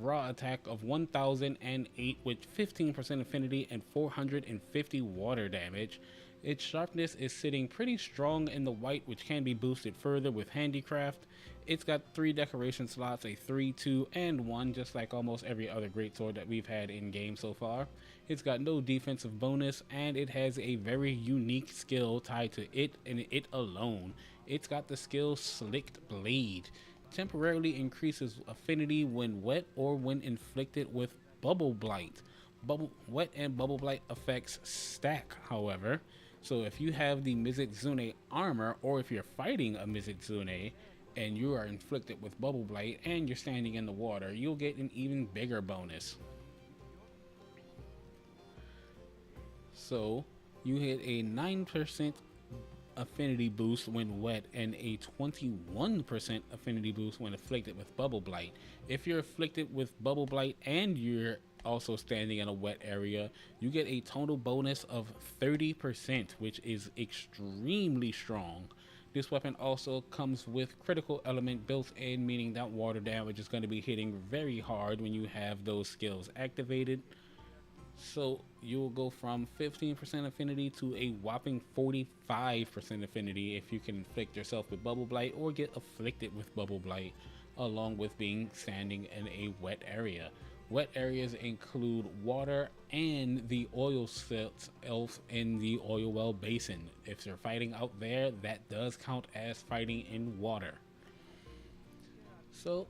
Speaker 1: raw attack of 1008 with 15% affinity and 450 water damage. Its sharpness is sitting pretty strong in the white, which can be boosted further with handicraft. It's got 3 decoration slots, a 3, 2, and 1, just like almost every other greatsword that we've had in game so far. It's got no defensive bonus, and it has a very unique skill tied to it and it alone. It's got the skill Slicked Blade. Temporarily increases affinity when wet or when inflicted with Bubble Blight. Wet and Bubble Blight effects stack, however. So if you have the Mizitsune armor, or if you're fighting a Mizitsune and you are inflicted with Bubble Blight and you're standing in the water, you'll get an even bigger bonus. So you hit a 9% affinity boost when wet and a 21% affinity boost when afflicted with Bubble Blight. If you're afflicted with Bubble Blight and you're also standing in a wet area, you get a total bonus of 30%, which is extremely strong. This weapon also comes with critical element built in, meaning that water damage is going to be hitting very hard when you have those skills activated. So you'll go from 15% affinity to a whopping 45% affinity if you can inflict yourself with Bubble Blight or get afflicted with Bubble Blight, along with being standing in a wet area. Wet areas include water and the oil silts elf in the oil well basin. If you're fighting out there, that does count as fighting in water. So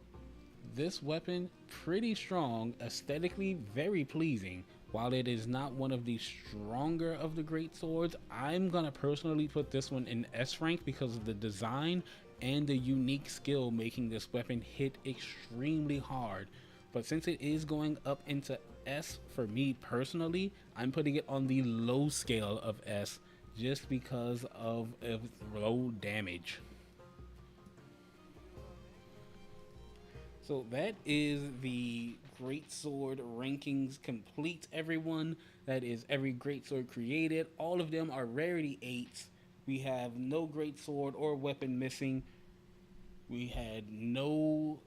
Speaker 1: this weapon, pretty strong, aesthetically very pleasing. While it is not one of the stronger of the great swords, I'm gonna personally put this one in S rank because of the design and the unique skill making this weapon hit extremely hard. But since it is going up into S for me personally, I'm putting it on the low scale of S just because of its low damage. So that is the Greatsword rankings complete, everyone. That is every Greatsword created. All of them are rarity 8s. We have no Greatsword or weapon missing. We had no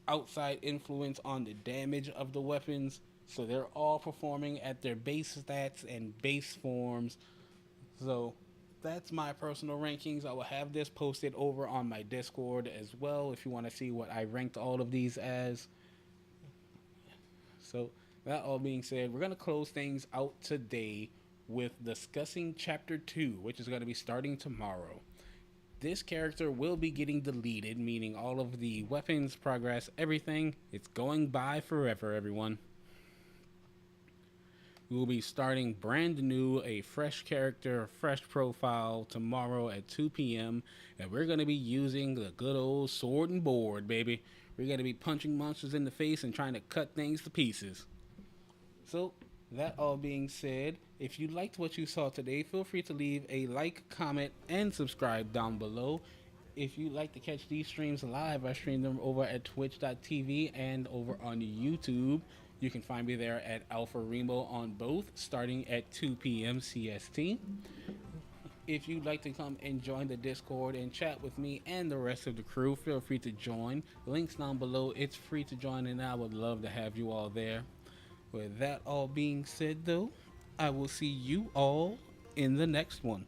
Speaker 1: outside influence on the damage of the weapons. So they're all performing at their base stats and base forms. So that's my personal rankings. I will have this posted over on my Discord as well if you want to see what I ranked all of these as. So that all being said, we're going to close things out today with discussing Chapter 2, which is going to be starting tomorrow. This character will be getting deleted, meaning all of the weapons, progress, everything, it's going by forever, everyone. We will be starting brand new, a fresh character, a fresh profile tomorrow at 2 p.m. And we're going to be using the good old sword and board, baby. We're going to be punching monsters in the face and trying to cut things to pieces. So, that all being said, if you liked what you saw today, feel free to leave a like, comment, and subscribe down below. If you'd like to catch these streams live, I stream them over at twitch.tv and over on YouTube. You can find me there at Alpha Remo on both, starting at 2 p.m. CST. If you'd like to come and join the Discord and chat with me and the rest of the crew, feel free to join. Links down below. It's free to join, and I would love to have you all there. With that all being said, though, I will see you all in the next one.